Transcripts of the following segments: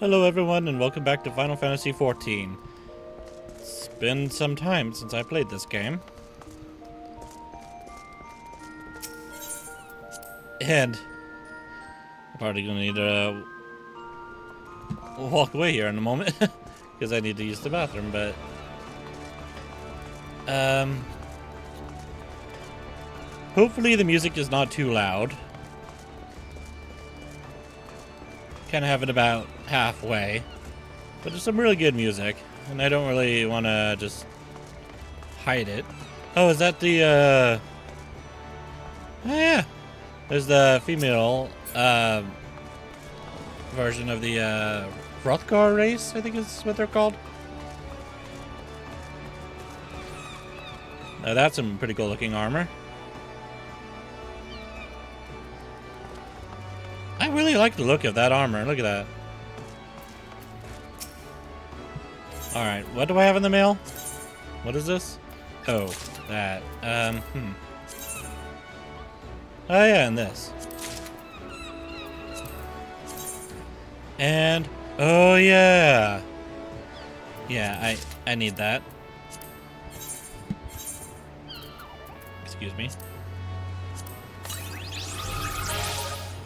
Hello everyone and welcome back to Final Fantasy XIV. It's been some time since I played this game. And I'm probably gonna need to walk away here in a moment because I need to use the bathroom, but hopefully the music is not too loud. Kind of have it about halfway, but there's some really good music, and I don't really want to just hide it. Oh, is that the oh yeah, there's the female version of the Hrothgar race, I think is what they're called. Now that's some pretty cool looking armor. I really like the look of that armor. Look at that. Alright, what do I have in the mail? What is this? Oh, that. Oh yeah, and this. And, oh yeah. Yeah, I need that. Excuse me.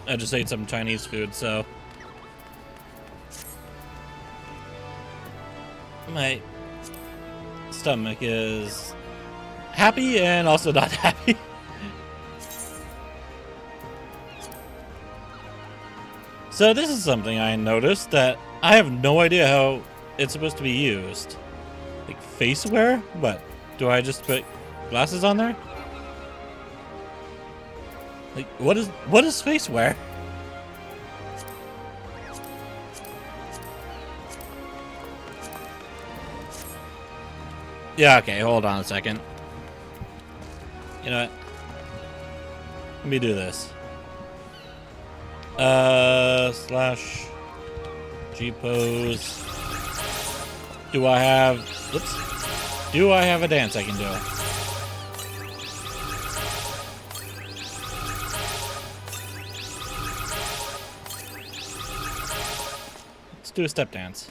I just ate some Chinese food, so my stomach is happy and also not happy. So this is something I noticed that I have no idea how it's supposed to be used. Like face wear? What? Do I just put glasses on there? Like what is face wear? Yeah, okay, hold on a second. You know what? Let me do this. Slash G pose. Do I have a dance I can do? Let's do a step dance.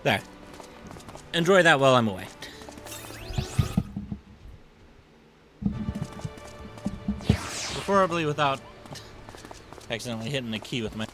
There. Enjoy that while I'm away. Preferably without accidentally hitting the key with my...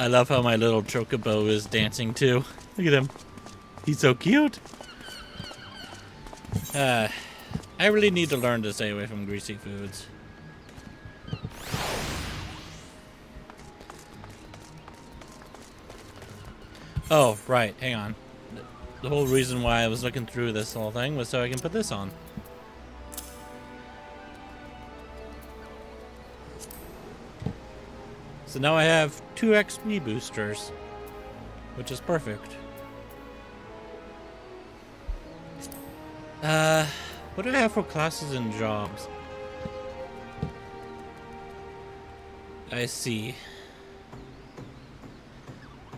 I love how my little chocobo is dancing too. Look at him. He's so cute. I really need to learn to stay away from greasy foods. Oh, right. Hang on. The whole reason why I was looking through this whole thing was so I can put this on. So now I have 2 XP boosters, which is perfect. What do I have for classes and jobs? I see.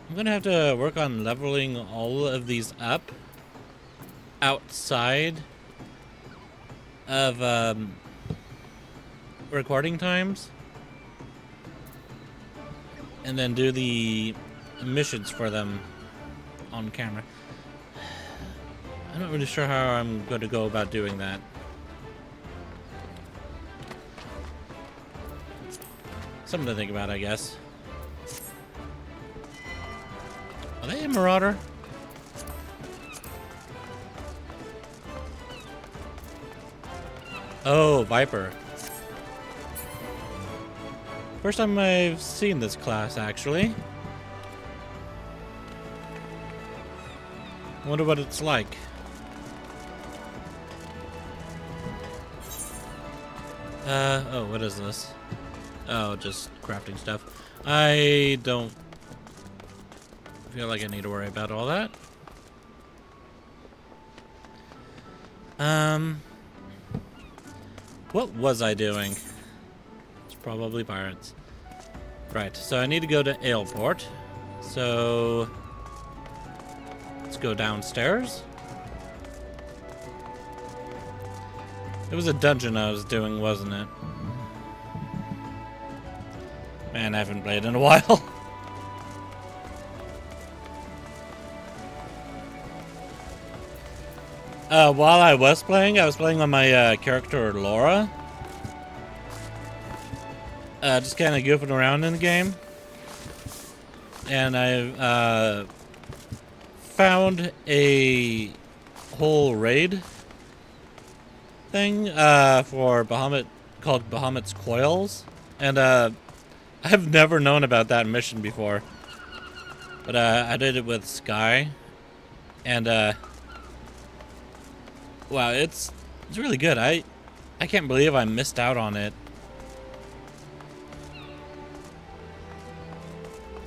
I'm gonna have to work on leveling all of these up outside of recording times, and then do the missions for them on camera. I'm not really sure how I'm going to go about doing that. Something to think about, I guess. Are they a marauder? Oh, Viper. First time I've seen this class, actually. Wonder what it's like. Oh, what is this? Oh, just crafting stuff. I don't feel like I need to worry about all that. What was I doing? It's probably pirates. Right, so I need to go to Aleport. So let's go downstairs. It was a dungeon I was doing, wasn't it? Man, I haven't played in a while. While I was playing on my character Laura. Just kind of goofing around in the game. And I found a whole raid thing for Bahamut called Bahamut's Coils. And I've never known about that mission before. But I did it with Sky. And wow, it's really good. I can't believe I missed out on it.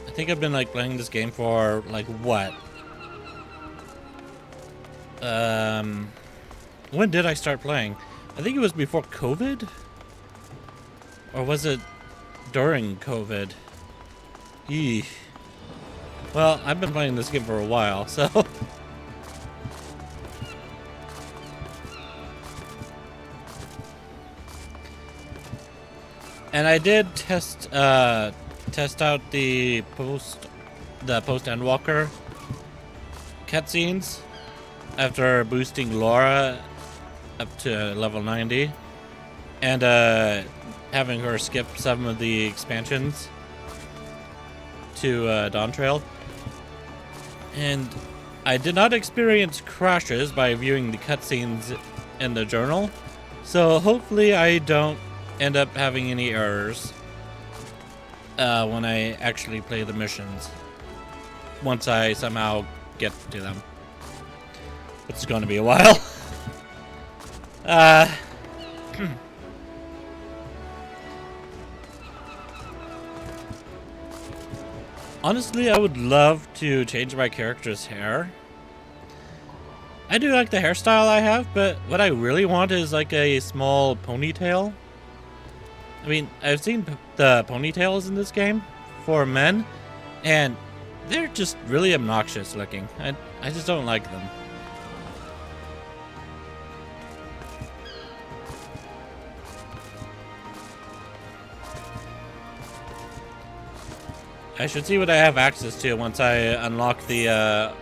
I think I've been like playing this game for like what? When did I start playing? I think it was before COVID? Or was it during COVID? Eeh. Well, I've been playing this game for a while, so and I did test out the post Endwalker cutscenes after boosting Laura up to level 90 and having her skip some of the expansions to Dawn Trail. And I did not experience crashes by viewing the cutscenes in the journal, so hopefully I don't end up having any errors when I actually play the missions, once I somehow get to them. It's going to be a while. Honestly, I would love to change my character's hair. I do like the hairstyle I have, but what I really want is like a small ponytail. I mean, I've seen the ponytails in this game for men, and they're just really obnoxious looking. I just don't like them. I should see what I have access to once I unlock the,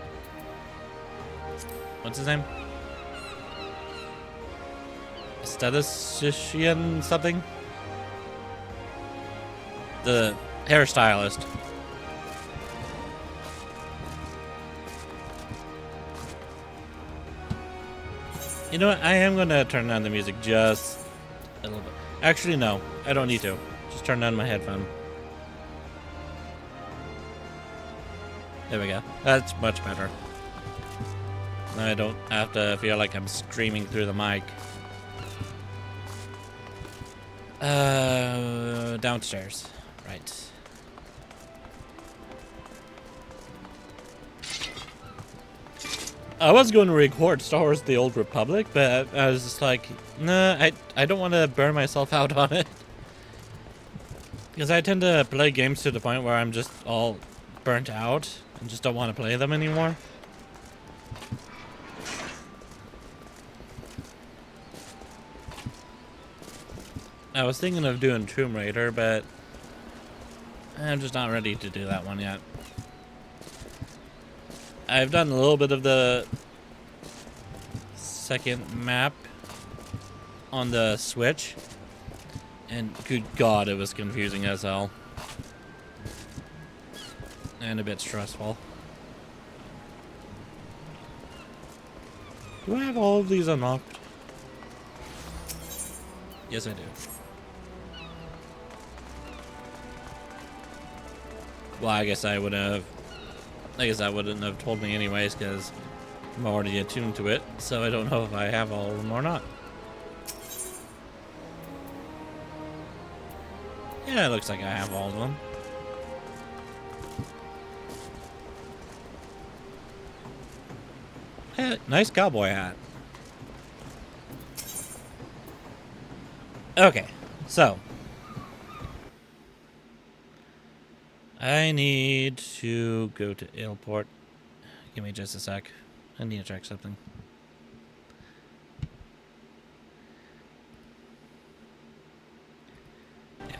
what's his name? Statistician something? The hairstylist. You know what? I am going to turn down the music just a little bit. Actually, no. I don't need to. Just turn down my headphone. There we go. That's much better. Now I don't have to feel like I'm screaming through the mic. Downstairs. Right. I was going to record Star Wars The Old Republic, but I was just like, nah, I don't want to burn myself out on it. Because I tend to play games to the point where I'm just all burnt out and just don't want to play them anymore. I was thinking of doing Tomb Raider, but I'm just not ready to do that one yet. I've done a little bit of the second map on the Switch, and good God, it was confusing as hell. And a bit stressful. Do I have all of these unlocked? Yes, I do. Well, I guess I wouldn't have told me anyways, because I'm already attuned to it, so I don't know if I have all of them or not. Yeah, it looks like I have all of them. Hey, nice cowboy hat. Okay, so I need to go to airport. Give me just a sec. I need to check something. Yeah.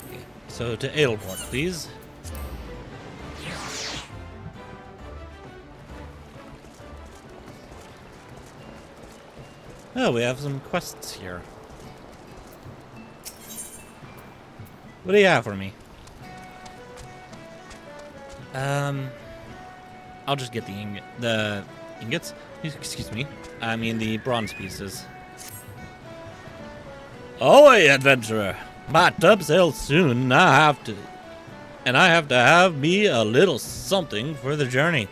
Okay. So to airport, please. Oh, we have some quests here. What do you have for me? I'll just get the ingots. Excuse me. I mean the bronze pieces. Ahoy, adventurer! My tub sails soon, and I have to have me a little something for the journey.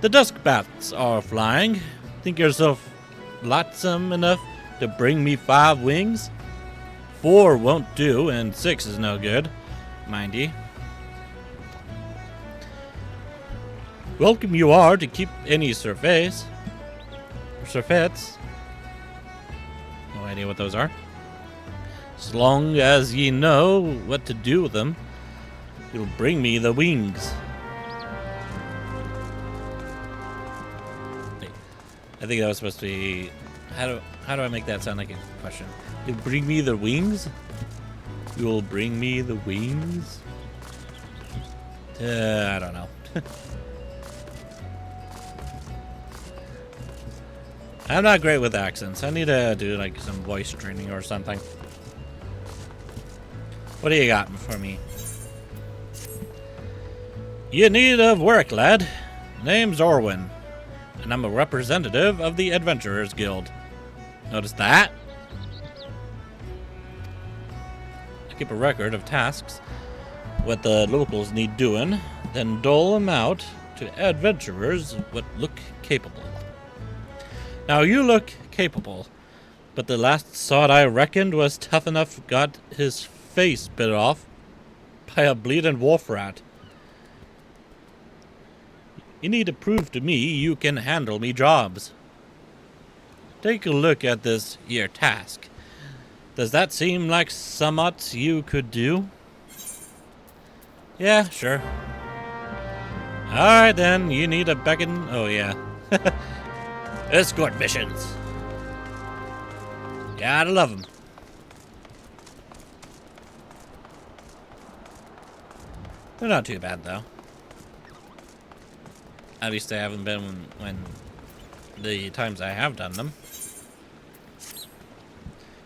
The dusk bats are flying. Think yourself lotsome enough to bring me 5 wings? 4 won't do, and 6 is no good, mind ye. Welcome you are to keep any surfeits. No idea what those are. As long as ye know what to do with them, you'll bring me the wings. I think that was supposed to be... How do I make that sound like a question? You'll bring me the wings? You'll bring me the wings? I don't know. I'm not great with accents. I need to do like some voice training or something. What do you got for me? You need of work, lad. Name's Orwin, and I'm a representative of the Adventurers Guild. Notice that? I keep a record of tasks, what the locals need doing, then dole them out to adventurers what look capable. Now you look capable, but the last sod I reckoned was tough enough got his face bit off by a bleeding wolf rat. You need to prove to me you can handle me jobs. Take a look at this here task. Does that seem like somewhat you could do? Yeah, sure. Alright then, you need a beacon. Oh yeah. Escort missions. Gotta love them. They're not too bad though. At least they haven't been when the times I have done them.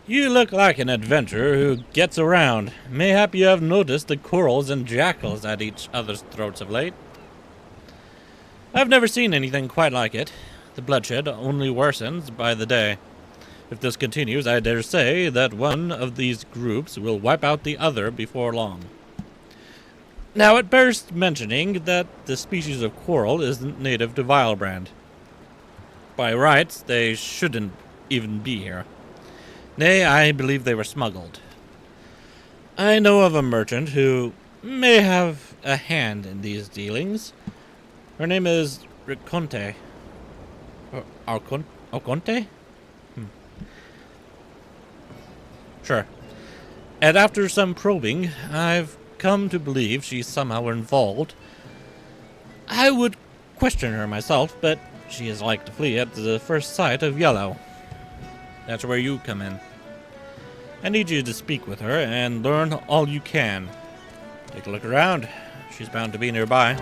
You look like an adventurer who gets around. Mayhap you have noticed the corals and jackals at each other's throats of late. I've never seen anything quite like it. The bloodshed only worsens by the day. If this continues, I dare say that one of these groups will wipe out the other before long. Now, it bears mentioning that the species of coral isn't native to Vilebrand. By rights, they shouldn't even be here. Nay, I believe they were smuggled. I know of a merchant who may have a hand in these dealings. Her name is Riconte. Arconte? Sure. And after some probing, I've come to believe she's somehow involved. I would question her myself, but she is like to flee at the first sight of yellow. That's where you come in. I need you to speak with her and learn all you can. Take a look around. She's bound to be nearby.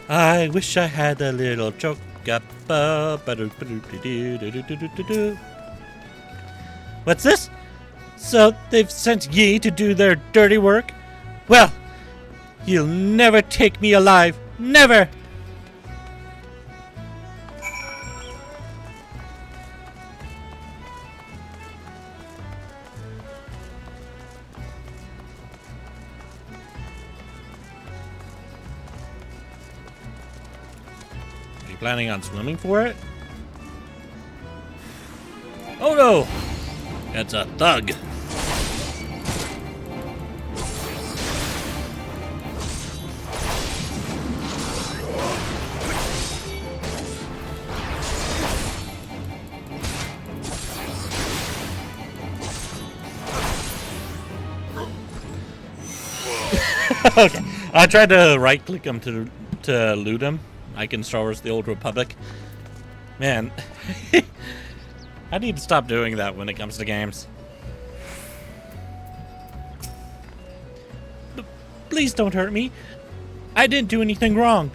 I wish I had a little chocobo. What's this? So they've sent ye to do their dirty work? Well, you'll never take me alive. Never! Are you planning on swimming for it? Oh no! That's a thug. Okay, I tried to right-click him to loot him, like in Star Wars: The Old Republic. Man, I need to stop doing that when it comes to games. Please don't hurt me. I didn't do anything wrong.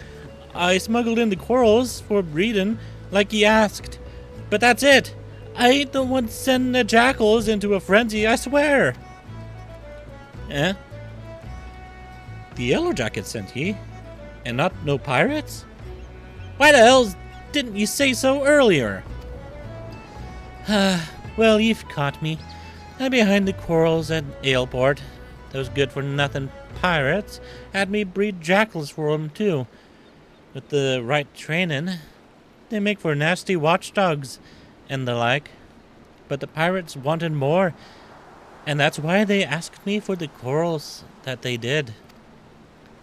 I smuggled in the corals for breeding, like he asked. But that's it. I ain't the one sending the jackals into a frenzy, I swear. Eh? The Yellow Jacket sent ye? And not no pirates? Why the hell didn't you say so earlier? Well, you've caught me. I'm behind the corals at Aleport. Those good-for-nothing pirates had me breed jackals for them, too. With the right training, they make for nasty watchdogs and the like. But the pirates wanted more, and that's why they asked me for the corals that they did.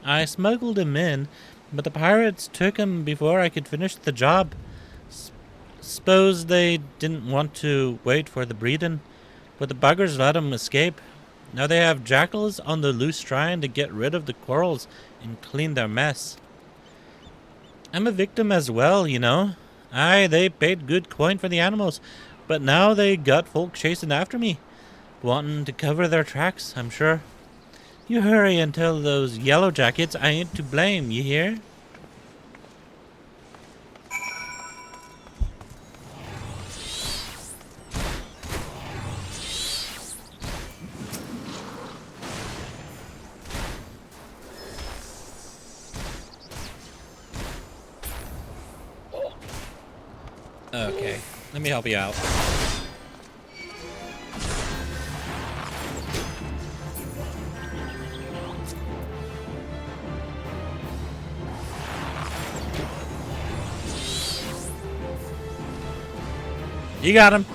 I smuggled them in, but the pirates took them before I could finish the job. Suppose they didn't want to wait for the breeding, but the buggers let them escape. Now they have jackals on the loose trying to get rid of the corals and clean their mess. I'm a victim as well, you know. Aye, they paid good coin for the animals, but now they got folk chasing after me, wanting to cover their tracks, I'm sure. You hurry and tell those Yellow Jackets I ain't to blame, you hear? Okay, let me help you out. You got him.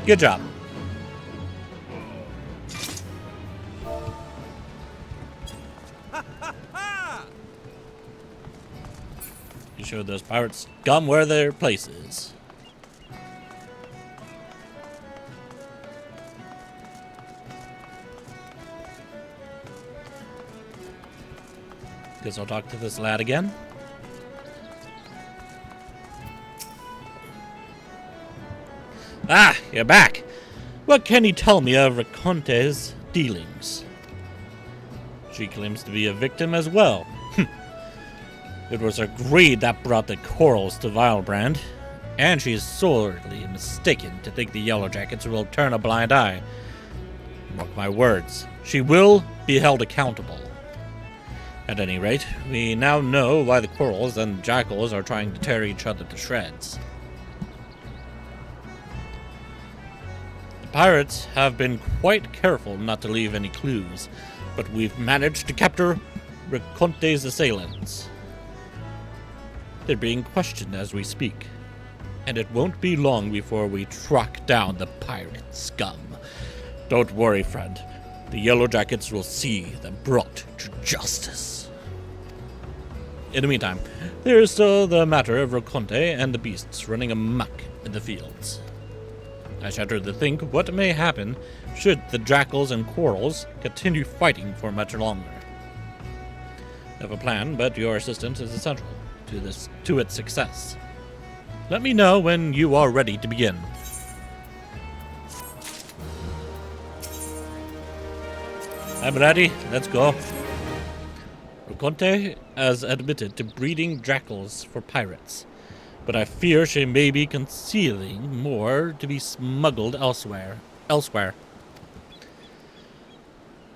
Good job. You showed those pirates scum where their place is. Guess I'll talk to this lad again. Ah, you're back. What can you tell me of Raconte's dealings? She claims to be a victim as well. It was her greed that brought the corals to Vilebrand. And she is sorely mistaken to think the Yellow Jackets will turn a blind eye. Mark my words, she will be held accountable. At any rate, we now know why the Quarrels and Jackals are trying to tear each other to shreds. The pirates have been quite careful not to leave any clues, but we've managed to capture Reconte's assailants. They're being questioned as we speak, and it won't be long before we track down the pirate scum. Don't worry, friend. The Yellow Jackets will see them brought to justice. In the meantime, there is still the matter of Reconte and the beasts running amok in the fields. I shudder to think what may happen should the Jackals and Quarrels continue fighting for much longer. I have a plan, but your assistance is essential to its success. Let me know when you are ready to begin. I'm ready. Let's go. Reconte has admitted to breeding jackals for pirates, but I fear she may be concealing more to be smuggled elsewhere.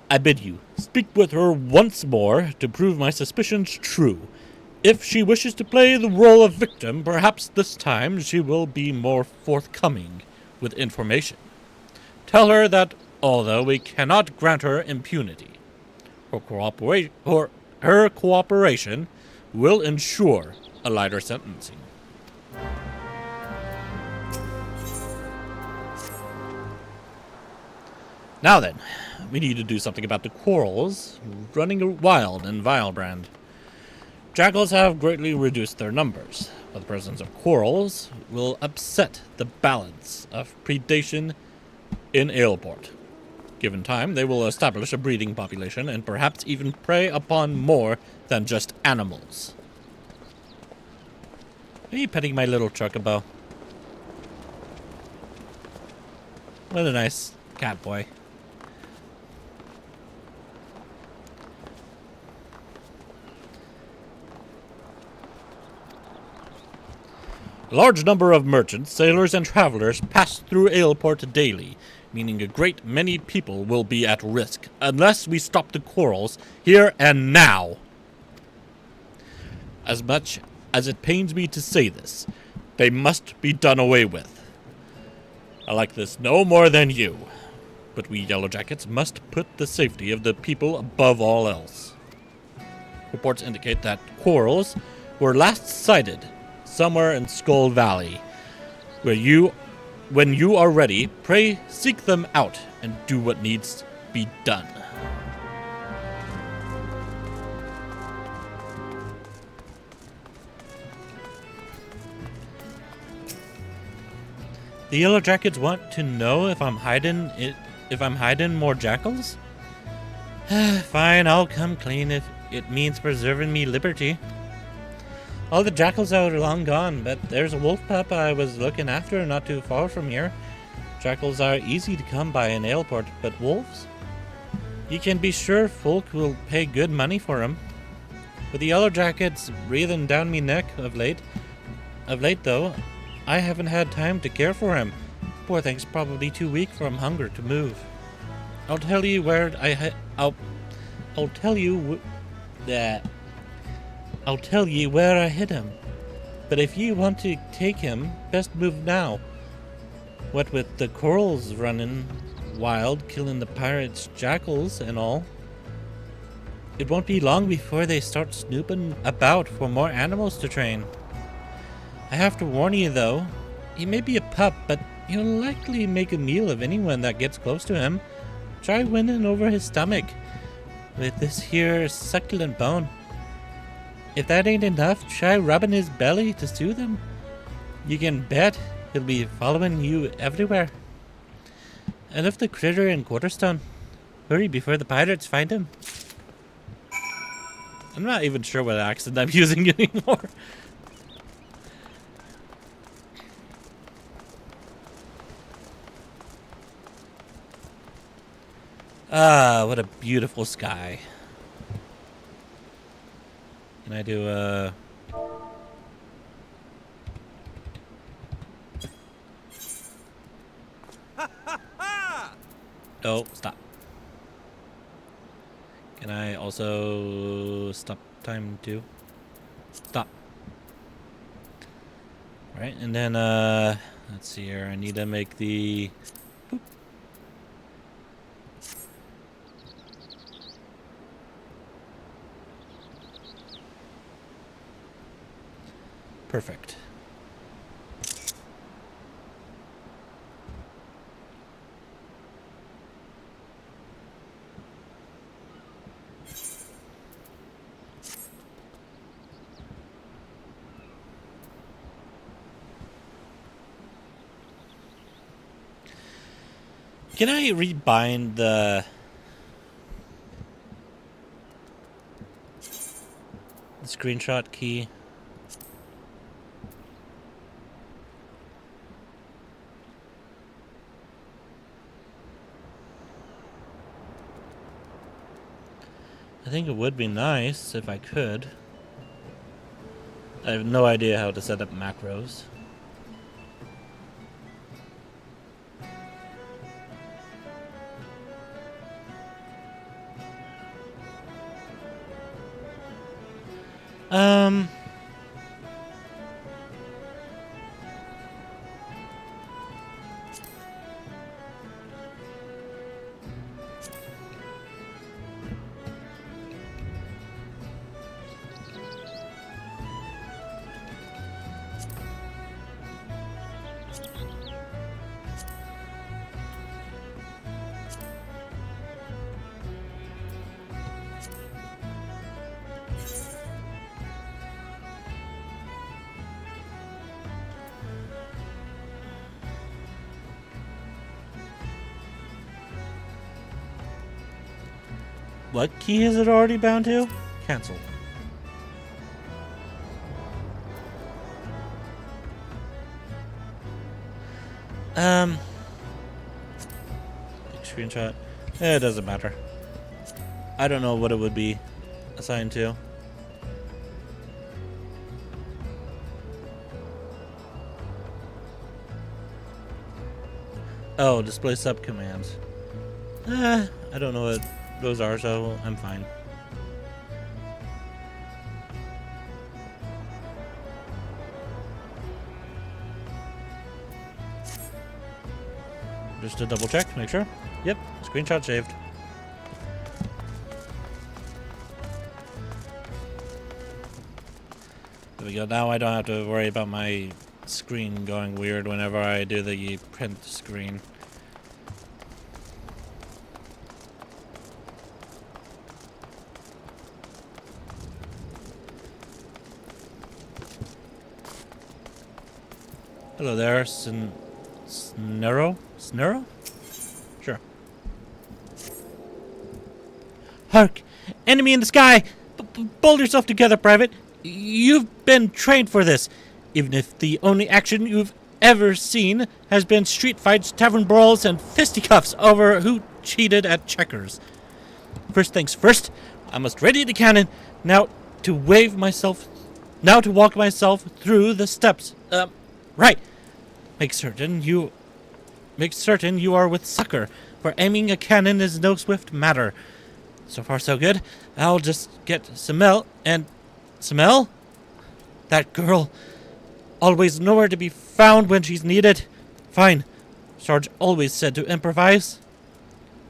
I bid you, speak with her once more to prove my suspicions true. If she wishes to play the role of victim, perhaps this time she will be more forthcoming with information. Tell her that although we cannot grant her impunity, her cooperation will ensure a lighter sentencing. Now then, we need to do something about the Quarrels running wild in Vilebrand. Jackals have greatly reduced their numbers, but the presence of Quarrels will upset the balance of predation in Aleport. Given time, they will establish a breeding population and perhaps even prey upon more than just animals. Are you petting my little chocobo? What a nice cat boy. A large number of merchants, sailors, and travelers pass through Aleport daily, meaning a great many people will be at risk, unless we stop the Quarrels here and now. As much as it pains me to say this, they must be done away with. I like this no more than you, but we Yellow Jackets must put the safety of the people above all else. Reports indicate that Quarrels were last sighted somewhere in Skull Valley. When you are ready, pray seek them out and do what needs to be done. The Yellow Jackets want to know if I'm hiding more jackals? Fine, I'll come clean if it means preserving me liberty. All the jackals are long gone, but there's a wolf pup I was looking after not too far from here. Jackals are easy to come by in Aleport, but wolves? You can be sure folk will pay good money for 'em. With the Yellow Jackets breathing down me neck of late though, I haven't had time to care for him. Poor thing's probably too weak from hunger to move. I'll tell you where I hid him. But if you want to take him, best move now. What with the Quarrels running wild, killing the pirates, jackals, and all, it won't be long before they start snooping about for more animals to train. I have to warn you, though, he may be a pup, but he'll likely make a meal of anyone that gets close to him. Try winning over his stomach with this here succulent bone. If that ain't enough, try rubbing his belly to soothe him. You can bet he'll be following you everywhere. And if the critter in Quarterstone, hurry before the pirates find him. I'm not even sure what accent I'm using anymore. Ah, what a beautiful sky. Can I do Oh, stop. Can I also stop time too? Stop. Alright, and then, let's see here. I need to make the... Boop. Perfect. Can I rebind the screenshot key? I think it would be nice if I could. I have no idea how to set up macros. What key is it already bound to? Cancel. Screenshot. It doesn't matter. I don't know what it would be assigned to. Oh, display subcommands. I don't know what those are, so I'm fine. Just to double check, make sure. Yep, screenshot saved. There we go. Now I don't have to worry about my screen going weird whenever I do the print screen. Hello there, Snurro? Snurro? Sure. Hark! Enemy in the sky! Pull yourself together, Private. You've been trained for this. Even if the only action you've ever seen has been street fights, tavern brawls, and fisticuffs over who cheated at checkers. First things first, I must ready the cannon. Now to walk myself through the steps. Right. Make certain you are with Sucker, for aiming a cannon is no swift matter. So far so good. I'll just get Samel and... Samel? That girl. Always nowhere to be found when she's needed. Fine. Sarge always said to improvise.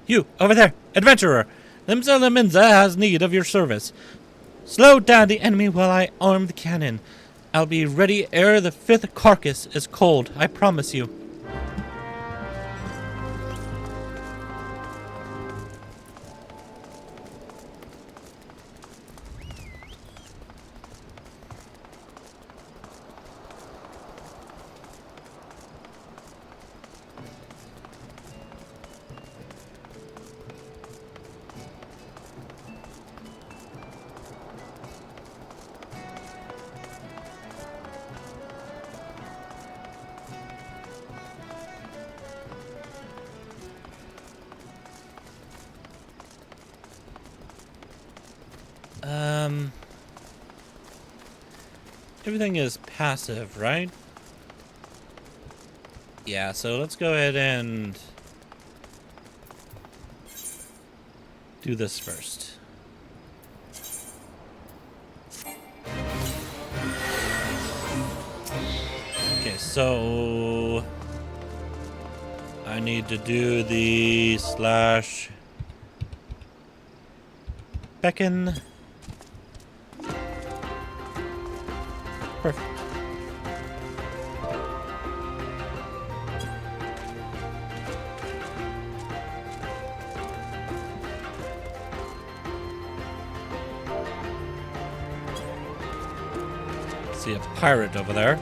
You, over there, adventurer. Limsa Leminza has need of your service. Slow down the enemy while I arm the cannon. I'll be ready ere the fifth carcass is cold, I promise you. Everything is passive, right? Yeah, so let's go ahead and do this first. Okay, so I need to do the slash beckon. Perfect. See a pirate over there.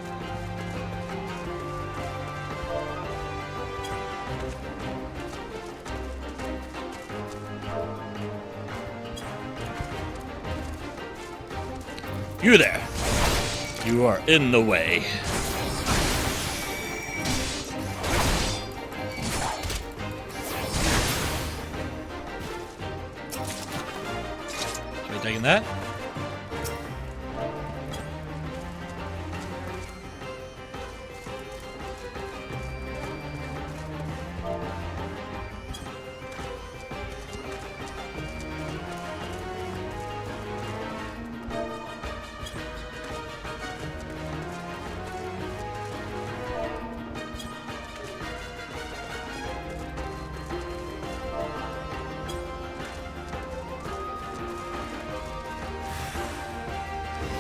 You there! You are in the way. Are we taking that?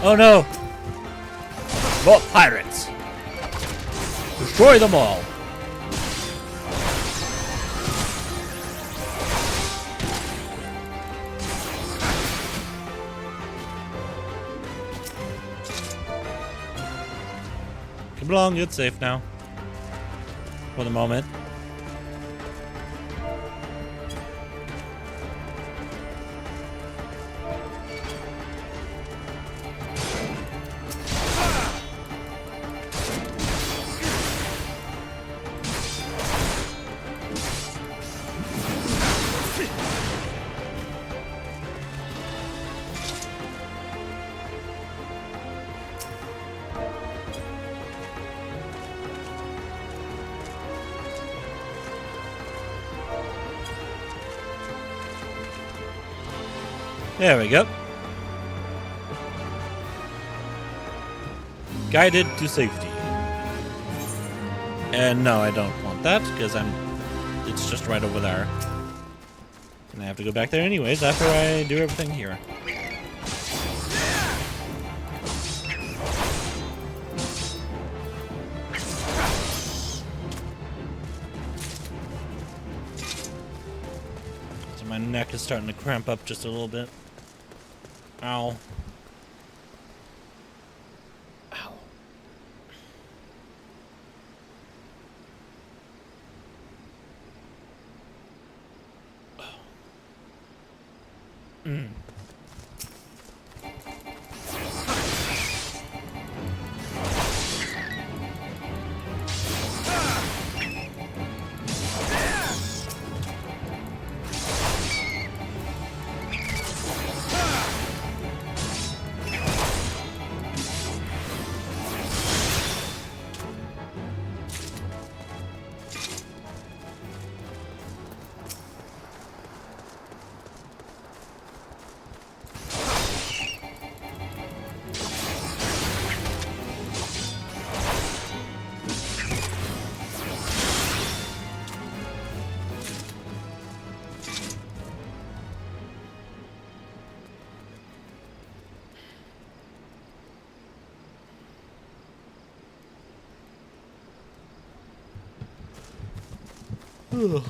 Oh no! More pirates! Destroy them all! Come along, it's safe now. For the moment. There we go. Guided to safety. And no, I don't want that because it's just right over there. And I have to go back there anyways after I do everything here. So my neck is starting to cramp up just a little bit. Ow. Ow. Mm. Ugh.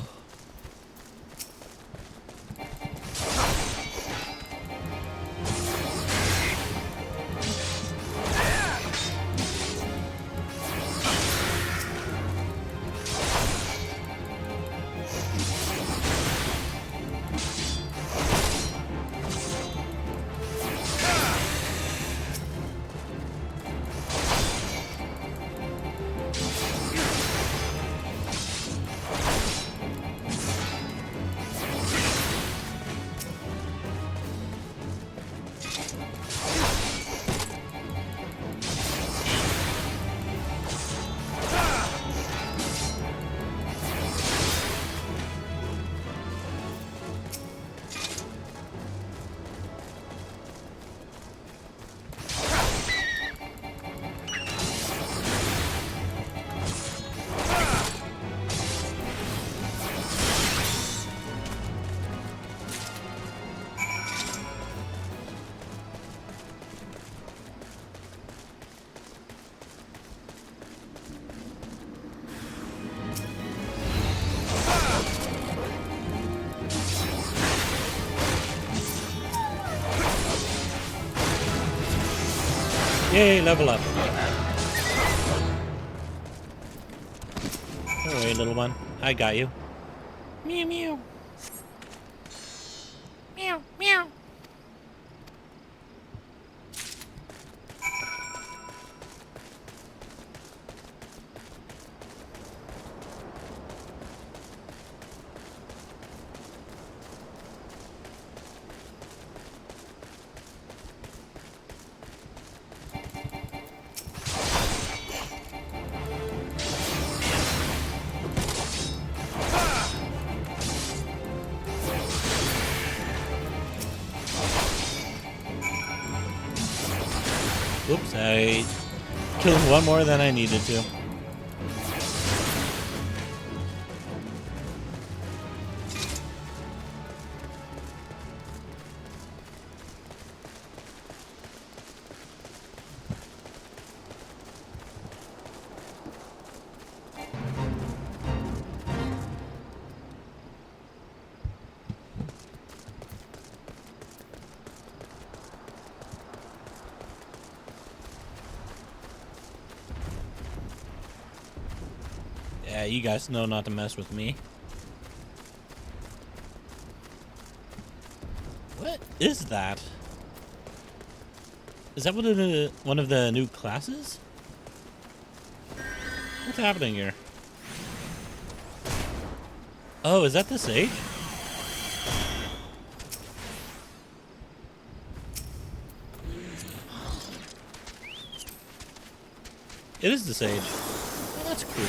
Yay, level up. Don't worry, little one. I got you. Meow, meow. Meow, meow. Whoops, I killed one more than I needed to. Yeah, you guys know not to mess with me. What is that? Is that one of the new classes? What's happening here? Oh, is that the sage? It is the sage. Oh, that's cool.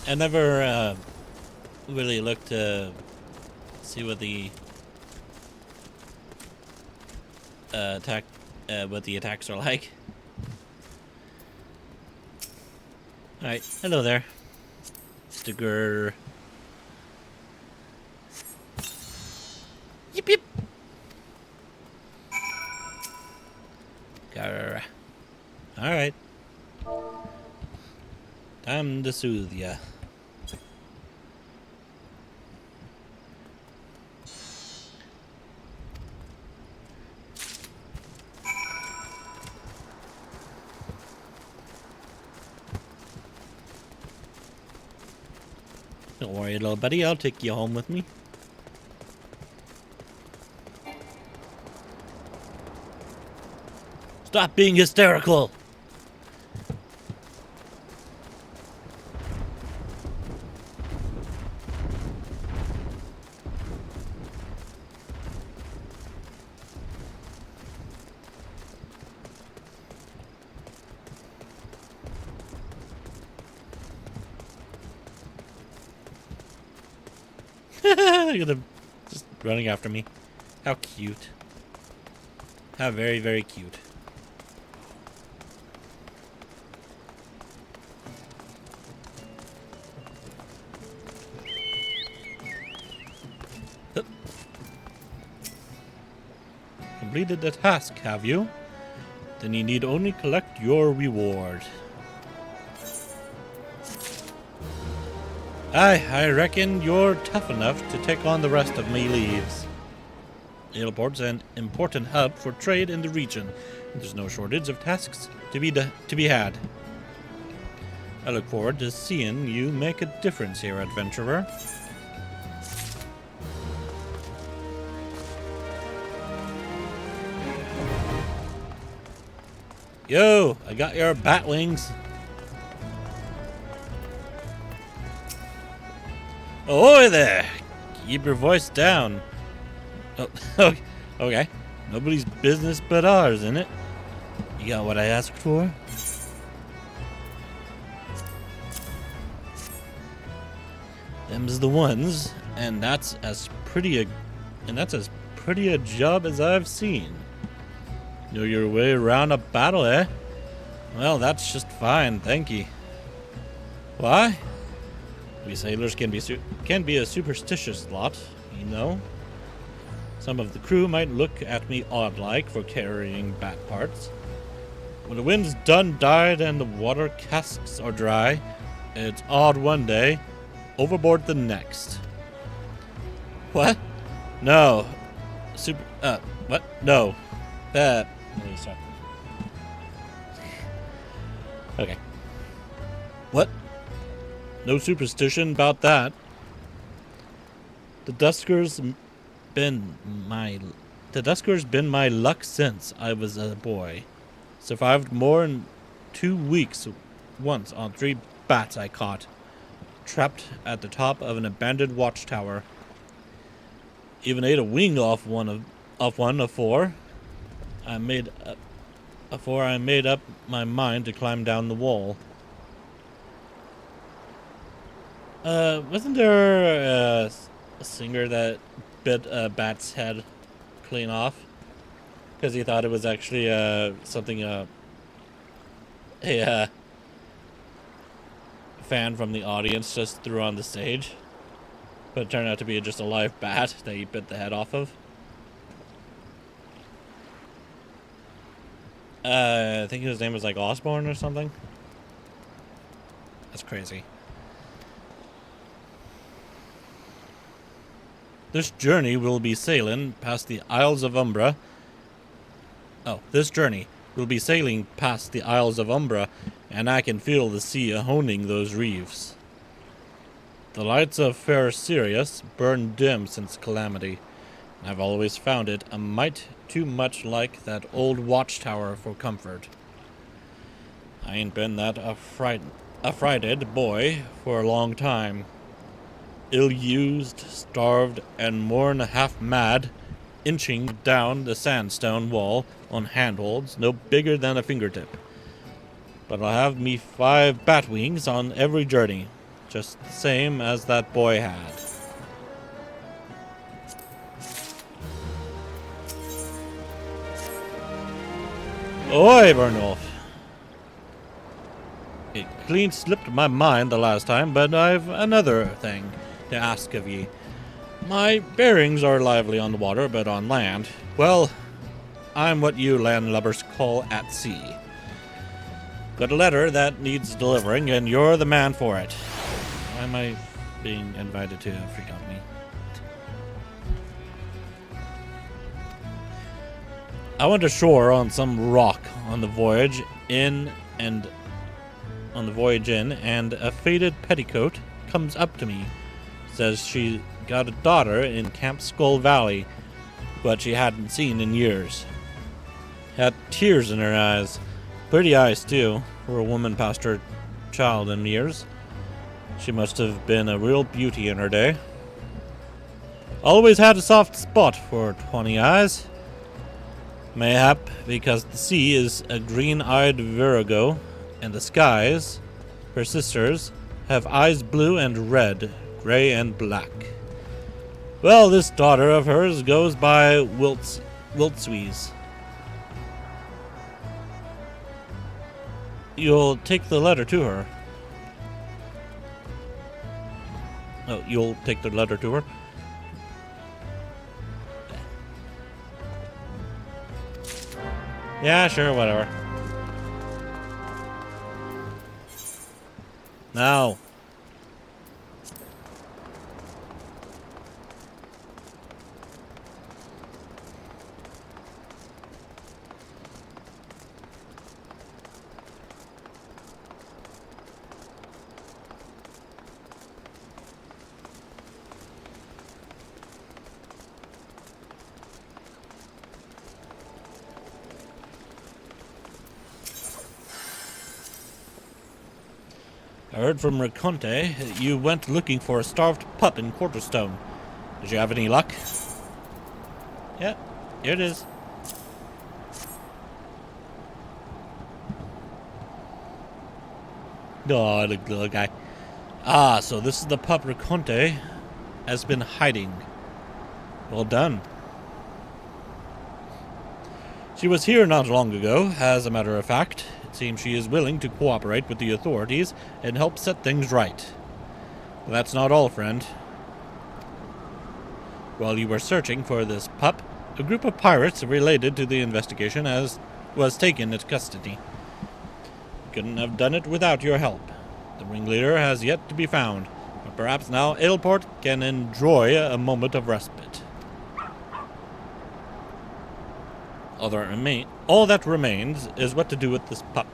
I never really looked to see what the attacks are like. All right, hello there, Sticker. Yip yip. Grr. All right, time to soothe ya. Don't worry, little buddy. I'll take you home with me. Stop being hysterical. Look at them just running after me. How cute. How very, very cute. Hup. Completed the task, have you? Then you need only collect your reward. I reckon you're tough enough to take on the rest of me leaves. Airport's an important hub for trade in the region. There's no shortage of tasks to be had. I look forward to seeing you make a difference here, adventurer. Yo, I got your bat wings. Ahoy there! Keep your voice down. Oh, okay. Nobody's business but ours, innit? You got what I asked for? Them's the ones, and that's as pretty a job as I've seen. Know your way around a battle, eh? Well, that's just fine, thank you. Why? We sailors can be a superstitious lot, you know. Some of the crew might look at me odd-like for carrying bat parts. When the wind's done died and the water casks are dry, it's odd one day, overboard the next. What? No. What? No. Let me start. Okay. What? No superstition about that. The Dusker's been my luck since I was a boy. Survived more than 2 weeks once on 3 bats I caught, trapped at the top of an abandoned watchtower. Even ate a wing off one afore I made up my mind to climb down the wall. Wasn't there a singer that bit a bat's head clean off because he thought it was actually something a fan from the audience just threw on the stage, but it turned out to be just a live bat that he bit the head off of. I think his name was like Osborne or something. That's crazy. This journey will be sailing past the Isles of Umbra. This journey will be sailing past the Isles of Umbra, and I can feel the sea honing those reefs. The lights of fair Sirius burn dim since Calamity. I've always found it a mite too much like that old watchtower for comfort. I ain't been that affrighted boy for a long time. Ill-used, starved, and more'n half mad, inching down the sandstone wall on handholds no bigger than a fingertip. But I'll have me 5 bat wings on every journey, just the same as that boy had. Oi, Byrnjolf. It clean slipped my mind the last time, but I've another thing to ask of ye. My bearings are lively on the water, but on land, well, I'm what you landlubbers call at sea. Got a letter that needs delivering, and you're the man for it. Why am I being invited to freak out me? I went ashore on some rock on the voyage in, and a faded petticoat comes up to me. Says she got a daughter in Camp Skull Valley, but she hadn't seen in years. Had tears in her eyes. Pretty eyes, too, for a woman past her child in years. She must have been a real beauty in her day. Always had a soft spot for 20 eyes. Mayhap because the sea is a green-eyed virago, and the skies, her sisters, have eyes blue and red, gray and black. Well, this daughter of hers goes by Wiltswees. You'll take the letter to her. Oh, you'll take the letter to her? Yeah, sure, whatever. Now. I heard from Raconte that you went looking for a starved pup in Quarterstone. Did you have any luck? Yep, here it is. Oh, the little guy. Ah, so this is the pup Raconte has been hiding. Well done. She was here not long ago, as a matter of fact. It seems she is willing to cooperate with the authorities and help set things right. But that's not all, friend. While you were searching for this pup, a group of pirates related to the investigation was taken into custody. Couldn't have done it without your help. The ringleader has yet to be found, but perhaps now Adelport can enjoy a moment of respite. All that remains is what to do with this pup.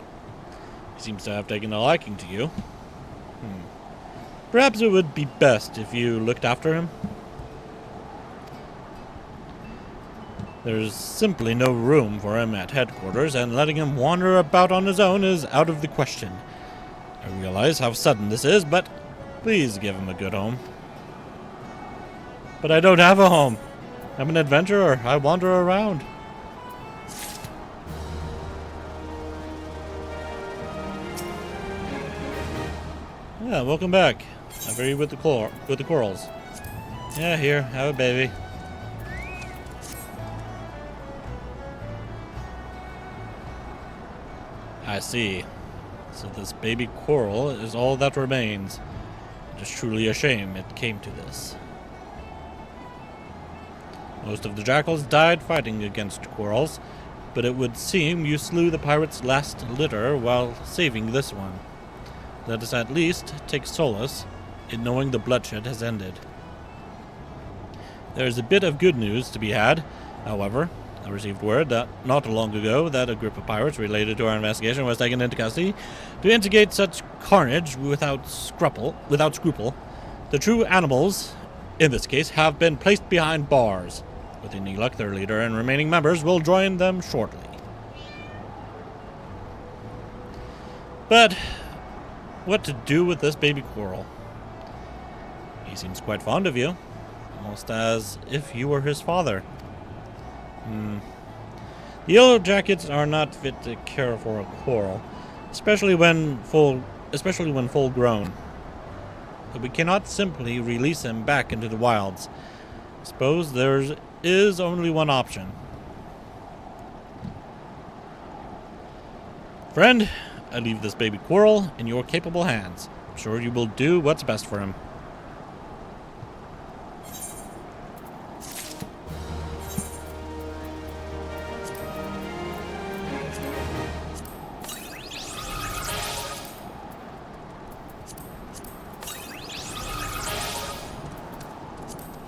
He seems to have taken a liking to you. Perhaps it would be best if you looked after him. There's simply no room for him at headquarters, and letting him wander about on his own is out of the question. I realize how sudden this is, but please give him a good home. But I don't have a home. I'm an adventurer. I wander around. Yeah, welcome back. How are you with the corals? Yeah, here, have a baby. I see. So this baby coral is all that remains. It is truly a shame it came to this. Most of the jackals died fighting against corals, but it would seem you slew the pirate's last litter while saving this one. Let us at least take solace in knowing the bloodshed has ended. There is a bit of good news to be had, however. I received word that not long ago that a group of pirates related to our investigation was taken into custody to instigate such carnage without scruple. The true animals, in this case, have been placed behind bars. With any luck, their leader and remaining members will join them shortly. But what to do with this baby coral? He seems quite fond of you, almost as if you were his father. The yellow jackets are not fit to care for a coral, especially when full grown. But we cannot simply release him back into the wilds. I suppose there is only one option. Friend, I leave this baby coral in your capable hands. I'm sure you will do what's best for him.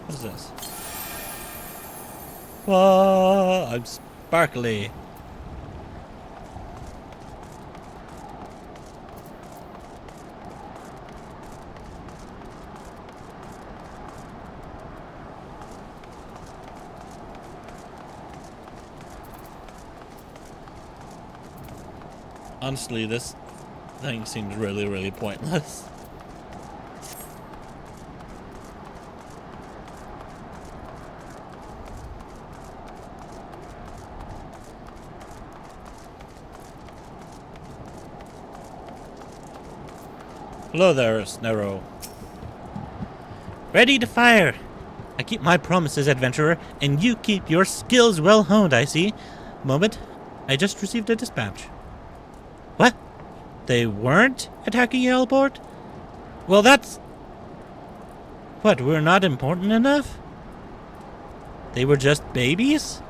What is this? Oh, I'm sparkly. Honestly, this thing seems really, really pointless. Hello there, Snarrow. Ready to fire. I keep my promises, adventurer, and you keep your skills well honed, I see. Moment, I just received a dispatch. What? They weren't attacking Yellowport? Well, that's... What, we're not important enough? They were just babies?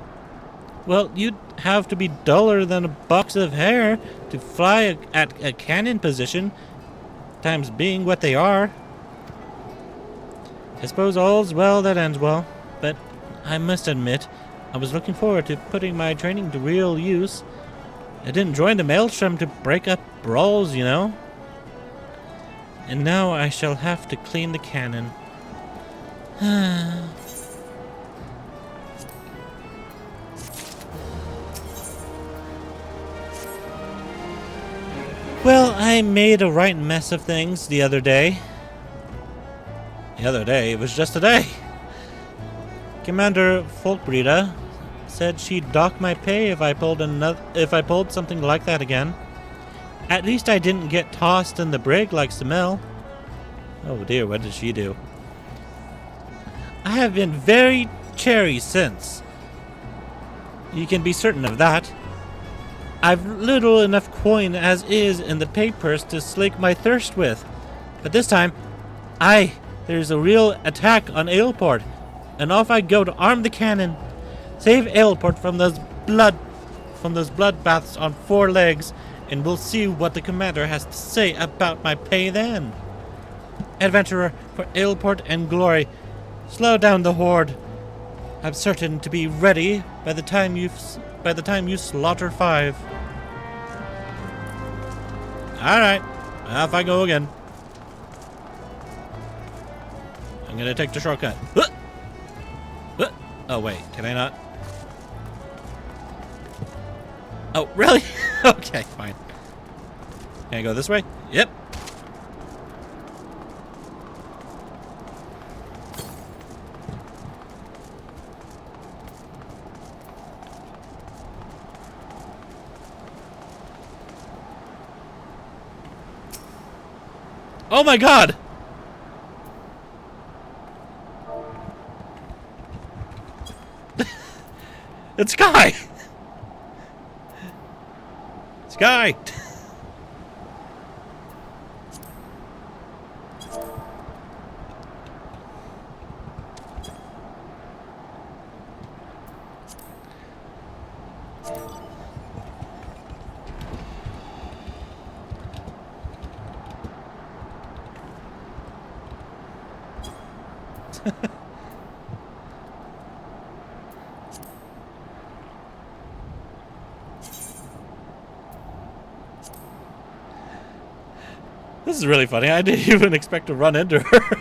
Well, you'd have to be duller than a box of hair to fly at a cannon position, times being what they are. I suppose all's well that ends well, but I must admit, I was looking forward to putting my training to real use. I didn't join the Maelstrom to break up brawls, you know. And now I shall have to clean the cannon. Well, I made a right mess of things the other day. The other day? It was just today. Commander Folkbreda said she'd dock my pay if I pulled something like that again. At least I didn't get tossed in the brig like Samel. Oh dear, what did she do? I have been very chary since. You can be certain of that. I've little enough coin as is in the pay purse to slake my thirst with. But this time, there's a real attack on Aleport, and off I go to arm the cannon. Save Aleport from those bloodbaths on 4 legs, and we'll see what the commander has to say about my pay then. Adventurer, for Aleport and glory, slow down the horde. I'm certain to be ready by the time you slaughter 5. Alright, off I go again. I'm gonna take the shortcut. Oh wait, can I not? Oh, really? Okay, fine. Can I go this way? Yep. Oh my god! It's Sky! Sky! This is really funny. I didn't even expect to run into her.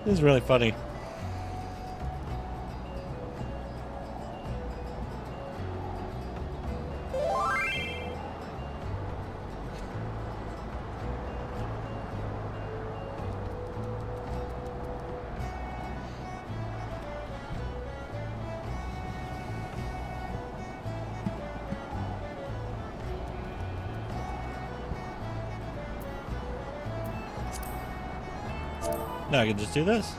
This is really funny. Now I can just do this.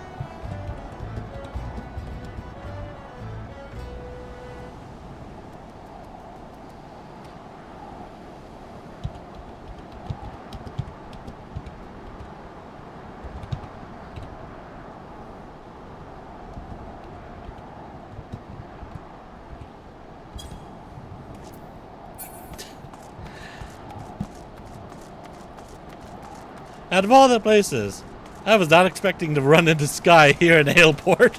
Out of all the places, I was not expecting to run into Sky here in Haleport.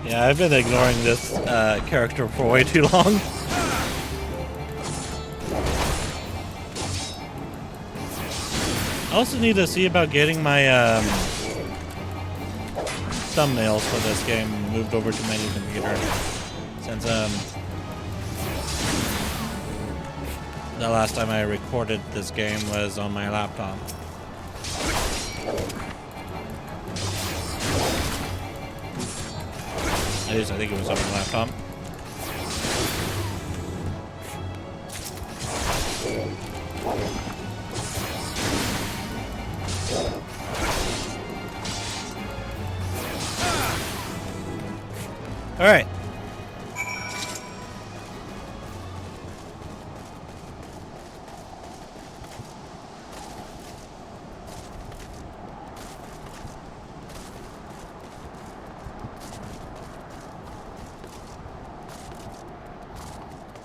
Yeah, I've been ignoring this character for way too long. I also need to see about getting my thumbnails for this game moved over to my new computer, since the last time I recorded this game was on my laptop. At least I think it was on my laptop. All right.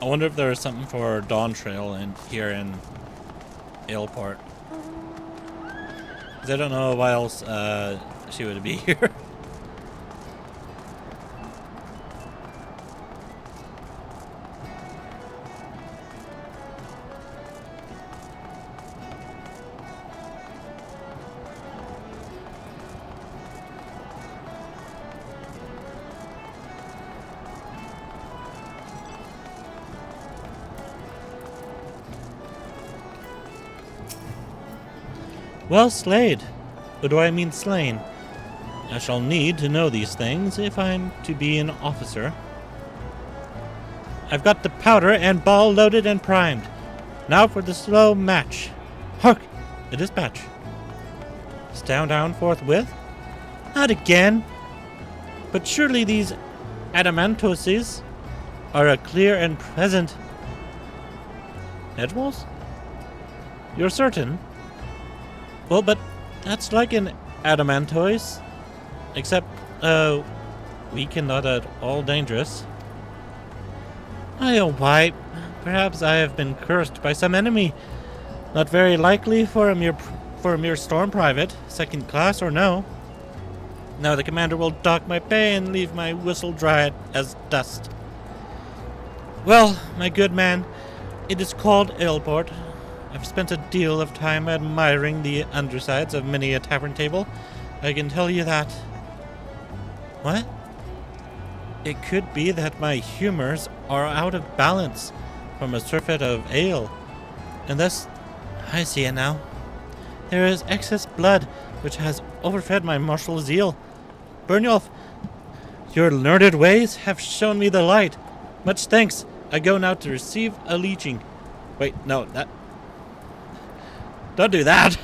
I wonder if there is something for Dawn Trail here in Aleport. Because I don't know why else she would be here. Well slayed. Or do I mean slain? I shall need to know these things if I'm to be an officer. I've got the powder and ball loaded and primed. Now for the slow match. Hark! A dispatch. Stand down forthwith? Not again. But surely these adamantoses are a clear and present. Edwalls? You're certain? Well, but that's like an adamantoise. Except, weak and not at all dangerous. I know why. Perhaps I have been cursed by some enemy. Not very likely for a mere storm private, second class or no. Now the commander will dock my pay and leave my whistle dry as dust. Well, my good man, it is called Aleport. I've spent a deal of time admiring the undersides of many a tavern table. I can tell you that. What? It could be that my humors are out of balance from a surfeit of ale. And thus, I see it now. There is excess blood which has overfed my martial zeal. Byrnjolf, your learned ways have shown me the light. Much thanks. I go now to receive a leeching. Wait, no, that... Don't do that!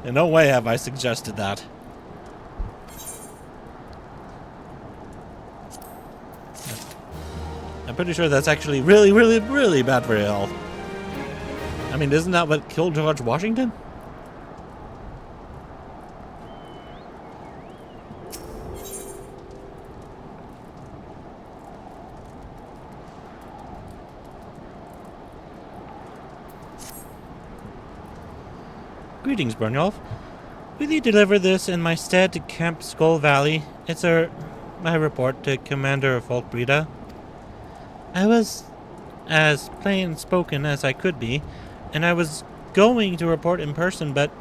In no way have I suggested that. I'm pretty sure that's actually really, really, really bad for your health. I mean, isn't that what killed George Washington? Greetings, Byrnjolf. Will you deliver this in my stead to Camp Skull Valley? It's my report to Commander Folkbreda. I was as plain-spoken as I could be, and I was going to report in person, but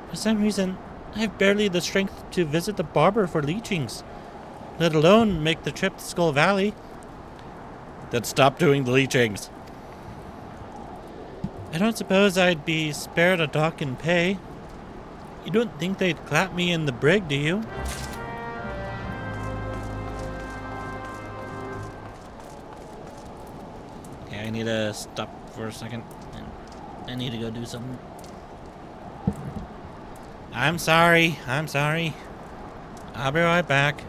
for some reason, I have barely the strength to visit the barber for leechings, let alone make the trip to Skull Valley. Then stop doing the leechings. I don't suppose I'd be spared a dock and pay. You don't think they'd clap me in the brig, do you? Okay, I need to stop for a second. I need to go do something. I'm sorry. I'll be right back.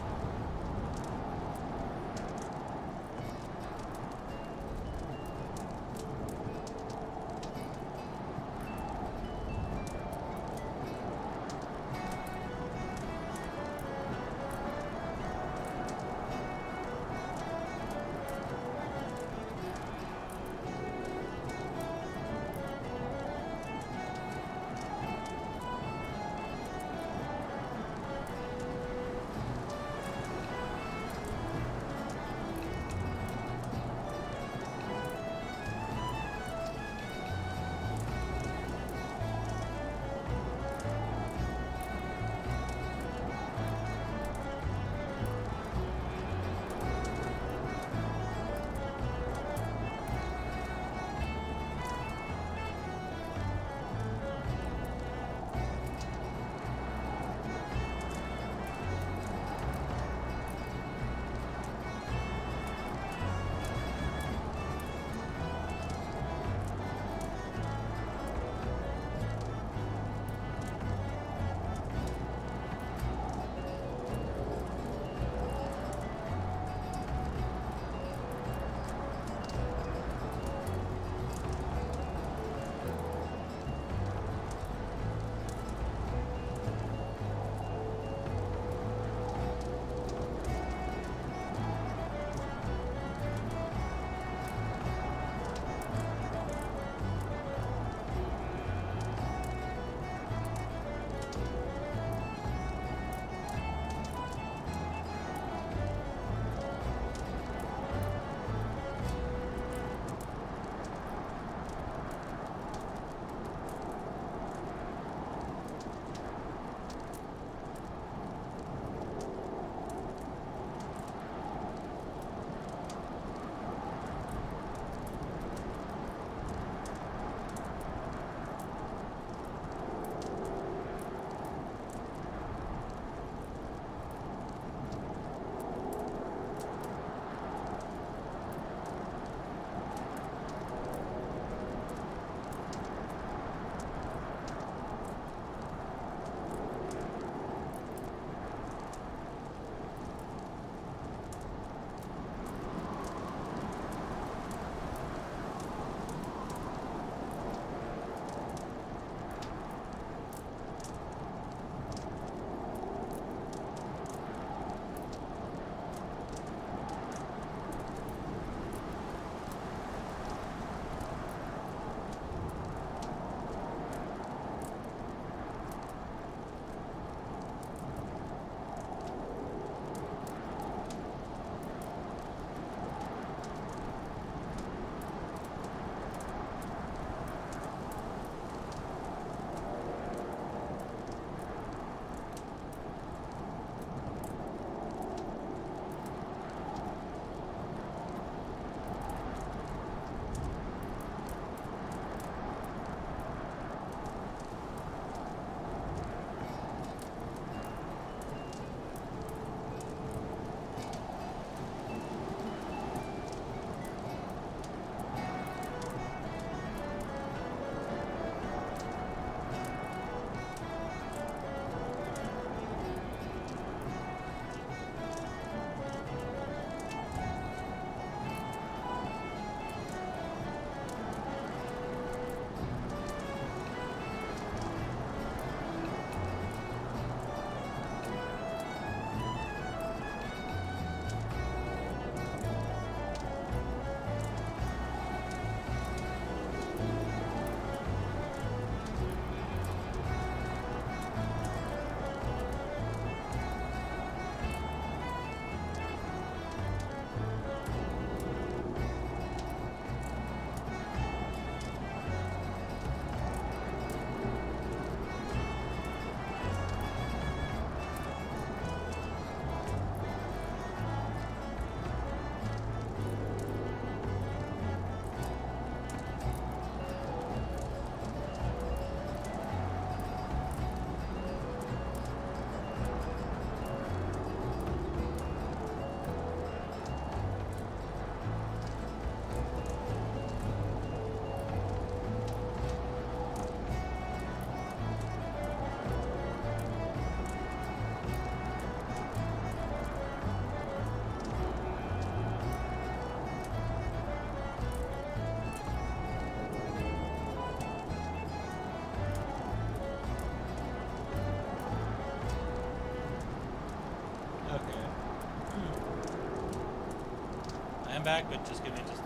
back, but just give me just...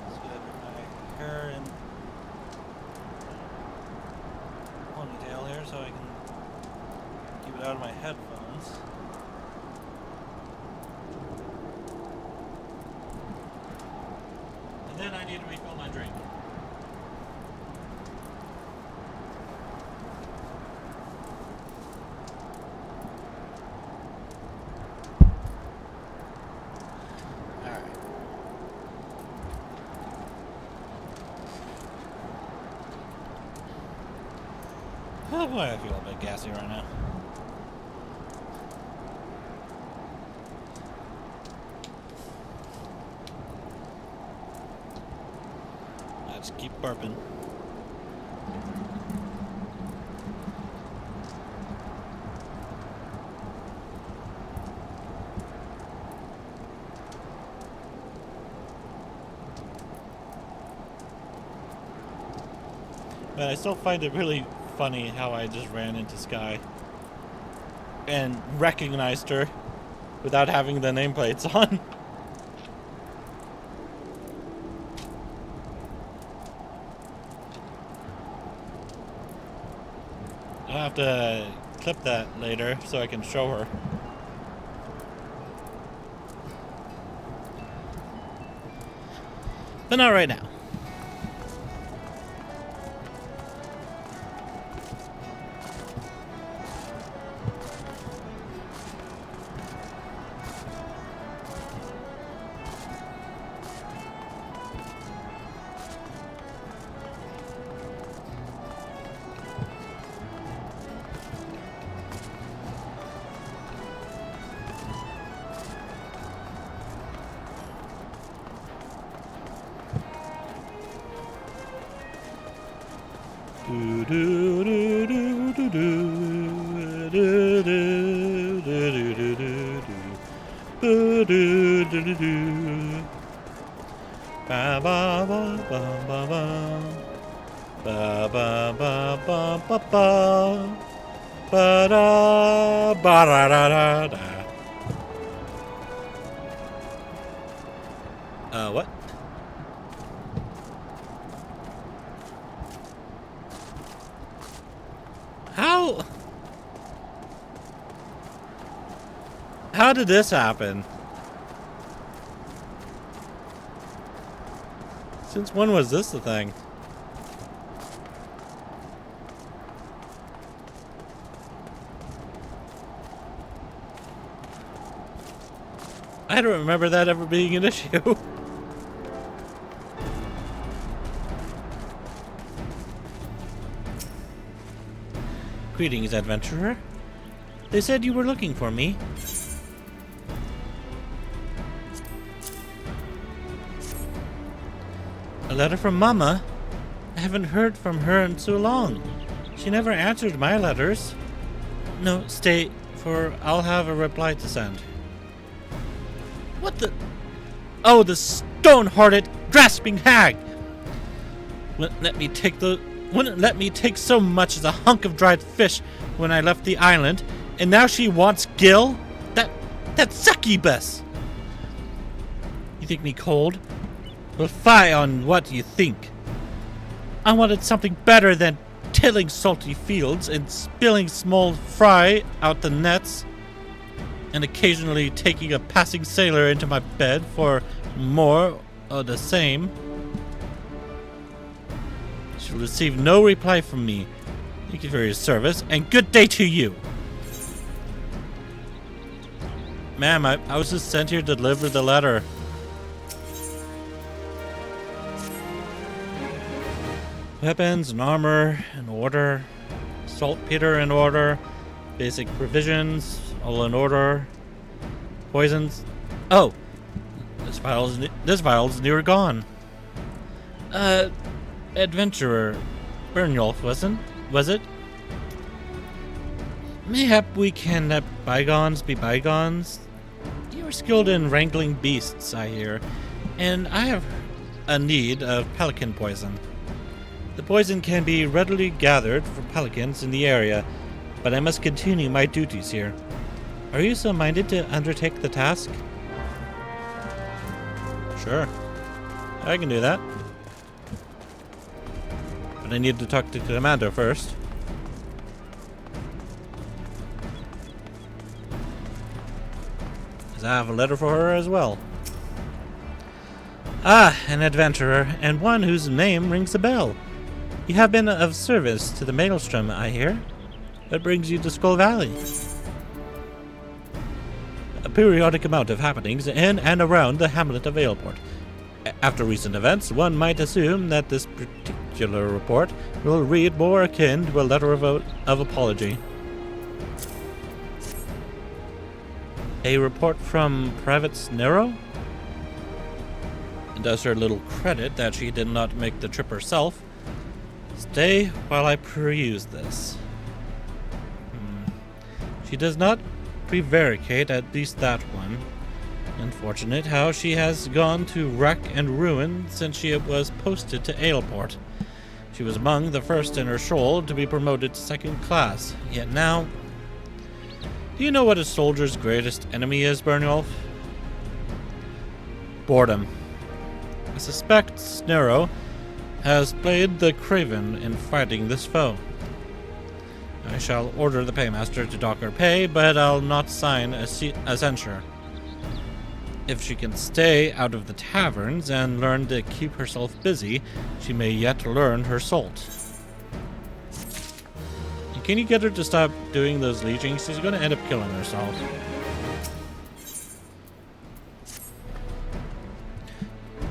Let's get my hair in ponytail here so I can keep it out of my headphones. And then I need to refill my drink. Oh boy, I feel a bit gassy right now. Let's keep burping. But I still find it really funny how I just ran into Sky and recognized her without having the nameplates on. I'll have to clip that later so I can show her. But not right now. Ba ba ba ba ba ba ba ba ba ba ba ba ba da ba da da da da. What? How did this happen? Since when was this the thing? I don't remember that ever being an issue. Greetings, adventurer. They said you were looking for me. A letter from Mama? I haven't heard from her in so long. She never answered my letters. No, stay, for I'll have a reply to send. What the? Oh, the stone-hearted, grasping hag! Wouldn't let me take so much as a hunk of dried fish when I left the island, and now she wants Gil? That succubus! You think me cold? Well, fie on what you think. I wanted something better than tilling salty fields and spilling small fry out the nets, and occasionally taking a passing sailor into my bed for more of the same. She'll receive no reply from me. Thank you for your service, and good day to you. Ma'am, I was just sent here to deliver the letter. Weapons and armor in order. Saltpeter in order. Basic provisions all in order. Poisons. Oh, this vial's near gone. Adventurer Byrnjolf, was it? Mayhap we can let bygones be bygones. You are skilled in wrangling beasts, I hear, and I have a need of pelican poison. The poison can be readily gathered from pelicans in the area, but I must continue my duties here. Are you so minded to undertake the task? Sure. I can do that. But I need to talk to the commander first. Because I have a letter for her as well. Ah, an adventurer, and one whose name rings a bell. You have been of service to the Maelstrom, I hear. What brings you to Skull Valley? A periodic amount of happenings in and around the hamlet of Aleport. After recent events, one might assume that this particular report will read more akin to a letter of apology. A report from Private Snero? It does her little credit that she did not make the trip herself. Stay while I peruse this. She does not prevaricate, at least that one. Unfortunate how she has gone to wreck and ruin since she was posted to Aleport. She was among the first in her shoal to be promoted to second class, yet now... Do you know what a soldier's greatest enemy is, Byrnjolf? Boredom. I suspect Snero has played the craven in fighting this foe. I shall order the paymaster to dock her pay, but I'll not sign a censure. If she can stay out of the taverns and learn to keep herself busy, she may yet learn her salt. Can you get her to stop doing those leechings? She's going to end up killing herself.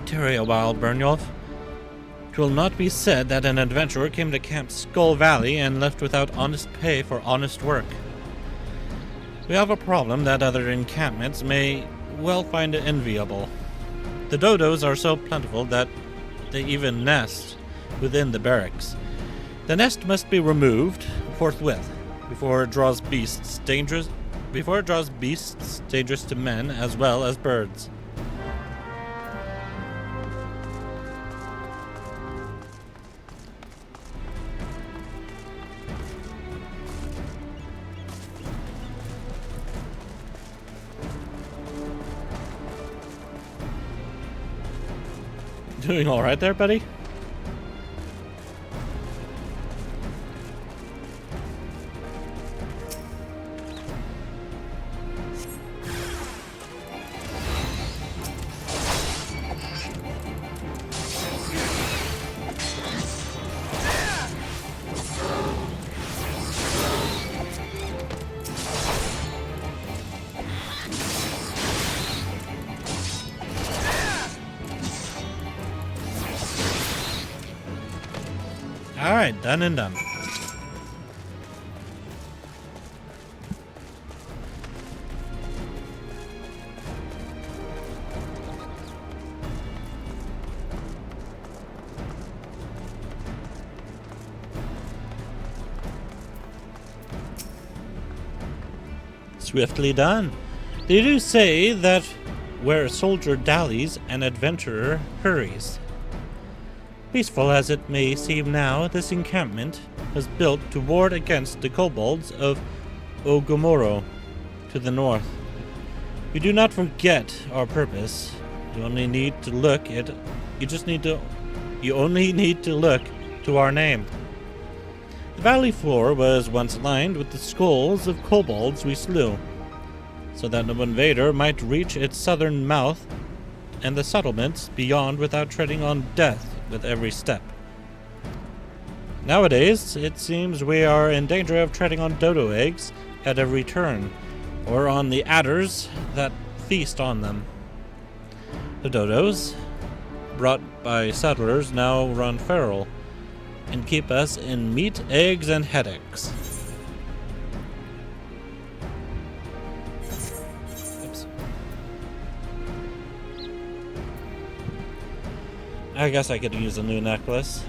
Tarry a while, Byrnjolf. It will not be said that an adventurer came to Camp Skull Valley and left without honest pay for honest work. We have a problem that other encampments may well find enviable. The dodos are so plentiful that they even nest within the barracks. The nest must be removed forthwith before it draws beasts dangerous to men as well as birds. Doing all right there, buddy? Alright, done and done. Swiftly done. They do say that where a soldier dallies, an adventurer hurries. Peaceful as it may seem now, this encampment was built to ward against the kobolds of Ogomoro to the north. We do not forget our purpose. You only need to look to our name. The valley floor was once lined with the skulls of kobolds we slew, so that no invader might reach its southern mouth and the settlements beyond without treading on death with every step. Nowadays, it seems we are in danger of treading on dodo eggs at every turn, or on the adders that feast on them. The dodos, brought by settlers, now run feral and keep us in meat, eggs, and headaches. Oops. I guess I could use a new necklace.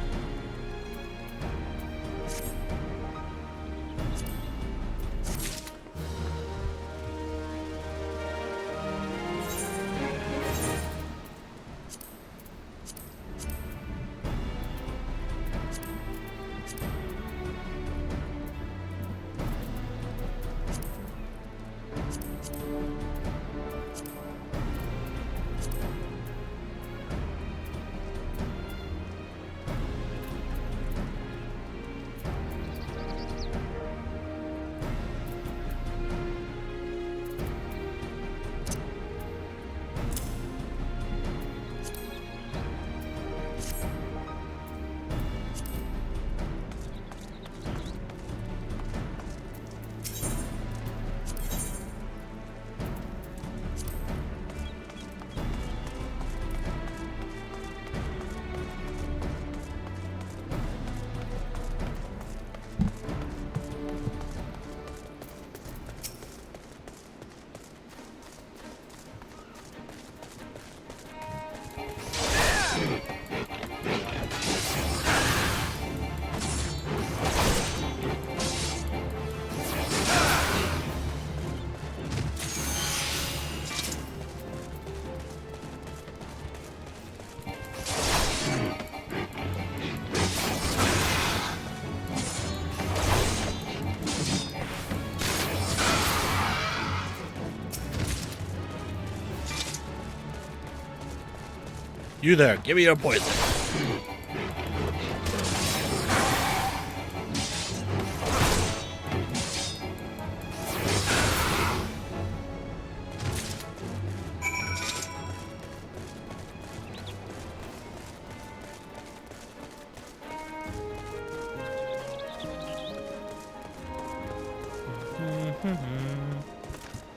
You there, give me your poison.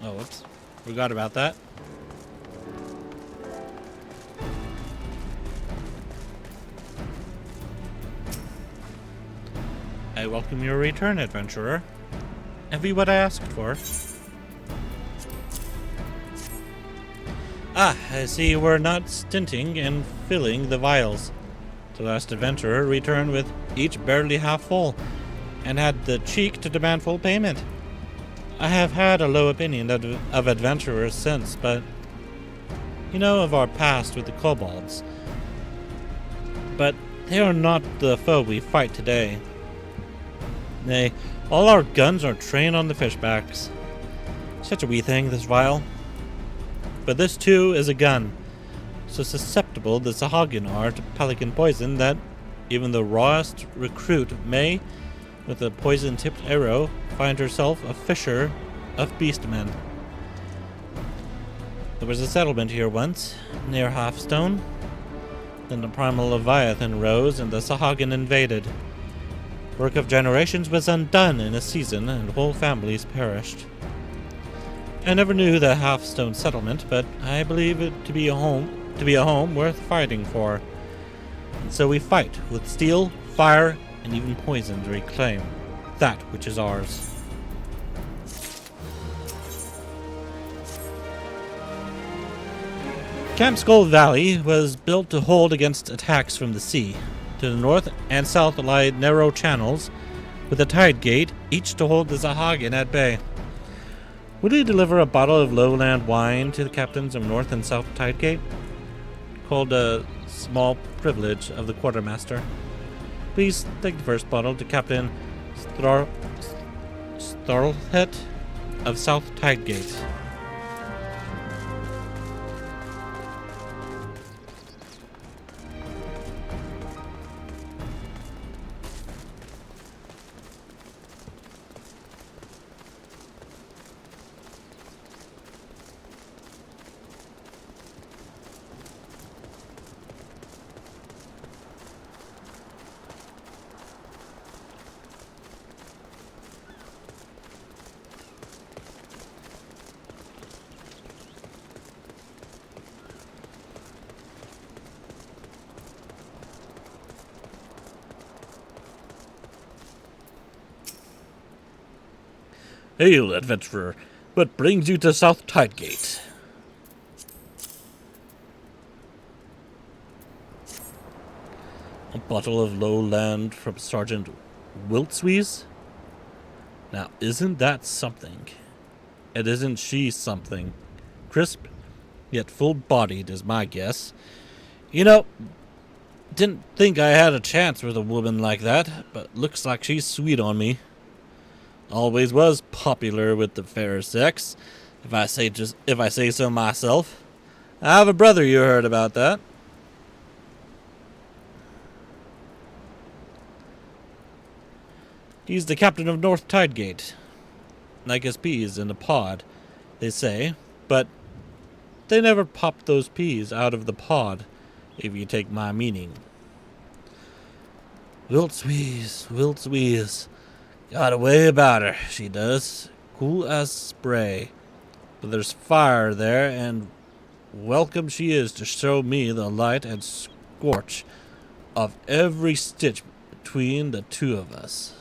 Oh, whoops. Forgot about that. I welcome your return, adventurer. Envy what I asked for. Ah, I see we're not stinting and filling the vials. The last adventurer returned with each barely half full, and had the cheek to demand full payment. I have had a low opinion of adventurers since, but you know of our past with the kobolds. But they are not the foe we fight today. Nay, all our guns are trained on the fishbacks. Such a wee thing, this vial. But this too is a gun, so susceptible the Sahagin are to pelican poison that even the rawest recruit may, with a poison-tipped arrow, find herself a fisher of beastmen. There was a settlement here once, near Halfstone. Then the primal Leviathan rose and the Sahagin invaded. Work of generations was undone in a season, and whole families perished. I never knew the Halfstone settlement, but I believe it to be a home worth fighting for. And so we fight with steel, fire, and even poison to reclaim that which is ours. Camp Skull Valley was built to hold against attacks from the sea. To the north and south lie narrow channels, with a tide gate, each to hold the Sahagin at bay. Would you deliver a bottle of lowland wine to the captains of North and South Tide Gate? Called a small privilege of the quartermaster. Please take the first bottle to Captain Starlhet of South Tide Gate. Hail, adventurer. What brings you to South Tidegate? A bottle of lowland from Sergeant Wiltswees? Now, isn't that something? And isn't she something? Crisp, yet full-bodied is my guess. You know, didn't think I had a chance with a woman like that, but looks like she's sweet on me. Always was popular with the fair sex, if I say so myself. I have a brother you heard about that. He's the captain of North Tidegate. Like his peas in a pod, they say, but they never pop those peas out of the pod, if you take my meaning. Wiltswees. Got a way about her, she does. Cool as spray. But there's fire there, and welcome she is to show me the light and scorch of every stitch between the two of us.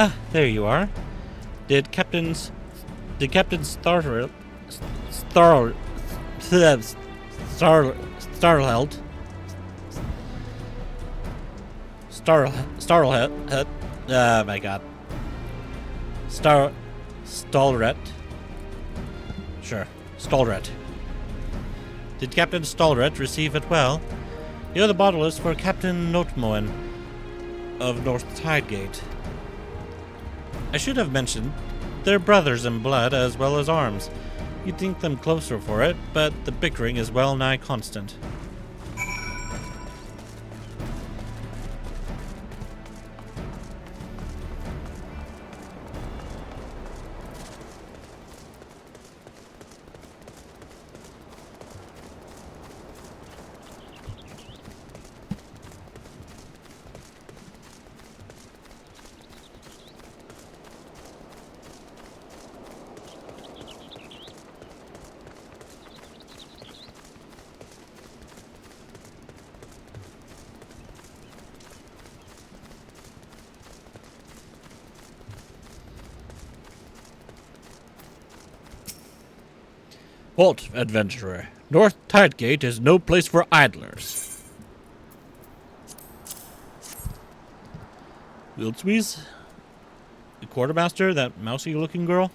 Ah, there you are. Did Captain Starheld Starlhet, oh my god. Stalret. Sure, Stalret. Did Captain Stalret receive it well? The other bottle is for Captain Notmoen of North Tidegate. I should have mentioned, they're brothers in blood as well as arms. You'd think them closer for it, but the bickering is well nigh constant. Halt, adventurer. North Tidegate is no place for idlers. Wildsweeze? The quartermaster, that mousy-looking girl?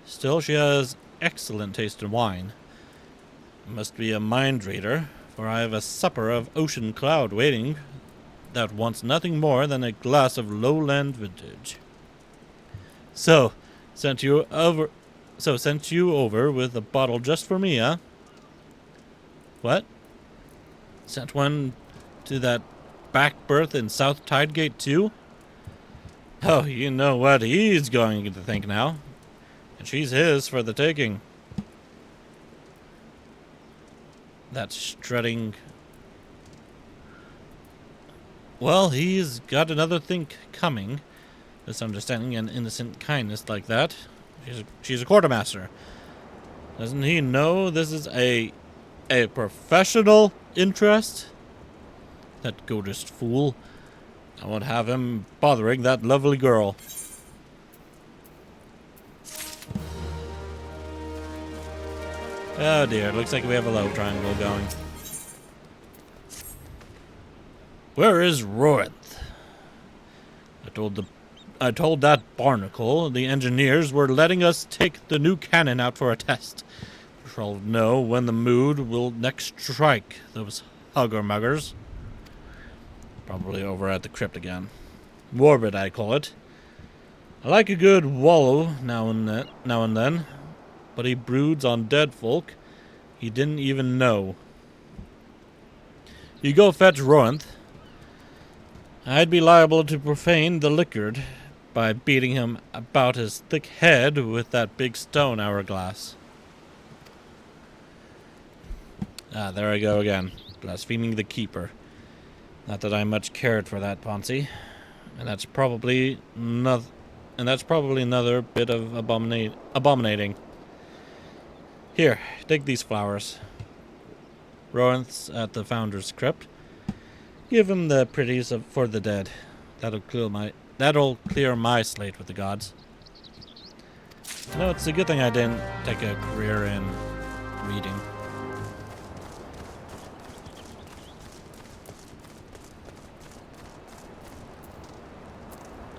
Still, she has excellent taste in wine. Must be a mind reader, for I have a supper of ocean cloud waiting that wants nothing more than a glass of lowland vintage. So, sent you over with a bottle just for me, huh? What? Sent one to that back berth in South Tidegate, too? Oh, you know what he's going to think now. And she's his for the taking. That strutting... Well, he's got another think coming. Misunderstanding and innocent kindness like that. She's a quartermaster. Doesn't he know this is a professional interest? That goatist fool. I won't have him bothering that lovely girl. Oh dear, looks like we have a love triangle going. Where is Rorinth? I told that barnacle the engineers were letting us take the new cannon out for a test. We shall know when the mood will next strike those hugger-muggers. Probably over at the crypt again. Morbid, I call it. I like a good wallow now and then, but he broods on dead folk he didn't even know. You go fetch Rorinth. I'd be liable to profane the liquid by beating him about his thick head with that big stone hourglass. Ah, there I go again, blaspheming the keeper. Not that I much cared for that Ponzi, and that's probably another bit of abominating. Here, take these flowers. Rorinth's at the founder's crypt. Give him the pretties for the dead. That'll clear my slate with the gods. No, it's a good thing I didn't take a career in reading.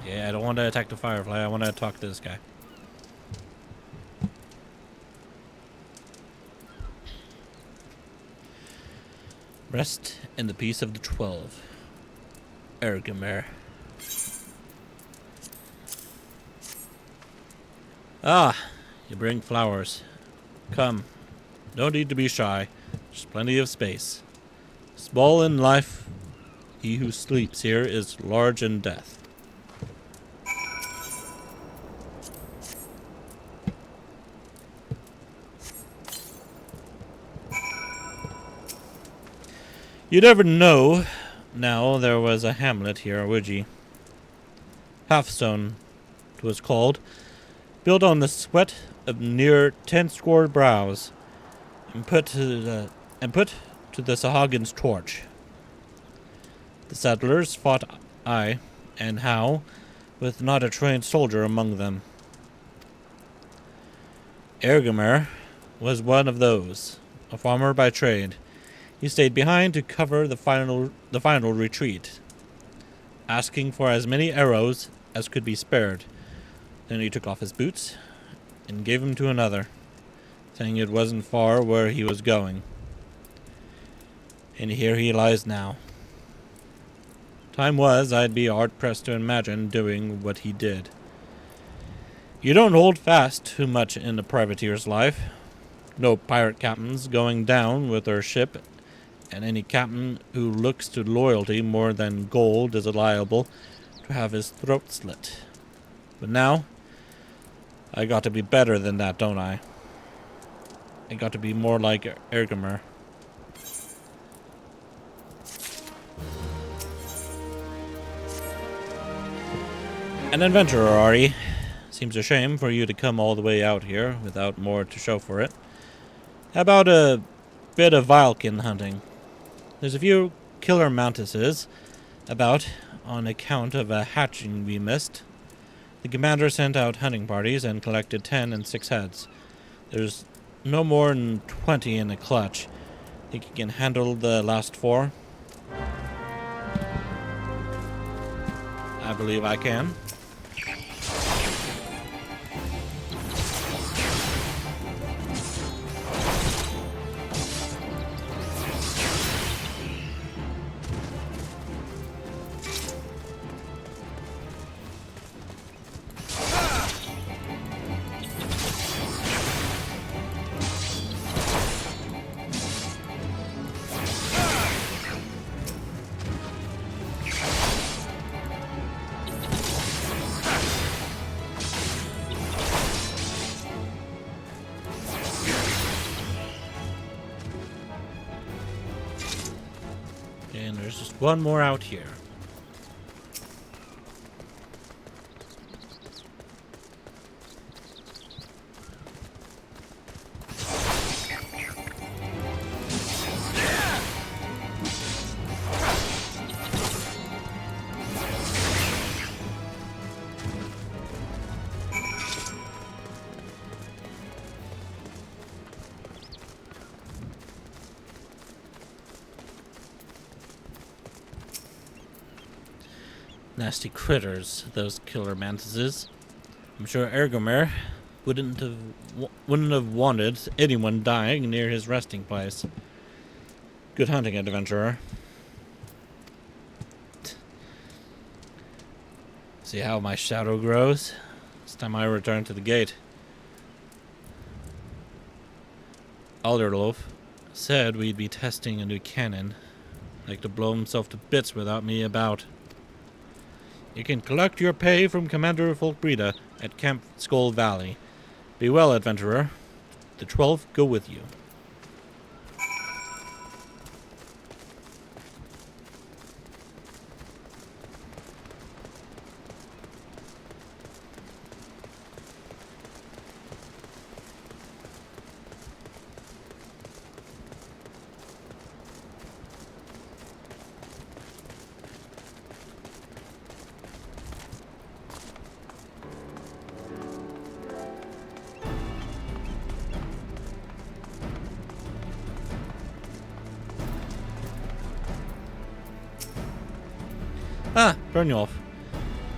Yeah, I don't want to attack the firefly. I want to talk to this guy. Rest in the peace of the 12. Ergamer. Ah, you bring flowers. Come. No need to be shy. There's plenty of space. Small in life, he who sleeps here is large in death. You'd never know now there was a hamlet here, would ye? Halfstone, 'twas called, built on the sweat of near 10 score brows, and put to the Sahagins' torch. The settlers fought aye and how, with not a trained soldier among them. Ergomer was one of those, a farmer by trade. He stayed behind to cover the final retreat, asking for as many arrows as could be spared. Then he took off his boots and gave them to another, saying it wasn't far where he was going. And here he lies now. Time was, I'd be hard-pressed to imagine doing what he did. You don't hold fast too much in a privateer's life. No pirate captains going down with their ship, and any captain who looks to loyalty more than gold is liable to have his throat slit. But now, I got to be better than that, don't I? I got to be more like Ergomer. An adventurer, are ye? Seems a shame for you to come all the way out here without more to show for it. How about a bit of Vilkin hunting? There's a few killer mantises about on account of a hatching we missed. The commander sent out hunting parties and collected 10 and 6 heads. There's no more than 20 in the clutch. Think you can handle the last 4? I believe I can. And there's just one more out here. Nasty critters, those killer mantises. I'm sure Ergomer wouldn't have wanted anyone dying near his resting place. Good hunting, adventurer. See how my shadow grows? It's time I return to the gate. Byrnjolf said we'd be testing a new cannon. Like to blow himself to bits without me about. You can collect your pay from Commander Folkbreda at Camp Skull Valley. Be well, adventurer. The 12 go with you. Ah, Byrnjolf.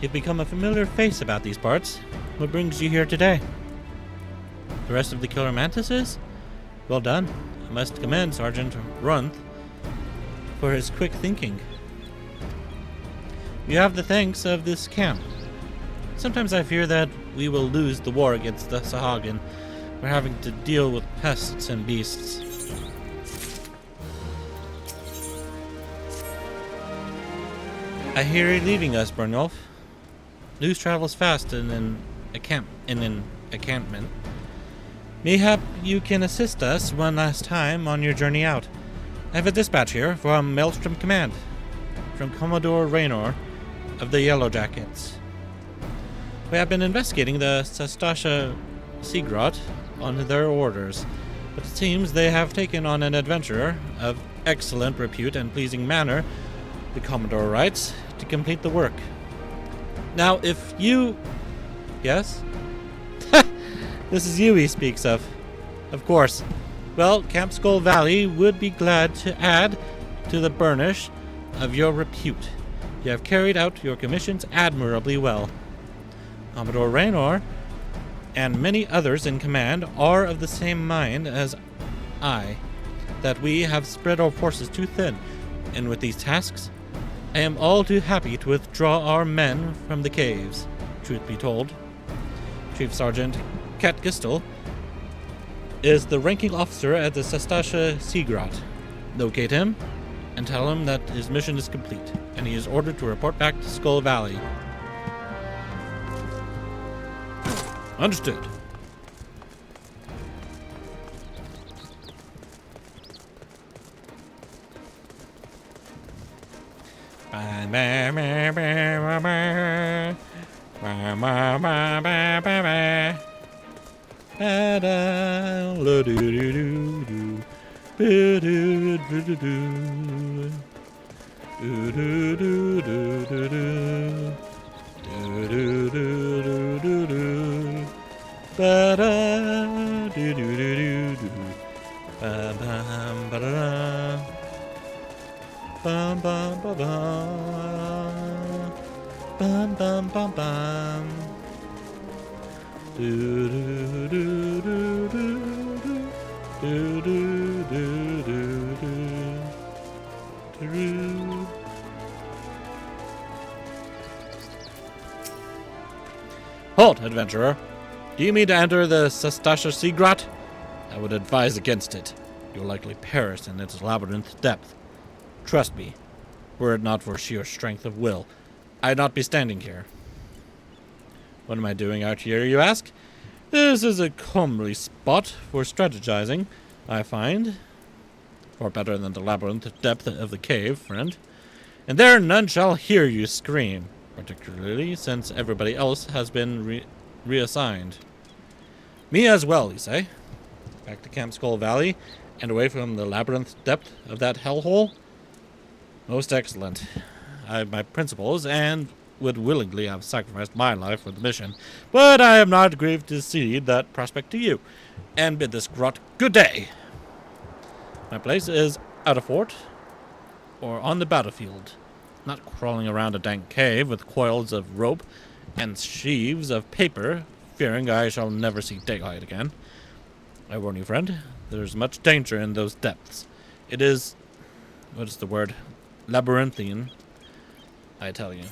You've become a familiar face about these parts. What brings you here today? The rest of the killer mantises? Well done. I must commend Sergeant Runth for his quick thinking. You have the thanks of this camp. Sometimes I fear that we will lose the war against the Sahagin. We're having to deal with pests and beasts. I hear you're leaving us, Byrnjolf. News travels fast in an encampment. Mayhap you can assist us one last time on your journey out. I have a dispatch here from Maelstrom Command, from Commodore Raynor of the Yellow Jackets. We have been investigating the Sastasha Seagrot on their orders, but it seems they have taken on an adventurer of excellent repute and pleasing manner, the Commodore writes, to complete the work. Now, if you... Yes? This is you he speaks of. Of course. Well, Camp Skull Valley would be glad to add to the burnish of your repute. You have carried out your commissions admirably well. Commodore Raynor and many others in command are of the same mind as I, that we have spread our forces too thin, and with these tasks, I am all too happy to withdraw our men from the caves. Truth be told, Chief Sergeant Kat Gistel is the ranking officer at the Sastasha Seagrot. Locate him and tell him that his mission is complete, and he is ordered to report back to Skull Valley. Understood. Halt, adventurer. Do you mean to enter the Sastasha Seagrot? I would advise against it. You'll likely perish in its labyrinth depth. Trust me, were it not for sheer strength of will, I'd not be standing here. What am I doing out here, you ask? This is a comely spot for strategizing, I find. Far better than the labyrinth depth of the cave, friend. And there none shall hear you scream, particularly since everybody else has been reassigned. Me as well, you say? Back to Camp Skull Valley, and away from the labyrinth depth of that hellhole? Most excellent. I have my principles, and would willingly have sacrificed my life for the mission, but I am not grieved to cede that prospect to you, and bid this grot good day. My place is at a fort, or on the battlefield, not crawling around a dank cave with coils of rope and sheaves of paper, fearing I shall never see daylight again. I warn you, friend, there's much danger in those depths. It is, what is the word, labyrinthine, I tell you.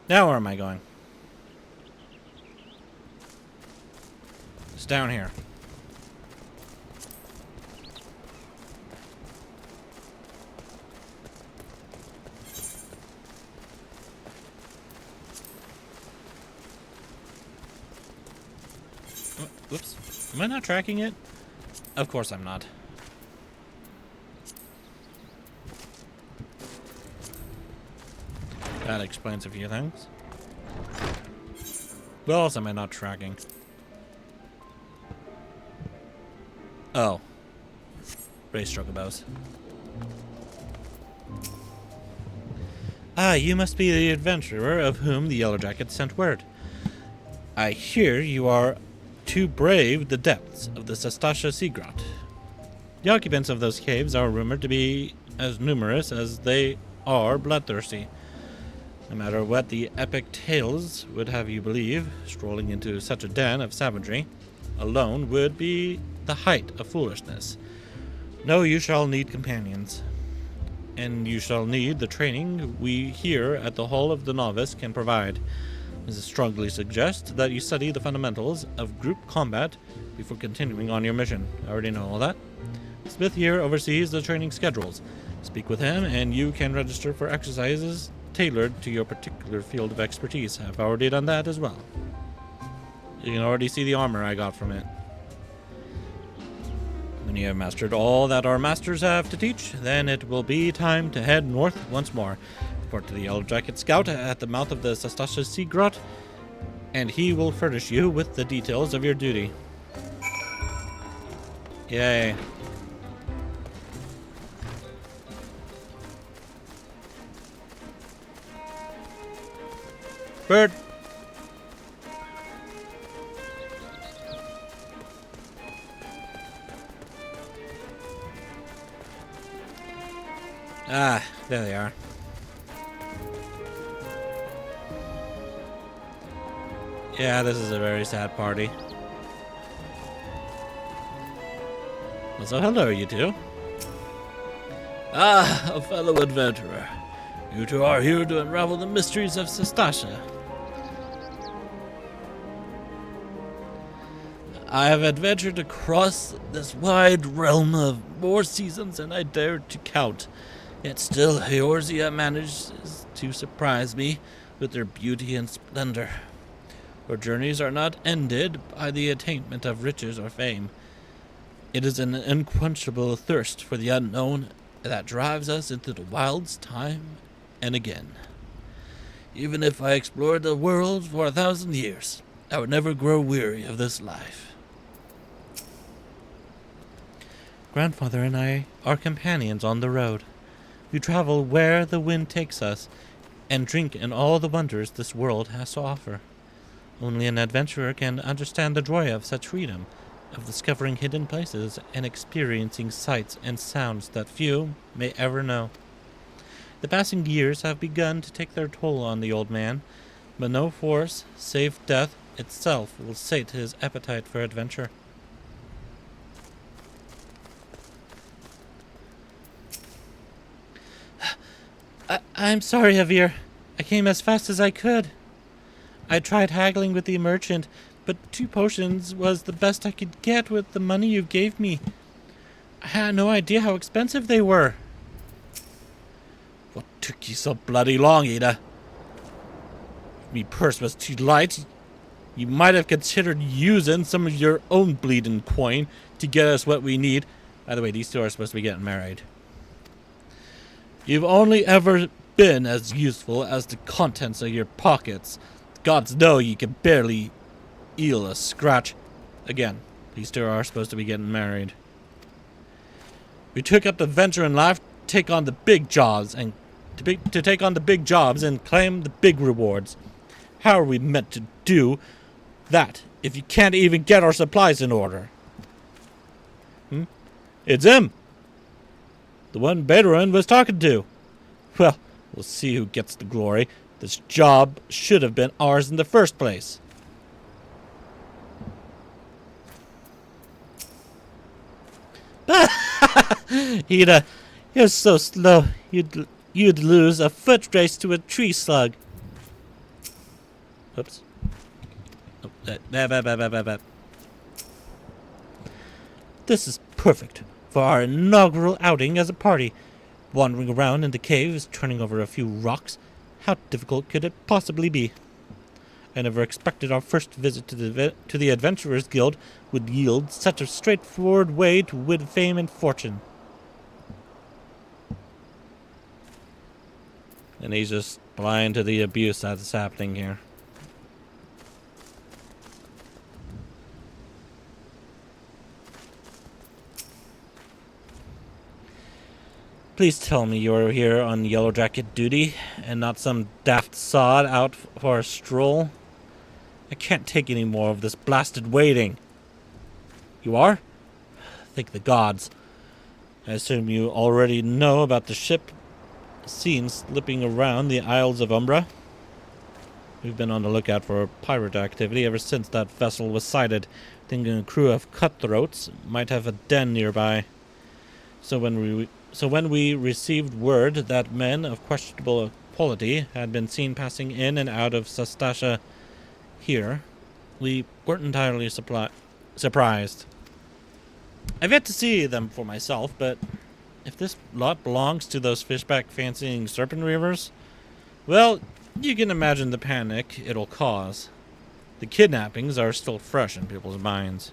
Now where am I going? It's down here. Whoops. Am I not tracking it? Of course I'm not. That explains a few things. What else am I not tracking? Oh. Race chocobos. Ah, you must be the adventurer of whom the Yellow Jackets sent word. I hear you are to brave the depths of the Sastasha Seagrot. The occupants of those caves are rumored to be as numerous as they are bloodthirsty. No matter what the epic tales would have you believe, strolling into such a den of savagery alone would be the height of foolishness. No, you shall need companions, and you shall need the training we here at the Hall of the Novice can provide. This strongly suggests that you study the fundamentals of group combat before continuing on your mission. I already know all that. Smith here oversees the training schedules. Speak with him, and you can register for exercises tailored to your particular field of expertise. I've already done that as well. You can already see the armor I got from it. When you have mastered all that our masters have to teach, then it will be time to head north once more. Report to the Yellow Jacket Scout at the mouth of the Sastasha Seagrot, and he will furnish you with the details of your duty. Yay. Bird. Ah, there they are. Yeah, this is a very sad party. Well, so hello, you two. Ah, a fellow adventurer. You two are here to unravel the mysteries of Sastasha. I have adventured across this wide realm of more seasons than I dared to count. Yet still, Eorzea manages to surprise me with their beauty and splendor. Our journeys are not ended by the attainment of riches or fame. It is an unquenchable thirst for the unknown that drives us into the wilds time and again. Even if I explored the world for 1,000 years, I would never grow weary of this life. Grandfather and I are companions on the road. We travel where the wind takes us, and drink in all the wonders this world has to offer. Only an adventurer can understand the joy of such freedom, of discovering hidden places and experiencing sights and sounds that few may ever know. The passing years have begun to take their toll on the old man, but no force, save death itself, will sate his appetite for adventure. I'm sorry, Javier. I came as fast as I could. I tried haggling with the merchant, but 2 potions was the best I could get with the money you gave me. I had no idea how expensive they were. What took you so bloody long, Ada? If me purse was too light, you might have considered using some of your own bleeding coin to get us what we need. By the way, these two are supposed to be getting married. You've only ever been as useful as the contents of your pockets. Gods know you can barely eel a scratch. Again, these two are supposed to be getting married. We took up the venture in life to take on the big jobs and claim the big rewards. How are we meant to do that if you can't even get our supplies in order? It's him, the one Byrnjolf was talking to. Well, we'll see who gets the glory. This job should have been ours in the first place. Ida, you're so slow. You'd lose a foot race to a tree slug. Oops. Oh, This is perfect for our inaugural outing as a party. Wandering around in the caves, turning over a few rocks. How difficult could it possibly be? I never expected our first visit to the Adventurers Guild would yield such a straightforward way to win fame and fortune. And he's just blind to the abuse that's happening here. Please tell me you're here on Yellow Jacket duty and not some daft sod out for a stroll. I can't take any more of this blasted waiting. You are? Thank the gods. I assume you already know about the ship seen slipping around the Isles of Umbra. We've been on the lookout for pirate activity ever since that vessel was sighted, thinking a crew of cutthroats might have a den nearby. So when we received word that men of questionable quality had been seen passing in and out of Sastasha here, we weren't entirely surprised. I've yet to see them for myself, but if this lot belongs to those fishback-fancying serpent reavers, well, you can imagine the panic it'll cause. The kidnappings are still fresh in people's minds.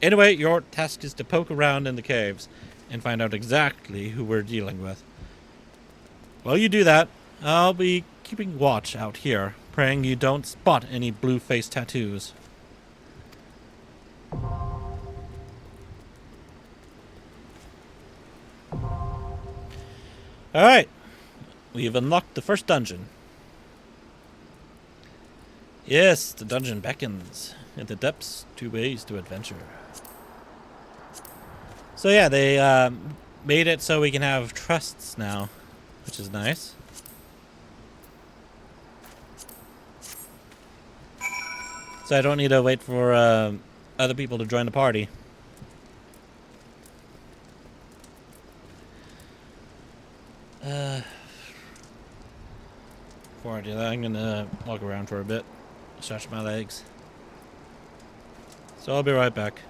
Anyway, your task is to poke around in the caves and find out exactly who we're dealing with. While you do that, I'll be keeping watch out here, praying you don't spot any blue-face tattoos. Alright, we've unlocked the first dungeon. Yes, the dungeon beckons. In the depths, 2 ways to adventure. So yeah, they made it so we can have trusts now, which is nice. So I don't need to wait for other people to join the party. Before I do that, I'm gonna walk around for a bit, stretch my legs. So I'll be right back.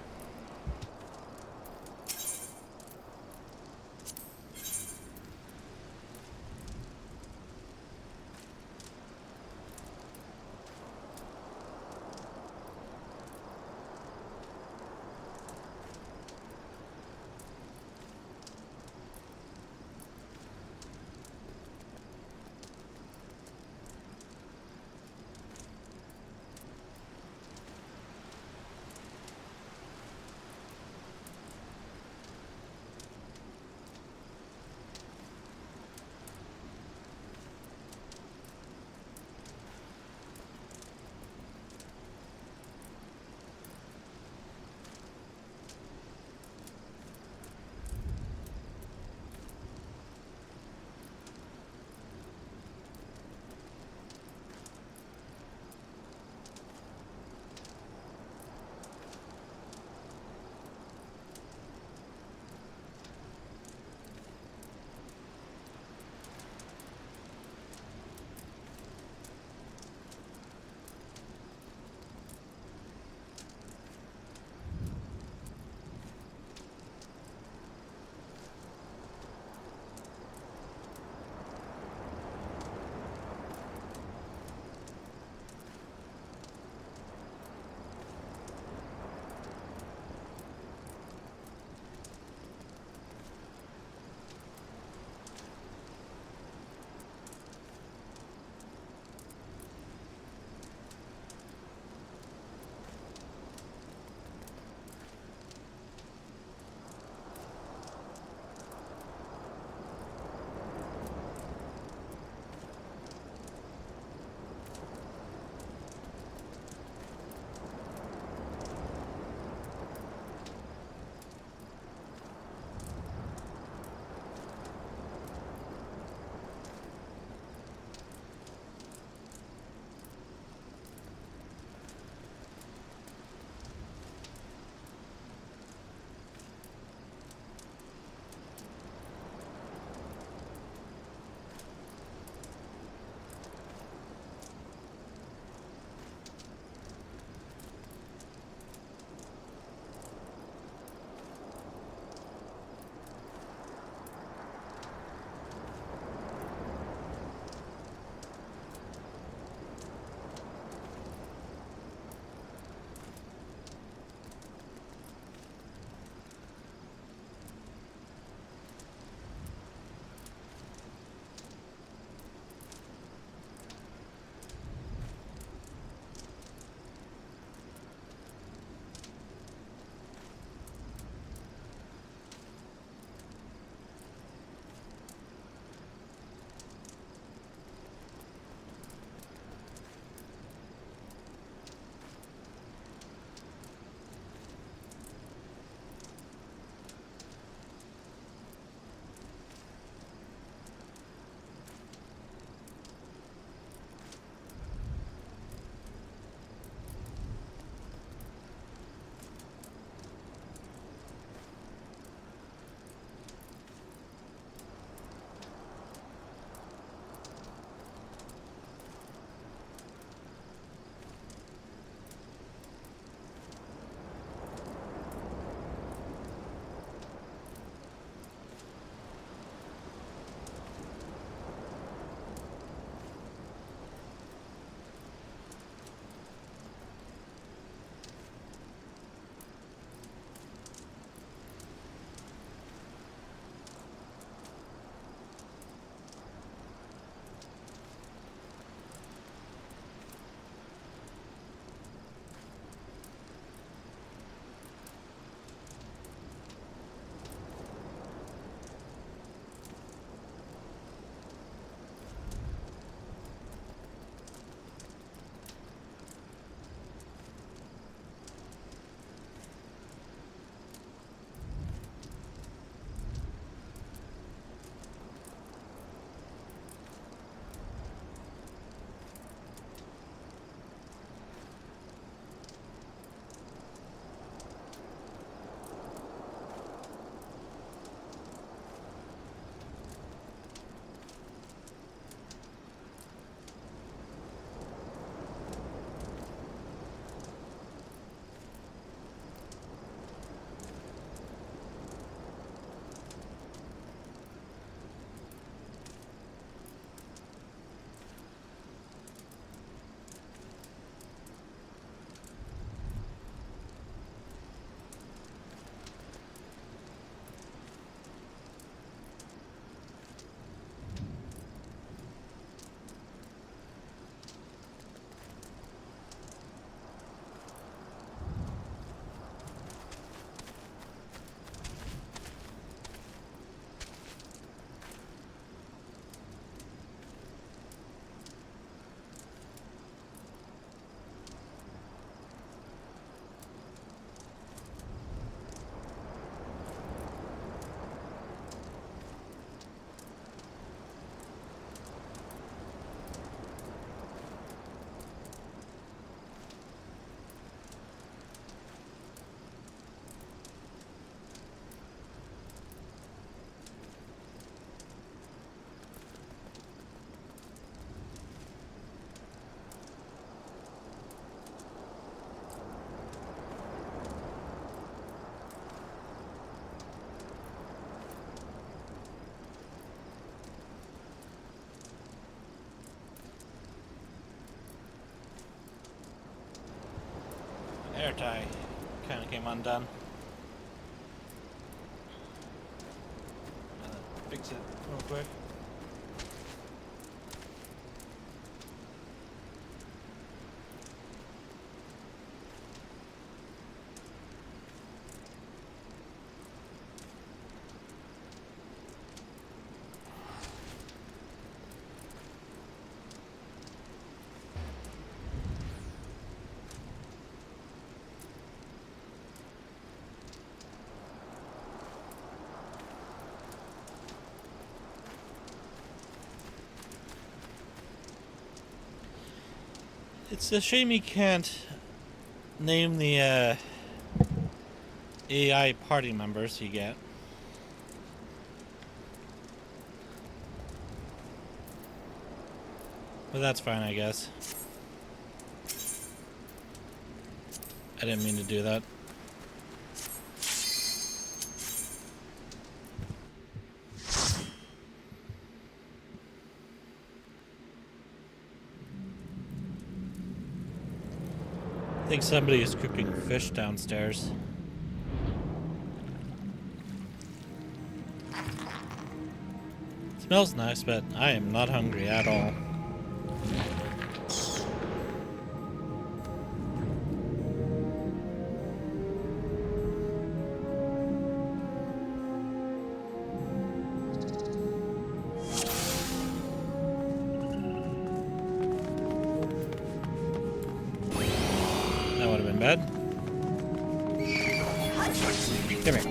spare tie kind of came undone. Fix it real quick. It's a shame you can't name the AI party members you get. But that's fine, I guess. I didn't mean to do that. I think somebody is cooking fish downstairs. Smells nice, but I am not hungry at all. That would have been bad. Come here.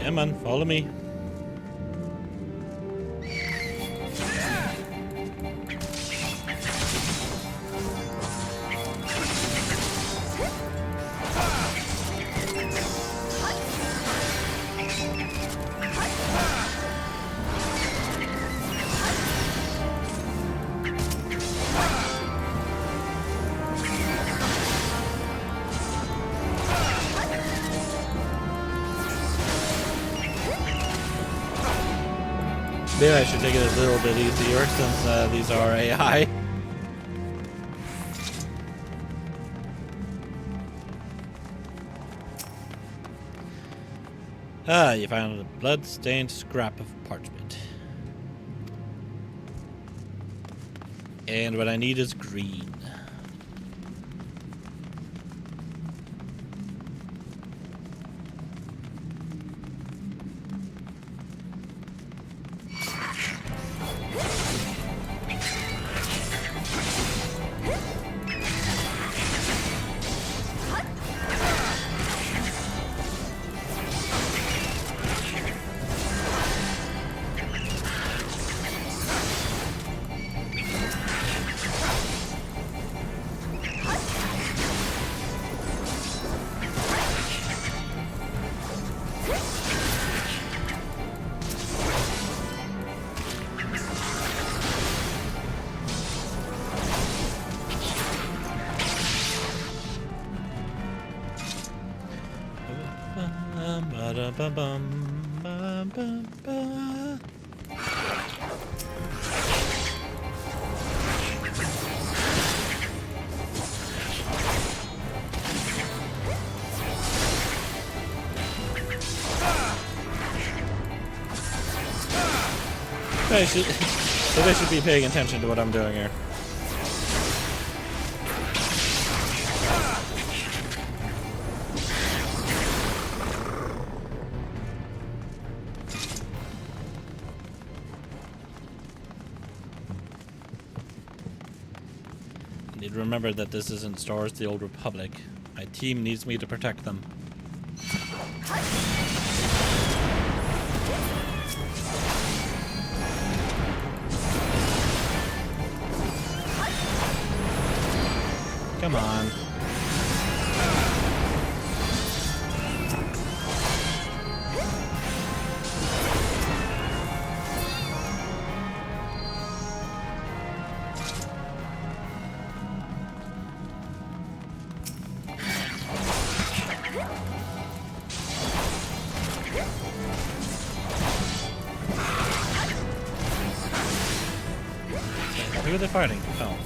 Come on, follow me. Maybe I should take it a little bit easier since these are AI. You found a blood-stained scrap of parchment. And what I need is green. I should be paying attention to what I'm doing here. I need to remember that this isn't Star Wars: The Old Republic. My team needs me to protect them. Come on. Who are they fighting? Oh.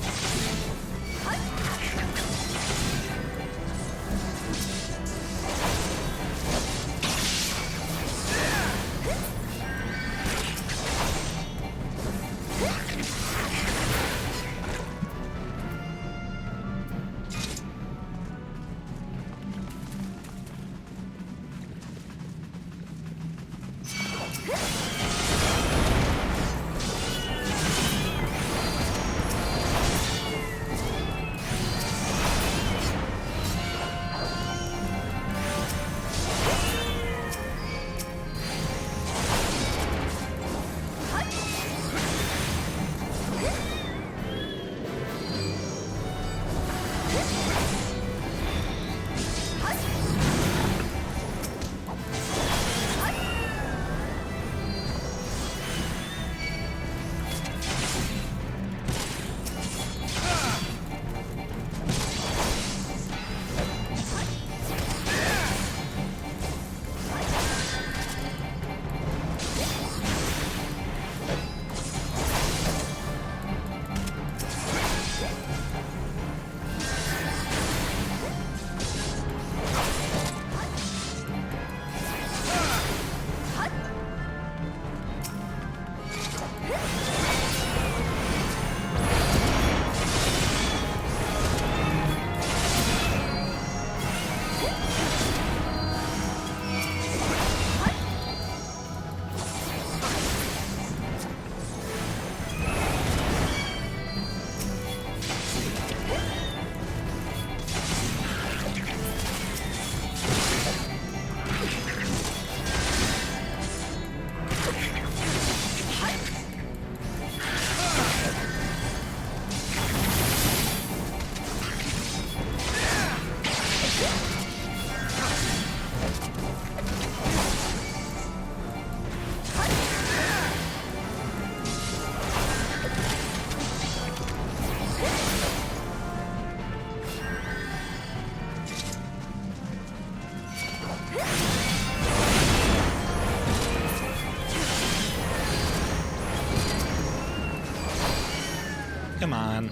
Come on.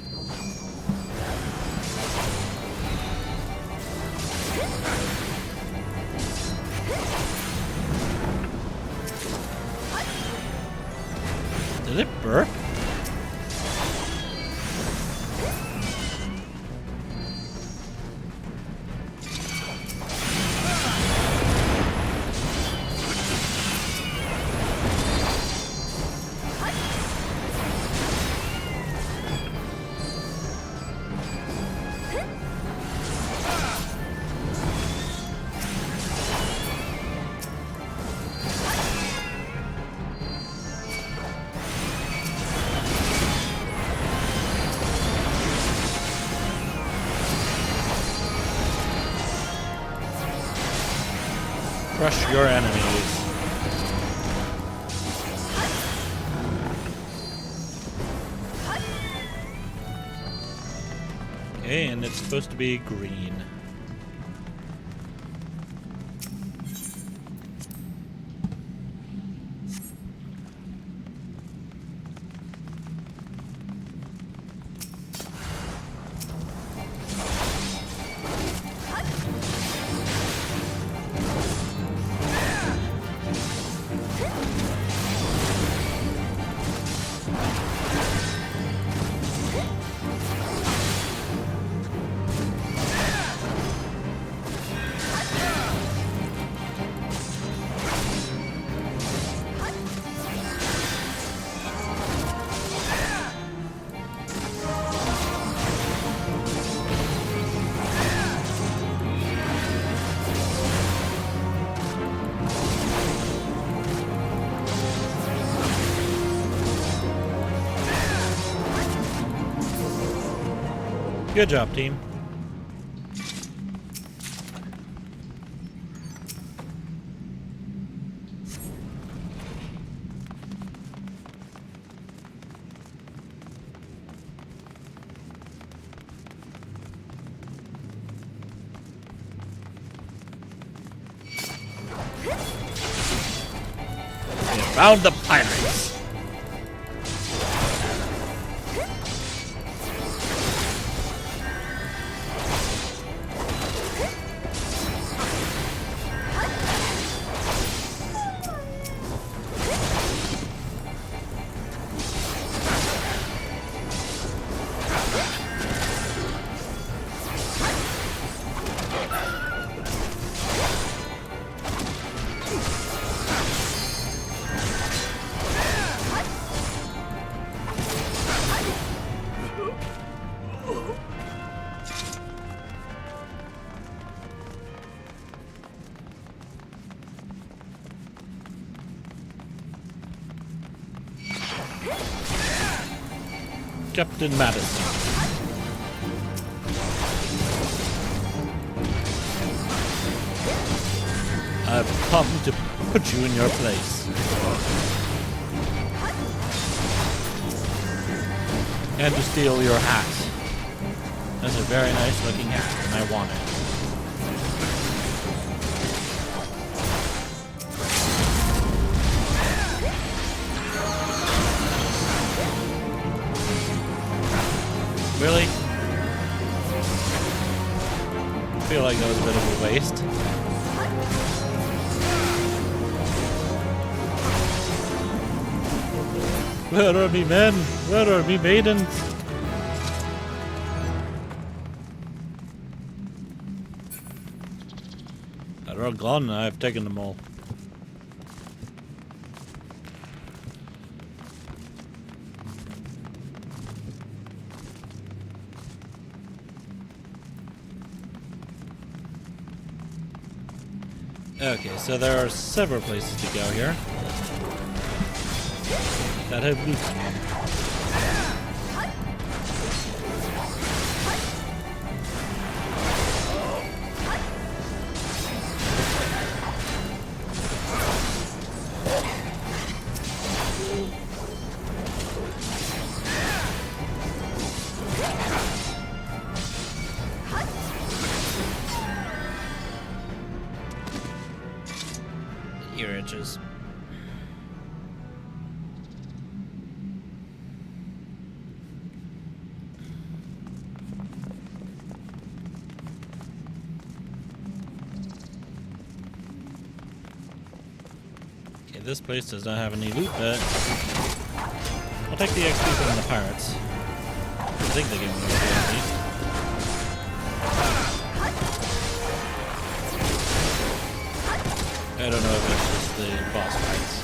Did it burp? Crush your enemies. Okay, and it's supposed to be green. Good job, team. We found the pirates. Captain Madison. I've come to put you in your place. And to steal your hat. That's a very nice looking hat, and I want it. Really? I feel like that was a bit of a waste. Where are me men? Where are me maidens? They're all gone. I've taken them all. Okay, so there are several places to go here that have loot. Ear itches. Okay, this place does not have any loot, but I'll take the XP from the pirates. I think they give me the XP at least. I don't know if it's just the boss fights.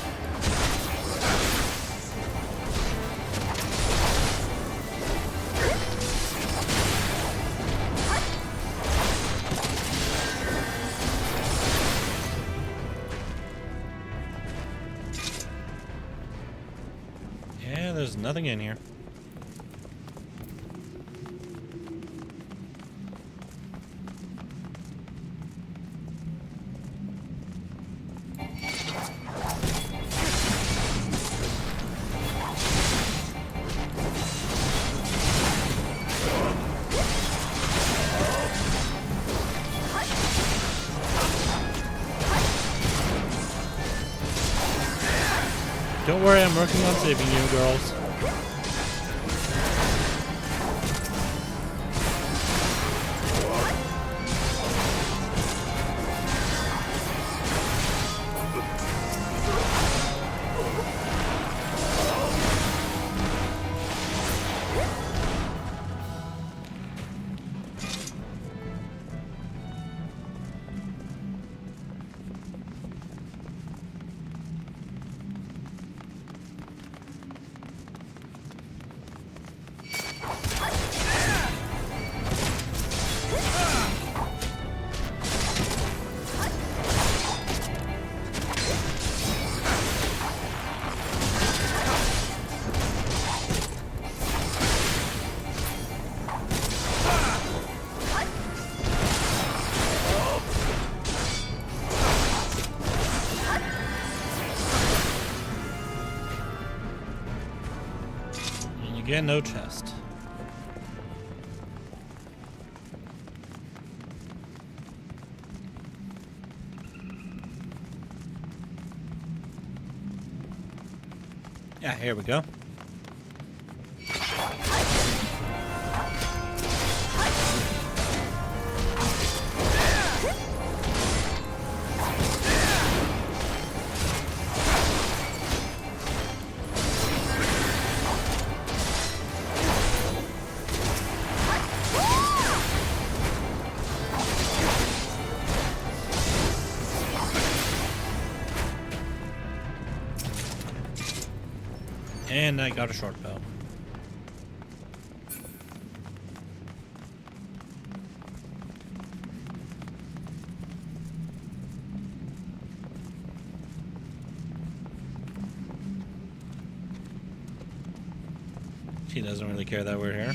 Yeah, there's nothing in here. Don't worry, I'm working on saving you, girls. Again, no chest. Yeah, here we go. And I got a short bow. She doesn't really care that we're here.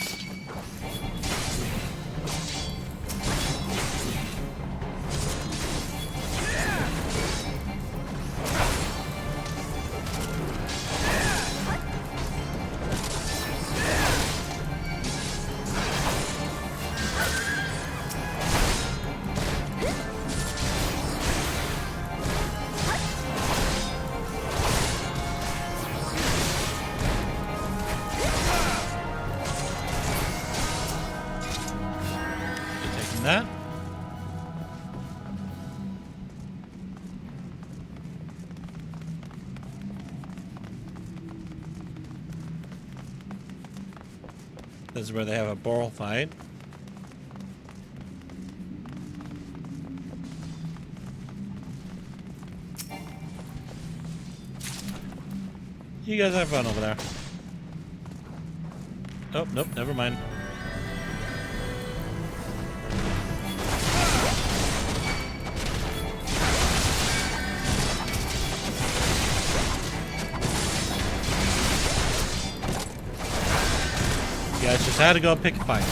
That. This is where they have a boral fight. You guys have fun over there. Oh, nope, never mind. You guys just had to go pick a fight.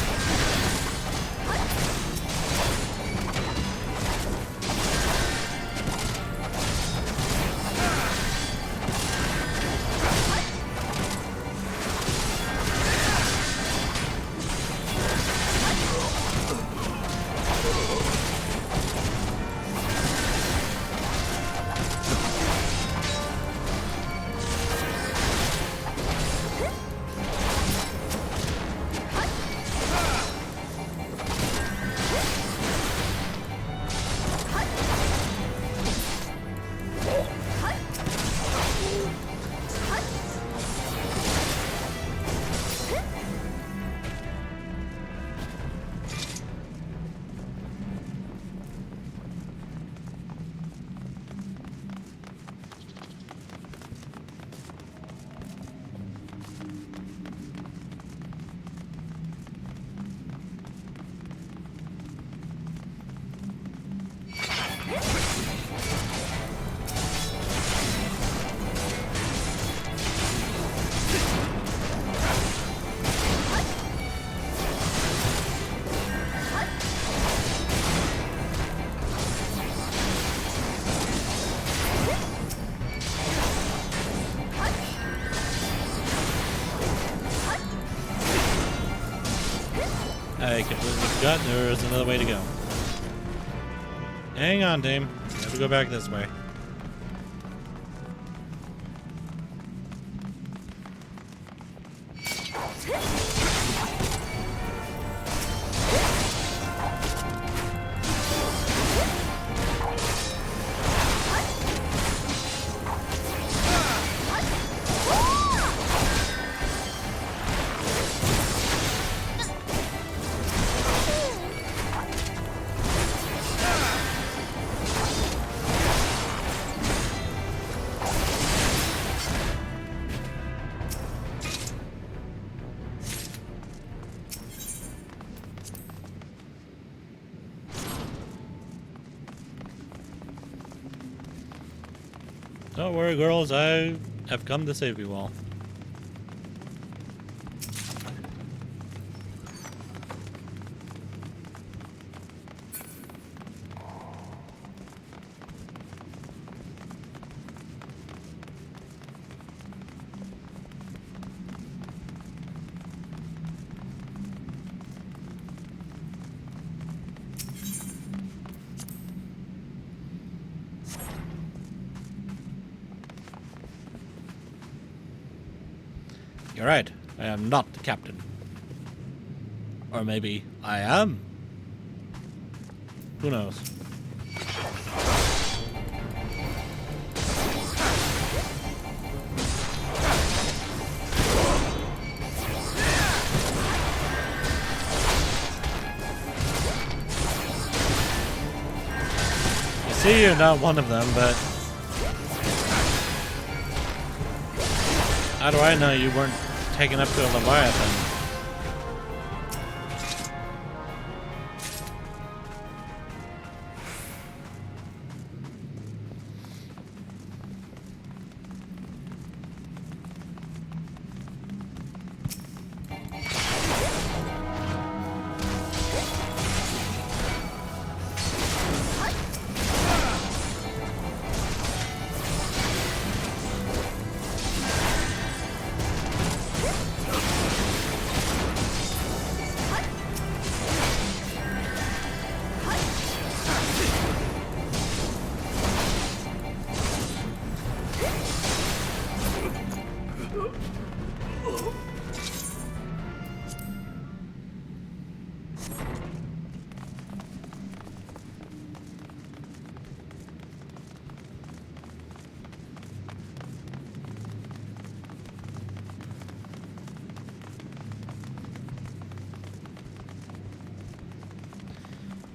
I completely forgot there was another way to go. Hang on, Dame. We have to go back this way. Don't worry, girls. I have come to save you all. You're right. I am not the captain. Or maybe I am. Who knows? I see you're not one of them, but how do I know you weren't taken up to a Leviathan?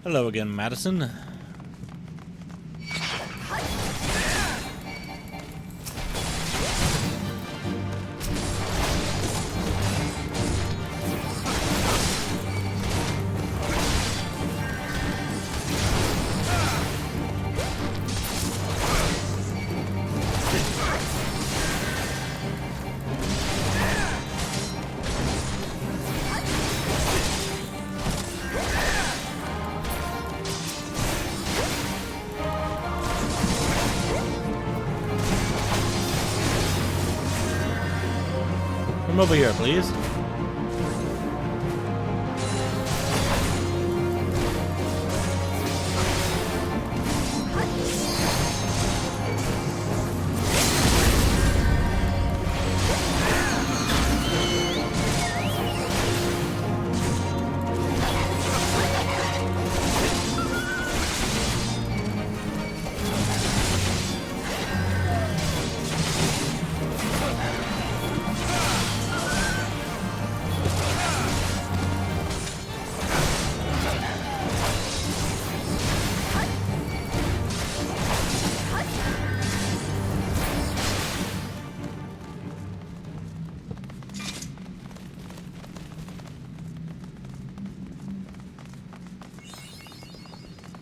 Hello again, Madison. Come over here, please.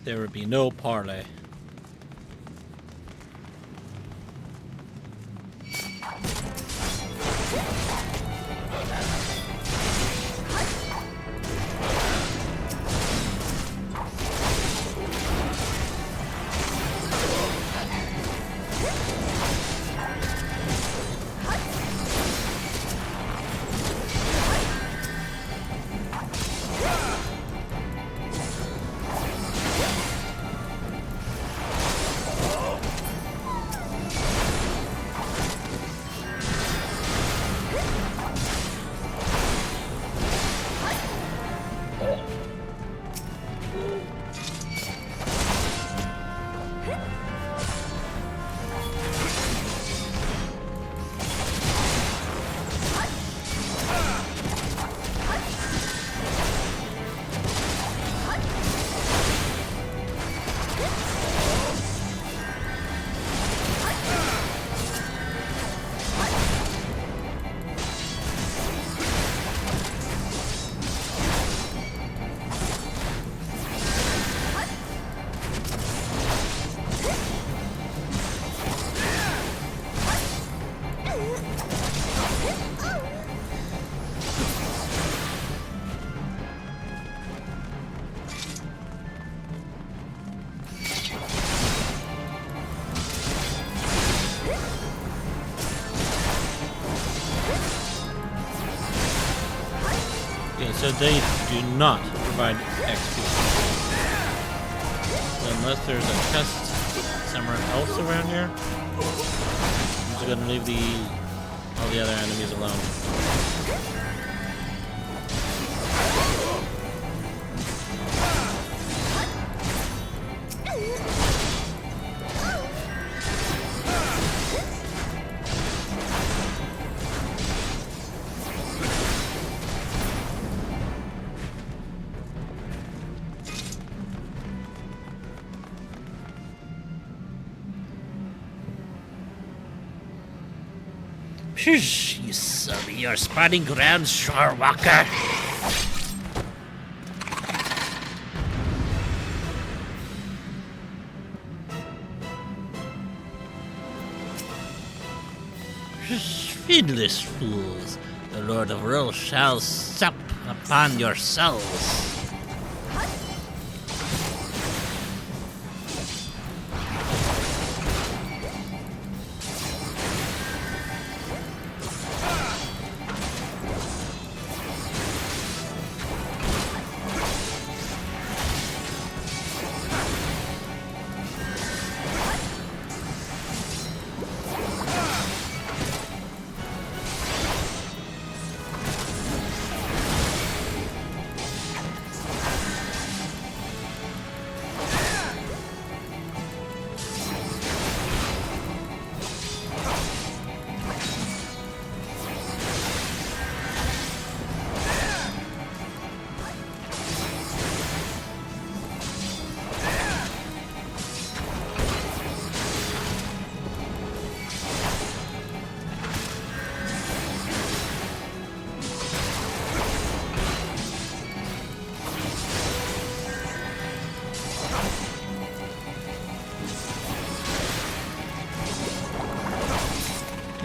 There would be no parley. So they do not provide XP. So unless there's a chest somewhere else around here, I'm just gonna leave all the other enemies alone. Shush, you sully, you're spotting ground, Shorewalker. Feedless fools, the Lord of Rule shall sup upon yourselves.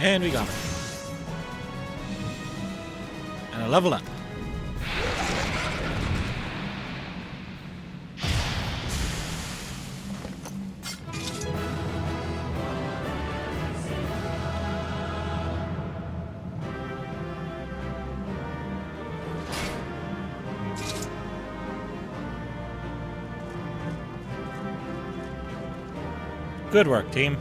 And we got it. And a level up. Good work, team.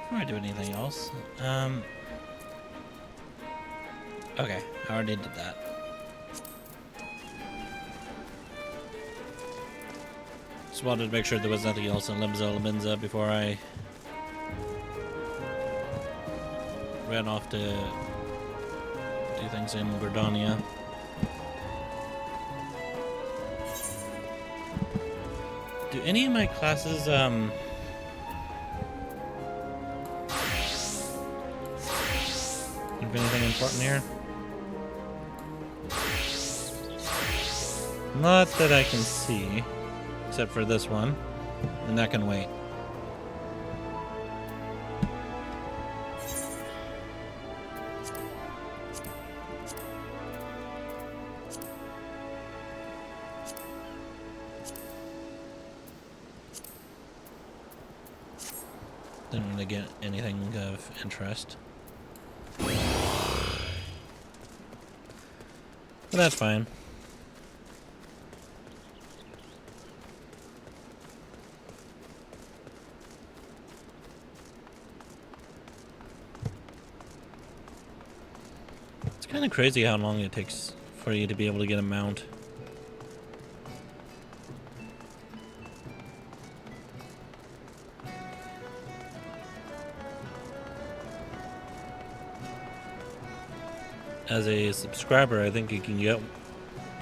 Before I do anything else, okay, I already did that. Just wanted to make sure there was nothing else in Limza before I ran off to do things in Gordania. Do any of my classes, have anything important here? Not that I can see. Except for this one, and that can wait. Didn't really get anything of interest. But that's fine. Kind of crazy how long it takes for you to be able to get a mount. As a subscriber, I think you can get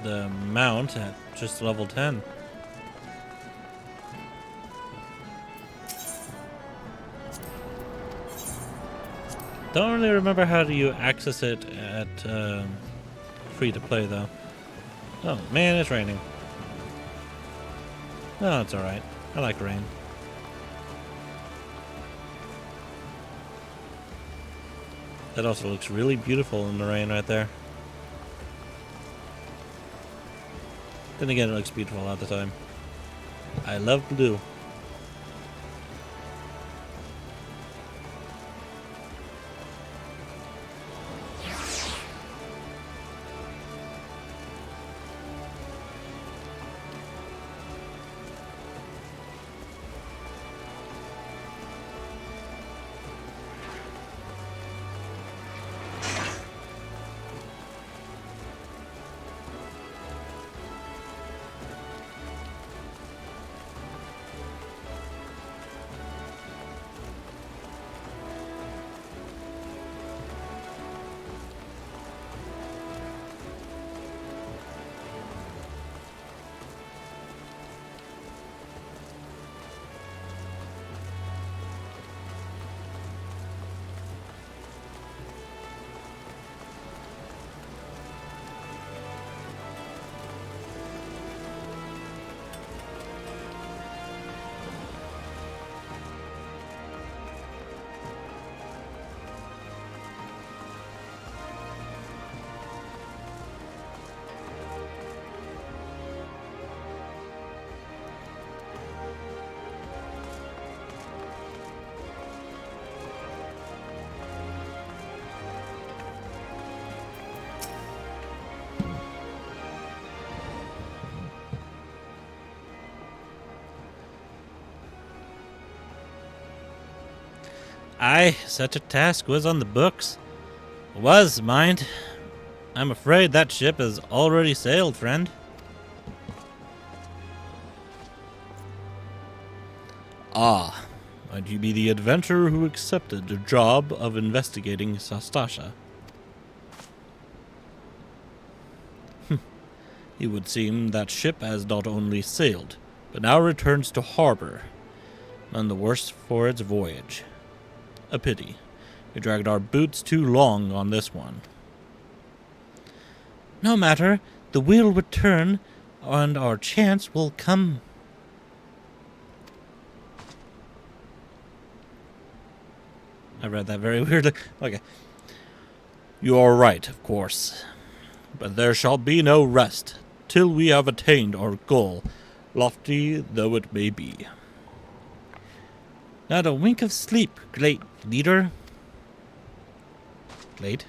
the mount at just level 10. Don't really remember how do you access it at free to play though. Oh man, it's raining. No, it's alright. I like rain. That also looks really beautiful in the rain right there. Then again, it looks beautiful all the time. I love blue. Aye, such a task was on the books. Was, mind. I'm afraid that ship has already sailed, friend. Ah, might you be the adventurer who accepted the job of investigating Sastasha? It would seem that ship has not only sailed, but now returns to harbor. None the worse for its voyage. A pity. We dragged our boots too long on this one. No matter. The wheel would turn, and our chance will come. I read that very weirdly. Okay. You are right, of course. But there shall be no rest till we have attained our goal, lofty though it may be. Not a wink of sleep, great leader. Late.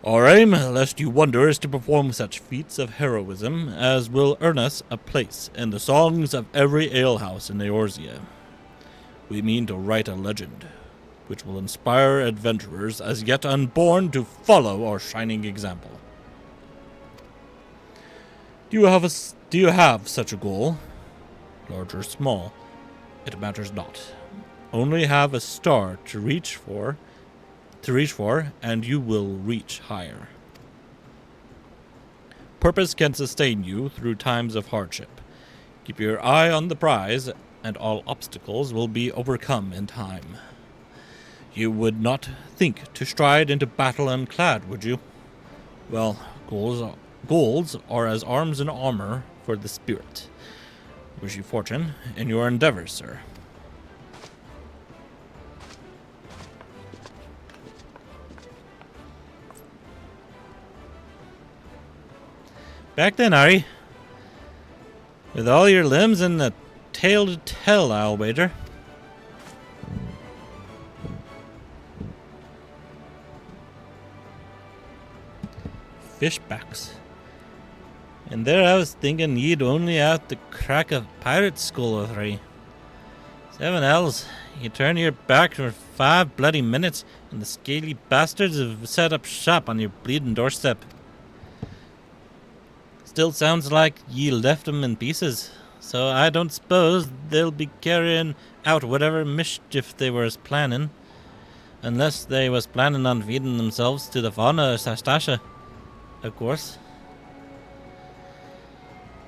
Our aim, lest you wonder, is to perform such feats of heroism as will earn us a place in the songs of every alehouse in Eorzea. We mean to write a legend, which will inspire adventurers as yet unborn to follow our shining example. Do you have such a goal? Large or small, it matters not. Only have a star to reach for, and you will reach higher. Purpose can sustain you through times of hardship. Keep your eye on the prize, and all obstacles will be overcome in time. You would not think to stride into battle unclad, would you? Well, goals are as arms and armor for the spirit. Wish you fortune in your endeavors, sir. Back then, Ari. With all your limbs and a tale to tell, I'll wager. Fishbacks. And there I was thinking you'd only have to crack a pirate skull or 3. 7 L's. You turn your back for 5 bloody minutes, and the scaly bastards have set up shop on your bleeding doorstep. Still sounds like ye left 'em in pieces, so I don't suppose they'll be carrying out whatever mischief they was planning. Unless they was planning on feeding themselves to the fauna of Sastasha, of course.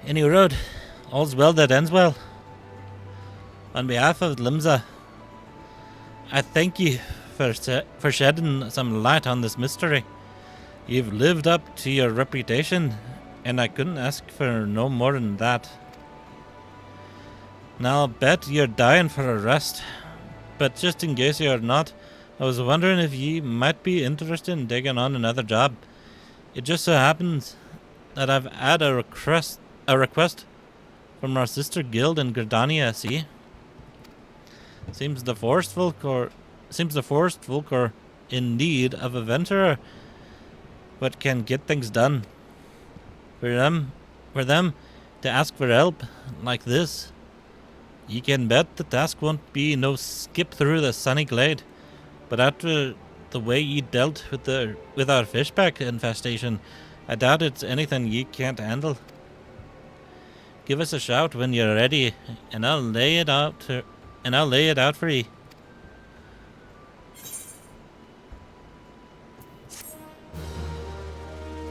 Any road, all's well that ends well. On behalf of Limsa, I thank you for shedding some light on this mystery. You've lived up to your reputation, and I couldn't ask for no more than that. Now I'll bet you're dying for a rest, but just in case you're not, I was wondering if ye might be interested in taking on another job. It just so happens that I've had a request from our sister guild in Gridania, see? Seems the forest folk are in need of a venturer, but can get things done. For them to ask for help like this, ye can bet the task won't be no skip through the sunny glade. But after the way ye dealt with our fishback infestation, I doubt it's anything ye can't handle. Give us a shout when you're ready, and I'll lay it out for ye.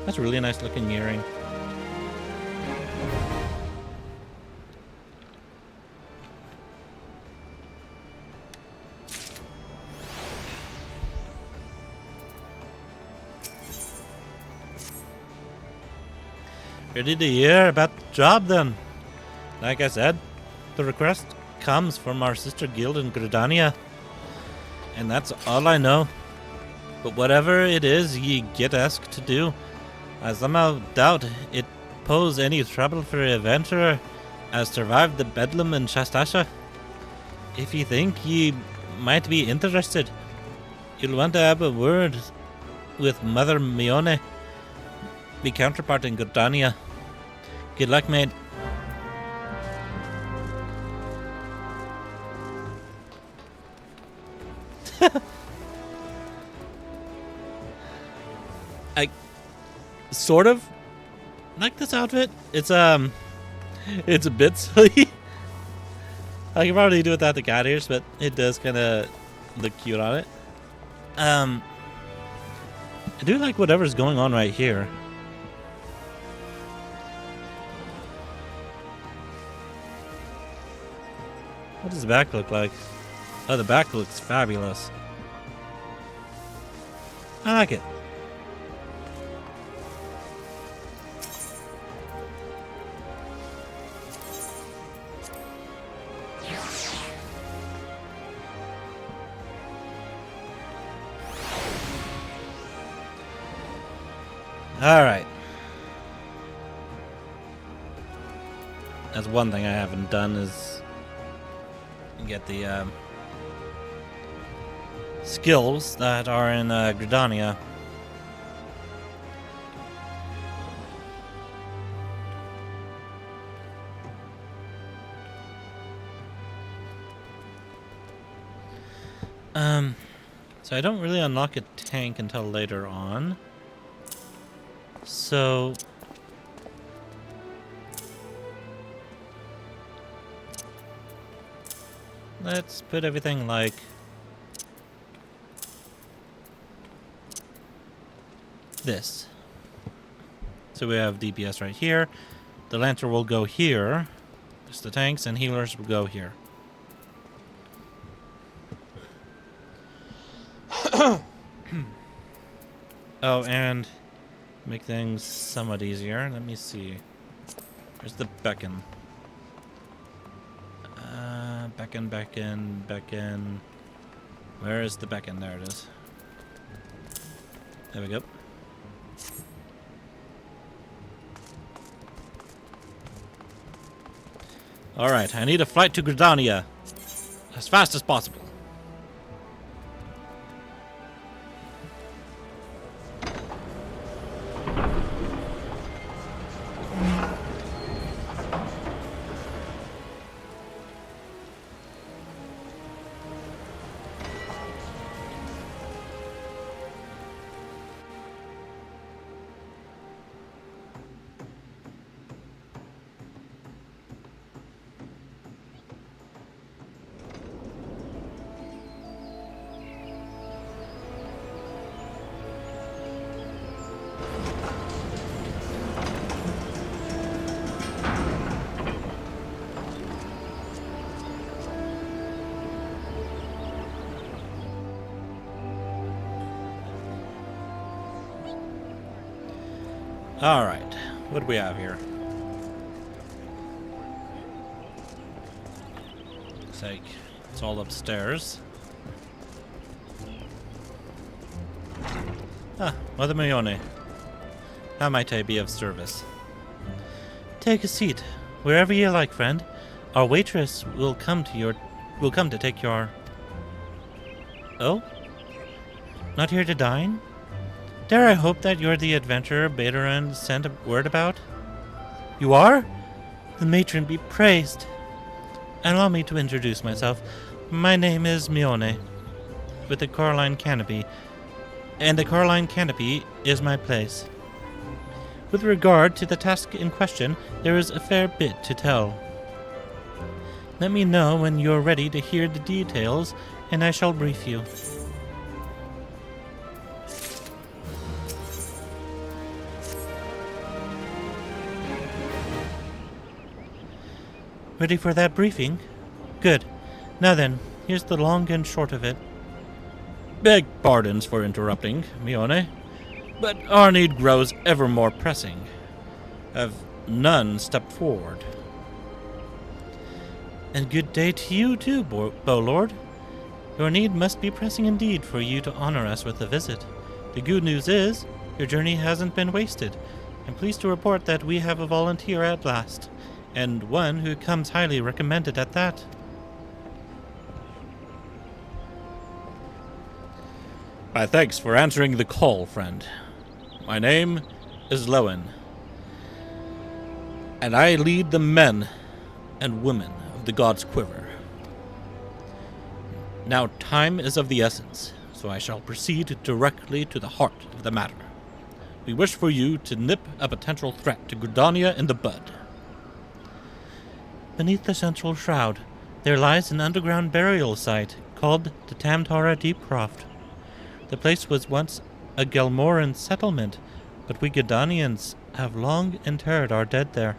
That's a really nice looking earring. Ready to hear about the job then? Like I said, the request comes from our sister guild in Gridania, and that's all I know. But whatever it is ye get asked to do, I somehow doubt it pose any trouble for a adventurer as survived the bedlam in Shastasha. If ye think ye might be interested, you'll want to have a word with Mother Mione, the counterpart in Gridania. Good luck, mate. I sort of like this outfit. It's a bit silly. I can probably do without the cat ears, but it does kind of look cute on it. I do like whatever's going on right here. What does the back look like? Oh, the back looks fabulous. I like it. All right. That's one thing I haven't done is get the skills that are in Gridania. So I don't really unlock a tank until later on. So let's put everything like this. So we have DPS right here. The Lancer will go here. Just the tanks and healers will go here. Oh, and make things somewhat easier. Let me see. Where's the beacon? Beacon. Where is the beacon? There it is. There we go. Alright, I need a flight to Gridania as fast as possible. Alright, what do we have here? Looks like it's all upstairs. Ah, Mother Mione. How might I be of service? Take a seat, wherever you like, friend. Our waitress will come to take your... Oh? Not here to dine? Dare I hope that you're the adventurer Byrnjolf sent a word about? You are? The matron be praised. Allow me to introduce myself. My name is Mione, with the Coraline Canopy, and the Coraline Canopy is my place. With regard to the task in question, there is a fair bit to tell. Let me know when you're ready to hear the details, and I shall brief you. Ready for that briefing? Good. Now then, here's the long and short of it. Beg pardons for interrupting, Mione, but our need grows ever more pressing. Have none stepped forward. And good day to you too, Bowlord. Your need must be pressing indeed for you to honor us with a visit. The good news is, your journey hasn't been wasted. I'm pleased to report that we have a volunteer at last. And one who comes highly recommended at that. My thanks for answering the call, friend. My name is Lowen, and I lead the men and women of the God's Quiver. Now time is of the essence, so I shall proceed directly to the heart of the matter. We wish for you to nip a potential threat to Gridania in the bud. Beneath the central shroud, there lies an underground burial site called the Tamtara Deep Croft. The place was once a Gelmoran settlement, but we Gedanians have long interred our dead there.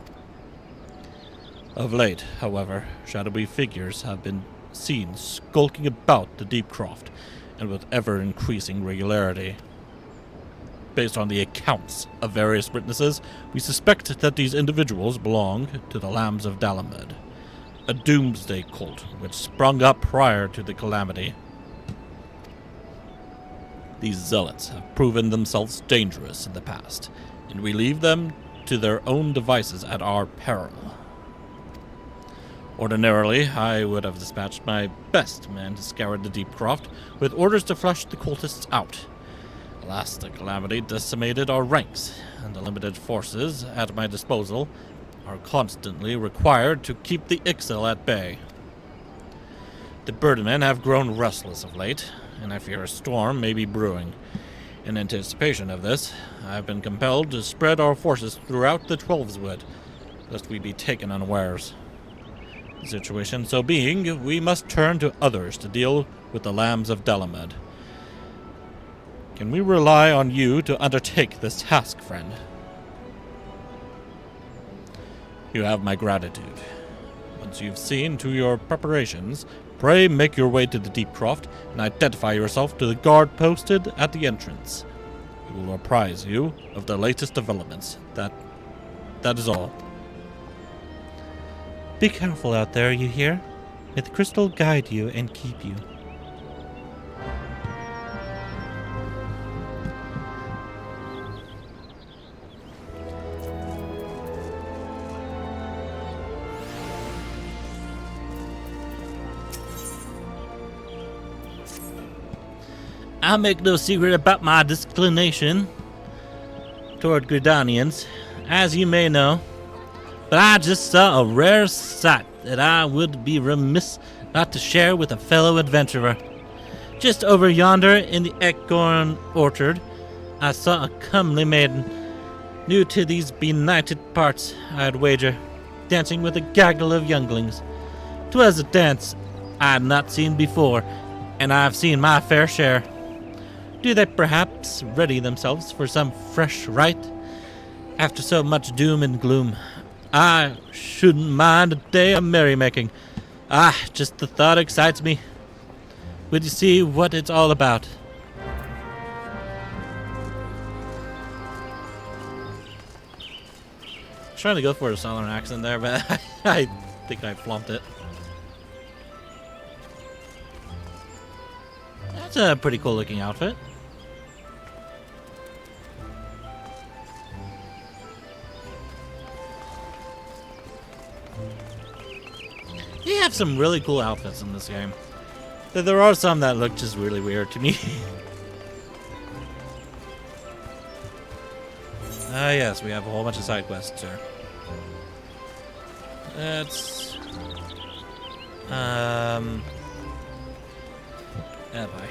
Of late, however, shadowy figures have been seen skulking about the Deep Croft, and with ever-increasing regularity. Based on the accounts of various witnesses, we suspect that these individuals belong to the Lambs of Dalamud, a doomsday cult which sprung up prior to the calamity. These zealots have proven themselves dangerous in the past, and we leave them to their own devices at our peril. Ordinarily, I would have dispatched my best men to scour the Deep Croft, with orders to flush the cultists out. Alas, the calamity decimated our ranks, and the limited forces at my disposal are constantly required to keep the XIV at bay. The Birdmen have grown restless of late, and I fear a storm may be brewing. In anticipation of this, I have been compelled to spread our forces throughout the Twelveswood, lest we be taken unawares. The situation so being, we must turn to others to deal with the Lambs of Dalamud. Can we rely on you to undertake this task, friend? You have my gratitude. Once you've seen to your preparations, pray make your way to the Deep Croft and identify yourself to the guard posted at the entrance. We will apprise you of the latest developments. That is all. Be careful out there, you hear? May the crystal guide you and keep you. I make no secret about my disinclination toward Gridanians, as you may know, but I just saw a rare sight that I would be remiss not to share with a fellow adventurer. Just over yonder in the acorn orchard, I saw a comely maiden, new to these benighted parts, I'd wager, dancing with a gaggle of younglings. 'Twas a dance I had not seen before, and I've seen my fair share. Do they perhaps ready themselves for some fresh rite? After so much doom and gloom, I shouldn't mind a day of merrymaking. Just the thought excites me. Would you see what it's all about? I was trying to go for a southern accent there, but I think I flunked it. That's a pretty cool looking outfit. You have some really cool outfits in this game. There are some that look just really weird to me. Yes, we have a whole bunch of side quests here. Let's... Yeah, bye.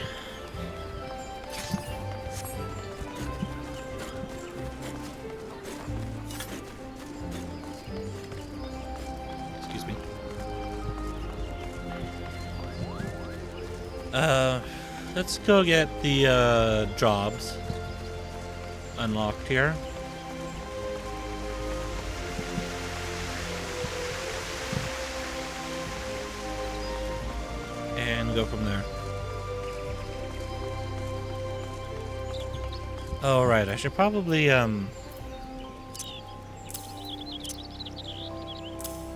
Excuse me. Let's go get the jobs unlocked here. And go from there. Oh, right. I should probably,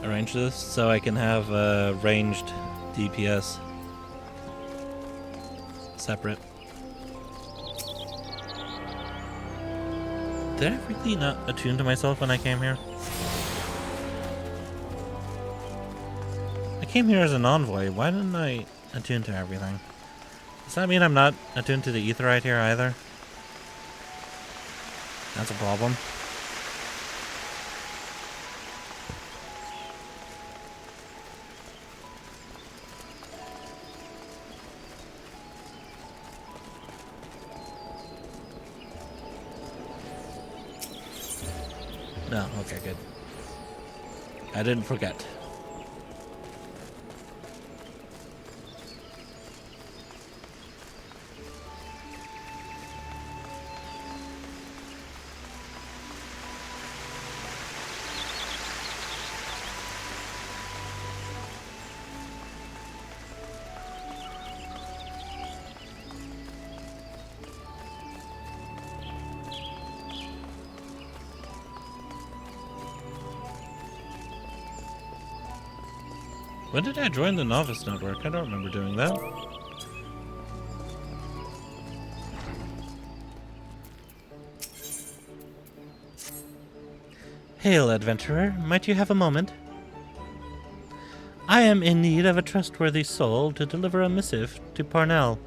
arrange this so I can have, ranged DPS separate. Did I really not attune to myself when I came here? I came here as an envoy. Why didn't I attune to everything? Does that mean I'm not attuned to the Aetheryte here either? That's a problem. No, okay, good. I didn't forget. When did I join the Novice Network? I don't remember doing that. Hail, adventurer. Might you have a moment? I am in need of a trustworthy soul to deliver a missive to Parnell.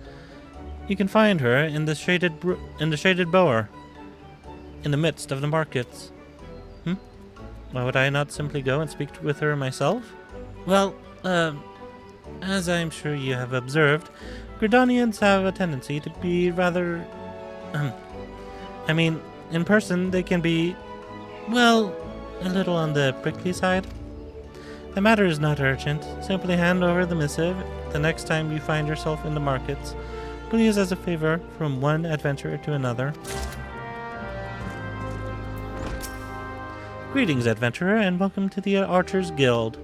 You can find her in the shaded bower, in the midst of the markets. Why would I not simply go and speak with her myself? Well, as I'm sure you have observed, Gridanians have a tendency to be rather... in person they can be, well, a little on the prickly side. The matter is not urgent. Simply hand over the missive the next time you find yourself in the markets. Please, as a favor from one adventurer to another. Greetings, adventurer, and welcome to the Archers Guild.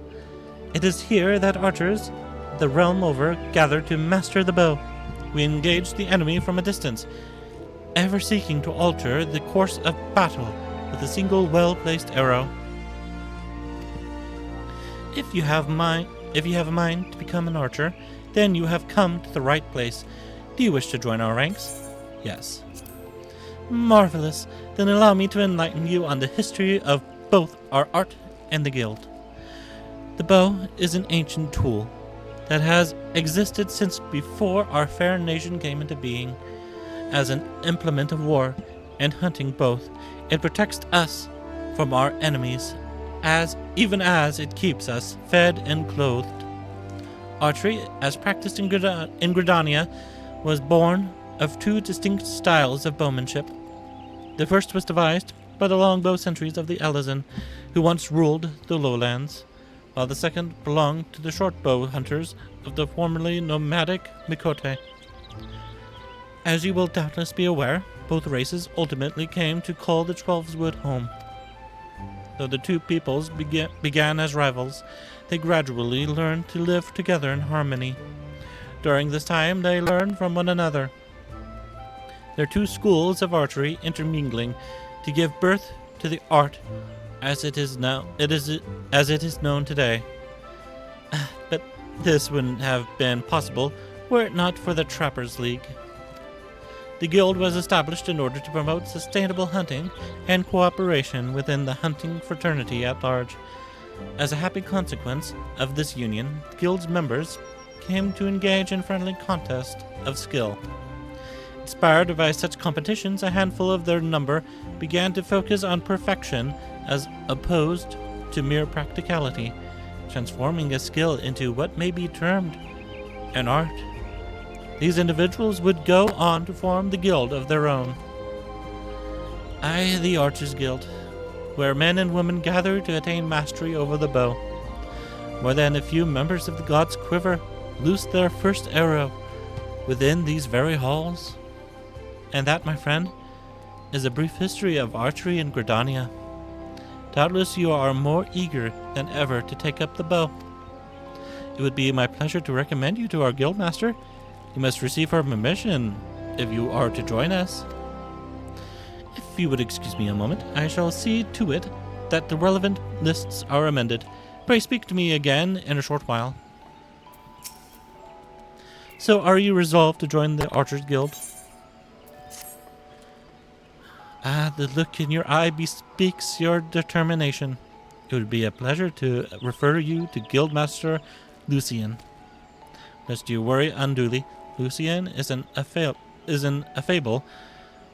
It is here that archers, the realm over, gather to master the bow. We engage the enemy from a distance, ever seeking to alter the course of battle with a single well-placed arrow. If you have a mind to become an archer, then you have come to the right place. Do you wish to join our ranks? Yes. Marvelous. Then allow me to enlighten you on the history of both our art and the guild. The bow is an ancient tool that has existed since before our fair nation came into being. As an implement of war and hunting both, it protects us from our enemies, even as it keeps us fed and clothed. Archery, as practiced in Gridania, was born of two distinct styles of bowmanship. The first was devised by the longbow sentries of the Elizan, who once ruled the lowlands, while the second belonged to the shortbow hunters of the formerly nomadic Mikote. As you will doubtless be aware, both races ultimately came to call the Twelveswood home. Though the two peoples began as rivals, they gradually learned to live together in harmony. During this time, they learned from one another. Their two schools of archery intermingling to give birth to the art as it is known today. But this wouldn't have been possible were it not for the Trappers League. The guild was established in order to promote sustainable hunting and cooperation within the hunting fraternity at large. As a happy consequence of this union, the guild's members came to engage in friendly contests of skill. Inspired by such competitions, a handful of their number began to focus on perfection as opposed to mere practicality, transforming a skill into what may be termed an art. These individuals would go on to form the guild of their own. The Archers Guild, where men and women gather to attain mastery over the bow. More than a few members of the gods' quiver loosed their first arrow within these very halls. And that, my friend, is a brief history of archery in Gridania. Doubtless you are more eager than ever to take up the bow. It would be my pleasure to recommend you to our guildmaster. You must receive her permission if you are to join us. If you would excuse me a moment, I shall see to it that the relevant lists are amended. Pray speak to me again in a short while. So, are you resolved to join the Archers Guild? The look in your eye bespeaks your determination. It would be a pleasure to refer you to Guildmaster Lucien. Lest you worry unduly, Lucien is an affable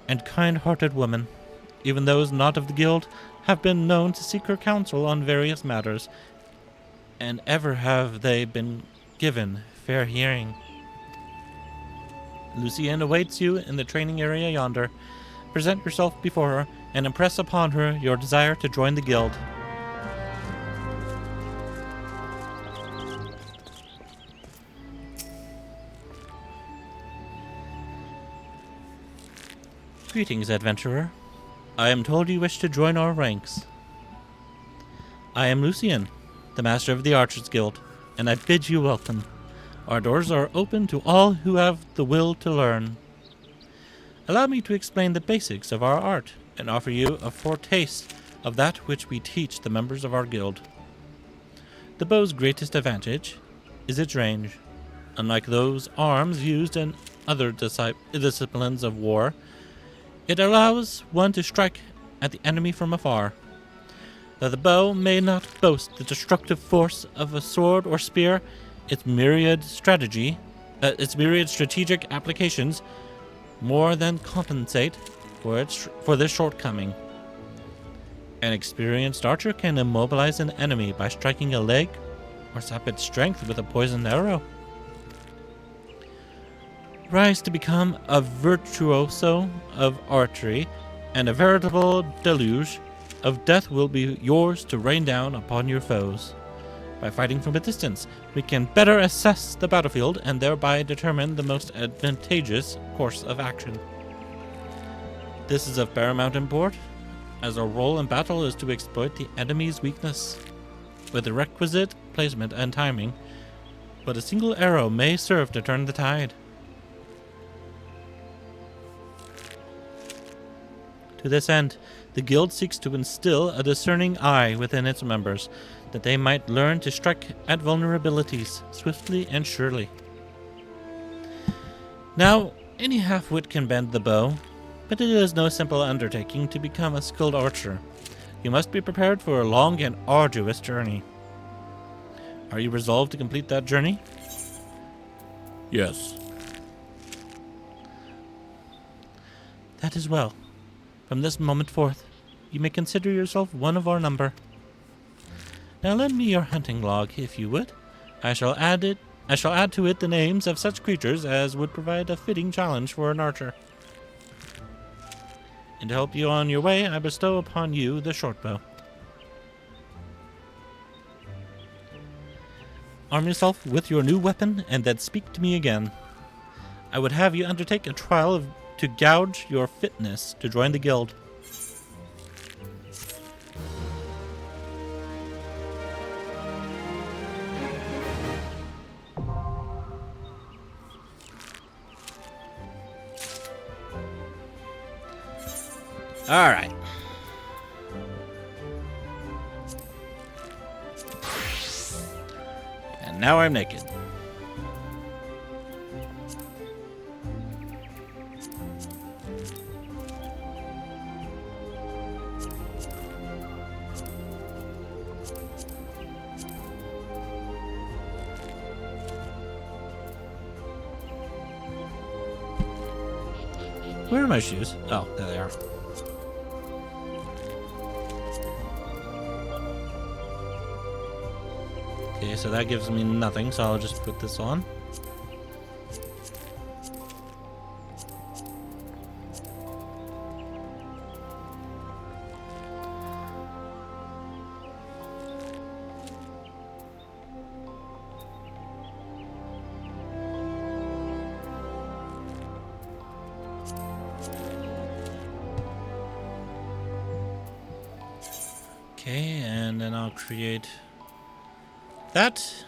and kind-hearted woman. Even those not of the guild have been known to seek her counsel on various matters, and ever have they been given fair hearing. Lucien awaits you in the training area yonder. Present yourself before her, and impress upon her your desire to join the guild. Greetings, adventurer. I am told you wish to join our ranks. I am Lucien, the master of the Archers Guild, and I bid you welcome. Our doors are open to all who have the will to learn. Allow me to explain the basics of our art and offer you a foretaste of that which we teach the members of our guild. The bow's greatest advantage is its range. Unlike those arms used in other disciplines of war, it allows one to strike at the enemy from afar. Though the bow may not boast the destructive force of a sword or spear, its myriad strategic applications more than compensate for this shortcoming. An experienced archer can immobilize an enemy by striking a leg or sap its strength with a poisoned arrow. Rise to become a virtuoso of archery, and a veritable deluge of death will be yours to rain down upon your foes. By fighting from a distance, we can better assess the battlefield and thereby determine the most advantageous course of action. This is of paramount import, as our role in battle is to exploit the enemy's weakness with the requisite placement and timing, but a single arrow may serve to turn the tide. To this end, the guild seeks to instill a discerning eye within its members, that they might learn to strike at vulnerabilities swiftly and surely. Now, any half-wit can bend the bow, but it is no simple undertaking to become a skilled archer. You must be prepared for a long and arduous journey. Are you resolved to complete that journey? Yes. That is well. From this moment forth, you may consider yourself one of our number. Now lend me your hunting log, if you would. I shall add to it the names of such creatures as would provide a fitting challenge for an archer. And to help you on your way, I bestow upon you the shortbow. Arm yourself with your new weapon, and then speak to me again. I would have you undertake a trial to gauge your fitness to join the guild. All right. And now I'm naked. Where are my shoes? Oh, there they are. Okay, so that gives me nothing, so I'll just put this on. Okay, and then I'll create that.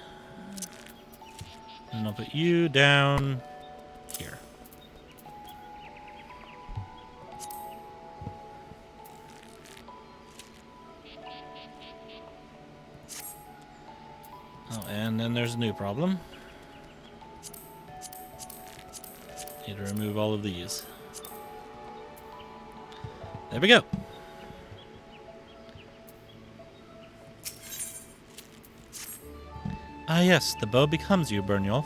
And I'll put you down here. Oh, and then there's a new problem. Need to remove all of these. There we go. Ah yes, the bow becomes you, Byrnjolf.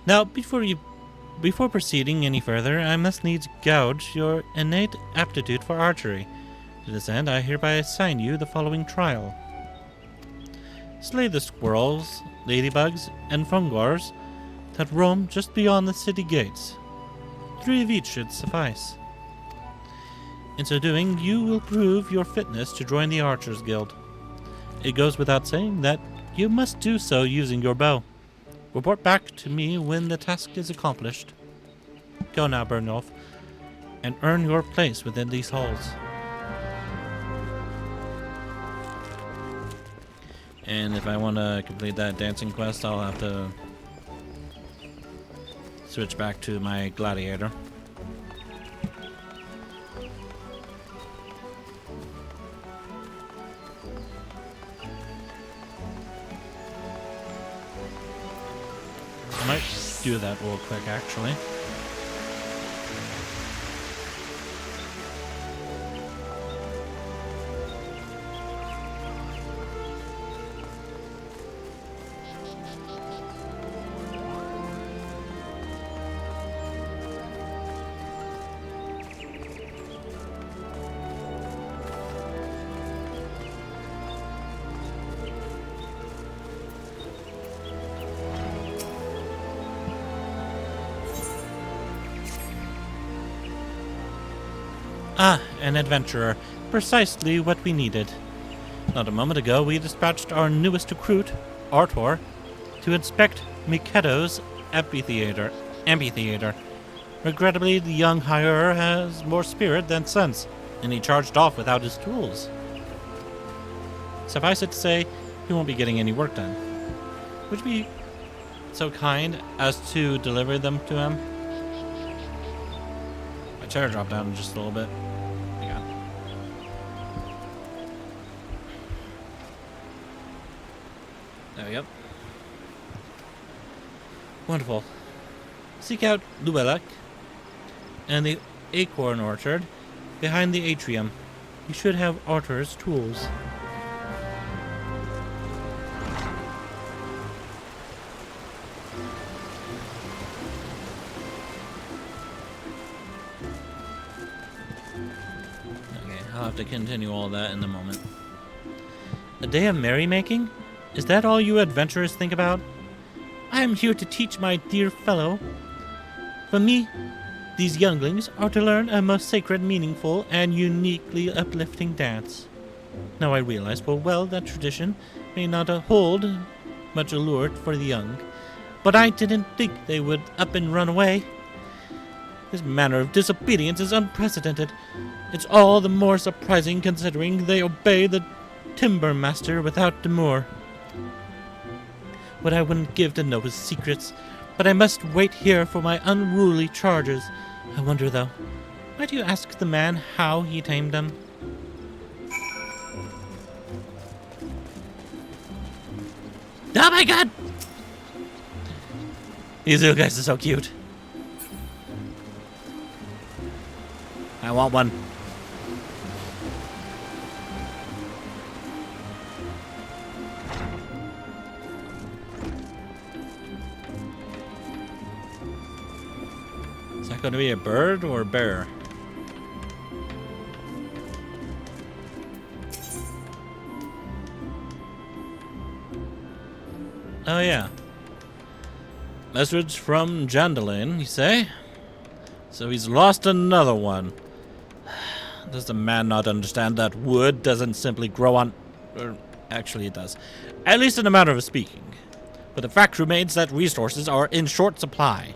Now, before proceeding any further, I must needs gauge your innate aptitude for archery. To this end, I hereby assign you the following trial. Slay the squirrels, ladybugs, and fungars that roam just beyond the city gates. 3 of each should suffice. In so doing, you will prove your fitness to join the Archers Guild. It goes without saying that you must do so using your bow. Report back to me when the task is accomplished. Go now, Byrnjolf, and earn your place within these halls. And if I want to complete that dancing quest, I'll have to switch back to my gladiator. I might do that real quick, actually. Ah, an adventurer. Precisely what we needed. Not a moment ago, we dispatched our newest recruit, Artor, to inspect Mikedo's amphitheater. Regrettably, the young hirer has more spirit than sense, and he charged off without his tools. Suffice it to say, he won't be getting any work done. Would you be so kind as to deliver them to him? My chair dropped down just a little bit. Hang on. There we go. Wonderful. Seek out Luelek and the acorn orchard behind the atrium. You should have Arthur's tools. I'll have to continue all that in a moment. A day of merrymaking? Is that all you adventurers think about? I am here to teach my dear fellow. For me, these younglings are to learn a most sacred, meaningful, and uniquely uplifting dance. Now I realize full well that tradition may not hold much allure for the young, but I didn't think they would up and run away. This manner of disobedience is unprecedented. It's all the more surprising considering they obey the timber master without demur. What I wouldn't give to know his secrets, but I must wait here for my unruly charges. I wonder, though, might you ask the man how he tamed them? Oh my god! These little guys are so cute. I want one. Is that going to be a bird or a bear? Oh yeah. Message from Jandalin, you say? So he's lost another one. Does the man not understand that wood doesn't simply grow on... Or actually it does. At least in a matter of speaking. But the fact remains that resources are in short supply.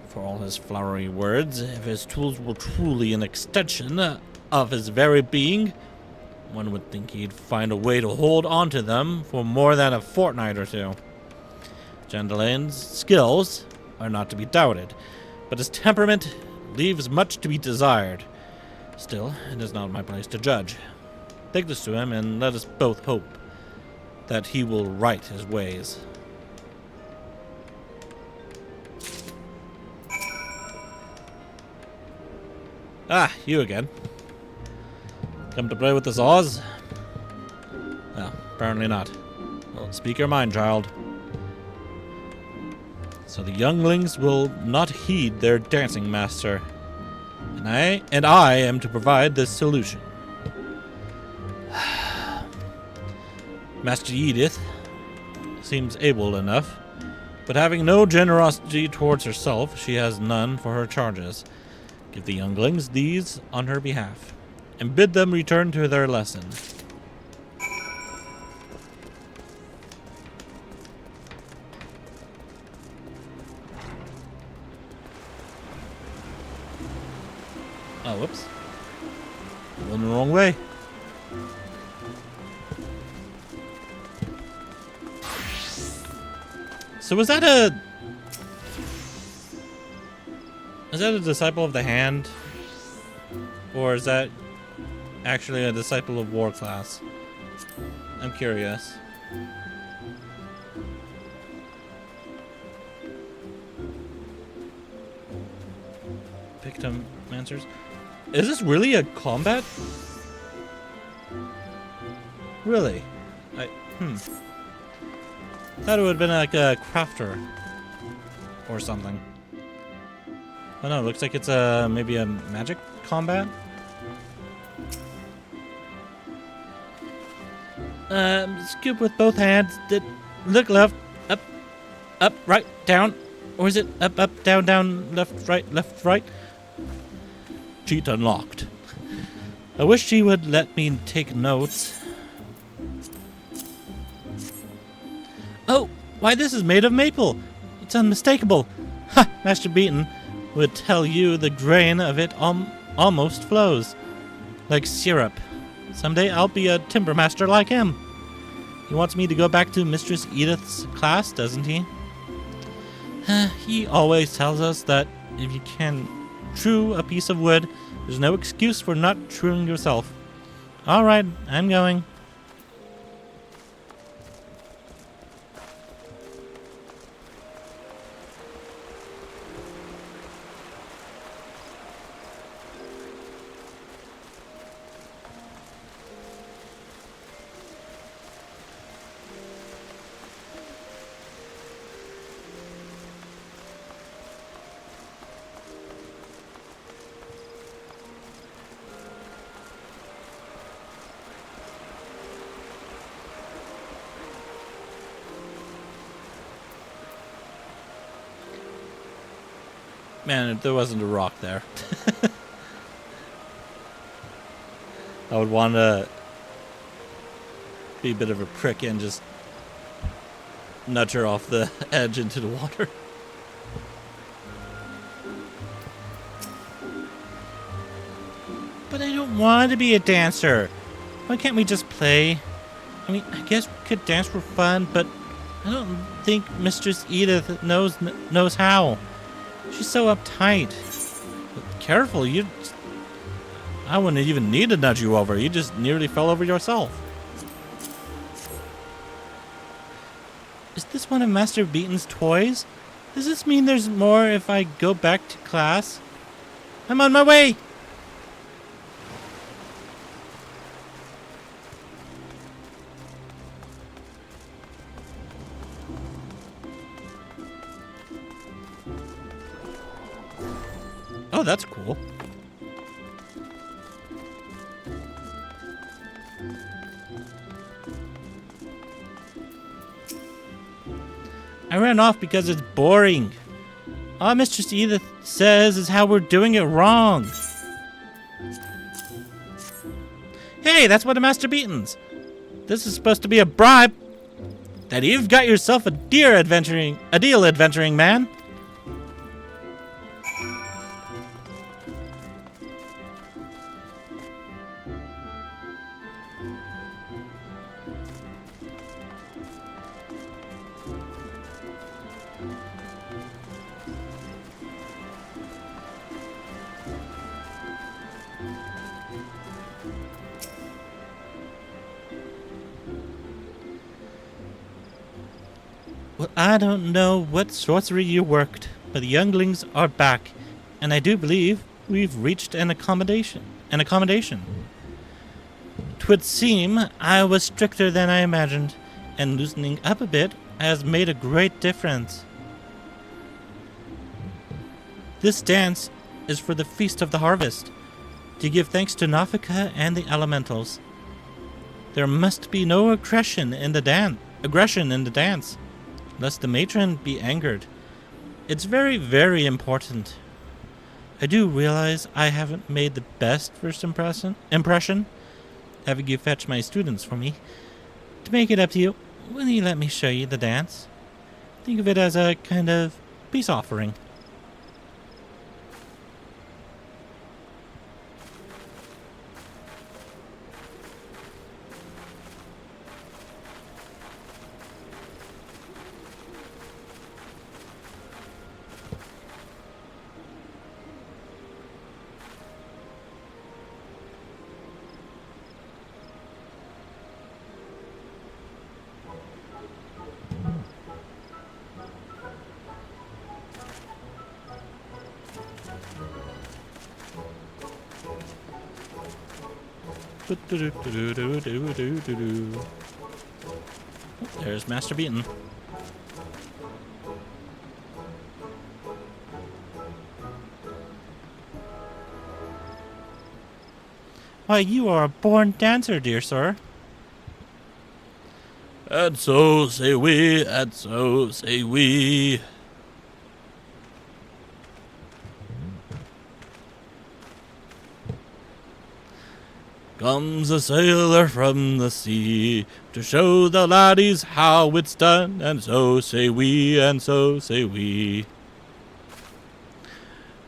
For all his flowery words, if his tools were truly an extension of his very being, one would think he'd find a way to hold on to them for more than a fortnight or two. Jandalin's skills are not to be doubted, but his temperament leaves much to be desired. Still, it is not my place to judge. Take this to him, and let us both hope that he will right his ways. Ah, you again. Come to play with the saws? Well, apparently not. Well, speak your mind, child. So the younglings will not heed their dancing master. And I am to provide this solution. Master Edith seems able enough, but having no generosity towards herself, she has none for her charges. Give the younglings these on her behalf, and bid them return to their lesson. Oh, whoops. Going the wrong way. So was that a... Is that a disciple of the hand? Or is that actually a disciple of war class? I'm curious. Nectomancers. Is this really a combat? Really? Thought it would have been like a crafter or something. Oh no, it looks like it's maybe a magic combat. Scoop with both hands. Look left, up, right, down. Or is it up, down, left, right? Cheat unlocked. I wish she would let me take notes. Oh, why this is made of maple. It's unmistakable. Ha! Master Beaton would tell you the grain of it almost flows. Like syrup. Someday I'll be a timber master like him. He wants me to go back to Mistress Edith's class, doesn't he? He always tells us that if you can true a piece of wood, there's no excuse for not truing yourself. Alright, I'm going. Man, if there wasn't a rock there. I would want to be a bit of a prick and just nudge her off the edge into the water. But I don't want to be a dancer. Why can't we just play? I mean, I guess we could dance for fun, but I don't think Mistress Edith knows how. She's so uptight. But careful, I wouldn't even need to nudge you over. You just nearly fell over yourself. Is this one of Master Beaton's toys? Does this mean there's more if I go back to class? I'm on my way! Oh, that's cool. I ran off because it's boring. All Mistress Edith says is how we're doing it wrong. Hey, that's one of Master Beaton's. This is supposed to be a bribe. That you've got yourself a deal adventuring man. Well, I don't know what sorcery you worked, but the younglings are back, and I do believe we've reached an accommodation. Twould seem I was stricter than I imagined, and loosening up a bit has made a great difference. This dance is for the Feast of the Harvest, to give thanks to Nafika and the elementals. There must be no aggression in the dance, lest the matron be angered. It's very, very important. I do realize I haven't made the best first impression, having you fetch my students for me. To make it up to you, will you let me show you the dance? Think of it as a kind of peace offering. There's Master Beaton. Why, you are a born dancer, dear sir. And so say we, and so say we. Comes a sailor from the sea to show the laddies how it's done, and so say we, and so say we.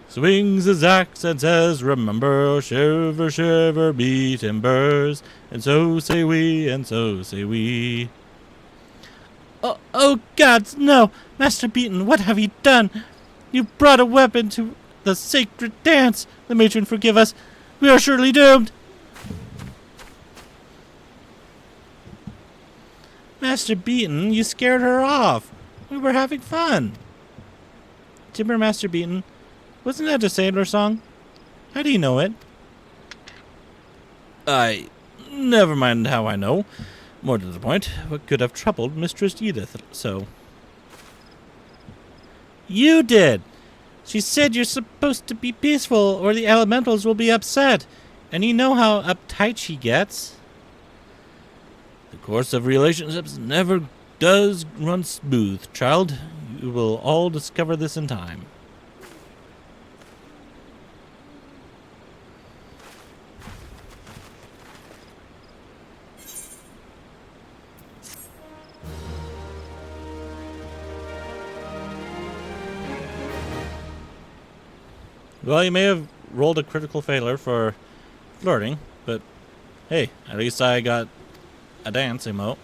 Swings his axe and says, remember, shiver, shiver, me timbers, and so say we, and so say we. Oh, gods, no! Master Beaton, what have you done? You brought a weapon to the sacred dance! The matron forgive us! We are surely doomed! Master Beaton, you scared her off! We were having fun! Timber Master Beaton, wasn't that a sailor song? How do you know it? Never mind how I know. More to the point, what could have troubled Mistress Edith so? You did! She said you're supposed to be peaceful or the elementals will be upset. And you know how uptight she gets. The course of relationships never does run smooth, child. You will all discover this in time. Well, you may have rolled a critical failure for flirting, but hey, at least I got a dance emote.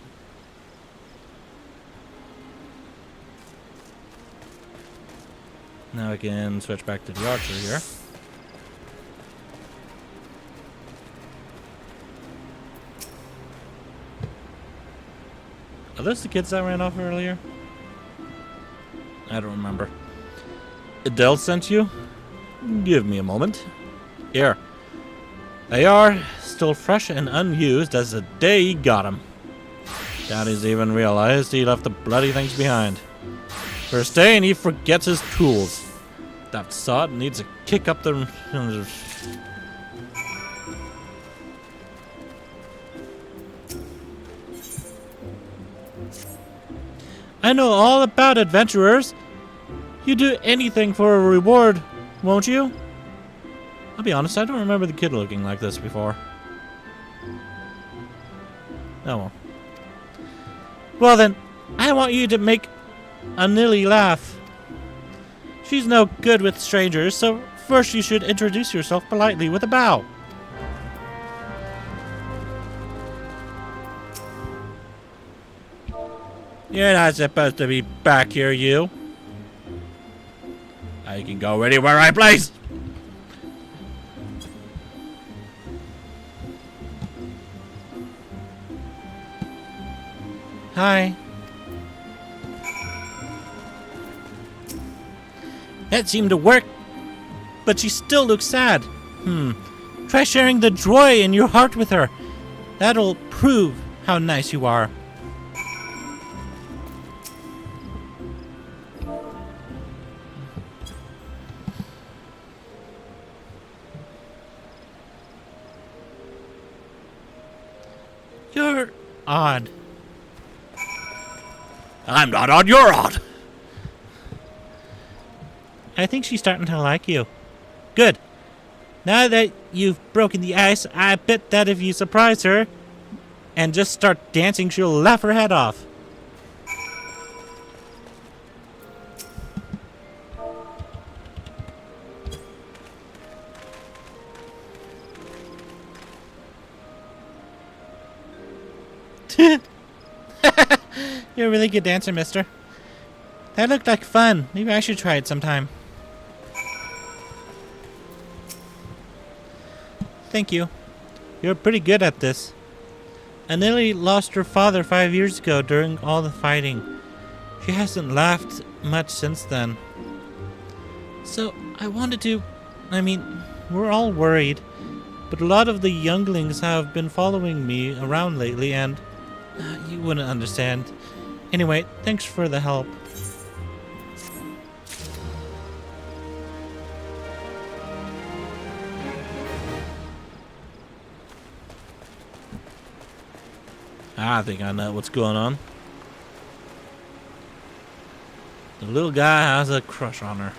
Now I can switch back to the archer here. Are those the kids that ran off earlier? I don't remember. Adele sent you? Give me a moment. Here. They are still fresh and unused as the day he got them. Daddy's even realized he left the bloody things behind. For staying, he forgets his tools. That sod needs a kick up the... I know all about adventurers. You do anything for a reward, won't you? I'll be honest, I don't remember the kid looking like this before. Oh well. Well then, I want you to make Anili laugh. She's no good with strangers, so first you should introduce yourself politely with a bow. You're not supposed to be back here, you. I can go anywhere I please. Hi. That seemed to work, but she still looks sad. Try sharing the joy in your heart with her. That'll prove how nice you are. You're odd. I'm not odd, you're odd. I think she's starting to like you. Good. Now that you've broken the ice, I bet that if you surprise her and just start dancing, she'll laugh her head off. You're a really good dancer, mister. That looked like fun. Maybe I should try it sometime. Thank you. You're pretty good at this. Anili lost her father 5 years ago during all the fighting. She hasn't laughed much since then. So, I wanted to... we're all worried. But a lot of the younglings have been following me around lately, and you wouldn't understand. Anyway, thanks for the help. I think I know what's going on. The little guy has a crush on her.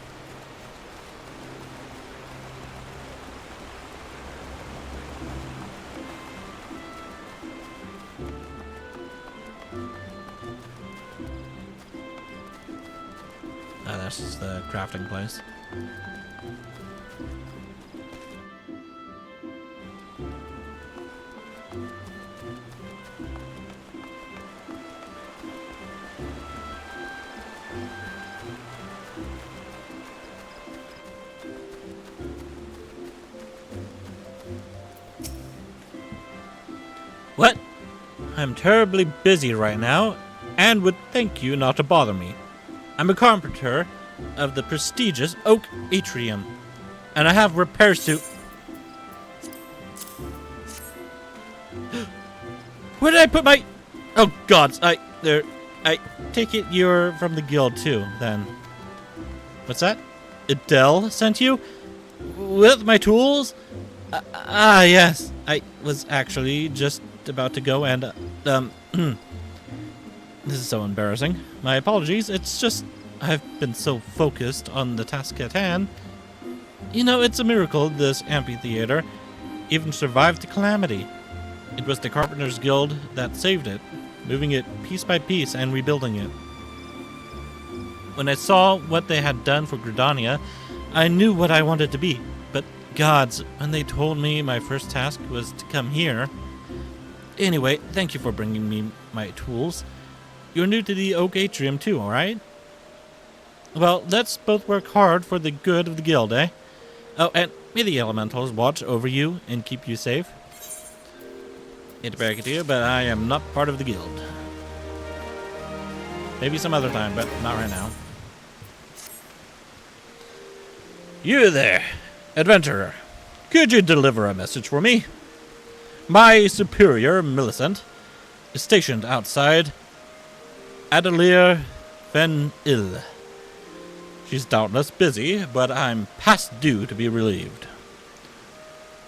Ah, that's just the crafting place. What? I'm terribly busy right now, and would thank you not to bother me. I'm a carpenter of the prestigious Oak Atrium, and I have repairs to... Where did I put my... Oh, gods, I take it you're from the guild, too, then. What's that? Adele sent you? With my tools? Yes. I was actually just about to go and, this is so embarrassing. My apologies. It's just I've been so focused on the task at hand. You know, it's a miracle this amphitheater even survived the calamity. It was the Carpenters Guild that saved it, moving it piece by piece and rebuilding it. When I saw what they had done for Gridania, I knew what I wanted to be. But gods, when they told me my first task was to come here... Anyway, thank you for bringing me my tools. You're new to the Oak Atrium too, alright? Well, let's both work hard for the good of the guild, eh? Oh, and may the elementals watch over you and keep you safe. Hate to break it to you, but I am not part of the guild. Maybe some other time, but not right now. You there, adventurer. Could you deliver a message for me? My superior, Millicent, is stationed outside Adelier Fen Ill. She's doubtless busy, but I'm past due to be relieved.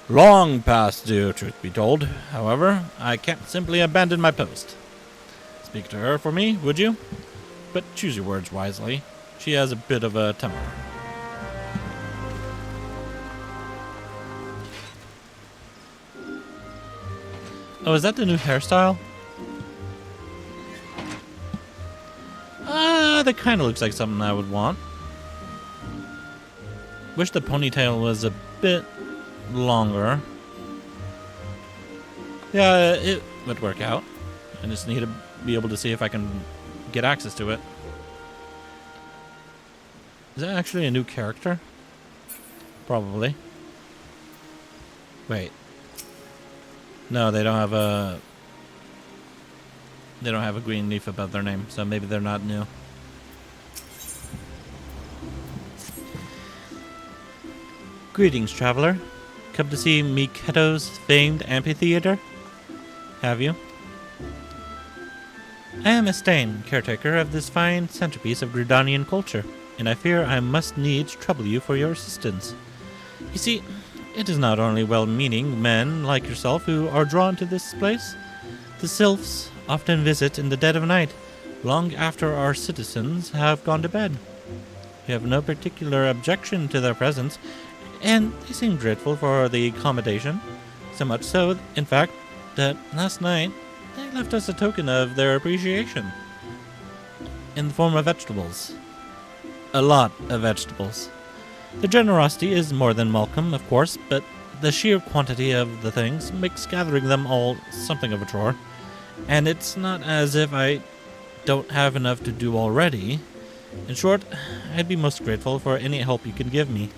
Long past due, truth be told. However, I can't simply abandon my post. Speak to her for me, would you? But choose your words wisely. She has a bit of a temper. Oh, is that the new hairstyle? That kind of looks like something I would want. Wish the ponytail was a bit longer. Yeah, it would work out. I just need to be able to see if I can get access to it. Is that actually a new character? Probably. Wait. No, they don't have a... They don't have a green leaf above their name, so maybe they're not new. Greetings, traveler. Come to see Miketo's famed amphitheater? Have you? I am Estain, caretaker of this fine centerpiece of Gridanian culture, and I fear I must needs trouble you for your assistance. You see, it is not only well-meaning men like yourself who are drawn to this place. The sylphs often visit in the dead of night, long after our citizens have gone to bed. We have no particular objection to their presence, and they seem grateful for the accommodation. So much so, in fact, that last night they left us a token of their appreciation. In the form of vegetables. A lot of vegetables. The generosity is more than welcome, of course, but the sheer quantity of the things makes gathering them all something of a chore. And it's not as if I don't have enough to do already. In short, I'd be most grateful for any help you can give me.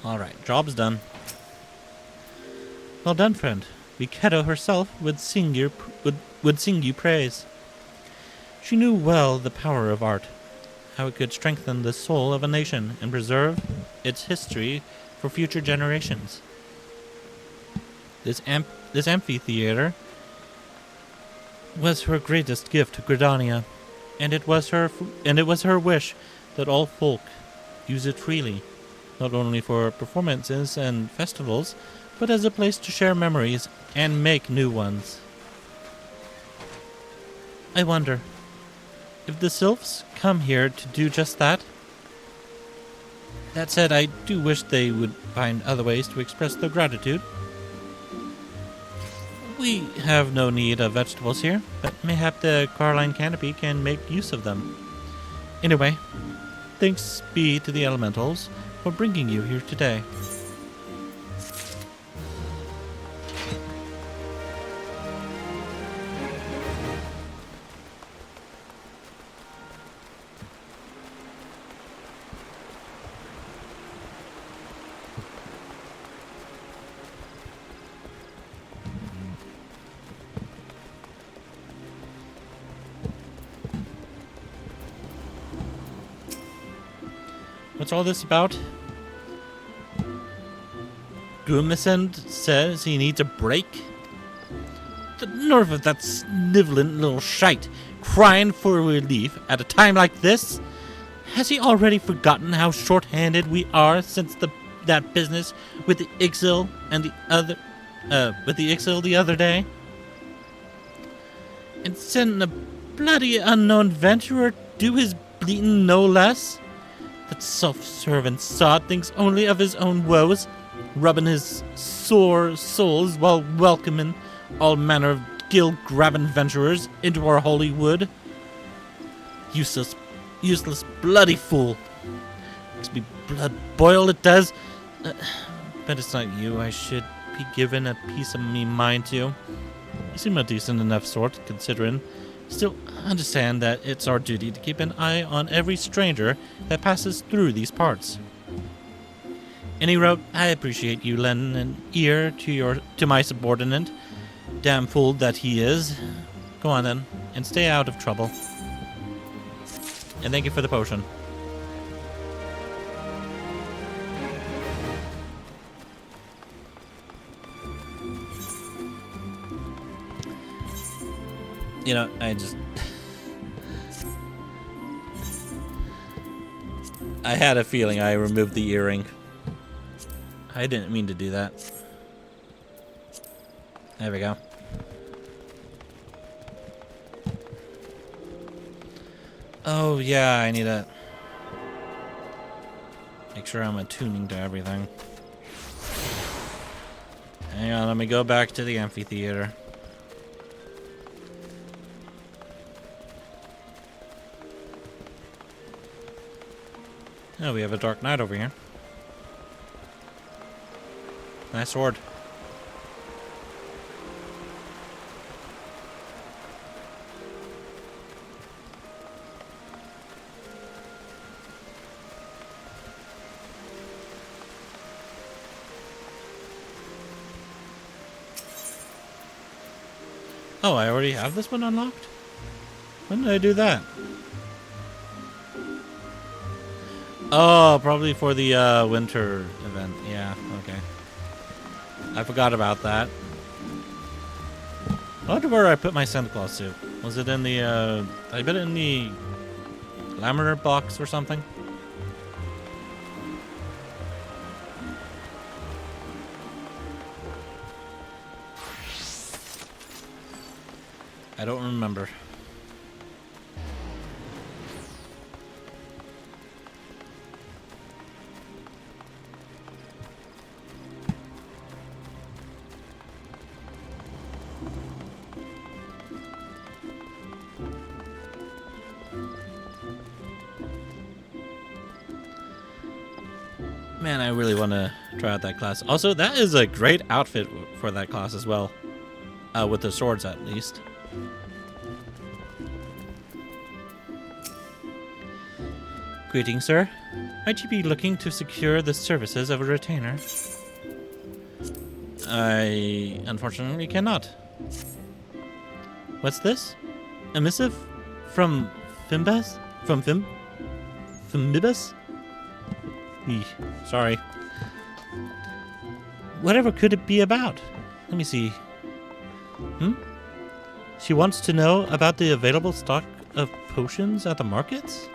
Alright, job's done. Well done, friend. Riketo herself would sing you praise. She knew well the power of art, how it could strengthen the soul of a nation and preserve its history for future generations. This amphitheater was her greatest gift to Gridania, and it was her wish that all folk use it freely, not only for performances and festivals, but as a place to share memories and make new ones. I wonder if the sylphs come here to do just that. That said, I do wish they would find other ways to express their gratitude. We have no need of vegetables here, but mayhap the Carline Canopy can make use of them. Anyway, thanks be to the elementals for bringing you here today. What's all this about? Gumesend says he needs a break? The nerve of that sniveling little shite crying for relief at a time like this? Has he already forgotten how short-handed we are since that business with the XIV and the other day? And sending a bloody unknown venturer do his bleating no less? That self-servant sod thinks only of his own woes, rubbing his sore soles while welcoming all manner of gill-grabbing venturers into our holy wood. Useless, bloody fool. Makes me blood boil, it does. Bet it's not you I should be giving a piece of me mind to. You seem a decent enough sort, considering. Still, understand that it's our duty to keep an eye on every stranger that passes through these parts. And he wrote, I appreciate you lending an ear to my subordinate. Damn fool that he is. Go on then, and stay out of trouble. And thank you for the potion. You know, I had a feeling I removed the earring. I didn't mean to do that. There we go. Oh, yeah, I need to make sure I'm attuning to everything. Hang on, let me go back to the amphitheater. Oh, we have a Dark Knight over here. Nice sword. Oh, I already have this one unlocked? When did I do that? Oh, probably for the winter event. Yeah, okay. I forgot about that. I wonder where I put my Santa Claus suit. Was it in the, did I put it in the laminar box or something? I don't remember. Man, I really want to try out that class. Also, that is a great outfit for that class as well. With the swords, at least. Greetings, sir. Might you be looking to secure the services of a retainer? I unfortunately cannot. What's this? A missive from Fimbas? From Fimbibus? Sorry. Whatever could it be about? Let me see. She wants to know about the available stock of potions at the markets?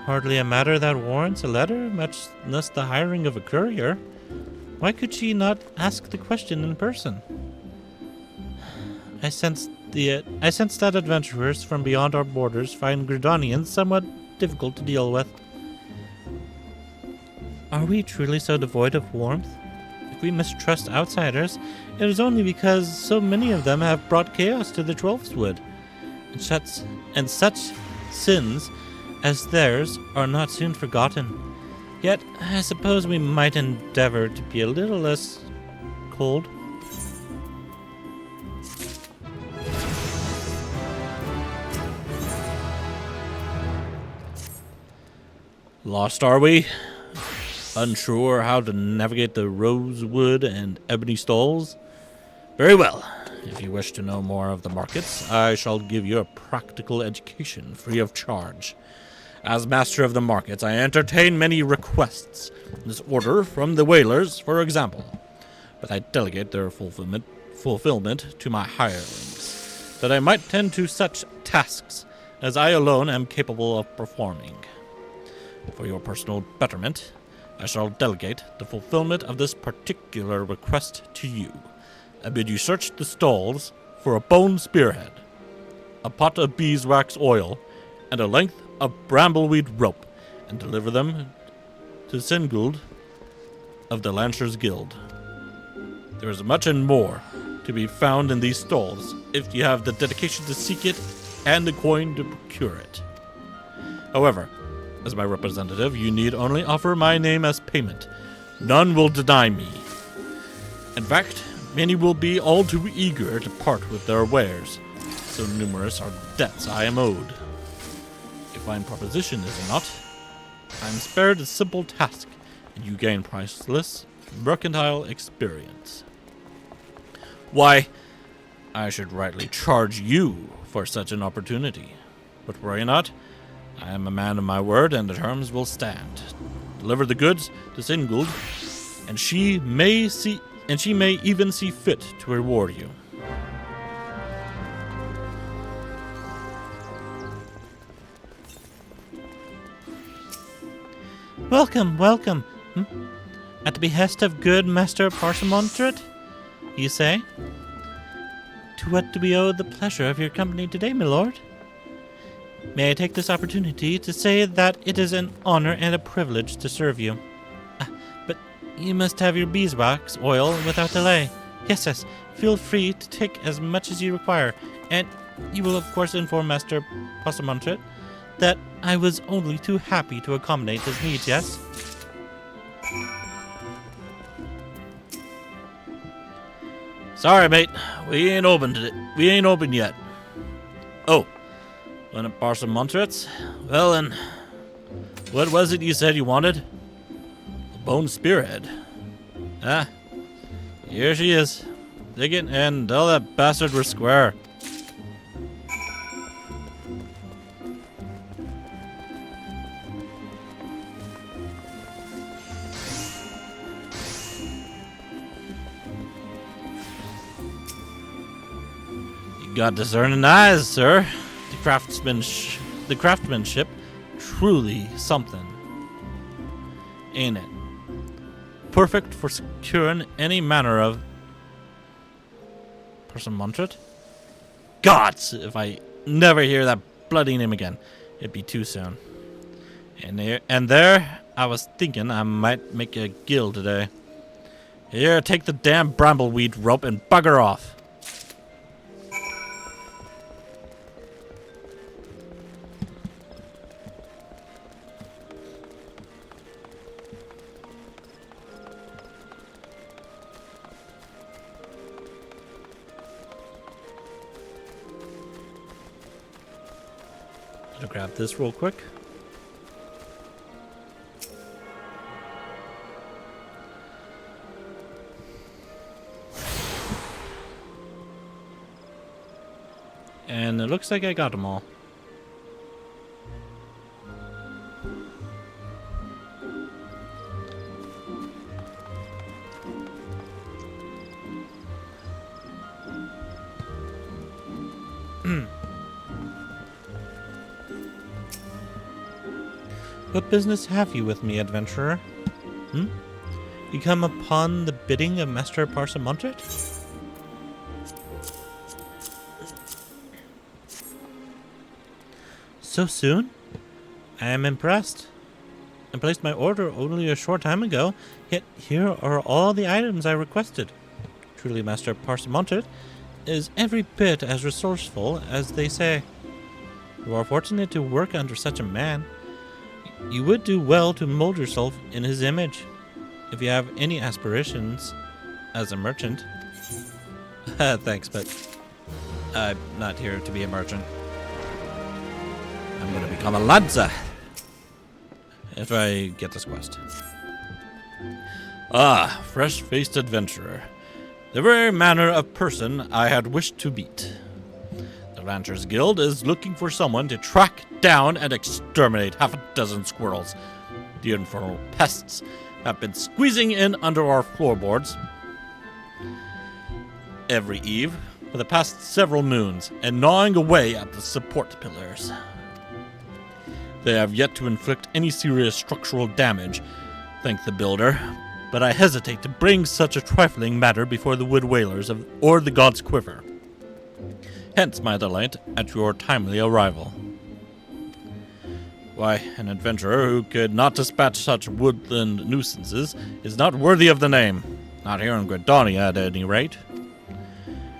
Hardly a matter that warrants a letter, much less the hiring of a courier. Why could she not ask the question in person? I sense that adventurers from beyond our borders find Gridanians somewhat difficult to deal with. Are we truly so devoid of warmth? If we mistrust outsiders, it is only because so many of them have brought chaos to the Trollswood, and such sins as theirs are not soon forgotten. Yet, I suppose we might endeavor to be a little less cold. Lost, are we? Unsure how to navigate the rosewood and ebony stalls? Very well. If you wish to know more of the markets, I shall give you a practical education free of charge. As master of the markets, I entertain many requests. This order from the whalers, for example. But I delegate their fulfillment to my hirelings, that I might tend to such tasks as I alone am capable of performing. For your personal betterment, I shall delegate the fulfillment of this particular request to you. I bid you search the stalls for a bone spearhead, a pot of beeswax oil, and a length of brambleweed rope, and deliver them to Singuld of the Lancers Guild. There is much and more to be found in these stalls, if you have the dedication to seek it and the coin to procure it. However, as my representative, you need only offer my name as payment. None will deny me. In fact, many will be all too eager to part with their wares. So numerous are debts I am owed. A fine proposition, is it not? I am spared a simple task, and you gain priceless mercantile experience. Why, I should rightly charge you for such an opportunity. But worry not. I am a man of my word, and the terms will stand. Deliver the goods to Singuld, and she may even see fit to reward you. Welcome, welcome. At the behest of good Master Parsimonsret, you say? To what do we owe the pleasure of your company today, my lord? May I take this opportunity to say that it is an honor and a privilege to serve you. But you must have your beeswax oil without delay. Yes, feel free to take as much as you require, and you will of course inform Master Parsimonsret that I was only too happy to accommodate his needs, yes? Sorry, mate. We ain't open yet. Oh. One at Parsimonsret's? Well, and what was it you said you wanted? A bone spearhead. Ah, here she is. Dig it and tell that bastard we're square. You got discerning eyes, sir. The craftsmanship, truly something, ain't it? Perfect for securing any manner of Parsimonsret. Gods, if I never hear that bloody name again, it'd be too soon. And there, I was thinking I might make a guild today. Here, take the damn brambleweed rope and bugger off. Gonna grab this real quick. it looks like I got them all. What business have you with me, adventurer? You come upon the bidding of Master Parsamontet? So soon? I am impressed. I placed my order only a short time ago, yet here are all the items I requested. Truly, Master Parsamontet is every bit as resourceful as they say. You are fortunate to work under such a man. You would do well to mold yourself in his image, if you have any aspirations as a merchant. Thanks, but I'm not here to be a merchant. I'm going to become a lancer if I get this quest. Ah, fresh-faced adventurer. The very manner of person I had wished to meet. The Ranchers Guild is looking for someone to track down and exterminate half a dozen squirrels. The infernal pests have been squeezing in under our floorboards every eve for the past several moons and gnawing away at the support pillars. They have yet to inflict any serious structural damage, thank the builder, but I hesitate to bring such a trifling matter before the wood whalers or the god's quiver. Hence my delight at your timely arrival. Why, an adventurer who could not dispatch such woodland nuisances is not worthy of the name. Not here in Gridania, at any rate.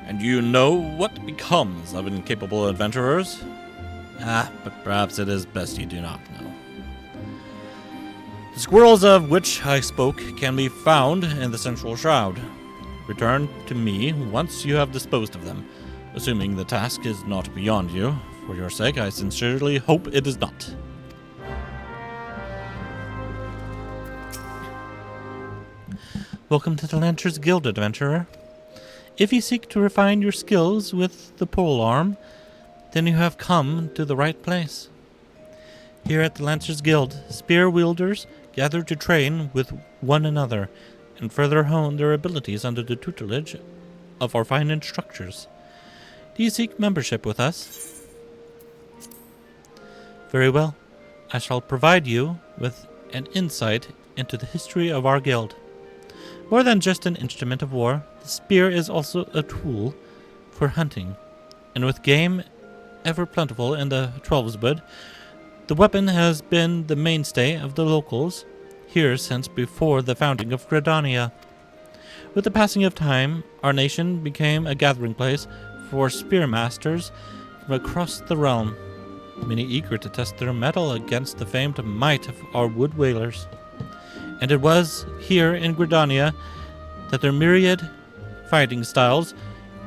And you know what becomes of incapable adventurers? But perhaps it is best you do not know. The squirrels of which I spoke can be found in the central shroud. Return to me once you have disposed of them, assuming the task is not beyond you. For your sake, I sincerely hope it is not. Welcome to the Lancers Guild, adventurer. If you seek to refine your skills with the polearm, then you have come to the right place. Here at the Lancers Guild, spear wielders gather to train with one another and further hone their abilities under the tutelage of our fine instructors. Do you seek membership with us? Very well. I shall provide you with an insight into the history of our guild. More than just an instrument of war, the spear is also a tool for hunting, and with game ever plentiful in the Twelveswood, the weapon has been the mainstay of the locals here since before the founding of Gridania. With the passing of time, our nation became a gathering place for spearmasters from across the realm, many eager to test their mettle against the famed might of our wood whalers. And it was here in Gridania that their myriad fighting styles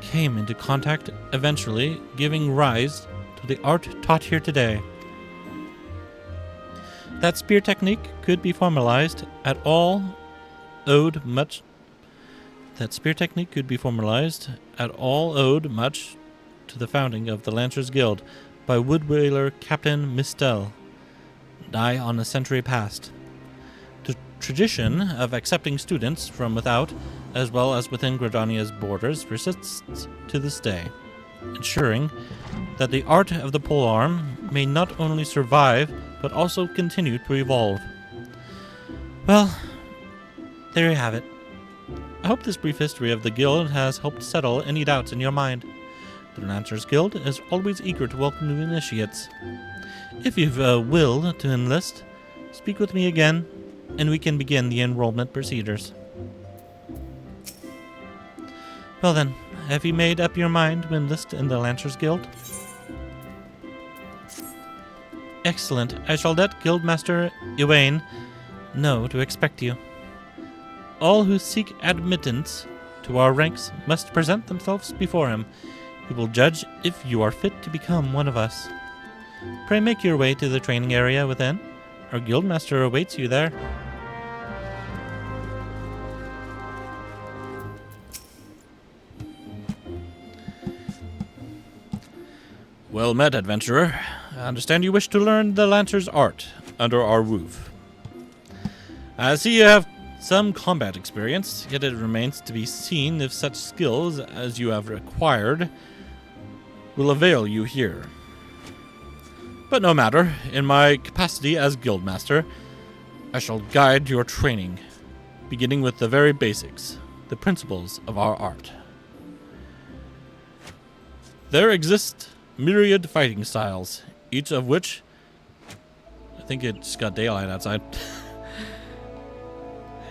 came into contact, eventually giving rise to the art taught here today. That spear technique could be formalized at all owed much to the founding of the Lancers Guild by wood whaler Captain Mistel, nigh on a century past. The tradition of accepting students from without, as well as within Gridania's borders, persists to this day, ensuring that the art of the polearm may not only survive, but also continue to evolve. Well, there you have it. I hope this brief history of the guild has helped settle any doubts in your mind. The Lancers Guild is always eager to welcome new initiates. If you've a will to enlist, speak with me again, and we can begin the enrollment procedures. Well then, have you made up your mind to enlist in the Lancers Guild? Excellent. I shall let Guildmaster Ewain know to expect you. All who seek admittance to our ranks must present themselves before him. He will judge if you are fit to become one of us. Pray make your way to the training area within. Our Guildmaster awaits you there. Well met, adventurer. I understand you wish to learn the Lancer's art under our roof. I see you have some combat experience, yet it remains to be seen if such skills as you have acquired will avail you here. But no matter, in my capacity as Guildmaster, I shall guide your training, beginning with the very basics, the principles of our art. There exist myriad fighting styles, each of which, I think it just got daylight outside,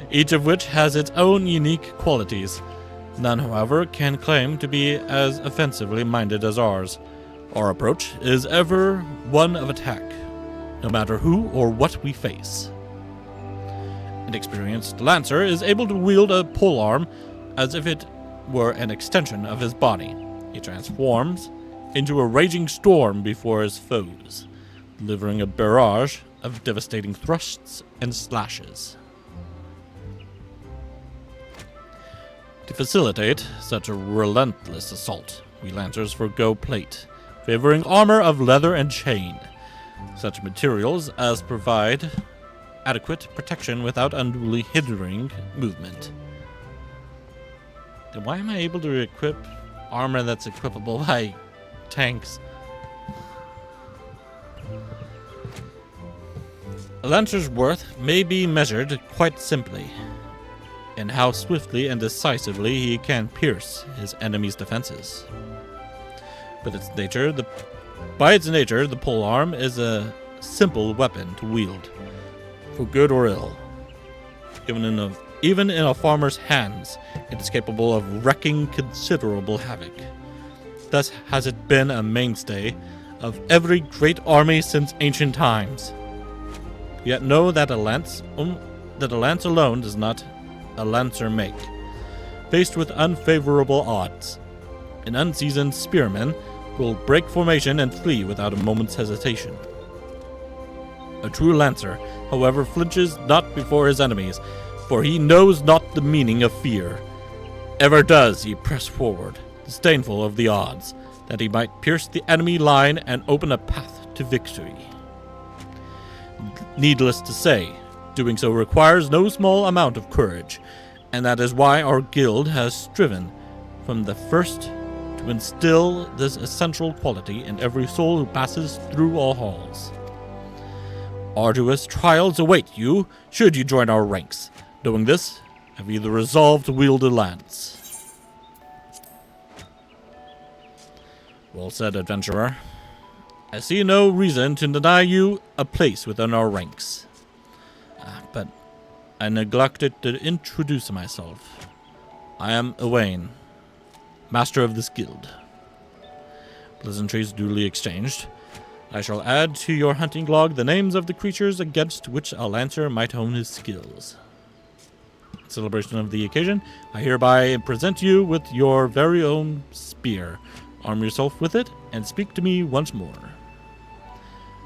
each of which has its own unique qualities. None, however, can claim to be as offensively minded as ours. Our approach is ever one of attack, no matter who or what we face. An experienced lancer is able to wield a polearm as if it were an extension of his body. He transforms into a raging storm before his foes, delivering a barrage of devastating thrusts and slashes. To facilitate such a relentless assault, we lancers forgo plate, favoring armor of leather and chain, such materials as provide adequate protection without unduly hindering movement. Then why am I able to equip armor that's equipable by tanks? A lancer's worth may be measured quite simply in how swiftly and decisively he can pierce his enemy's defenses. By its nature, the polearm is a simple weapon to wield, for good or ill. Even in a farmer's hands, it is capable of wreaking considerable havoc. Thus has it been a mainstay of every great army since ancient times. Yet know that a lance alone does not a lancer make. Faced with unfavorable odds, an unseasoned spearman will break formation and flee without a moment's hesitation. A true lancer, however, flinches not before his enemies, for he knows not the meaning of fear. Ever does he press forward, disdainful of the odds, that he might pierce the enemy line and open a path to victory. Needless to say, doing so requires no small amount of courage, and that is why our guild has striven from the first to instill this essential quality in every soul who passes through our halls. Arduous trials await you should you join our ranks. Knowing this, have you the resolve to wield a lance? Well said, adventurer. I see no reason to deny you a place within our ranks. But I neglected to introduce myself. I am Owain, master of this guild. Pleasantries duly exchanged, I shall add to your hunting log the names of the creatures against which a lancer might hone his skills. In celebration of the occasion, I hereby present you with your very own spear. Arm yourself with it and speak to me once more.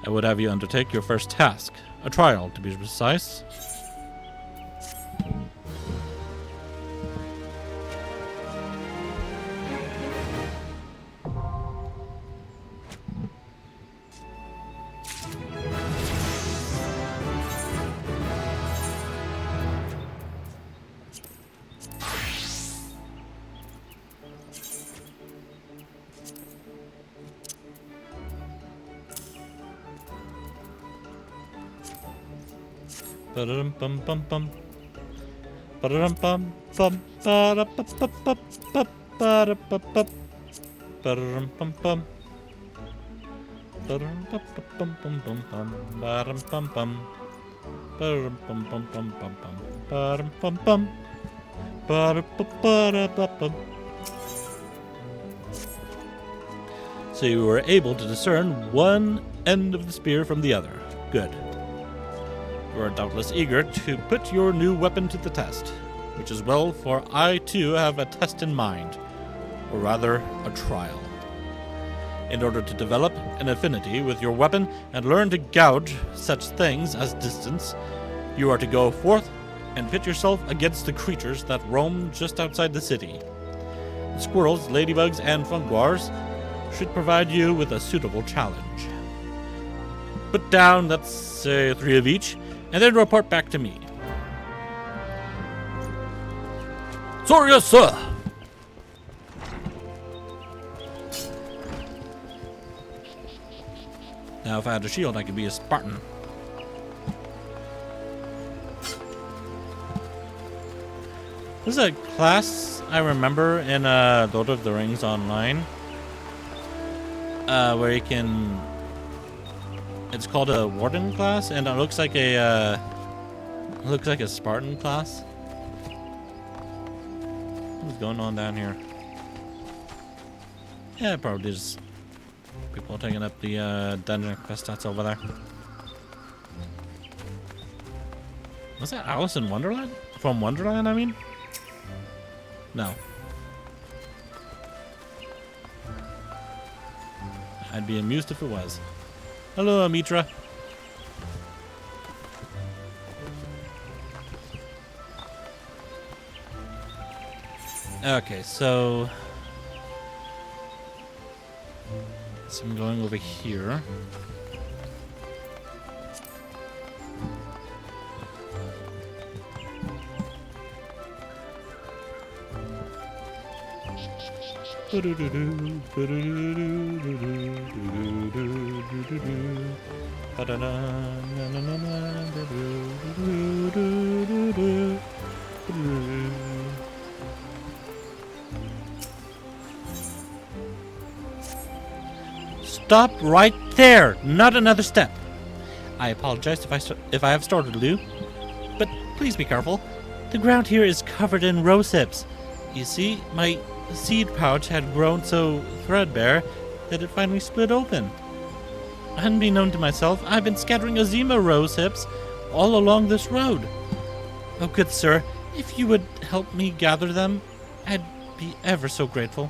I would have you undertake your first task, a trial to be precise. Ba-da-dum-bum-bum-bum. Ba-da-dum-bum-bum. Ba-da-ba-ba-ba-ba. Ba-da-ba-ba. Ba-da-dum-bum-bum. Ba-da-dum-bum-bum-bum-bum-bum. Ba-da-dum-bum-bum. Ba-da-dum-bum-bum-bum-bum. Ba-da-dum-bum-bum. Ba-da-ba-ba-da-ba-bum. So you were able to discern one end of the spear from the other. Good. You are doubtless eager to put your new weapon to the test, which is well, for I too have a test in mind, or rather, a trial. In order to develop an affinity with your weapon and learn to gouge such things as distance, you are to go forth and pit yourself against the creatures that roam just outside the city. The squirrels, ladybugs, and funguars should provide you with a suitable challenge. Put down, let's say, 3 of each, and then report back to me. Sorry, yes, sir. Now, if I had a shield, I could be a Spartan. This is a class I remember in Lord of the Rings Online, where you can. It's called a Warden class, and it looks like a Spartan class. What's going on down here? Yeah, probably just people taking up the dungeon quest that's over there. Was that Alice in Wonderland? From Wonderland, I mean? No. I'd be amused if it was. Hello, Amitra. Okay, so I'm going over here. Stop right there! Not another step. I apologize if I have startled you, but please be careful. The ground here is covered in rose hips. You see, my seed pouch had grown so threadbare that it finally split open. Unbeknown to myself, I've been scattering Azima rose hips all along this road. Oh, good sir, if you would help me gather them, I'd be ever so grateful.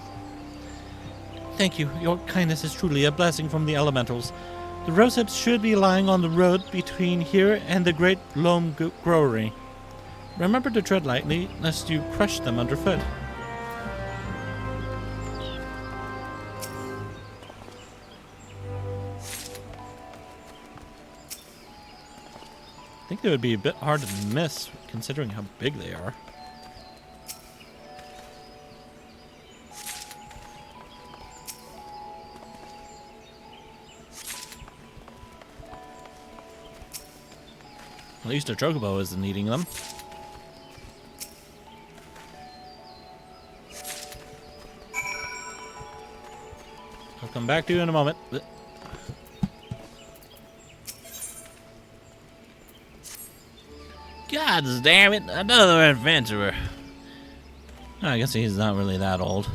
Thank you. Your kindness is truly a blessing from the elementals. The rose hips should be lying on the road between here and the Great Loam Growery. Remember to tread lightly, lest you crush them underfoot. I think they would be a bit hard to miss, considering how big they are. At least a chocobo isn't eating them. I'll come back to you in a moment. God damn it, another adventurer. I guess he's not really that old.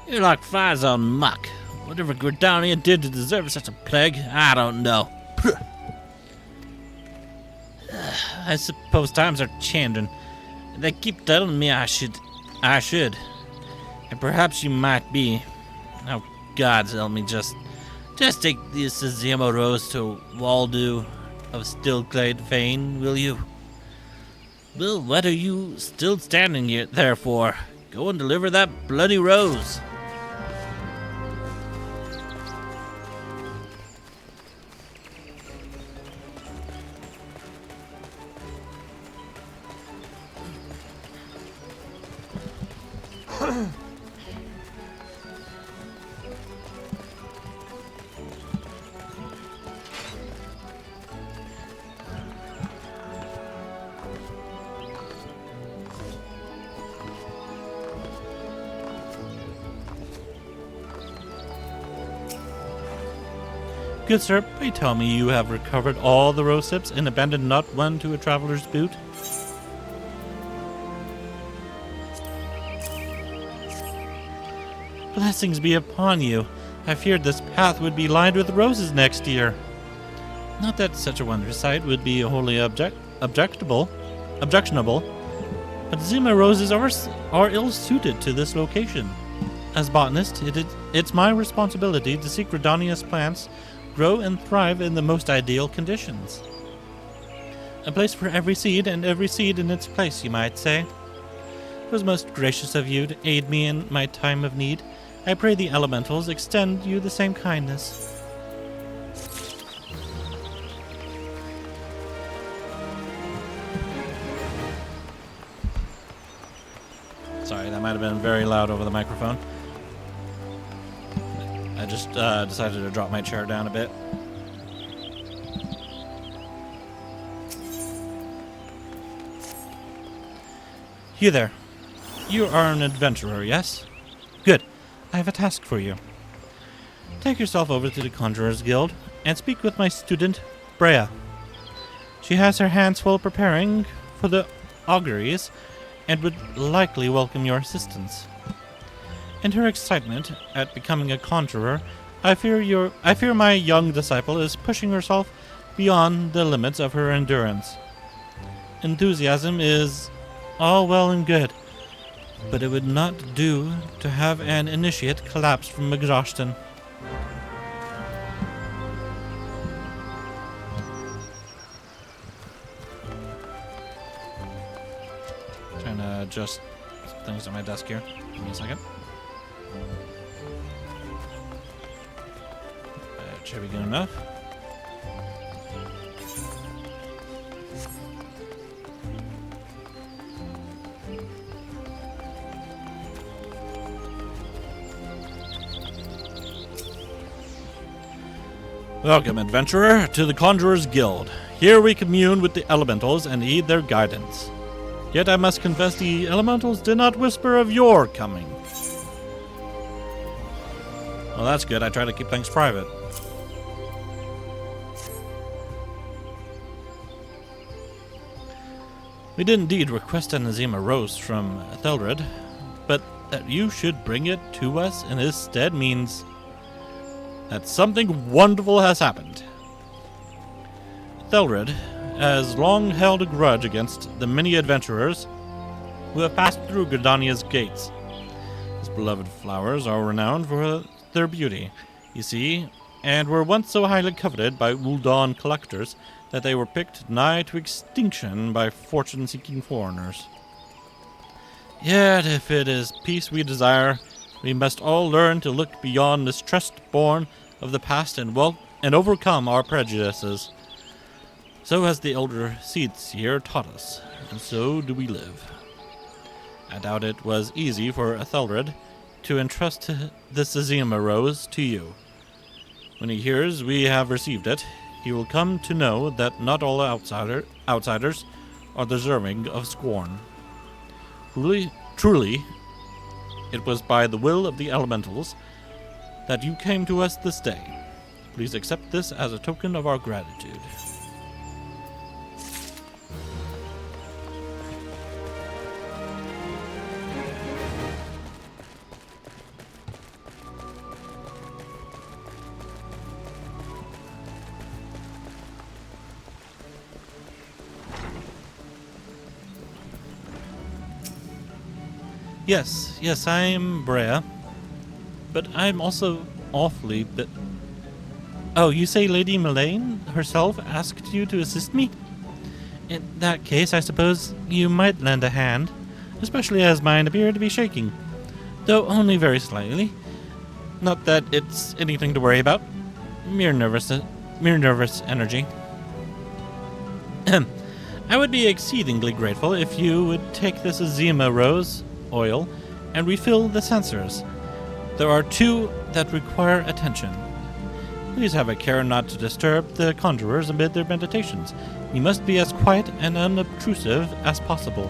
You're like flies on muck. Whatever Gridania did to deserve such a plague, I don't know. I suppose times are changing. They keep telling me I should. And perhaps you might be. Oh, God help me, just take this Azima Rose to Waldo of Stillglade Fane, will you? Well, what are you still standing here there for? Go and deliver that bloody rose. Good sir, pray tell me you have recovered all the rose hips and abandoned not one to a traveler's boot? Blessings be upon you. I feared this path would be lined with roses next year. Not that such a wondrous sight would be wholly objectionable, but Zima roses are ill-suited to this location. As botanist, it's my responsibility to seek Redania's plants grow and thrive in the most ideal conditions. A place for every seed, and every seed in its place, you might say. It was most gracious of you to aid me in my time of need. I pray the elementals extend you the same kindness. Sorry, that might have been very loud over the microphone. I just decided to drop my chair down a bit. You there. You are an adventurer, yes? Good. I have a task for you. Take yourself over to the Conjurer's Guild and speak with my student, Brea. She has her hands full preparing for the auguries and would likely welcome your assistance. In her excitement at becoming a conjurer, I fear my young disciple is pushing herself beyond the limits of her endurance. Enthusiasm is all well and good, but it would not do to have an initiate collapse from exhaustion. Trying to adjust things on my desk here. Give me a second. That should be good enough. Welcome, adventurer, to the Conjurer's Guild. Here we commune with the elementals and heed their guidance. Yet I must confess the elementals did not whisper of your coming. Well, that's good. I try to keep things private. We did indeed request an Azima rose from Ethelred, but that you should bring it to us in his stead means that something wonderful has happened. Ethelred has long held a grudge against the many adventurers who have passed through Gridania's gates. His beloved flowers are renowned for their beauty, you see, and were once so highly coveted by Ul'Dawn collectors that they were picked nigh to extinction by fortune-seeking foreigners. Yet, if it is peace we desire, we must all learn to look beyond mistrust born of the past and overcome our prejudices. So has the elder seeds here taught us, and so do we live. I doubt it was easy for Ethelred to entrust this Azima rose to you. When he hears we have received it, he will come to know that not all outsiders are deserving of scorn. Truly, it was by the will of the elementals that you came to us this day. Please accept this as a token of our gratitude. Yes, I'm Brea. But I'm also awfully bit... Oh, you say Lady Melaine herself asked you to assist me? In that case, I suppose you might lend a hand, especially as mine appear to be shaking, though only very slightly. Not that it's anything to worry about. Mere nervous energy. I would be exceedingly grateful if you would take this Azima rose oil and refill the censers. There are two that require attention. Please have a care not to disturb the conjurers amid their meditations. You must be as quiet and unobtrusive as possible.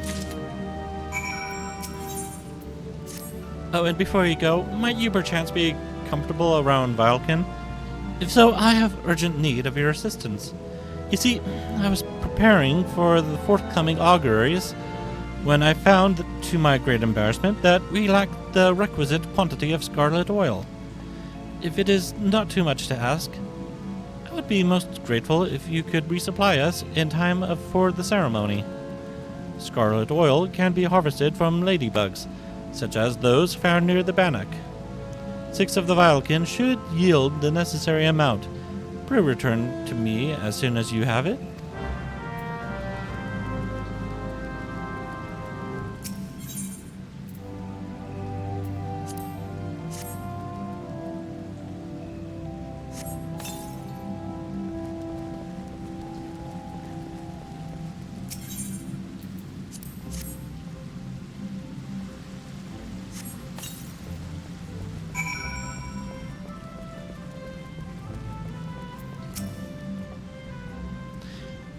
Oh, and before you go, might you perchance be comfortable around Vilekin? If so, I have urgent need of your assistance. You see, I was preparing for the forthcoming auguries when I found, to my great embarrassment, that we lacked the requisite quantity of scarlet oil. If it is not too much to ask, I would be most grateful if you could resupply us in time for the ceremony. Scarlet oil can be harvested from ladybugs, such as those found near the bannock. 6 of the Vilekin should yield the necessary amount. Pray return to me as soon as you have it.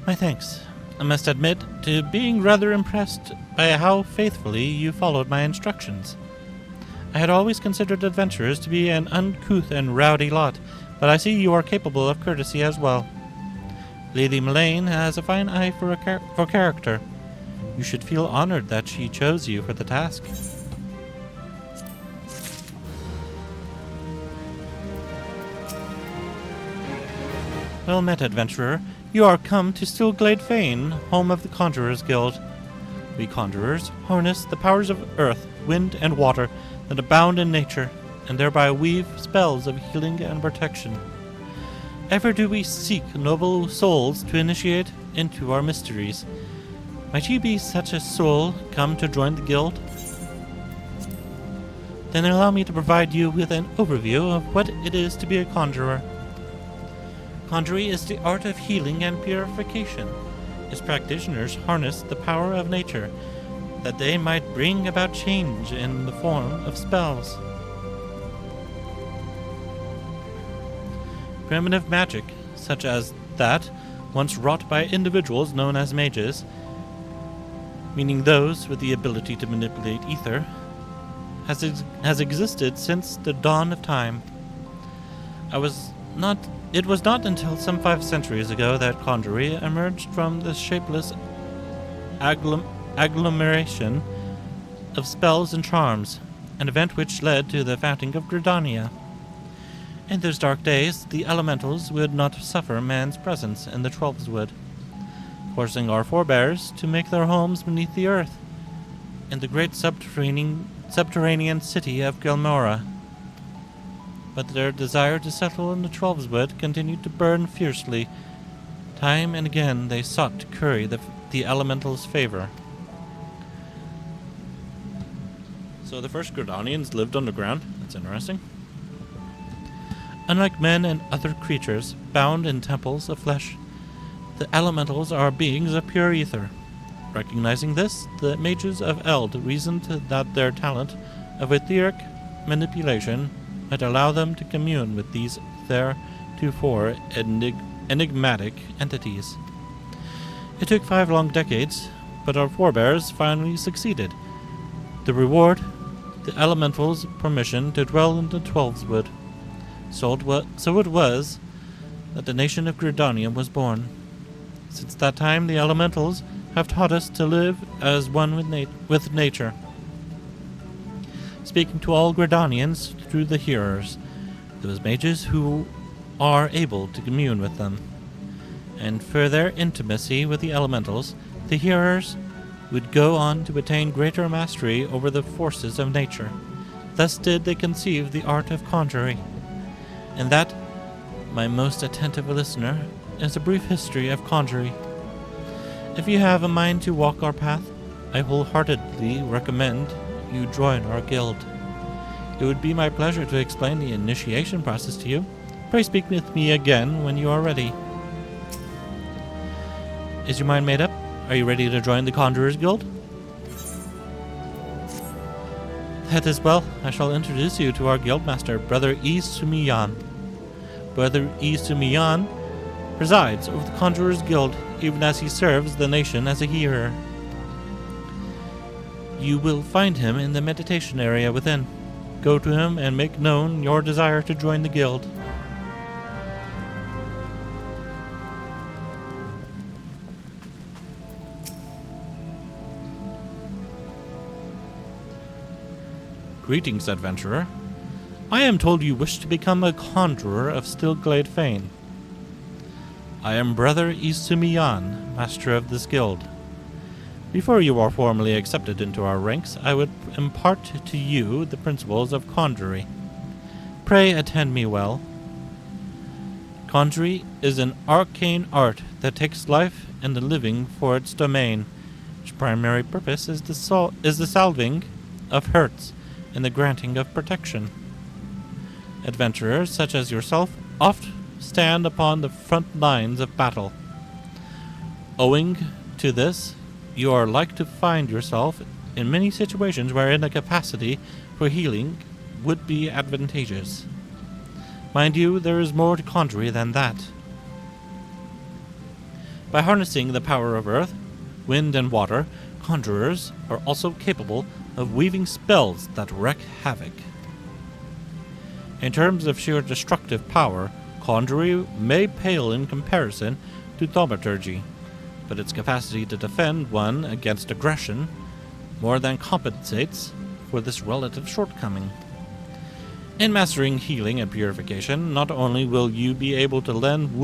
My thanks. I must admit to being rather impressed by how faithfully you followed my instructions. I had always considered adventurers to be an uncouth and rowdy lot, but I see you are capable of courtesy as well. Lady Mullane has a fine eye for character. You should feel honored that she chose you for the task. Well met, adventurer. You are come to Stillglade Fane, home of the Conjurers Guild. We conjurers harness the powers of earth, wind, and water that abound in nature, and thereby weave spells of healing and protection. Ever do we seek noble souls to initiate into our mysteries. Might you be such a soul come to join the guild? Then allow me to provide you with an overview of what it is to be a conjurer. Conjuring is the art of healing and purification. Its practitioners harness the power of nature, that they might bring about change in the form of spells. Primitive magic, such as that once wrought by individuals known as mages, meaning those with the ability to manipulate ether, has existed since the dawn of time. It was not until some 5 centuries ago that conjury emerged from the shapeless agglomeration of spells and charms, an event which led to the founding of Gridania. In those dark days, the elementals would not suffer man's presence in the Trollswood, forcing our forebears to make their homes beneath the earth, in the great subterranean city of Gilmora. But their desire to settle in the Trollswood continued to burn fiercely. Time and again they sought to curry the elementals' favor. So the first Gridanians lived underground. That's interesting. Unlike men and other creatures bound in temples of flesh, the elementals are beings of pure ether. Recognizing this, the mages of Eld reasoned that their talent of etheric manipulation might allow them to commune with these theretofore enigmatic entities. It took 5 long decades, but our forebears finally succeeded. The reward, the elementals' permission to dwell in the Trollswood. So it was that the nation of Gridania was born. Since that time, the elementals have taught us to live as one with nature, speaking to all Gridanians through the hearers, those mages who are able to commune with them. And for their intimacy with the elementals, the hearers would go on to attain greater mastery over the forces of nature. Thus did they conceive the art of conjuring. And that, my most attentive listener, is a brief history of conjuring. If you have a mind to walk our path, I wholeheartedly recommend you join our guild. It would be my pleasure to explain the initiation process to you. Pray speak with me again when you are ready. Is your mind made up? Are you ready to join the Conjurers Guild? That is well. I shall introduce you to our guildmaster, Brother E. Sumiyan. Brother E. Sumiyan presides over the Conjurers Guild, even as he serves the nation as a hearer. You will find him in the meditation area within. Go to him and make known your desire to join the guild. Greetings, adventurer. I am told you wish to become a conjurer of Stillglade Fane. I am Brother Isumiyan, master of this guild. Before you are formally accepted into our ranks, I would impart to you the principles of conjuring. Pray attend me well. Conjuring is an arcane art that takes life and the living for its domain. Its primary purpose is the salving of hurts and the granting of protection. Adventurers such as yourself oft stand upon the front lines of battle. Owing to this, you are like to find yourself in many situations wherein a capacity for healing would be advantageous. Mind you, there is more to conjuring than that. By harnessing the power of earth, wind, and water, conjurers are also capable of weaving spells that wreak havoc. In terms of sheer destructive power, conjuring may pale in comparison to thaumaturgy, but its capacity to defend one against aggression more than compensates for this relative shortcoming. In mastering healing and purification, not only will you be able to mend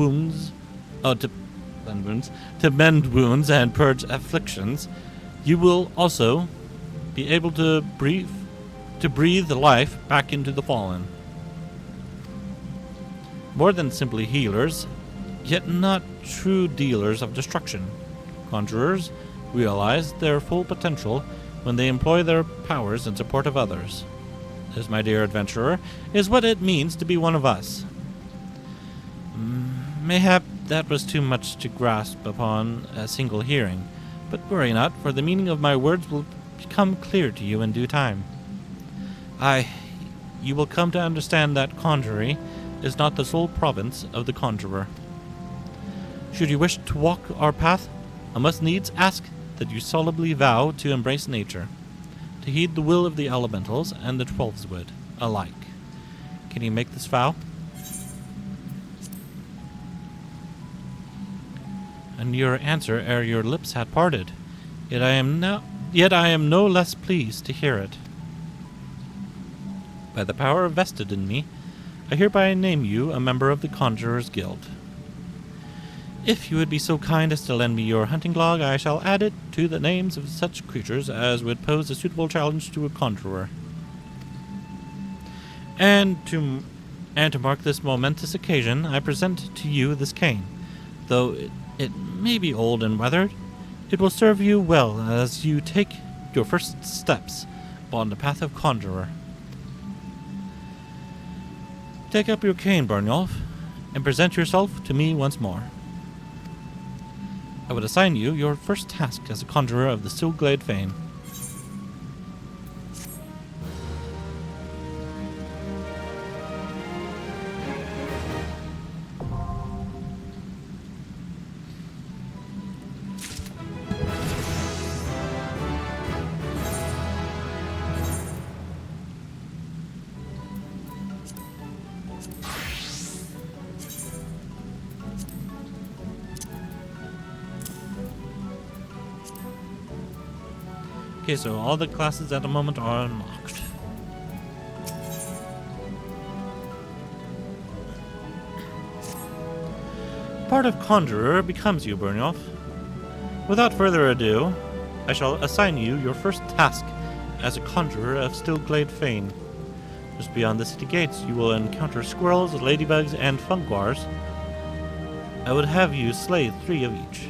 wounds and purge afflictions, you will also be able to breathe life back into the fallen. More than simply healers, yet not true dealers of destruction, conjurers realize their full potential when they employ their powers in support of others. This, my dear adventurer, is what it means to be one of us. Mayhap that was too much to grasp upon a single hearing, but worry not, for the meaning of my words will become clear to you in due time. You will come to understand that conjuring is not the sole province of the conjurer. Should you wish to walk our path, I must needs ask that you solemnly vow to embrace nature, to heed the will of the elementals and the Twelveswood alike. Can you make this vow? And your answer ere your lips had parted, yet I am no less pleased to hear it. By the power vested in me, I hereby name you a member of the Conjurers Guild. If you would be so kind as to lend me your hunting log, I shall add it to the names of such creatures as would pose a suitable challenge to a conjurer. And to mark this momentous occasion, I present to you this cane. Though it may be old and weathered, it will serve you well as you take your first steps upon the path of conjurer. Take up your cane, Byrnjolf, and present yourself to me once more. I would assign you your first task as a conjurer of the Stillglade fame. Okay, so all the classes at the moment are unlocked. Part of Conjurer becomes you, Byrnjolf. Without further ado, I shall assign you your first task as a Conjurer of Stillglade fame. Just beyond the city gates, you will encounter squirrels, ladybugs, and funguars. I would have you slay 3 of each.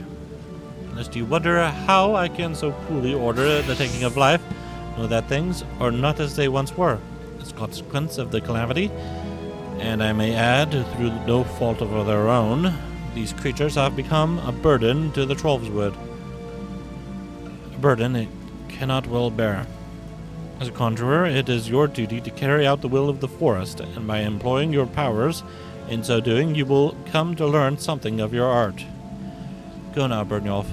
Lest you wonder how I can so cruelly order the taking of life, know that things are not as they once were, as a consequence of the calamity, and I may add, through no fault of their own, these creatures have become a burden to the Twelveswood. A burden it cannot well bear. As a conjurer, it is your duty to carry out the will of the forest, and by employing your powers, in so doing, you will come to learn something of your art. Go now, Byrnjolf,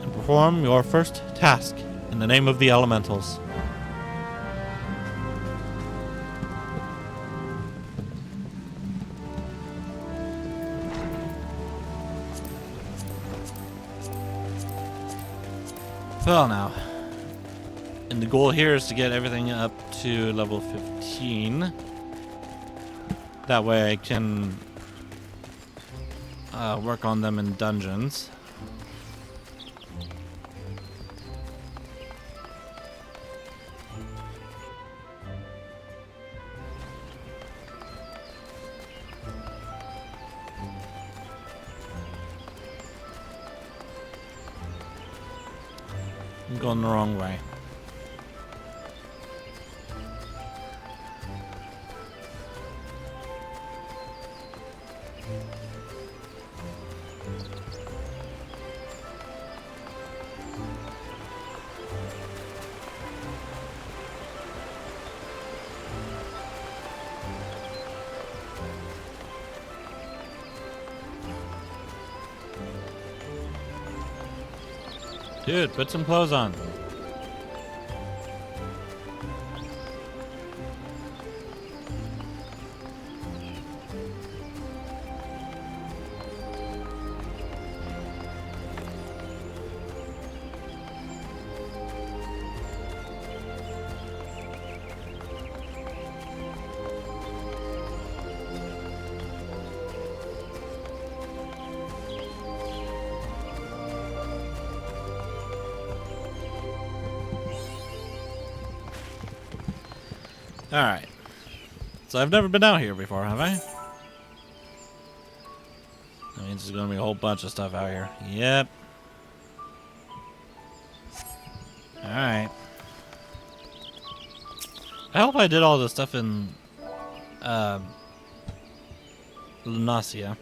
and perform your first task in the name of the elementals. Well now, and the goal here is to get everything up to level 15. That way I can work on them in dungeons. I'm going the wrong way. Dude, put some clothes on. Alright. So I've never been out here before, have I? That means there's gonna be a whole bunch of stuff out here. Yep. Alright. I hope I did all the stuff in Lunacia.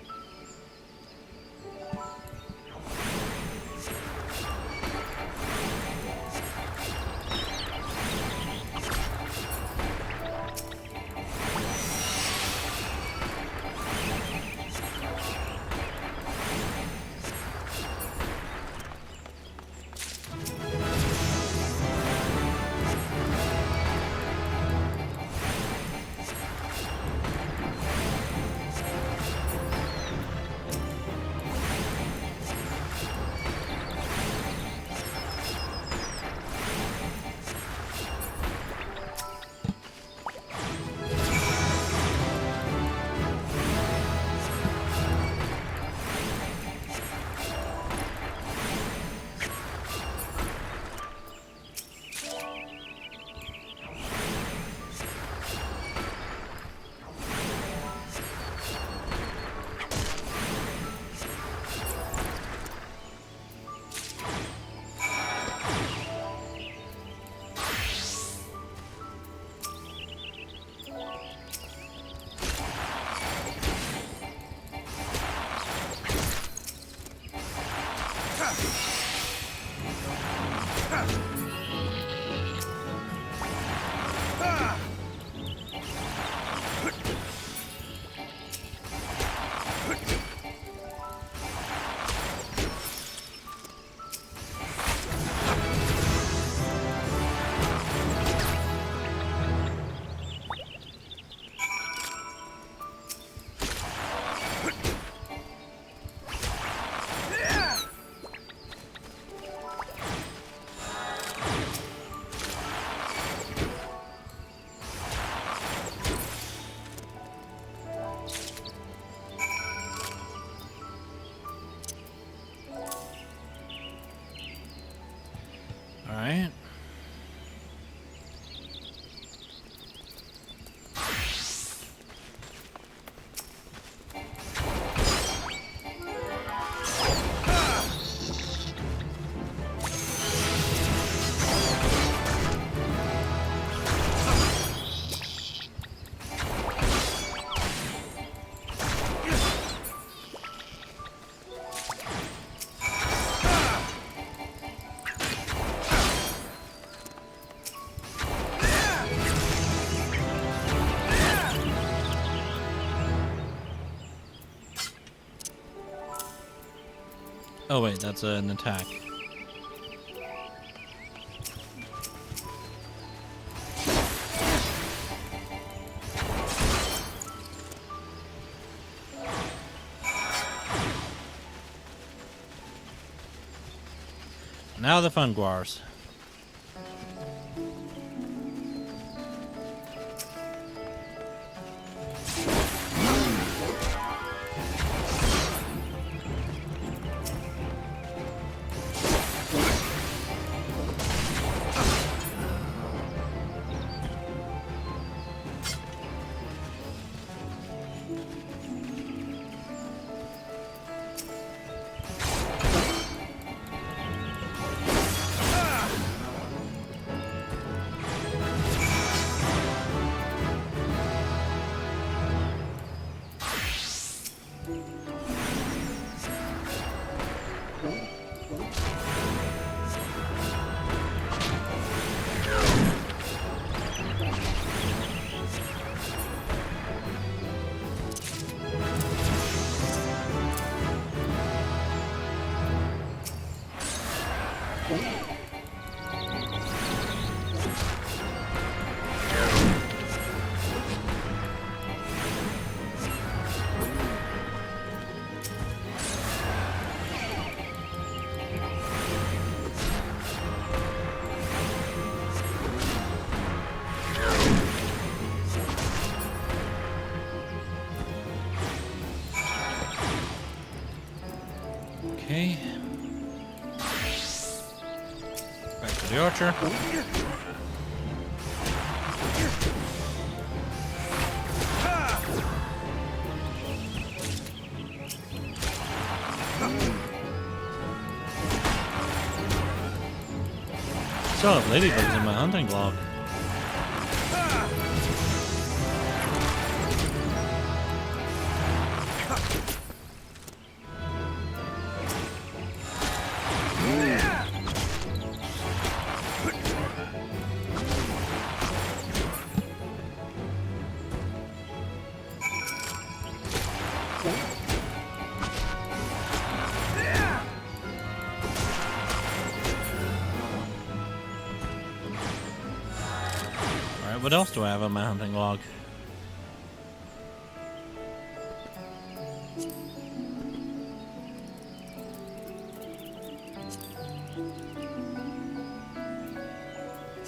Alright. Oh wait, that's an attack. Now the fun guars. Okay. Back to the archer. Still have ladybugs in my hunting log. What else do I have on my hunting log?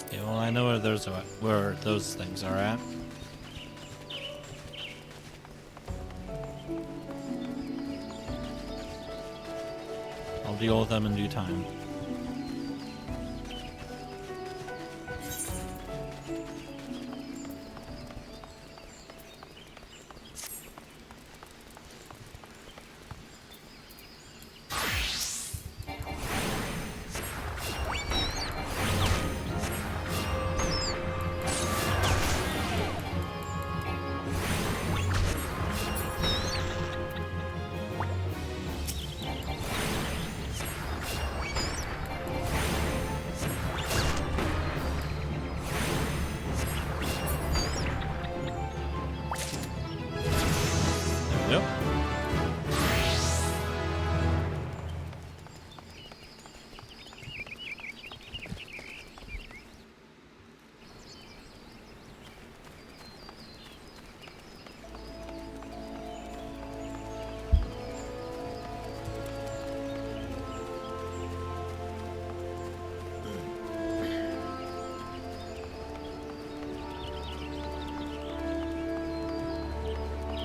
Okay, well, I know where those things are at. I'll deal with them in due time. Yep.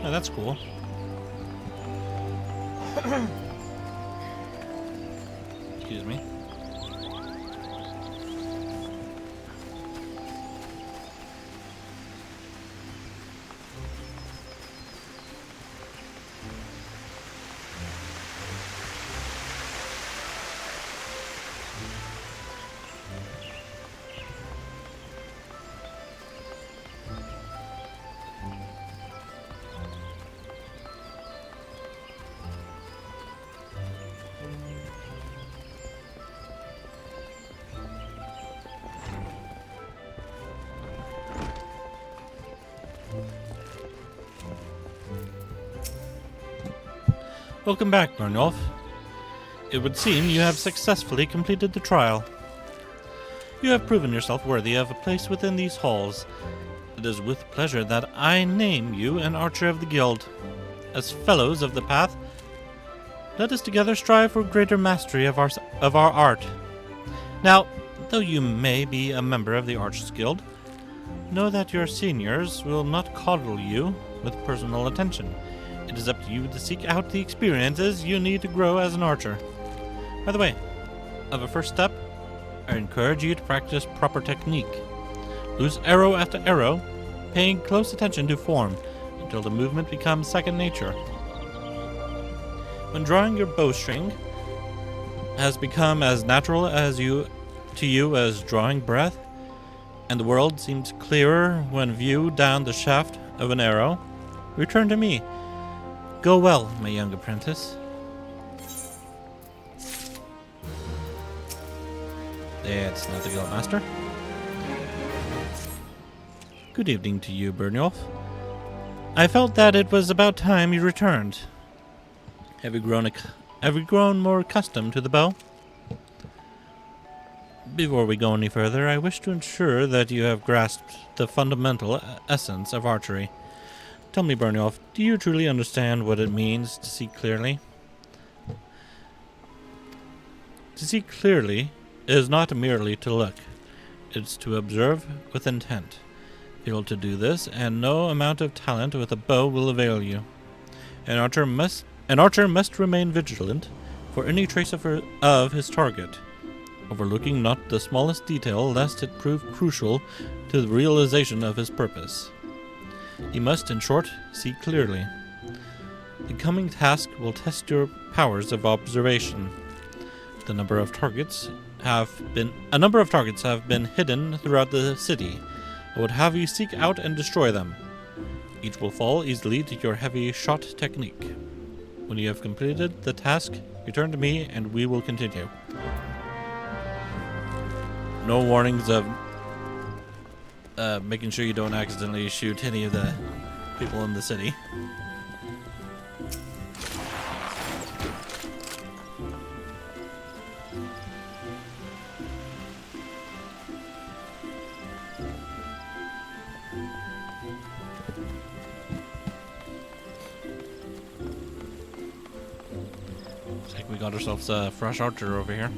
Oh, that's cool. Excuse me. Welcome back, Byrnjolf. It would seem you have successfully completed the trial. You have proven yourself worthy of a place within these halls. It is with pleasure that I name you an Archer of the Guild. As fellows of the path, let us together strive for greater mastery of our art. Now, though you may be a member of the Archers Guild, know that your seniors will not coddle you with personal attention. It is up to you to seek out the experiences you need to grow as an archer. By the way, of a first step, I encourage you to practice proper technique. Loose arrow after arrow, paying close attention to form until the movement becomes second nature. When drawing your bowstring has become as natural to you as drawing breath, and the world seems clearer when viewed down the shaft of an arrow, return to me. Go well, my young apprentice. That's not the Guildmaster. Good evening to you, Byrnjolf. I felt that it was about time you returned. Have you grown more accustomed to the bow? Before we go any further, I wish to ensure that you have grasped the fundamental essence of archery. Tell me, Byrnjolf, do you truly understand what it means to see clearly? To see clearly is not merely to look. It's to observe with intent. Fail to do this, and no amount of talent with a bow will avail you. An archer must remain vigilant, for any trace of his target, overlooking not the smallest detail lest it prove crucial to the realization of his purpose. He must, in short, see clearly. The coming task will test your powers of observation. A number of targets have been hidden throughout the city. I would have you seek out and destroy them. Each will fall easily to your heavy shot technique. When you have completed the task, return to me and we will continue. No warnings of making sure you don't accidentally shoot any of the people in the city. Looks like we got ourselves a fresh archer over here.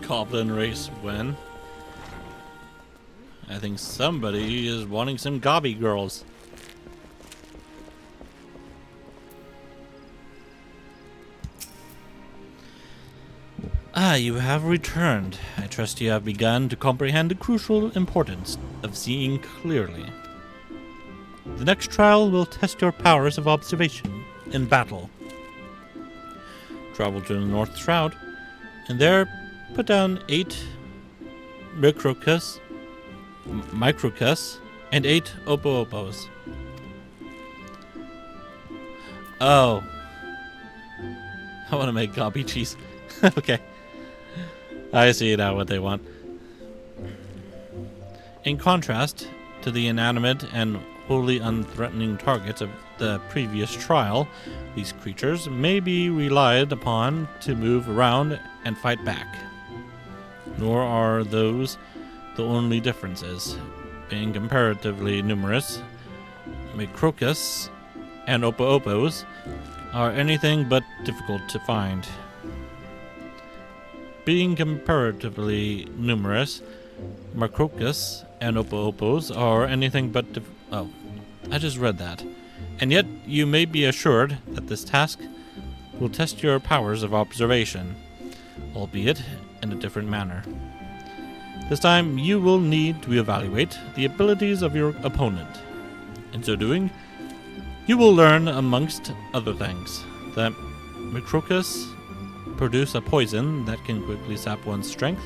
Goblin race when? I think somebody is wanting some gobby girls. Ah, you have returned. I trust you have begun to comprehend the crucial importance of seeing clearly. The next trial will test your powers of observation in battle. Travel to the North Shroud, and there put down 8 microcus, and 8 opo-opos. Oh. I want to make gobby cheese. Okay. I see now what they want. In contrast to the inanimate and wholly unthreatening targets of the previous trial, these creatures may be relied upon to move around and fight back. Nor are those the only differences. Being comparatively numerous, Microcus and Opo-Opos are anything but difficult to find. Being comparatively numerous, Microcus and Opo-Opos are anything but oh, I just read that. And yet you may be assured that this task will test your powers of observation, albeit in a different manner. This time, you will need to evaluate the abilities of your opponent. In so doing, you will learn, amongst other things, that Microcus produce a poison that can quickly sap one's strength,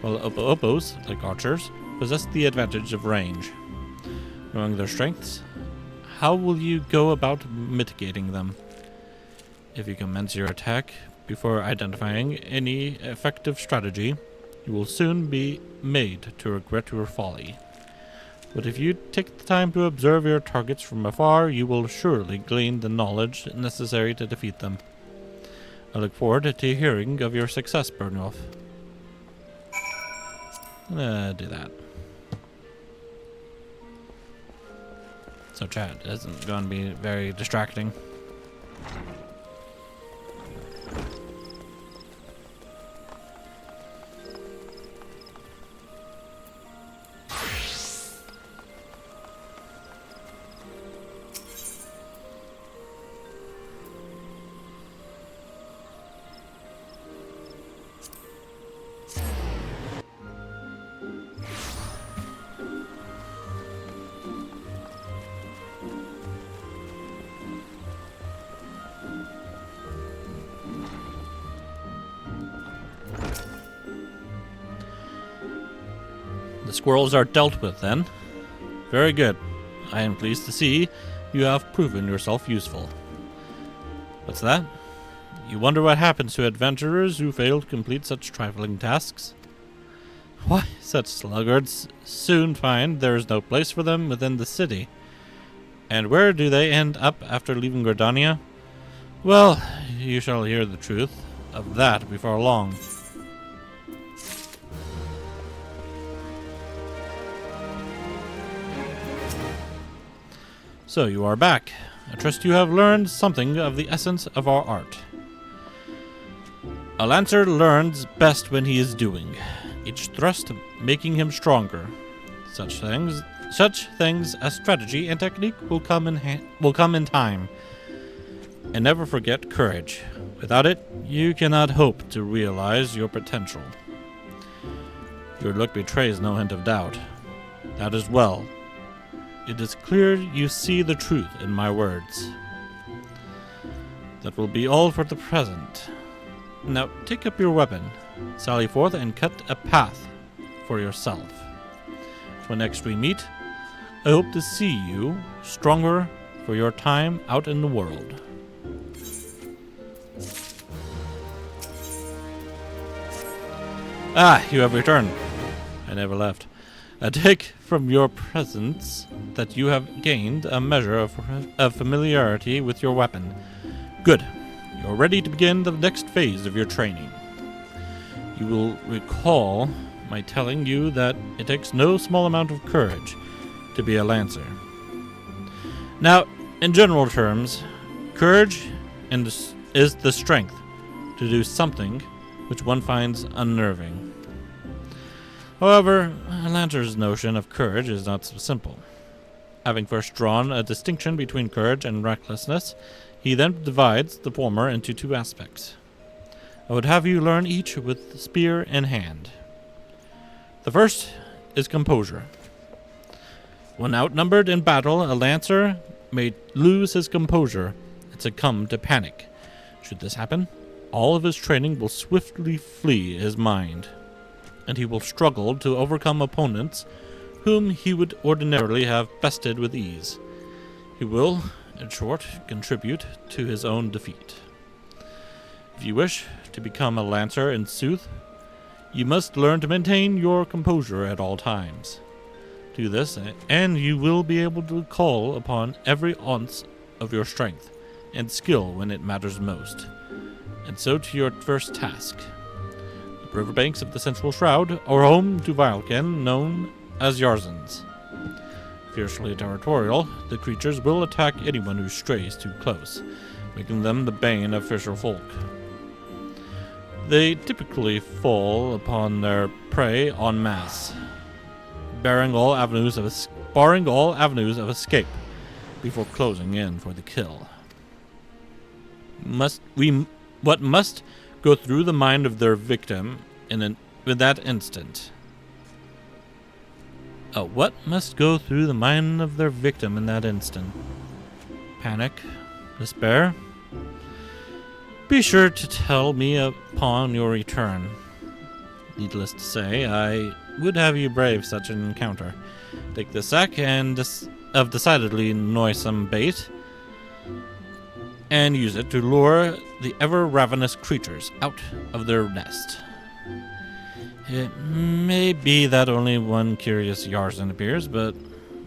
while Opo-Opos, like archers, possess the advantage of range. Knowing their strengths, how will you go about mitigating them? If you commence your attack before identifying any effective strategy, you will soon be made to regret your folly. But if you take the time to observe your targets from afar, you will surely glean the knowledge necessary to defeat them. I look forward to hearing of your success, Byrnjolf. Do that. So chat isn't going to be very distracting. The squirrels are dealt with, then. Very good. I am pleased to see you have proven yourself useful. What's that? You wonder what happens to adventurers who fail to complete such trifling tasks? Why, such sluggards soon find there is no place for them within the city. And where do they end up after leaving Gridania? Well, you shall hear the truth of that before long. So you are back. I trust you have learned something of the essence of our art. A lancer learns best when he is doing, each thrust making him stronger. Such things as strategy and technique will come in time. And never forget courage. Without it, you cannot hope to realize your potential. Your look betrays no hint of doubt. That is well. It is clear you see the truth in my words. That will be all for the present. Now take up your weapon, sally forth and cut a path for yourself. When next we meet, I hope to see you stronger for your time out in the world. Ah, you have returned. I never left. I take from your presence that you have gained a measure of familiarity with your weapon. Good. You're ready to begin the next phase of your training. You will recall my telling you that it takes no small amount of courage to be a lancer. Now, in general terms, courage is the strength to do something which one finds unnerving. However, a lancer's notion of courage is not so simple. Having first drawn a distinction between courage and recklessness, he then divides the former into two aspects. I would have you learn each with spear in hand. The first is composure. When outnumbered in battle, a lancer may lose his composure and succumb to panic. Should this happen, all of his training will swiftly flee his mind, and he will struggle to overcome opponents whom he would ordinarily have bested with ease. He will, in short, contribute to his own defeat. If you wish to become a lancer in sooth, you must learn to maintain your composure at all times. Do this, and you will be able to call upon every ounce of your strength and skill when it matters most. And so to your first task. The riverbanks of the Central Shroud are home to Vileken, known as Yarzans. Fiercely territorial, the creatures will attack anyone who strays too close, making them the bane of fisher folk. They typically fall upon their prey en masse, barring all avenues of escape before closing in for the kill. What must go through the mind of their victim in that instant? What must go through the mind of their victim in that instant? Panic? Despair? Be sure to tell me upon your return. Needless to say, I would have you brave such an encounter. Take the sack of decidedly noisome bait and use it to lure the ever-ravenous creatures out of their nest. It may be that only one curious Yarzan appears, but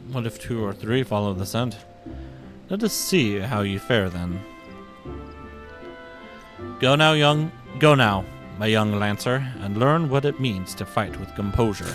What if 2 or 3 follow the scent? Let us see how you fare then. Go now, my young lancer, and learn what it means to fight with composure.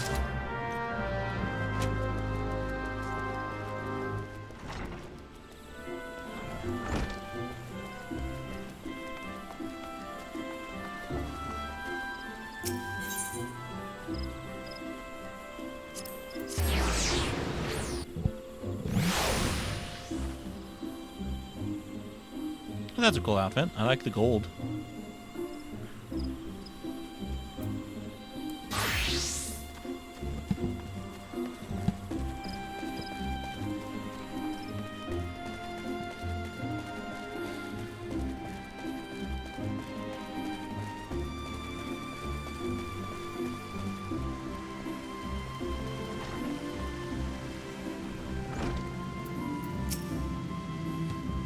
That's a cool outfit. I like the gold.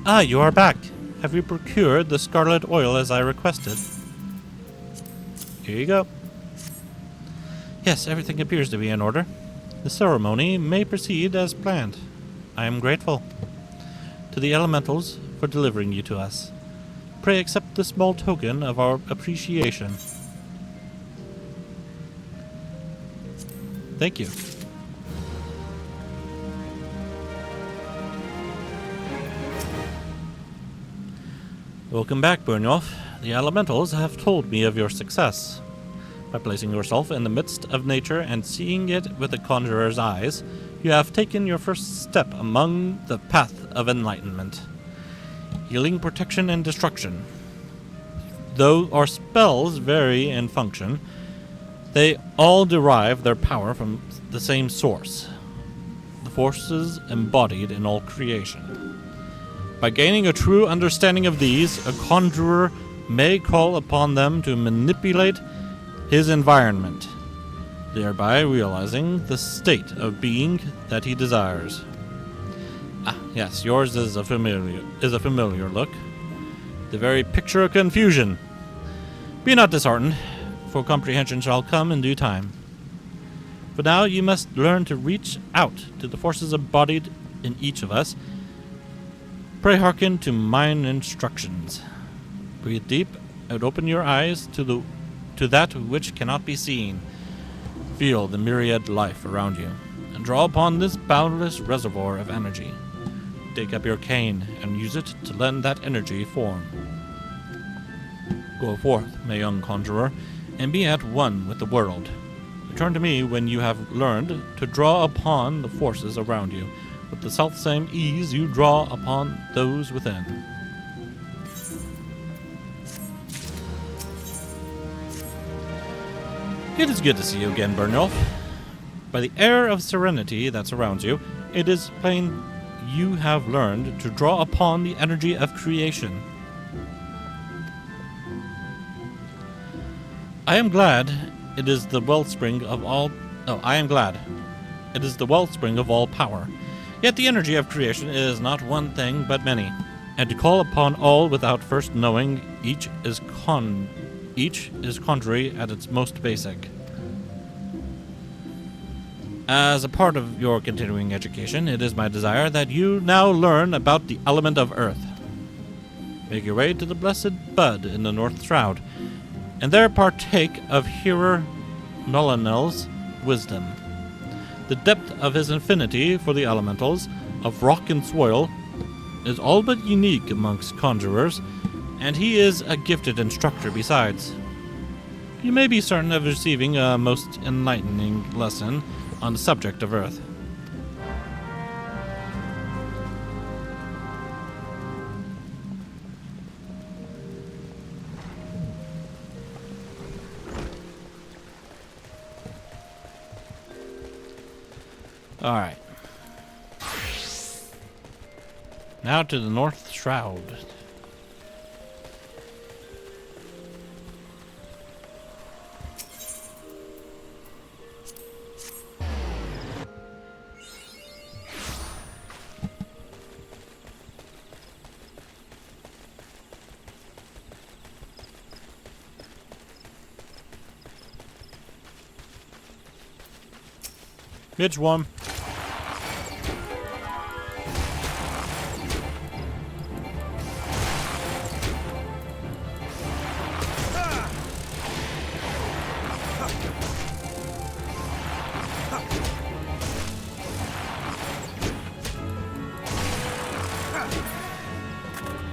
Ah, you are back. Have you procured the scarlet oil as I requested? Here you go. Yes, everything appears to be in order. The ceremony may proceed as planned. I am grateful to the elementals for delivering you to us. Pray accept this small token of our appreciation. Thank you. Welcome back, Byrnjolf. The elementals have told me of your success. By placing yourself in the midst of nature and seeing it with a conjurer's eyes, you have taken your first step among the path of enlightenment. Healing, protection, and destruction. Though our spells vary in function, they all derive their power from the same source, the forces embodied in all creation. By gaining a true understanding of these, a conjurer may call upon them to manipulate his environment, thereby realizing the state of being that he desires. Ah, yes, yours is a familiar look. The very picture of confusion. Be not disheartened, for comprehension shall come in due time. For now you must learn to reach out to the forces embodied in each of us. Pray hearken to mine instructions. Breathe deep and open your eyes to that which cannot be seen. Feel the myriad life around you, and draw upon this boundless reservoir of energy. Take up your cane and use it to lend that energy form. Go forth, my young conjurer, and be at one with the world. Return to me when you have learned to draw upon the forces around you, with the selfsame ease you draw upon those within. It is good to see you again, Byrnjolf. By the air of serenity that surrounds you, it is plain you have learned to draw upon the energy of creation. I am glad it is the wellspring of all power. Yet the energy of creation is not one thing but many, and to call upon all without first knowing each is contrary at its most basic. As a part of your continuing education, it is my desire that you now learn about the element of earth. Make your way to the blessed bud in the North Shroud, and there partake of Hearer Nolanel's wisdom. The depth of his affinity for the elementals of rock and soil is all but unique amongst conjurers, and he is a gifted instructor besides. You may be certain of receiving a most enlightening lesson on the subject of Earth. Alright. Now to the North Shroud. It's warm.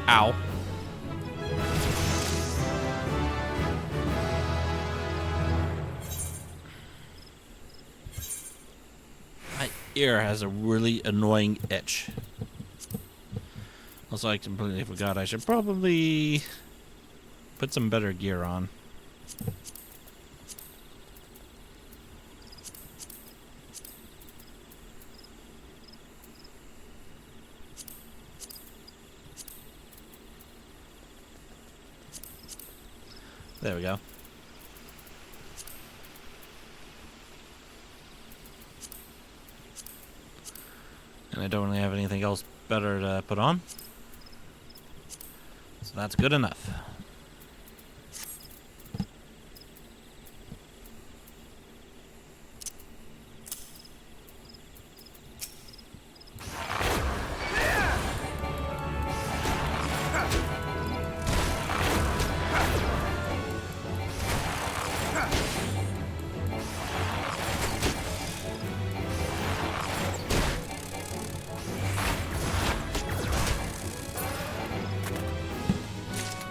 Ow. My ear has a really annoying itch. Also, I completely forgot I should probably put some better gear on. There we go. And I don't really have anything else better to put on. So that's good enough.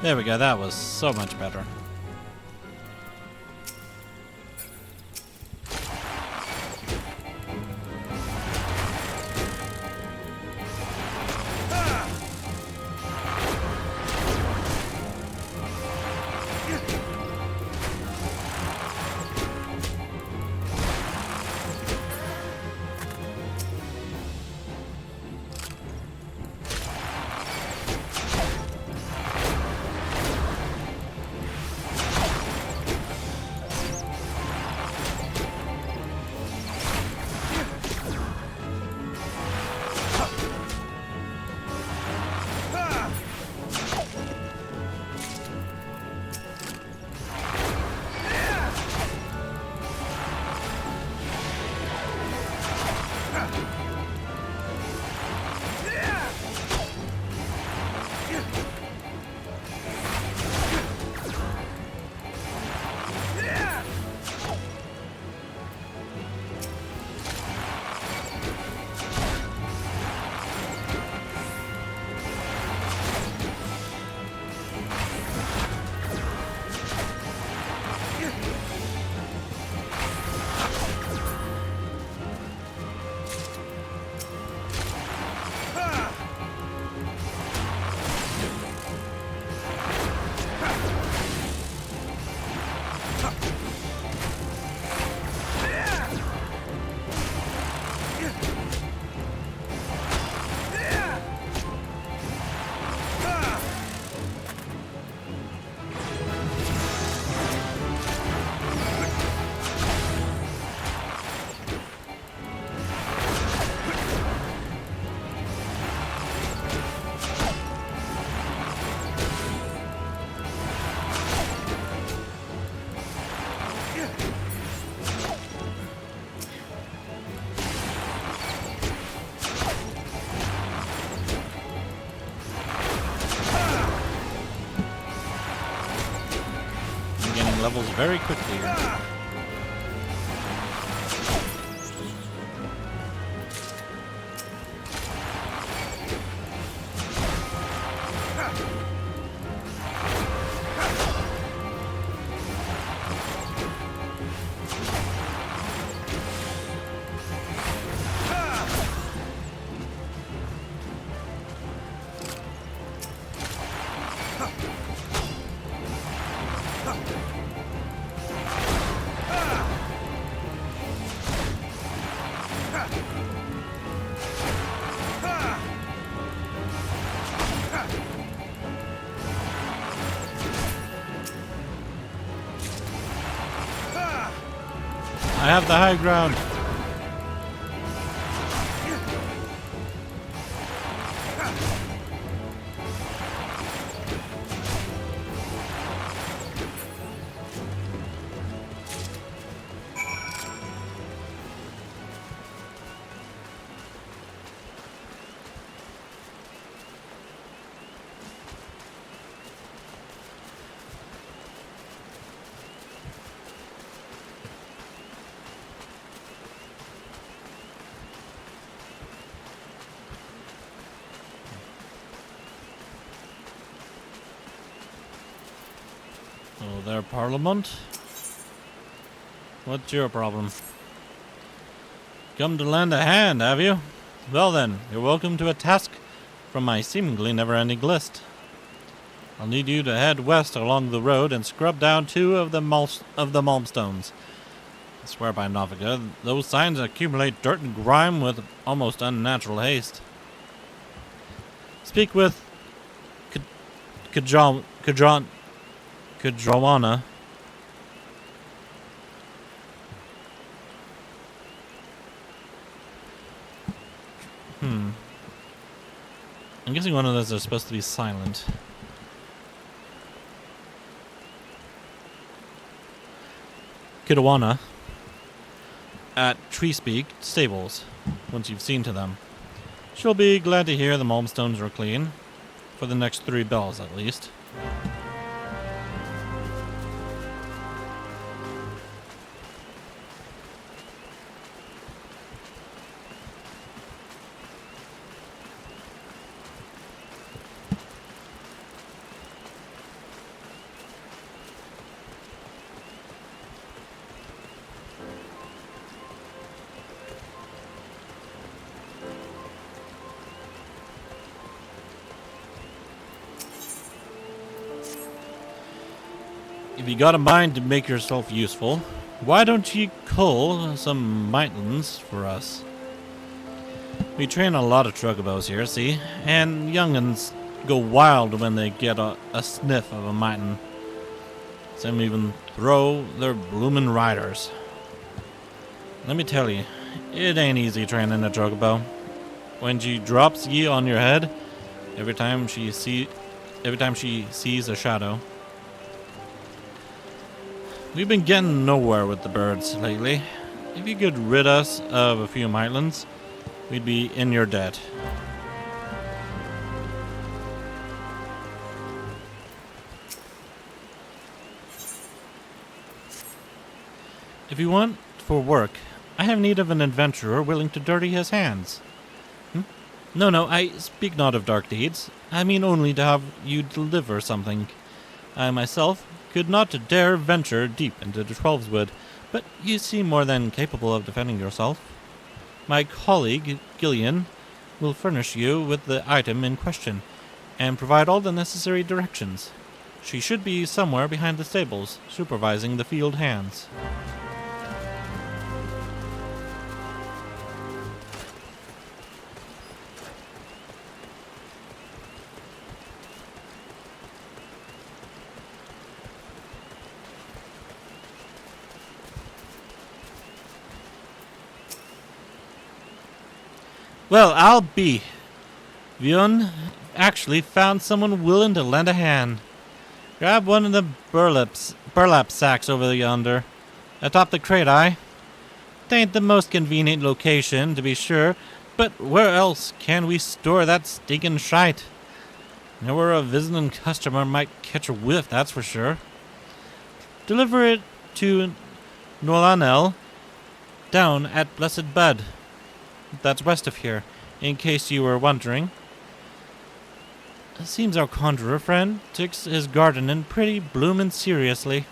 There we go, that was so much better. Levels very quickly here. I have the high ground. Oh, there, Parliament. What's your problem? Come to lend a hand, have you? Well then, you're welcome to a task from my seemingly never-ending list. I'll need you to head west along the road and scrub down 2 of the malmstones. I swear by Noviga, those signs accumulate dirt and grime with almost unnatural haste. Speak with Kadrawana. I'm guessing one of those are supposed to be silent. Kadrawana at Treespeak Stables, once you've seen to them. She'll be glad to hear the malmstones are clean, for the next 3 bells at least. If you got a mind to make yourself useful, why don't you cull some Maitlins for us? We train a lot of truckabos here, see? And young'uns go wild when they get a sniff of a Maitlin. Some even throw their bloomin' riders. Let me tell you, it ain't easy training a truckabo. When she drops ye on your head, every time she sees a shadow. We've been getting nowhere with the birds lately. If you could rid us of a few Maitlins, we'd be in your debt. If you want for work, I have need of an adventurer willing to dirty his hands. No, I speak not of dark deeds. I mean only to have you deliver something. I myself could not dare venture deep into the Twelveswood, but you seem more than capable of defending yourself. My colleague, Gillian, will furnish you with the item in question, and provide all the necessary directions. She should be somewhere behind the stables, supervising the field hands. Well, I'll be. Bjorn actually found someone willing to lend a hand. Grab one of the burlap sacks over yonder, atop the crate, aye? Tain't the most convenient location, to be sure, but where else can we store that stinking shite? Nowhere a visiting customer might catch a whiff, that's for sure. Deliver it to Nolanel, down at Blessed Bud. That's west of here, in case you were wondering. It seems our conjurer friend takes his gardening pretty bloomin' seriously.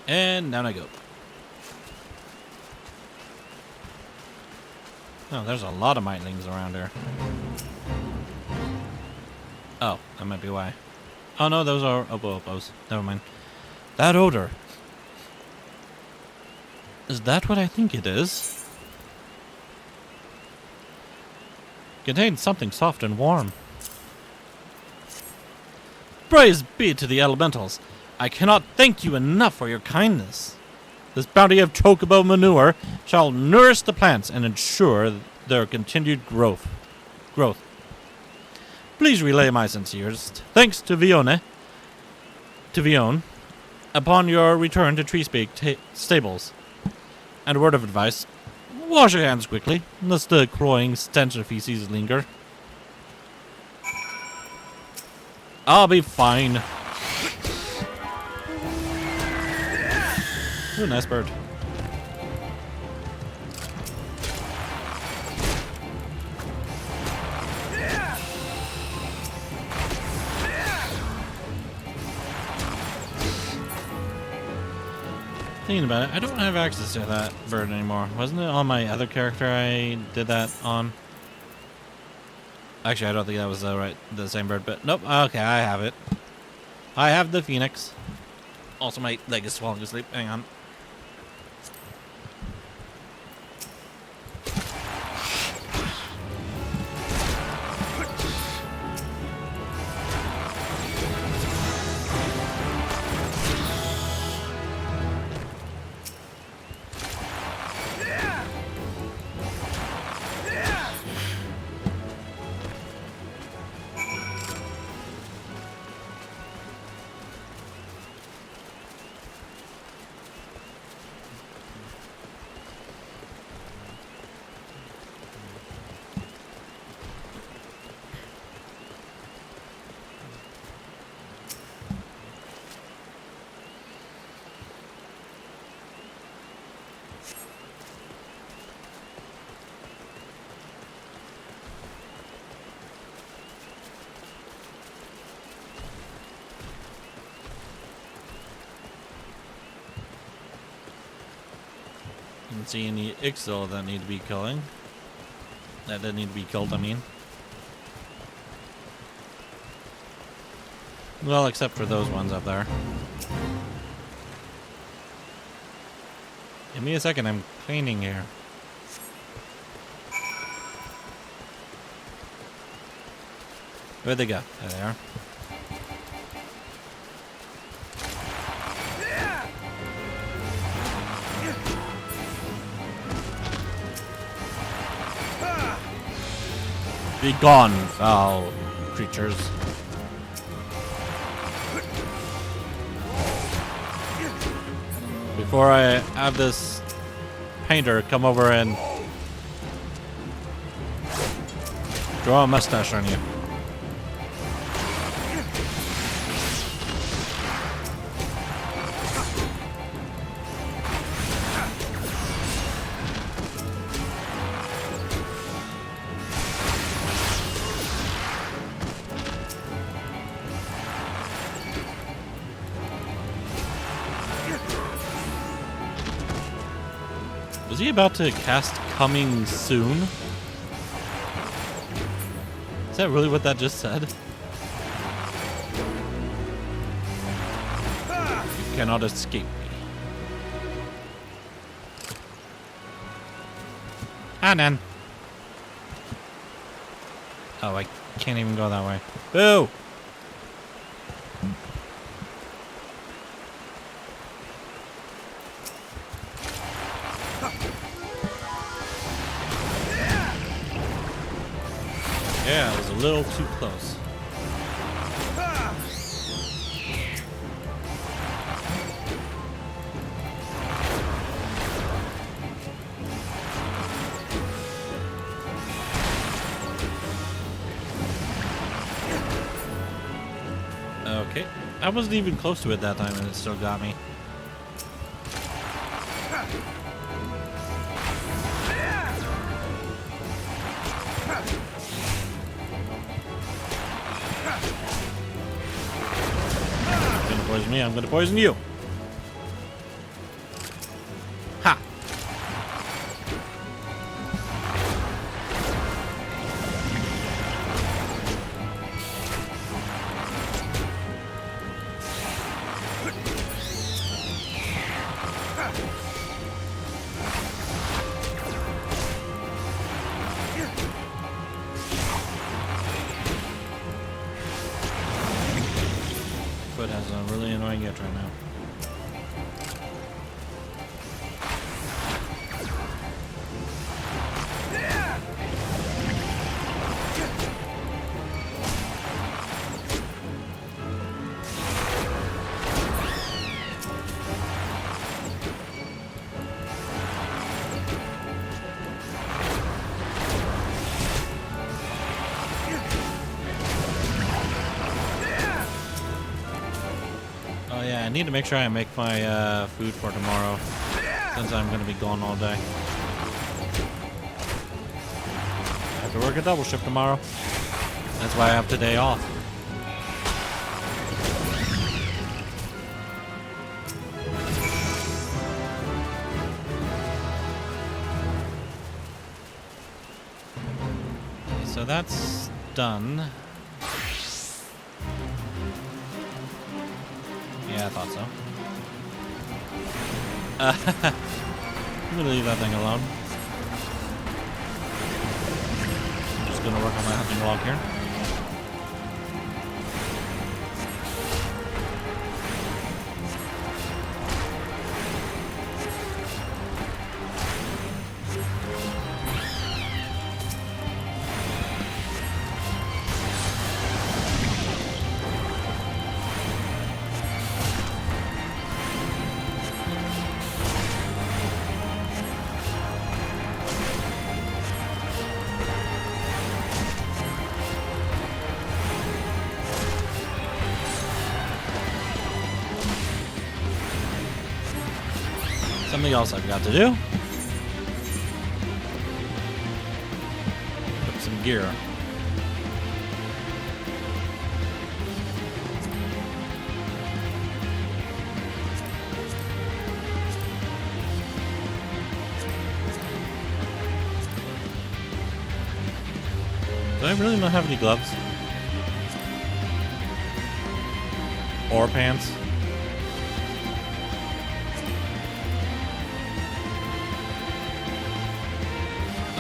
And down I go. Oh, there's a lot of Maitlings around here. Oh, that might be why. Oh no, those are obo-opos. Never mind. That odor. Is that what I think it is? Contains something soft and warm. Praise be to the elementals. I cannot thank you enough for your kindness. This bounty of chocobo manure shall nourish the plants and ensure their continued growth. Please relay my sincerest thanks to Vione, upon your return to Treespeak Stables. And a word of advice, wash your hands quickly, lest the cloying stench of feces linger. I'll be fine. Ooh, nice bird. Thinking about it, I don't have access to that bird anymore. Wasn't it on my other character I did that on? Actually, I don't think that was the same bird, but nope. Okay, I have it. I have the phoenix. Also, my leg is falling asleep. Hang on. Didn't see any XIV that need to be killing. That didn't need to be killed, I mean. Well, except for those ones up there. Give me a second, I'm cleaning here. Where'd they go? There they are. Be gone, foul creatures. Before I have this painter come over and draw a mustache on you. Was he about to cast coming soon? Is that really what that just said? You cannot escape me. Nan. Oh, I can't even go that way. Boo! Yeah, it was a little too close. Okay, I wasn't even close to it that time and it still got me. Poison me, I'm gonna poison you. Ha! Foot has a really annoying itch right now. Yeah, I need to make sure I make my food for tomorrow, since I'm going to be gone all day. I have to work a double shift tomorrow. That's why I have today off. So that's done. Yeah, I thought so. I'm gonna leave that thing alone. I'm just gonna work on my hunting log here. Something else I've got to do. Put some gear. Do I really not have any gloves? Or pants?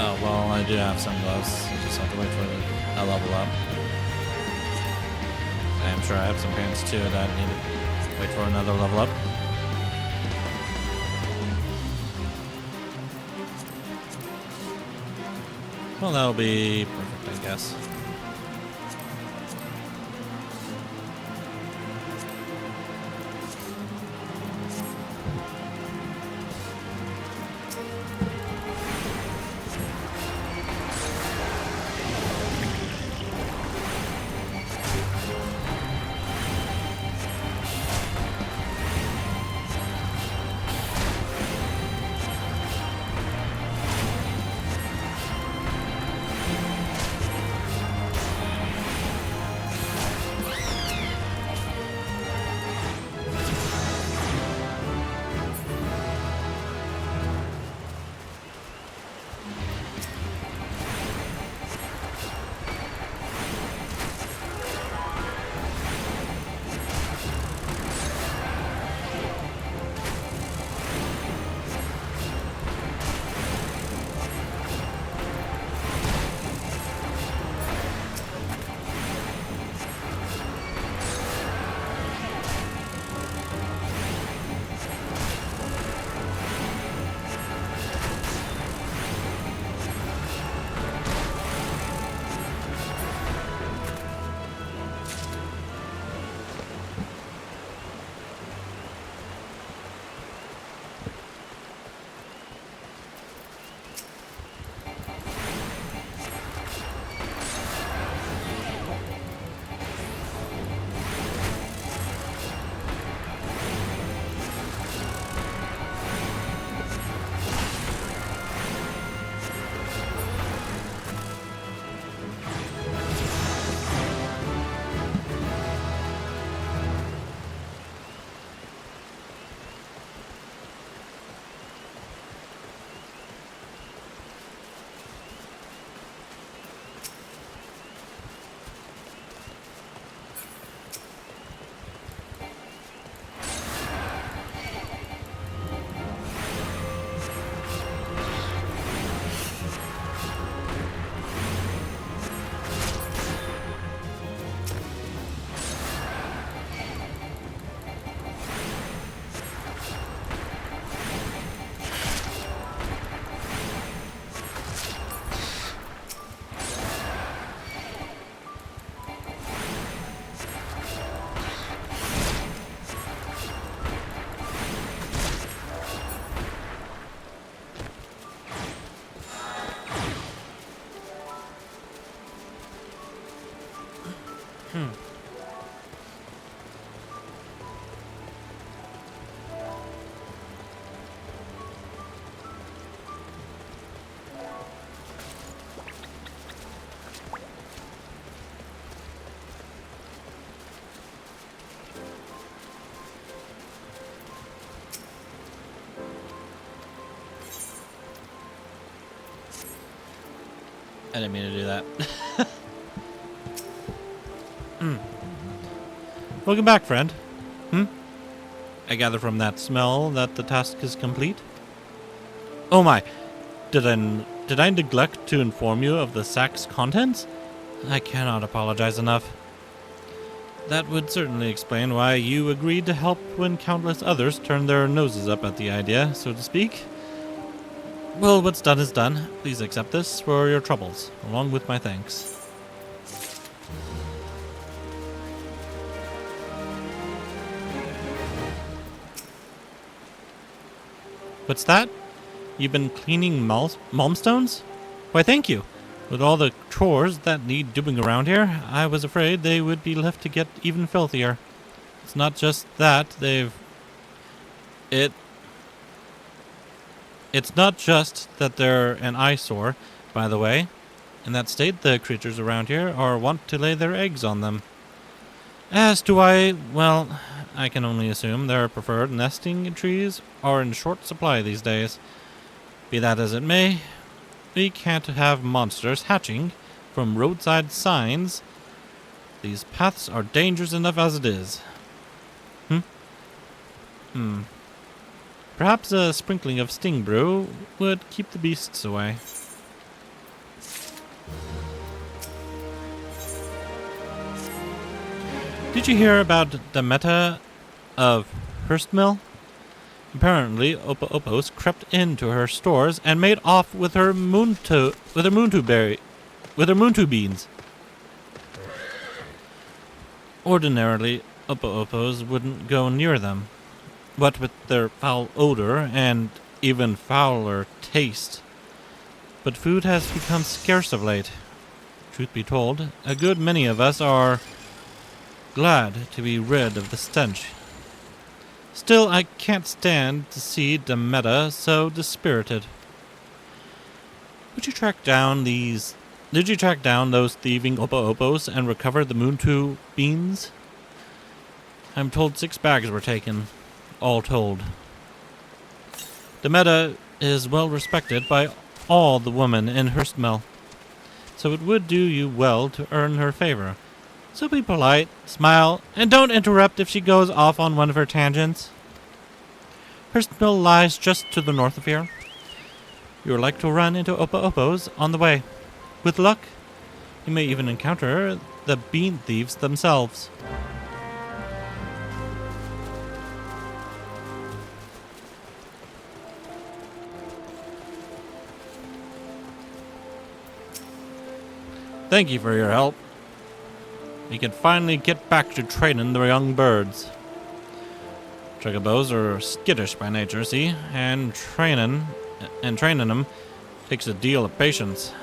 Oh, well, I do have some gloves. I just have to wait for a level up. I am sure I have some pants too that I need to wait for another level up. Well, that'll be perfect, I guess. didn't mean to do that. Welcome back, friend. I gather from that smell that the task is complete. Oh my, did I neglect to inform you of the sack's contents? I cannot apologize enough. That would certainly explain why you agreed to help when countless others turned their noses up at the idea, so to speak. Well, what's done is done. Please accept this for your troubles, along with my thanks. What's that? You've been cleaning malmstones? Why, thank you. With all the chores that need doing around here, I was afraid they would be left to get even filthier. It's not just that It's not just that they're an eyesore, by the way. In that state, the creatures around here are wont to lay their eggs on them. As to why, well, I can only assume their preferred nesting trees are in short supply these days. Be that as it may, we can't have monsters hatching from roadside signs. These paths are dangerous enough as it is. Perhaps a sprinkling of sting brew would keep the beasts away. Did you hear about the meta of Hurstmill? Apparently, Opos crept into her stores and made off with her moontu beans. Ordinarily, Opos wouldn't go near them. What with their foul odor and even fouler taste. But food has become scarce of late. Truth be told, a good many of us are glad to be rid of the stench. Still, I can't stand to see Demeta so dispirited. Did you track down those thieving Opos and recover the Moontu beans? I'm told 6 bags were taken, all told. Demeta is well respected by all the women in Hurstmill, so it would do you well to earn her favor. So be polite, smile, and don't interrupt if she goes off on one of her tangents. Hurstmill lies just to the north of here. You are like to run into Opos on the way. With luck, you may even encounter the bean thieves themselves. Thank you for your help. We can finally get back to training the young birds. Chocobos are skittish by nature, see? And training them takes a deal of patience.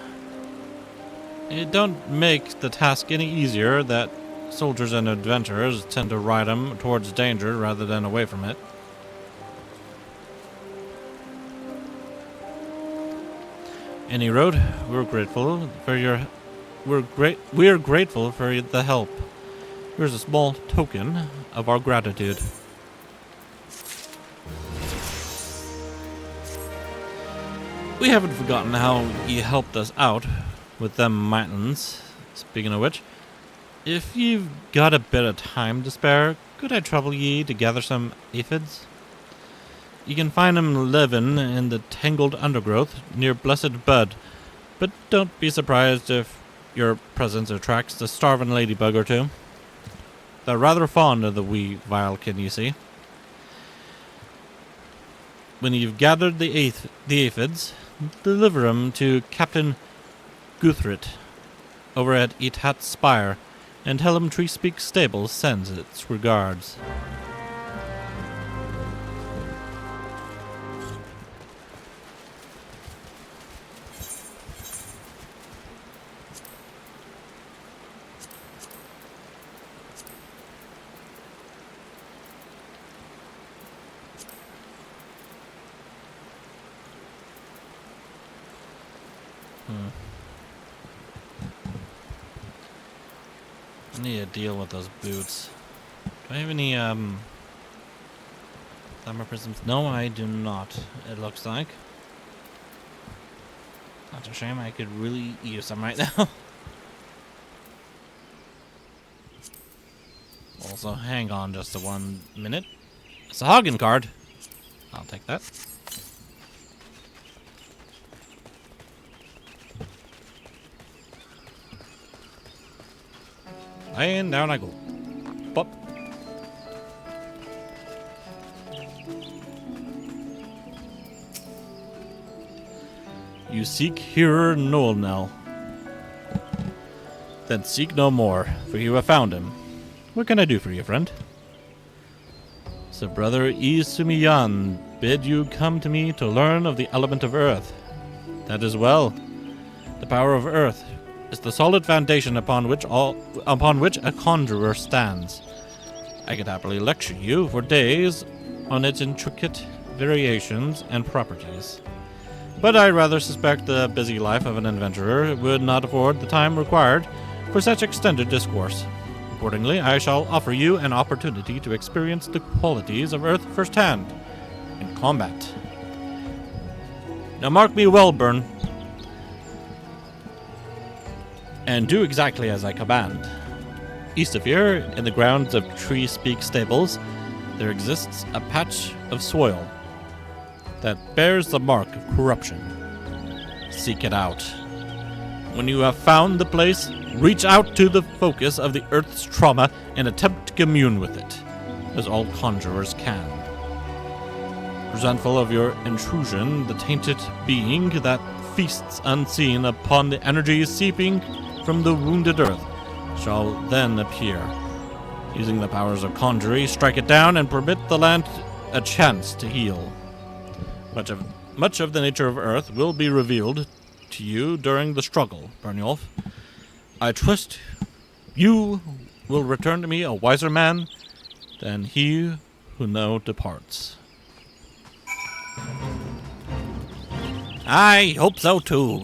It don't make the task any easier that soldiers and adventurers tend to ride them towards danger rather than away from it. Any road, we're grateful for the help. Here's a small token of our gratitude. We haven't forgotten how you helped us out with them mountains. Speaking of which, if you've got a bit of time to spare, could I trouble ye to gather some aphids? You can find them living in the tangled undergrowth near Blessed Bud, but don't be surprised if your presence attracts a starving ladybug or two. They're rather fond of the wee vilekin, you see. When you've gathered the aphids, deliver 'em to Captain Guthrit over at Etat Spire, and tell him Tree Speak Stables sends its regards. I need to deal with those boots. Do I have any, Summer prisms? No, I do not, it looks like. That's a shame. I could really use some right now. Also, hang on just a 1 minute. It's a Hagen card. I'll take that. And down I go. Bop. You seek hearer Nolnel. Then seek no more, for you have found him. What can I do for you, friend? So brother Isumiyan bid you come to me to learn of the element of earth. That is well. The power of earth is the solid foundation upon which a conjurer stands. I could happily lecture you for days on its intricate variations and properties. But I rather suspect the busy life of an adventurer would not afford the time required for such extended discourse. Accordingly, I shall offer you an opportunity to experience the qualities of earth firsthand in combat. Now mark me well, Byrn, and do exactly as I command. East of here, in the grounds of Tree Speak Stables, there exists a patch of soil that bears the mark of corruption. Seek it out. When you have found the place, reach out to the focus of the earth's trauma and attempt to commune with it, as all conjurers can. Resentful of your intrusion, the tainted being that feasts unseen upon the energies seeping from the wounded earth shall then appear. Using the powers of conjury, strike it down and permit the land a chance to heal. Much of the nature of earth will be revealed to you during the struggle, Byrnjolf. I trust you will return to me a wiser man than he who now departs. I hope so too.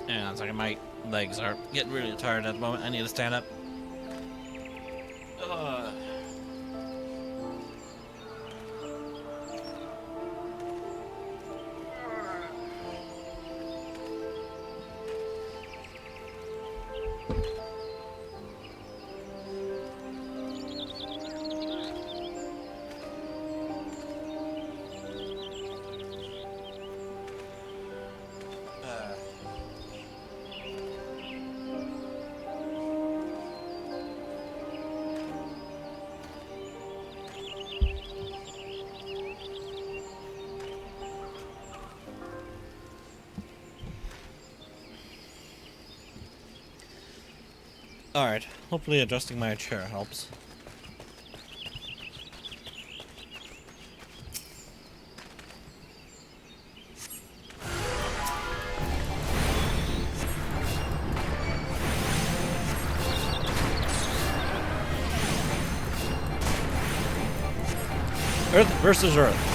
Yeah, it's like my legs are getting really tired at the moment. I need to stand up. Alright, hopefully adjusting my chair helps. Earth versus Earth.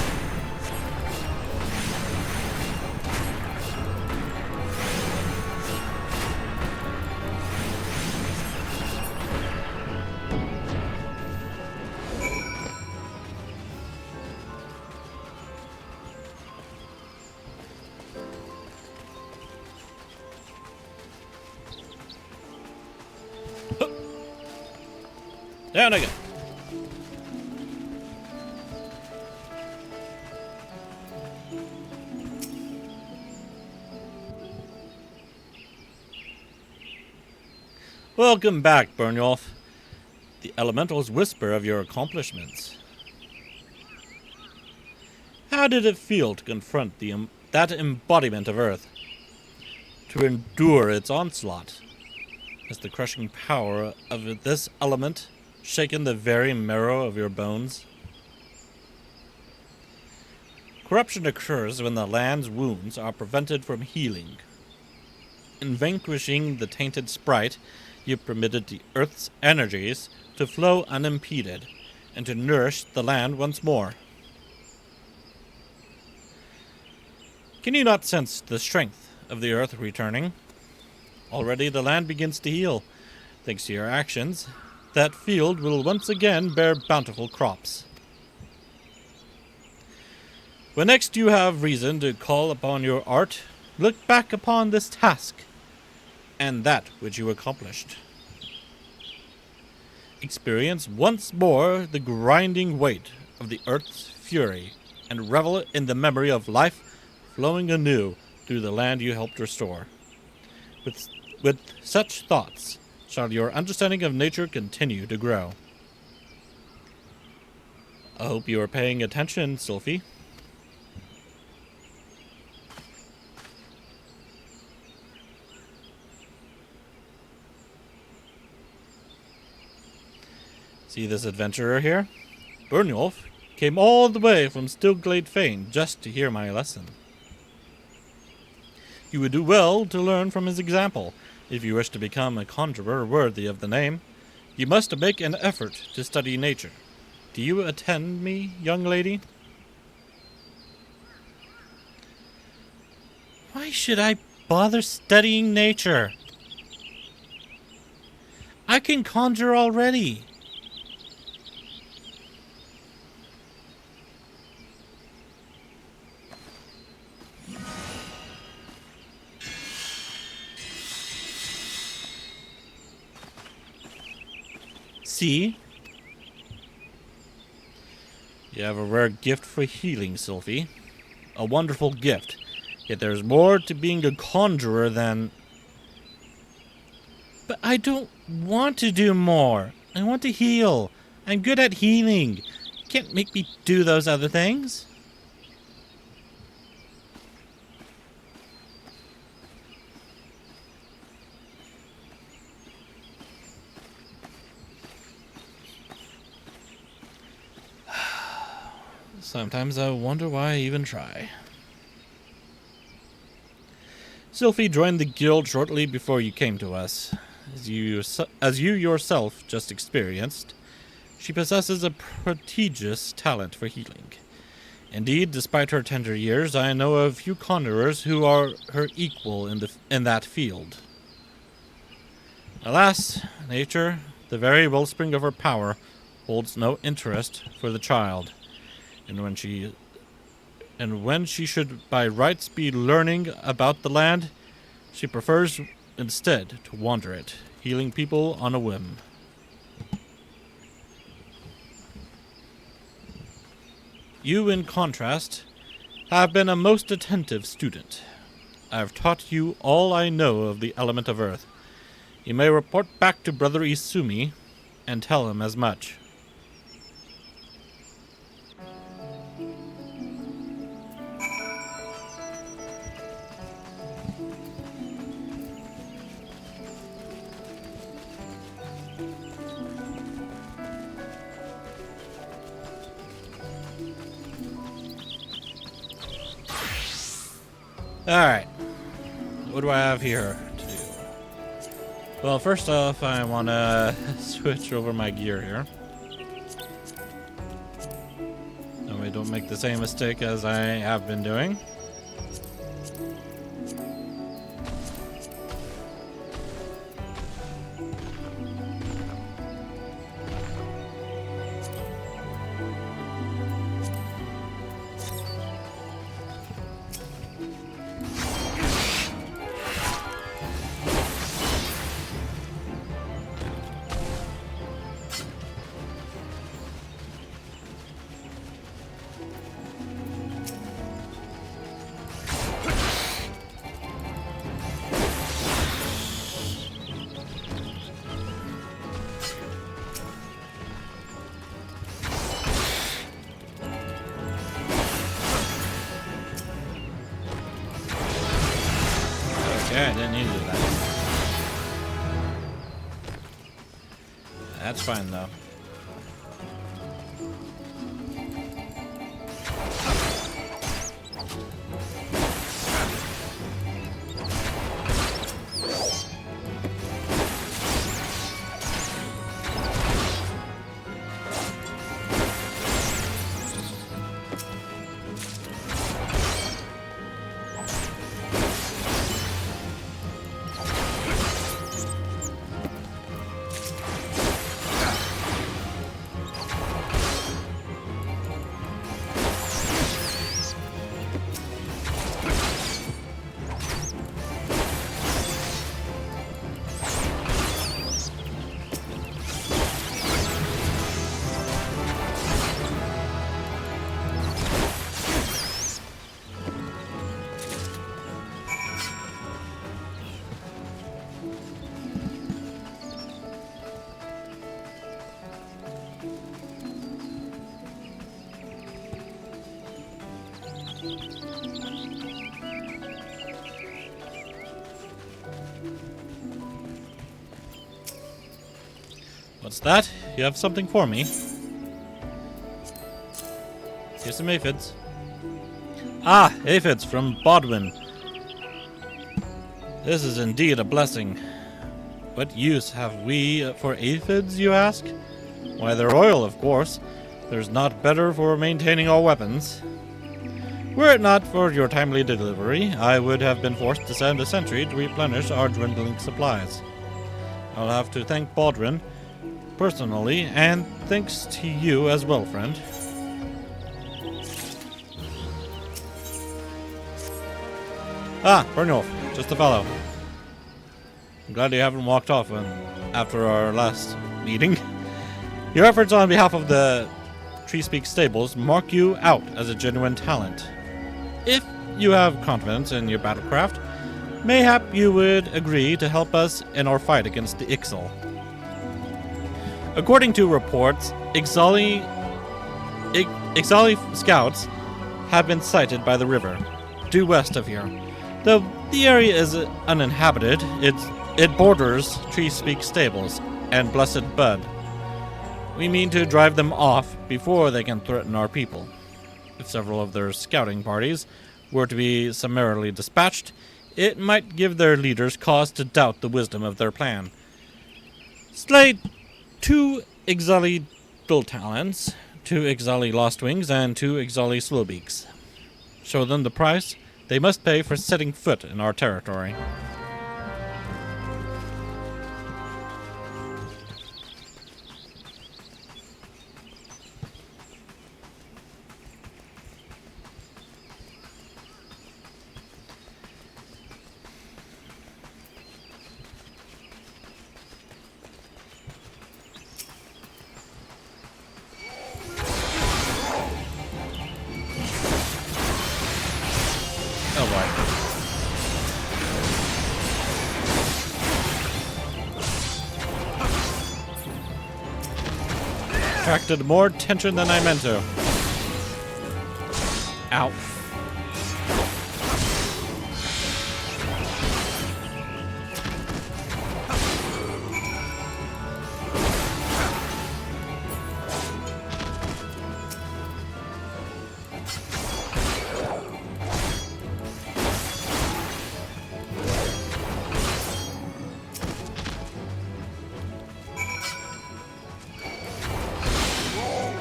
Down again. Welcome back, Byrnjolf. The elementals whisper of your accomplishments. How did it feel to confront that embodiment of Earth? To endure its onslaught? Has the crushing power of this element shaken the very marrow of your bones? Corruption occurs when the land's wounds are prevented from healing. In vanquishing the tainted sprite, you permitted the Earth's energies to flow unimpeded and to nourish the land once more. Can you not sense the strength of the Earth returning? Already the land begins to heal. Thanks to your actions, that field will once again bear bountiful crops. When next you have reason to call upon your art, look back upon this task and that which you accomplished. Experience once more the grinding weight of the Earth's fury and revel in the memory of life flowing anew through the land you helped restore. With such thoughts shall your understanding of nature continue to grow. I hope you are paying attention, Sylphie. See this adventurer here? Byrnjolf came all the way from Stillglade Fane just to hear my lesson. You would do well to learn from his example. If you wish to become a conjurer worthy of the name, you must make an effort to study nature. Do you attend me, young lady? Why should I bother studying nature? I can conjure already. See? You have a rare gift for healing, Sylphie. A wonderful gift. Yet there's more to being a conjurer than... But I don't want to do more. I want to heal. I'm good at healing. You can't make me do those other things. Sometimes I wonder why I even try. Sylphie joined the guild shortly before you came to us. As you yourself just experienced, she possesses a prodigious talent for healing. Indeed, despite her tender years, I know of few conjurers who are her equal in that field. Alas, nature, the very wellspring of her power, holds no interest for the child. And when she should by rights be learning about the land, she prefers instead to wander it, healing people on a whim. You, in contrast, have been a most attentive student. I have taught you all I know of the element of earth. You may report back to Brother Isumi and tell him as much. Alright, what do I have here to do? Well, first off, I want to switch over my gear here. That way I don't make the same mistake as I have been doing. didn't need to do that. That's fine, though. What's that? You have something for me? Here's some aphids. Ah, aphids from Bodwin. This is indeed a blessing. What use have we for aphids, you ask? Why, they're oil, of course. There's not better for maintaining our weapons. Were it not for your timely delivery, I would have been forced to send a sentry to replenish our dwindling supplies. I'll have to thank Baldwin personally, and thanks to you as well, friend. Ah, Byrnjolf, just a fellow. I'm glad you haven't walked off after our last meeting. Your efforts on behalf of the Treespeak stables mark you out as a genuine talent. If you have confidence in your battlecraft, mayhap you would agree to help us in our fight against the XIV. According to reports, XIV scouts have been sighted by the river, due west of here. Though the area is uninhabited, it borders Treespeak stables and Blessed Bud. We mean to drive them off before they can threaten our people. If several of their scouting parties were to be summarily dispatched, it might give their leaders cause to doubt the wisdom of their plan. Slay 2 XIV Dull-Talons, 2 XIV Lostwings, and 2 XIV Slowbeaks. Show them the price they must pay for setting foot in our territory. Oh boy. Attracted more attention than I meant to. Ow.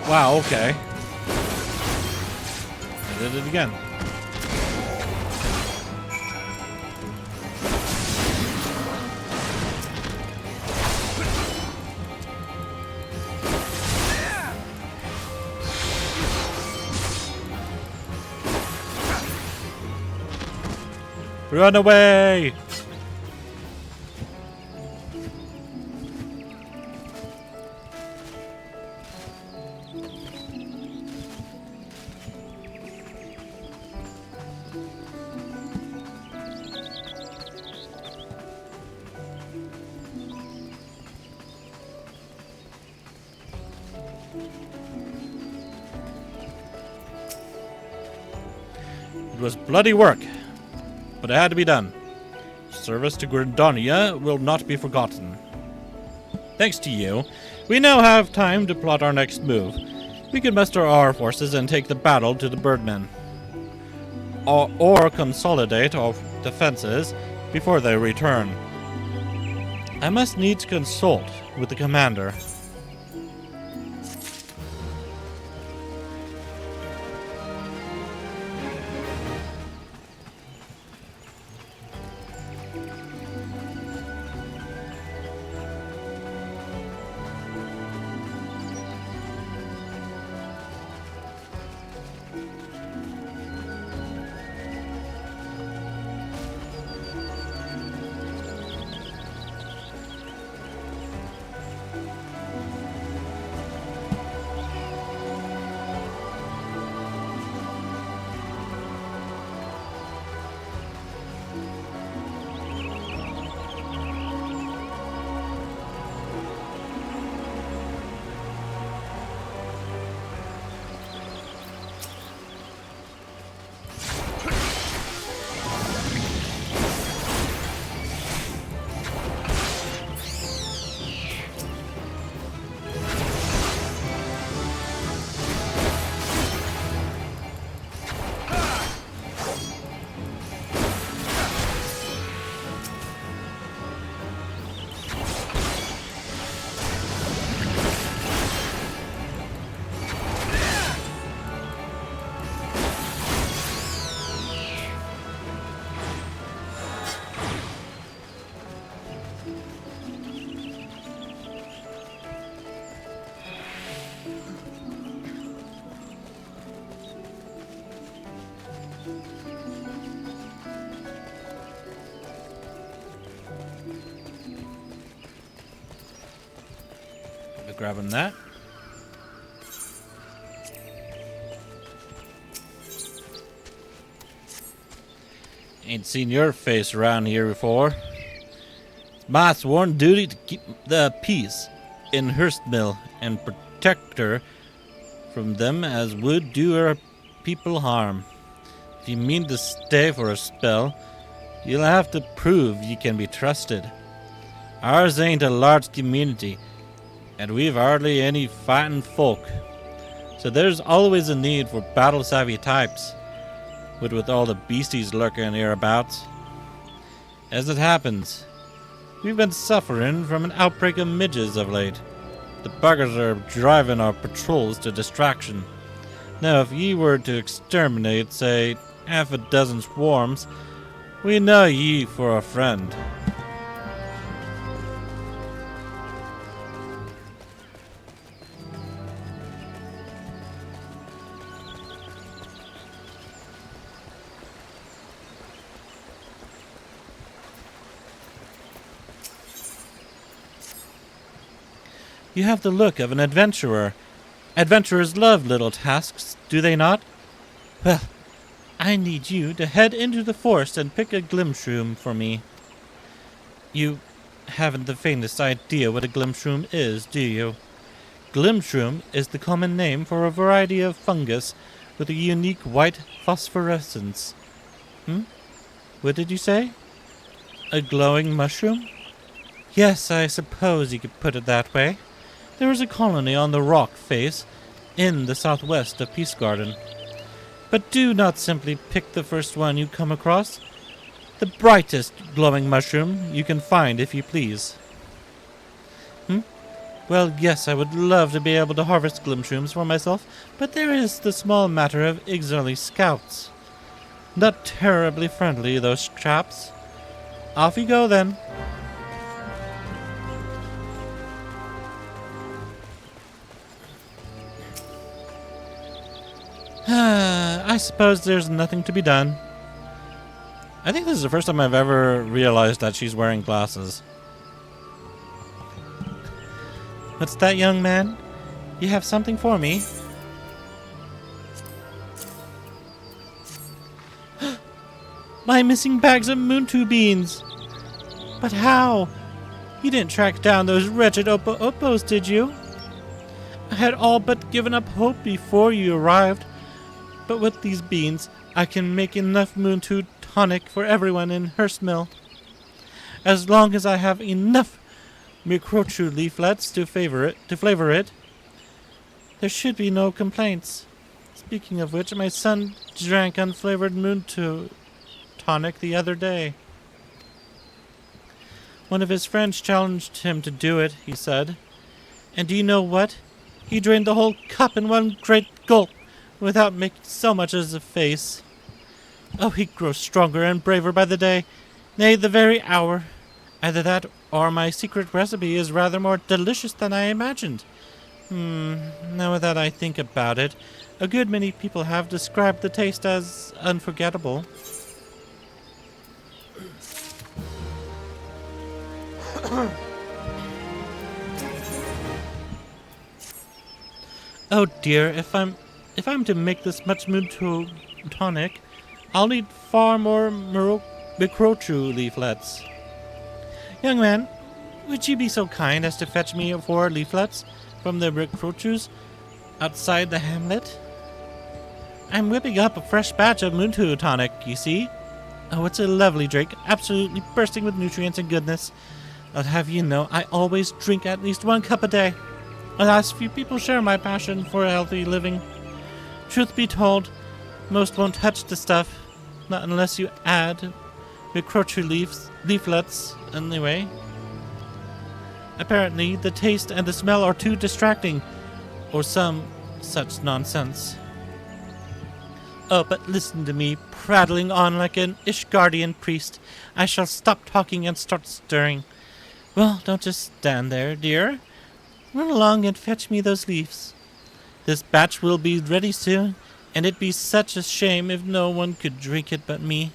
Wow, okay. I did it again. Run away! It was bloody work, but it had to be done. service to Grindonia will not be forgotten. Thanks to you, we now have time to plot our next move. We can muster our forces and take the battle to the Birdmen. Or consolidate our defenses before they return. I must needs consult with the commander. Grabbing that. Ain't seen your face around here before. It's my sworn duty to keep the peace in Hurstmill and protect her from them as would do her people harm. If you mean to stay for a spell, you'll have to prove you can be trusted. Ours ain't a large community, and we've hardly any fighting folk, so there's always a need for battle-savvy types, with all the beasties lurking hereabouts. As it happens, we've been suffering from an outbreak of midges of late. The buggers are driving our patrols to distraction. Now, if ye were to exterminate, say, half a dozen swarms, we know ye for a friend. You have the look of an adventurer. Adventurers love little tasks, do they not? Well, I need you to head into the forest and pick a glimshroom for me. You haven't the faintest idea what a glimshroom is, do you? Glimshroom is the common name for a variety of fungus with a unique white phosphorescence. What did you say? A glowing mushroom? Yes, I suppose you could put it that way. There is a colony on the rock face in the southwest of Peace Garden. But do not simply pick the first one you come across. The brightest glowing mushroom you can find, if you please. Well, yes, I would love to be able to harvest glimshrooms for myself, but there is the small matter of Ixerly scouts. Not terribly friendly, those chaps. Off you go, then. I suppose there's nothing to be done. I think this is the first time I've ever realized that she's wearing glasses. What's that, young man? You have something for me? My missing bags of Moontu beans! But how? You didn't track down those wretched Opos, did you? I had all but given up hope before you arrived. But with these beans, I can make enough Moontu tonic for everyone in Hurstmill. as long as I have enough Mikrochu leaflets to flavor it, there should be no complaints. Speaking of which, my son drank unflavored Moonto tonic the other day. One of his friends challenged him to do it, he said. And do you know what? He drained the whole cup in one great gulp, without making so much as a face. Oh, he grows stronger and braver by the day, nay, the very hour. Either that, or my secret recipe is rather more delicious than I imagined. Now that I think about it, a good many people have described the taste as unforgettable. Oh dear, if I'm to make this much Moonto tonic, I'll need far more Mikrochu leaflets. Young man, would you be so kind as to fetch me 4 leaflets from the Mikrochus outside the hamlet? I'm whipping up a fresh batch of Moonto tonic, you see. Oh, it's a lovely drink, absolutely bursting with nutrients and goodness. I'll have you know, I always drink at least 1 cup a day. Alas, few people share my passion for healthy living. Truth be told, most won't touch the stuff, not unless you add Mikrochu leaflets, anyway. Apparently, the taste and the smell are too distracting, or some such nonsense. Oh, but listen to me, prattling on like an Ishgardian priest. I shall stop talking and start stirring. Well, don't just stand there, dear. Run along and fetch me those leaves. This batch will be ready soon, and it'd be such a shame if no one could drink it but me.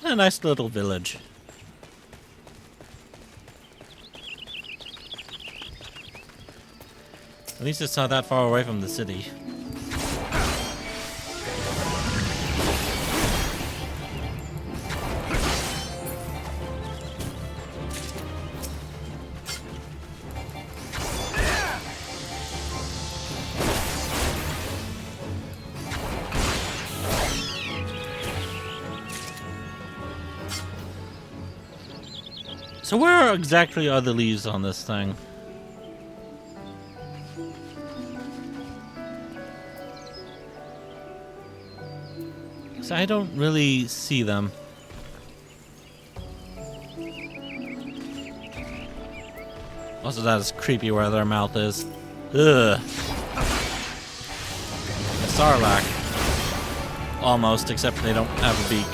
A nice little village. At least it's not that far away from the city. So where exactly are the leaves on this thing? So I don't really see them. Also, that is creepy where their mouth is. Ugh. A Sarlacc. Almost, except they don't have a beak.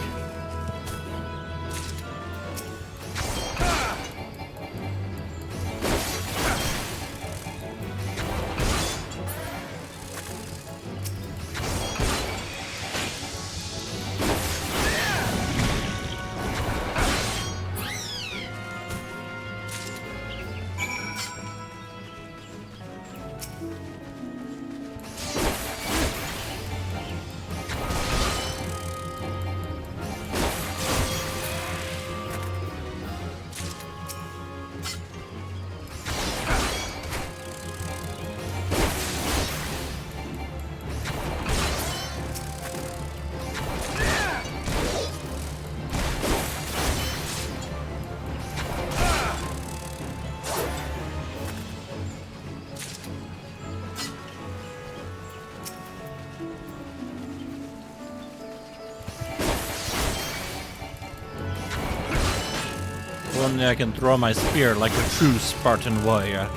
Only I can throw my spear like a true Spartan warrior.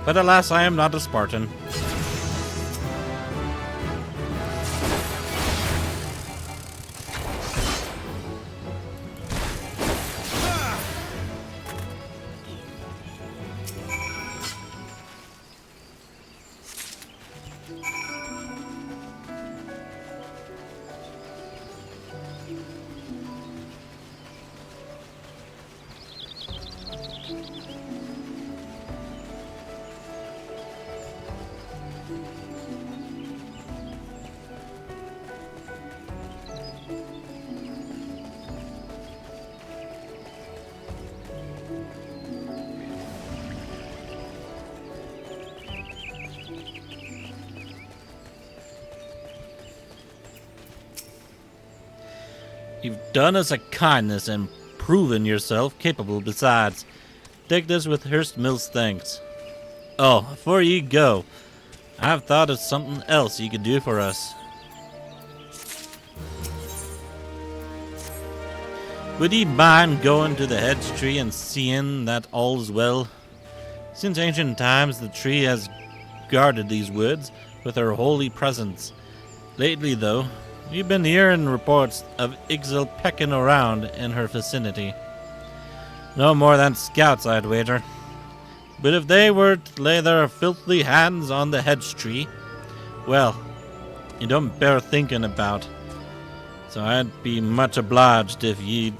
But alas, I am not a Spartan. You've done us a kindness and proven yourself capable besides. Take this with Hurst Mill's thanks. Oh, before you go, I've thought of something else you could do for us. Would you mind going to the hedge tree and seeing that all's well? Since ancient times, the tree has guarded these woods with her holy presence. Lately, though, we've been hearing reports of XIV pecking around in her vicinity. No more than scouts, I'd wager. But if they were to lay their filthy hands on the hedge tree, well, you don't bear thinking about. So I'd be much obliged if you'd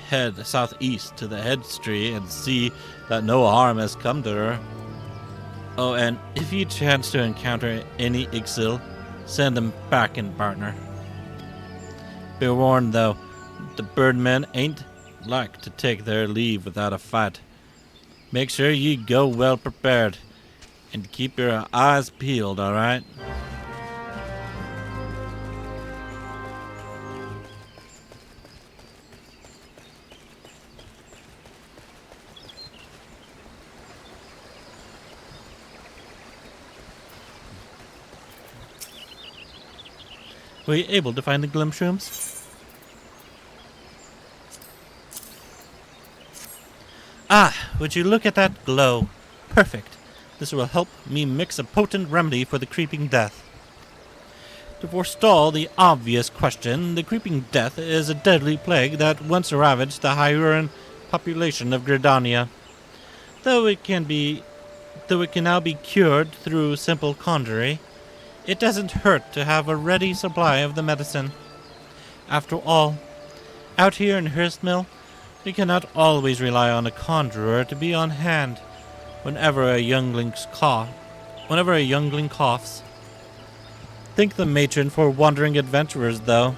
head southeast to the hedge tree and see that no harm has come to her. Oh, and if you chance to encounter any XIV, send them back in, partner. Be warned, though, the birdmen ain't like to take their leave without a fight. Make sure you go well prepared, and keep your eyes peeled, alright? Were you able to find the glimshrooms? Ah, would you look at that glow? Perfect. This will help me mix a potent remedy for the creeping death. To forestall the obvious question, the creeping death is a deadly plague that once ravaged the Hyuran population of Gridania. Though it can now be cured through simple conjuring, it doesn't hurt to have a ready supply of the medicine. After all, out here in Hurstmill, we cannot always rely on a conjurer to be on hand whenever a youngling coughs. Thank the matron for wandering adventurers, though,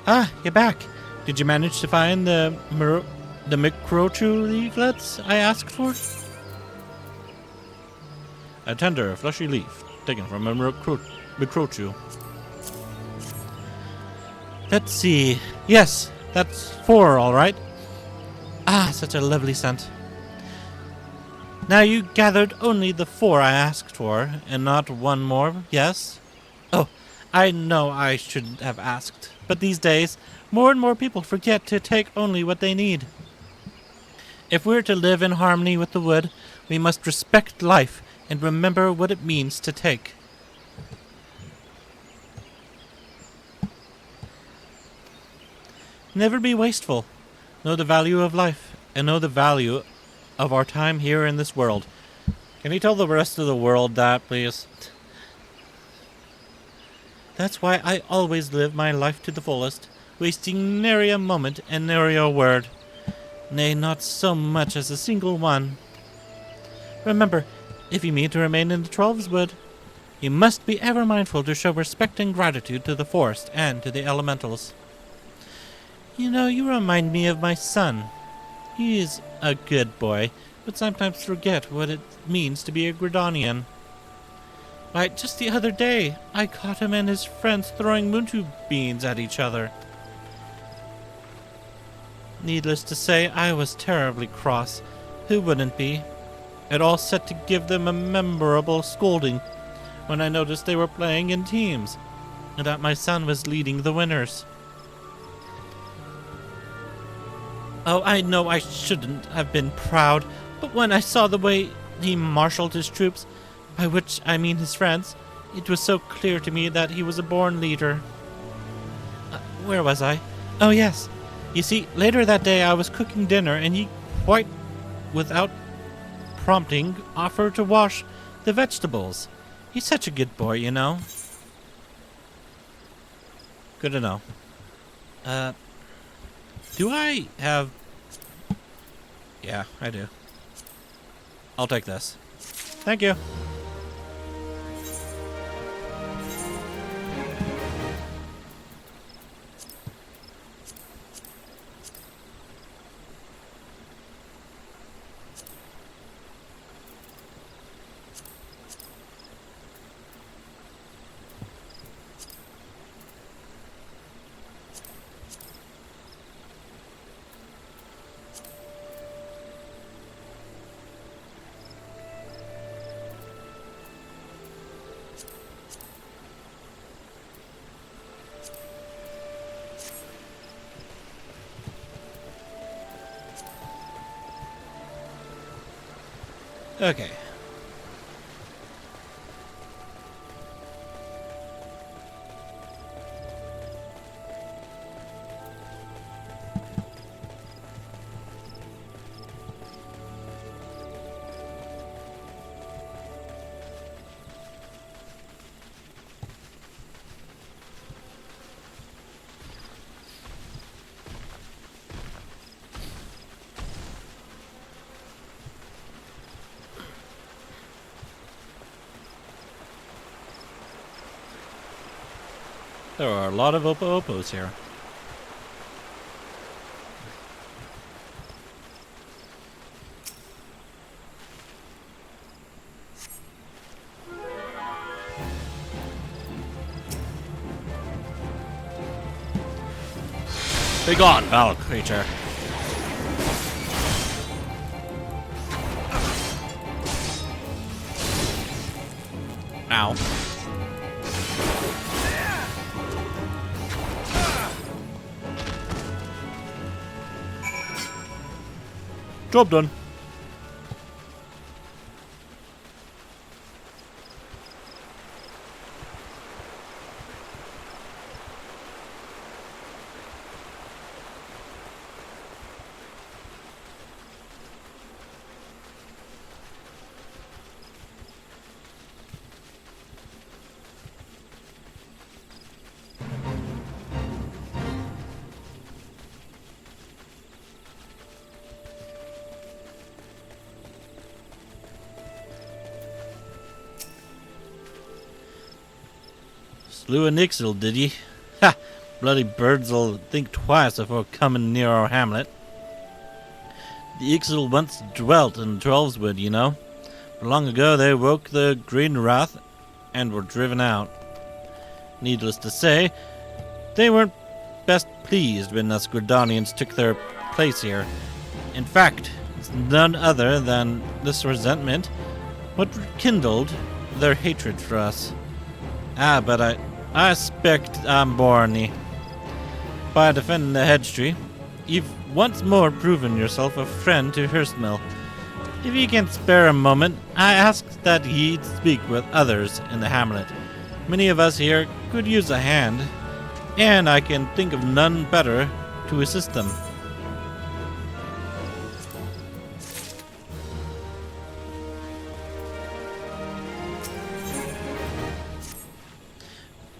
Ah, you're back. Did you manage to find the Microchu leaflets I asked for? A tender, fleshy leaf, taken from a Microchu. Let's see. Yes, that's 4, all right. Ah, such a lovely scent. Now you gathered only the 4 I asked for, and not one more, yes? Oh, I know I shouldn't have asked, but these days, more and more people forget to take only what they need. If we're to live in harmony with the wood, we must respect life and remember what it means to take. Never be wasteful. Know the value of life, and know the value of our time here in this world. Can you tell the rest of the world that, please? That's why I always live my life to the fullest, wasting nary a moment and nary a word. Nay, not so much as a single one. Remember, if you mean to remain in the Troll's Wood, you must be ever mindful to show respect and gratitude to the forest and to the elementals. You know, you remind me of my son. He is a good boy, but sometimes forget what it means to be a Gridanian. Why, just the other day, I caught him and his friends throwing muntu beans at each other. Needless to say, I was terribly cross. Who wouldn't be? It all set to give them a memorable scolding when I noticed they were playing in teams, and that my son was leading the winners. Oh, I know I shouldn't have been proud, but when I saw the way he marshaled his troops, by which I mean his friends, it was so clear to me that he was a born leader. Where was I? Oh, yes. You see, later that day I was cooking dinner, and he, quite without prompting, offered to wash the vegetables. He's such a good boy, you know. Good to know. Do I have... Yeah, I do. I'll take this. Thank you. Okay. There are a lot of Opo-Opos here. Begone, foul creature. Ow. Job done. Slew a Nixel, did ye? Ha! Bloody birds'll think twice before coming near our hamlet. The Ixil once dwelt in Trollswood, you know. But long ago they woke the Green Wrath and were driven out. Needless to say, they weren't best pleased when us Gridanians took their place here. In fact, it's none other than this resentment what kindled their hatred for us. Ah, but I expect I'm borny. By defending the hedge tree, you've once more proven yourself a friend to Hurstmill. If ye can spare a moment, I ask that ye speak with others in the hamlet. Many of us here could use a hand, and I can think of none better to assist them.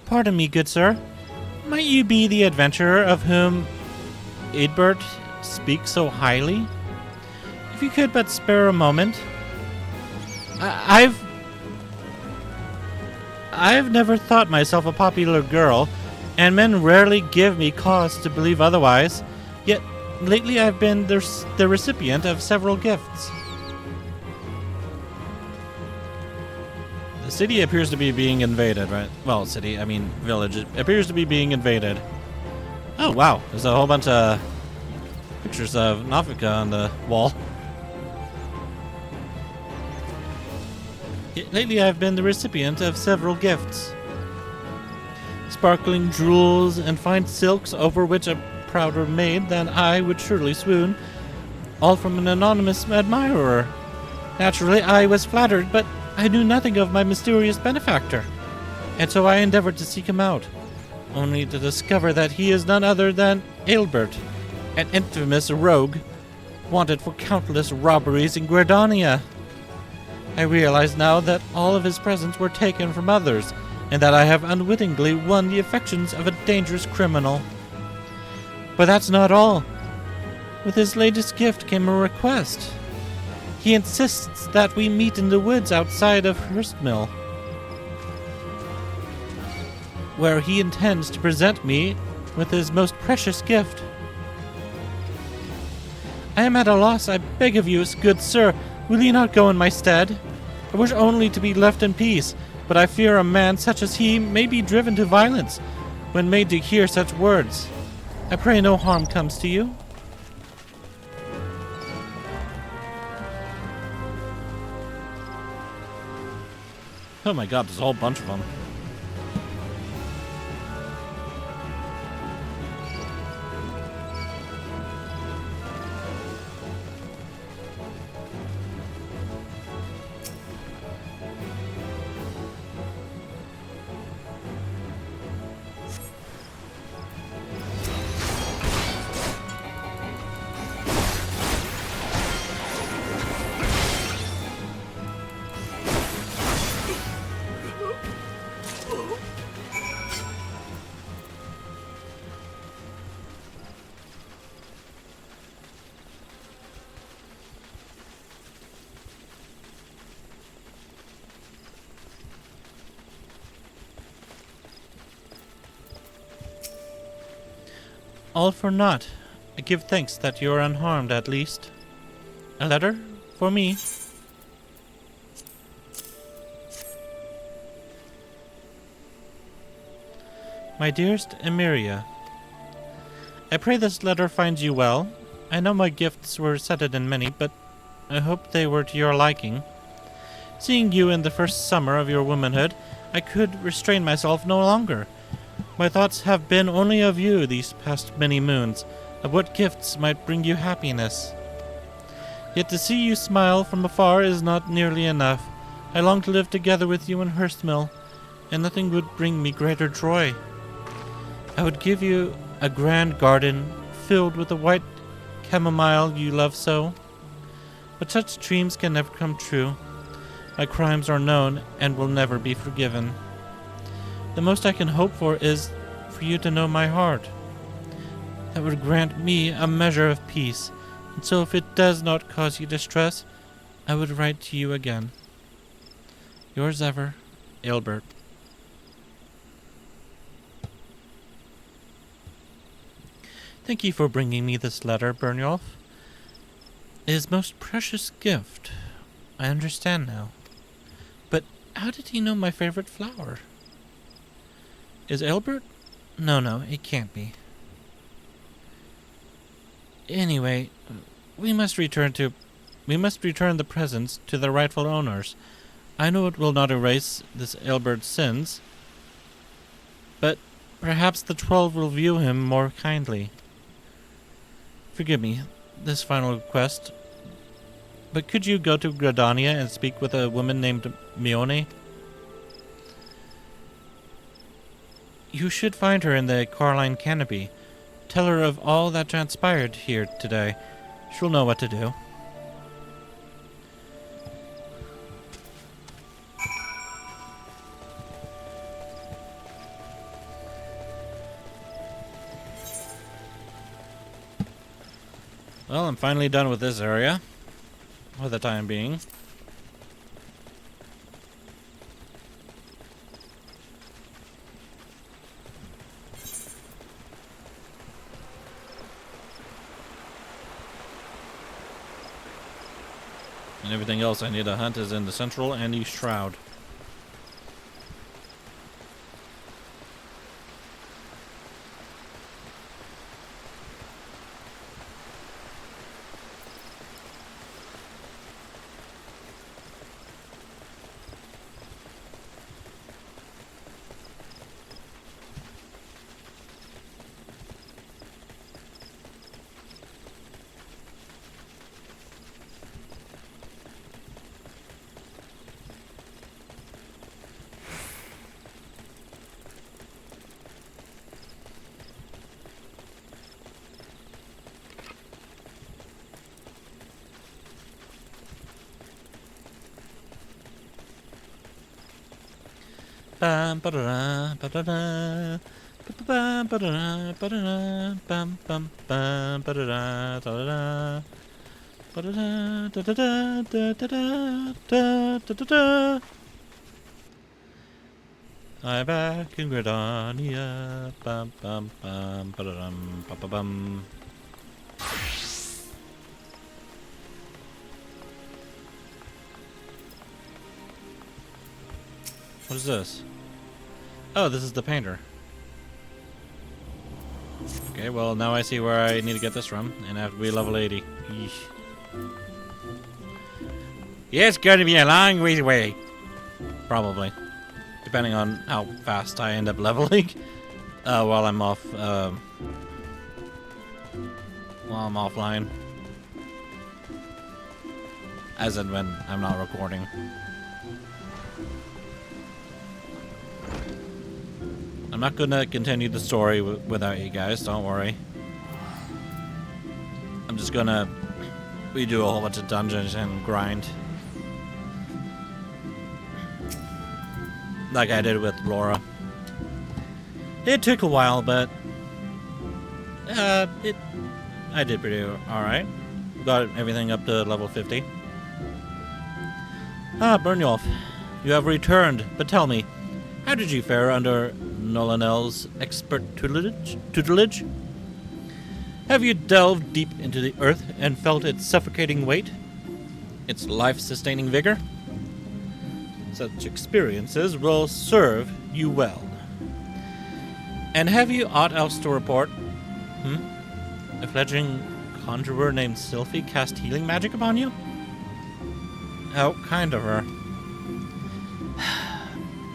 Pardon me, good sir. Might you be the adventurer of whom Eadbert speaks so highly? If you could but spare a moment. I've never thought myself a popular girl, and men rarely give me cause to believe otherwise. Yet lately I've been the recipient of several gifts. The city appears to be being invaded, right? Well, city, I mean village. It appears to be being invaded. Oh, wow. There's a whole bunch of pictures of Nafika on the wall. Lately, I've been the recipient of several gifts. Sparkling jewels and fine silks over which a prouder maid than I would surely swoon. All from an anonymous admirer. Naturally, I was flattered, but I knew nothing of my mysterious benefactor, and so I endeavored to seek him out, only to discover that he is none other than Aelbert, an infamous rogue, wanted for countless robberies in Gridania. I realize now that all of his presents were taken from others, and that I have unwittingly won the affections of a dangerous criminal. But that's not all. With his latest gift came a request. He insists that we meet in the woods outside of Hurstmill, where he intends to present me with his most precious gift. I am at a loss. I beg of you, good sir, will you not go in my stead? I wish only to be left in peace, but I fear a man such as he may be driven to violence when made to hear such words. I pray no harm comes to you. Oh my god, there's a whole bunch of them. All for naught. I give thanks that you are unharmed, at least. A letter? For me? My dearest Emiria, I pray this letter finds you well. I know my gifts were setted in many, but I hope they were to your liking. Seeing you in the first summer of your womanhood, I could restrain myself no longer. My thoughts have been only of you these past many moons, of what gifts might bring you happiness. Yet to see you smile from afar is not nearly enough. I long to live together with you in Hurstmill, and nothing would bring me greater joy. I would give you a grand garden filled with the white chamomile you love so. But such dreams can never come true. My crimes are known and will never be forgiven. The most I can hope for is for you to know my heart. That would grant me a measure of peace, and so if it does not cause you distress, I would write to you again. Yours ever, Aelbert. Thank you for bringing me this letter, Byrnjolf. His most precious gift. I understand now. But how did he know my favorite flower? Is Aelbert? No, it can't be. Anyway, we must return the presents to their rightful owners. I know it will not erase this Aelbert's sins, but perhaps the 12 will view him more kindly. Forgive me, this final request, but could you go to Gridania and speak with a woman named Mione? You should find her in the Carline Canopy. Tell her of all that transpired here today. She'll know what to do. Well, I'm finally done with this area. For the time being. And everything else I need to hunt is in the Central and East Shroud. Bam ba-da-da, ba-da-da, ba-ba-bam, ba-da-da, ba-da-da, bam bam bam, ba-da-da, da-da-da, ba-da-da, da-da-da, da-da-da, da-da-da. I'm back in Gridania, bam bam bam, ba-da-dum, ba-ba-bum. What is this? Oh, this is the painter. Okay, well, now I see where I need to get this from, and I have to be level 80. Yeesh. Yeah, it's going to be a long ways away. Probably. Depending on how fast I end up leveling. While I'm off, while I'm offline. As in when I'm not recording. I'm not gonna continue the story without you guys, don't worry. I'm just gonna redo a whole bunch of dungeons and grind. Like I did with Laura. It took a while, but I did pretty alright. Got everything up to level 50. Ah, Byrnjolf, you have returned, but tell me, how did you fare under Nolanel's expert tutelage? Have you delved deep into the earth and felt its suffocating weight? Its life-sustaining vigor? Such experiences will serve you well. And have you aught else to report? A fledgling conjurer named Sylphie cast healing magic upon you? How kind of her.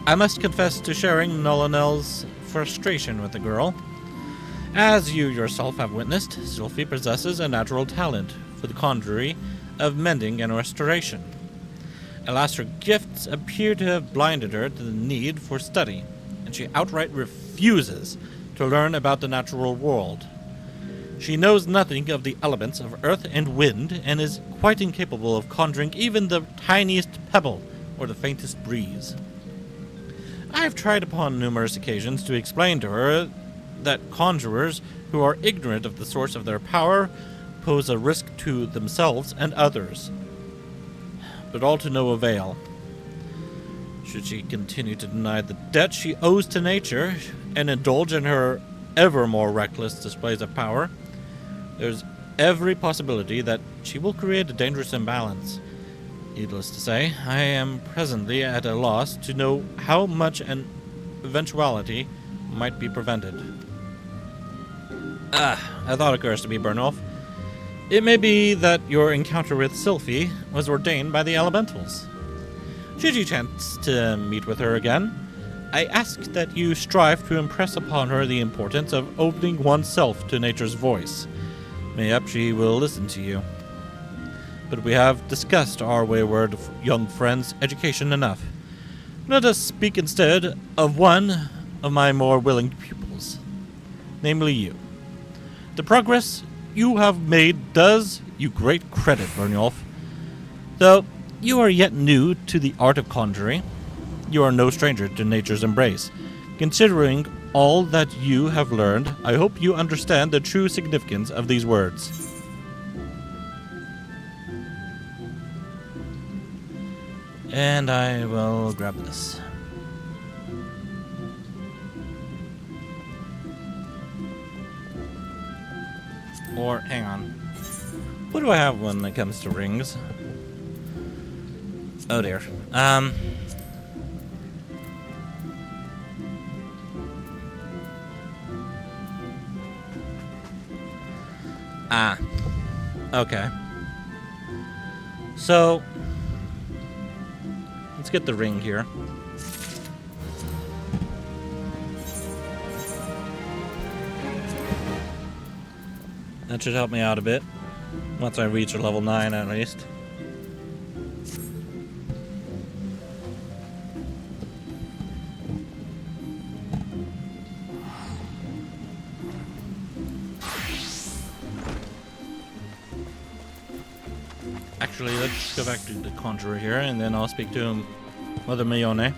I must confess to sharing Nolanel's frustration with the girl. As you yourself have witnessed, Sylphie possesses a natural talent for the conjuring of mending and restoration. Alas, her gifts appear to have blinded her to the need for study, and she outright refuses to learn about the natural world. She knows nothing of the elements of earth and wind, and is quite incapable of conjuring even the tiniest pebble or the faintest breeze. I have tried upon numerous occasions to explain to her that conjurers who are ignorant of the source of their power pose a risk to themselves and others, but all to no avail. Should she continue to deny the debt she owes to nature and indulge in her ever more reckless displays of power, there's every possibility that she will create a dangerous imbalance. Needless to say, I am presently at a loss to know how much an eventuality might be prevented. A thought occurs to me, Byrnjolf. It may be that your encounter with Sylphie was ordained by the elementals. Should you chance to meet with her again, I ask that you strive to impress upon her the importance of opening oneself to nature's voice. Mayhap she will listen to you. But we have discussed our wayward young friend's education enough. Let us speak instead of one of my more willing pupils, namely you. The progress you have made does you great credit, Byrnjolf. Though you are yet new to the art of conjuring, you are no stranger to nature's embrace. Considering all that you have learned, I hope you understand the true significance of these words. And I will grab this. Or, hang on. What do I have when it comes to rings? Oh dear. Okay. So, let's get the ring here. That should help me out a bit. Once I reach a level 9 at least. Actually, let's go back to the conjurer here, and then I'll speak to Mother Mione.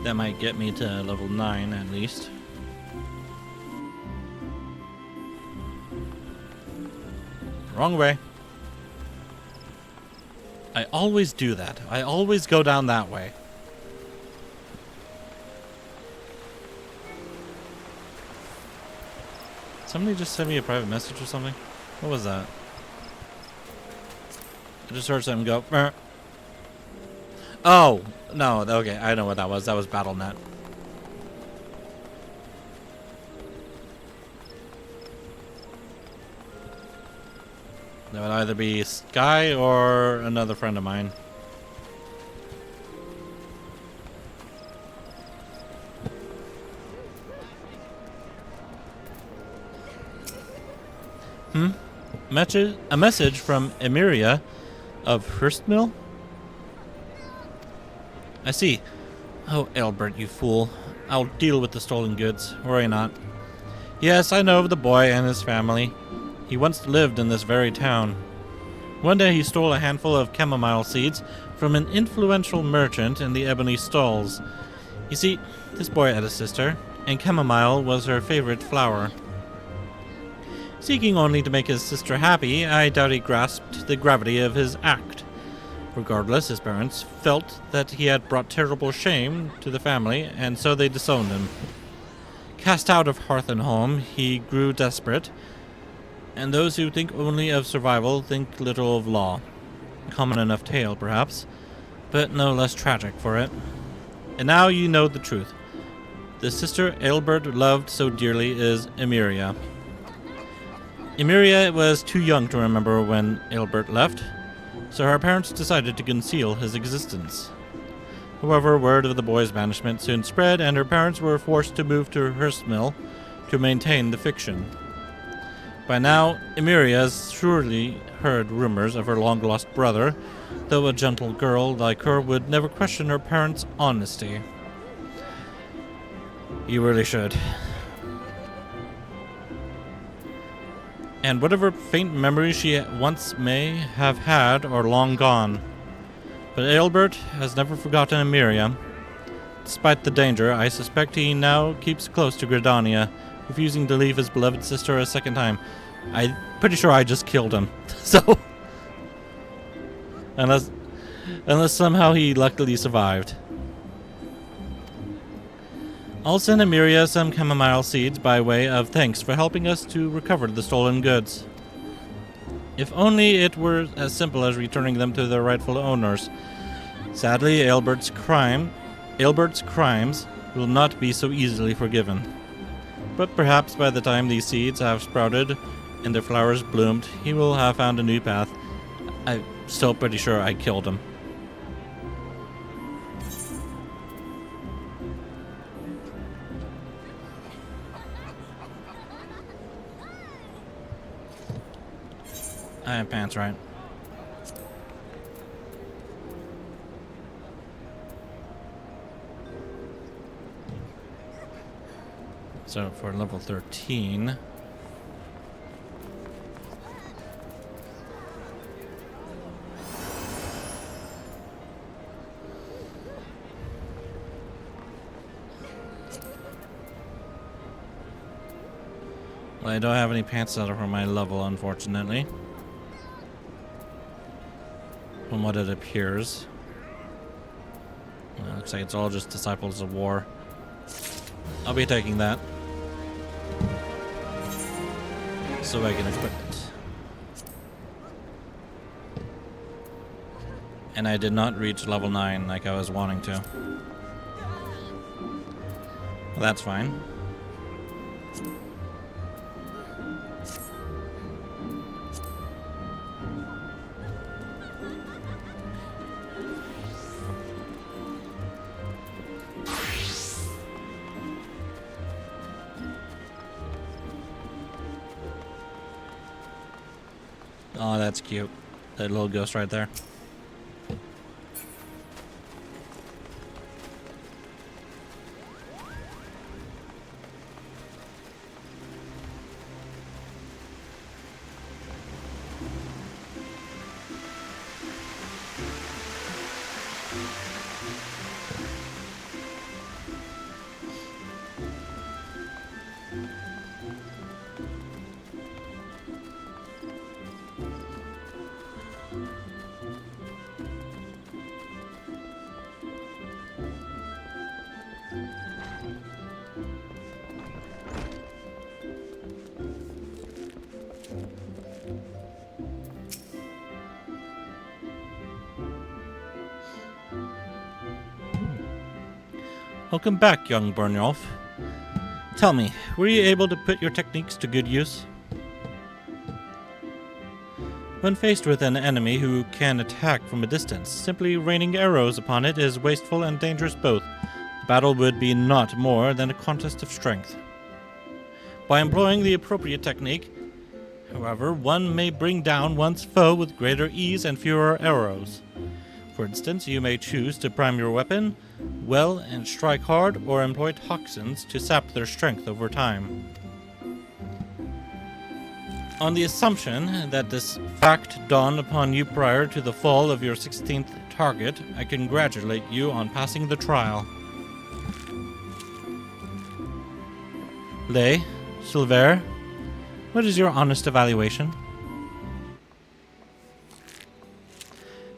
That might get me to level 9 at least. Wrong way. I always do that. I always go down that way. Somebody just sent me a private message or something? What was that? I just heard something go. Burr. Oh, no, okay, I know what that was. That was BattleNet. That would either be Sky or another friend of mine. A message from Emiria of Hurstmill? I see. Oh, Albert, you fool. I'll deal with the stolen goods. Worry not. Yes, I know of the boy and his family. He once lived in this very town. One day he stole a handful of chamomile seeds from an influential merchant in the ebony stalls. You see, this boy had a sister, and chamomile was her favorite flower. Seeking only to make his sister happy, I doubt he grasped the gravity of his act. Regardless, his parents felt that he had brought terrible shame to the family, and so they disowned him. Cast out of hearth and home, he grew desperate, and those who think only of survival think little of law. A common enough tale, perhaps, but no less tragic for it. And now you know the truth. The sister Aelbert loved so dearly is Emeria. Emeria was too young to remember when Aelbert left, so her parents decided to conceal his existence. However, word of the boy's banishment soon spread, and her parents were forced to move to Hurstmill to maintain the fiction. By now, Emeria has surely heard rumors of her long-lost brother, though a gentle girl like her would never question her parents' honesty. You really should. And whatever faint memories she once may have had are long gone. But Aelbert has never forgotten Emeria. Despite the danger, I suspect he now keeps close to Gridania, refusing to leave his beloved sister a second time. I'm pretty sure I just killed him. So, unless somehow he luckily survived. I'll send Emeria some chamomile seeds by way of thanks for helping us to recover the stolen goods. If only it were as simple as returning them to their rightful owners. Sadly, Aelbert's crimes will not be so easily forgiven. But perhaps by the time these seeds have sprouted and their flowers bloomed, he will have found a new path. I'm still pretty sure I killed him. I have pants, right? So for level 13... Well, I don't have any pants out for my level, unfortunately. From what it appears. Well, it looks like it's all just Disciples of War. I'll be taking that. So I can equip it. And I did not reach level 9 like I was wanting to. Well, that's fine. Oh, that's cute. That little ghost right there. Welcome back, young Byrnjolf. Tell me, were you able to put your techniques to good use? When faced with an enemy who can attack from a distance, simply raining arrows upon it is wasteful and dangerous both. The battle would be not more than a contest of strength. By employing the appropriate technique, however, one may bring down one's foe with greater ease and fewer arrows. For instance, you may choose to prime your weapon well and strike hard, or employ toxins to sap their strength over time. On the assumption that this fact dawned upon you prior to the fall of your 16th target, I congratulate you on passing the trial. Lay, Silver, what is your honest evaluation?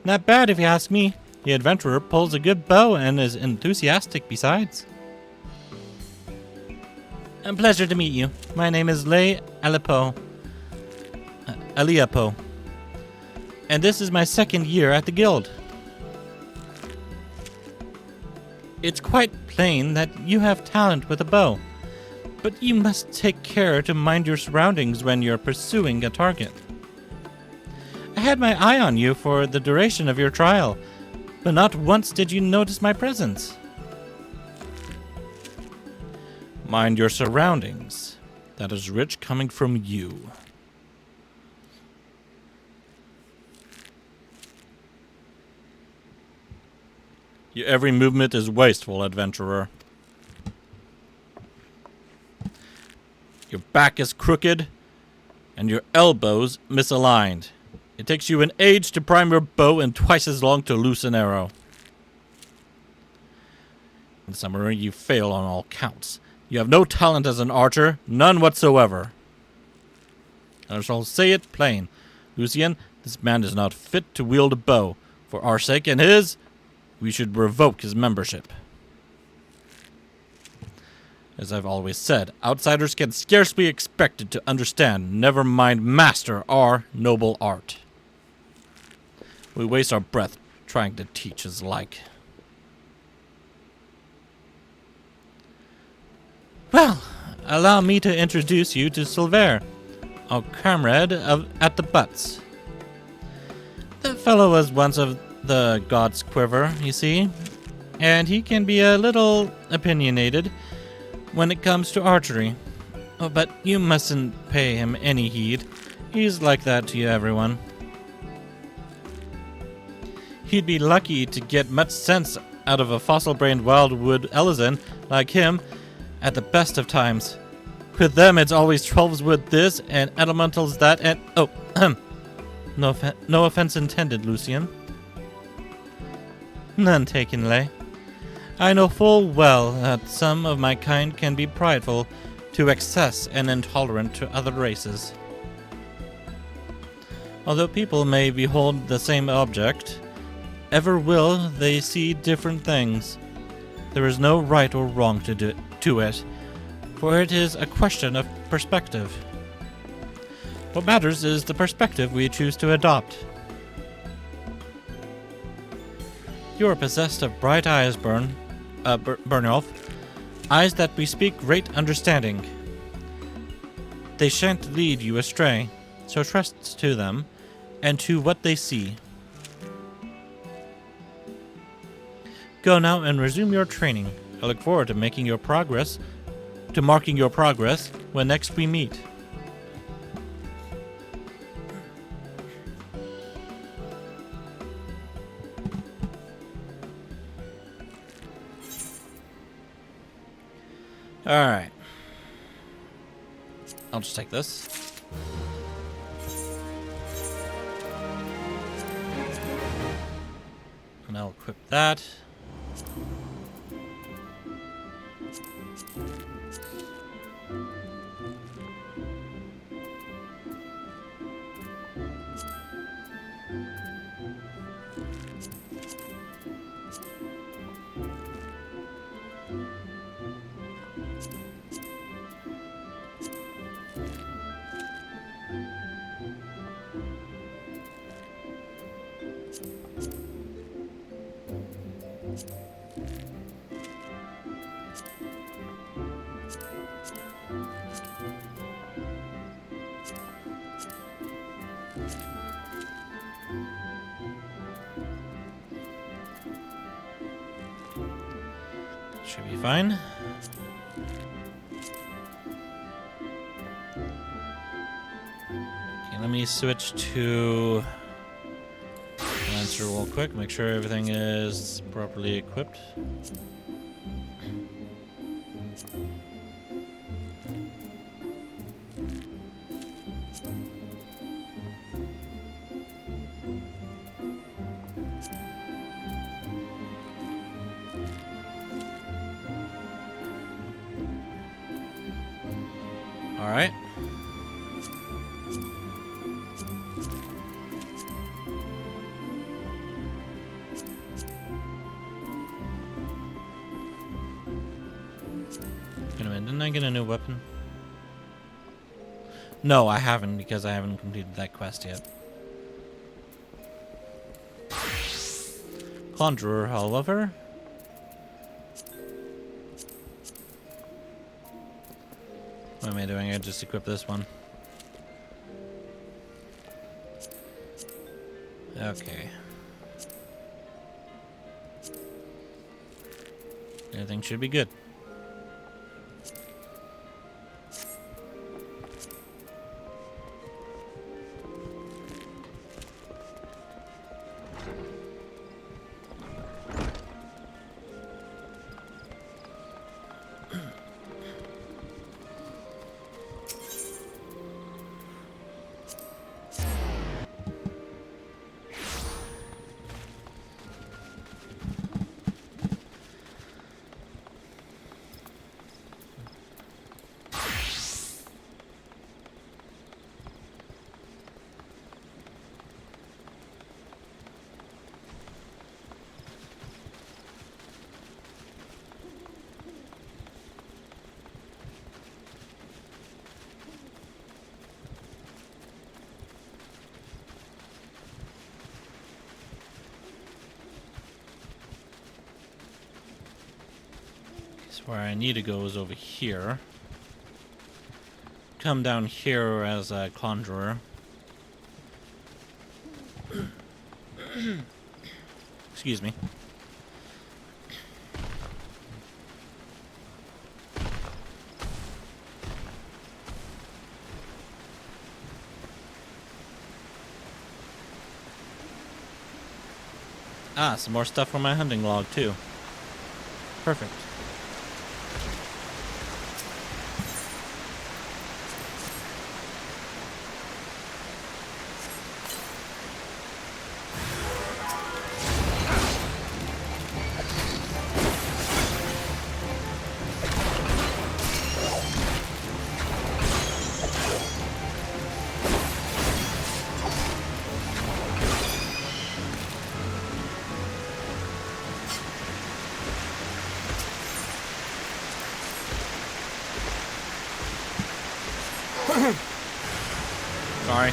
Not bad if you ask me. The adventurer pulls a good bow and is enthusiastic besides. A pleasure to meet you. My name is Lay Aliapo. And this is my second year at the guild. It's quite plain that you have talent with a bow, but you must take care to mind your surroundings when you're pursuing a target. I had my eye on you for the duration of your trial, but not once did you notice my presence. Mind your surroundings. That is rich coming from you. Your every movement is wasteful, adventurer. Your back is crooked, and your elbows misaligned. It takes you an age to prime your bow and twice as long to loose an arrow. In summary, you fail on all counts. You have no talent as an archer, none whatsoever. I shall say it plain. Lucien, this man is not fit to wield a bow. For our sake and his, we should revoke his membership. As I've always said, outsiders can scarcely be expected to understand, never mind master our noble art. We waste our breath trying to teach his like. Well, allow me to introduce you to Silver, our comrade at the butts. That fellow was once of the god's quiver, you see, and he can be a little opinionated when it comes to archery. Oh, but you mustn't pay him any heed. He's like that to everyone. He'd be lucky to get much sense out of a fossil-brained wildwood Elysian like him at the best of times. With them, it's always 12s with this and elementals that and... Oh, no offense intended, Lucien. None taken, Lay. I know full well that some of my kind can be prideful to excess and intolerant to other races. Although people may behold the same object, ever will they see different things. There is no right or wrong to it, for it is a question of perspective. What matters is the perspective we choose to adopt. You are possessed of bright eyes, Byrnjolf, eyes that bespeak great understanding. They shan't lead you astray, so trust to them and to what they see. Go now and resume your training. I look forward to marking your progress when next we meet. Alright. I'll just take this. And I'll equip that. Should be fine. Okay, let me switch to Lancer real quick, make sure everything is properly equipped. All right. Didn't I get a new weapon? No, I haven't, because I haven't completed that quest yet. Conjurer, however. What am I doing? I just equip this one. Okay. Everything should be good. Where I need to go is over here. Come down here as a conjurer. Excuse me. Ah, some more stuff from my hunting log too. Perfect. Sorry.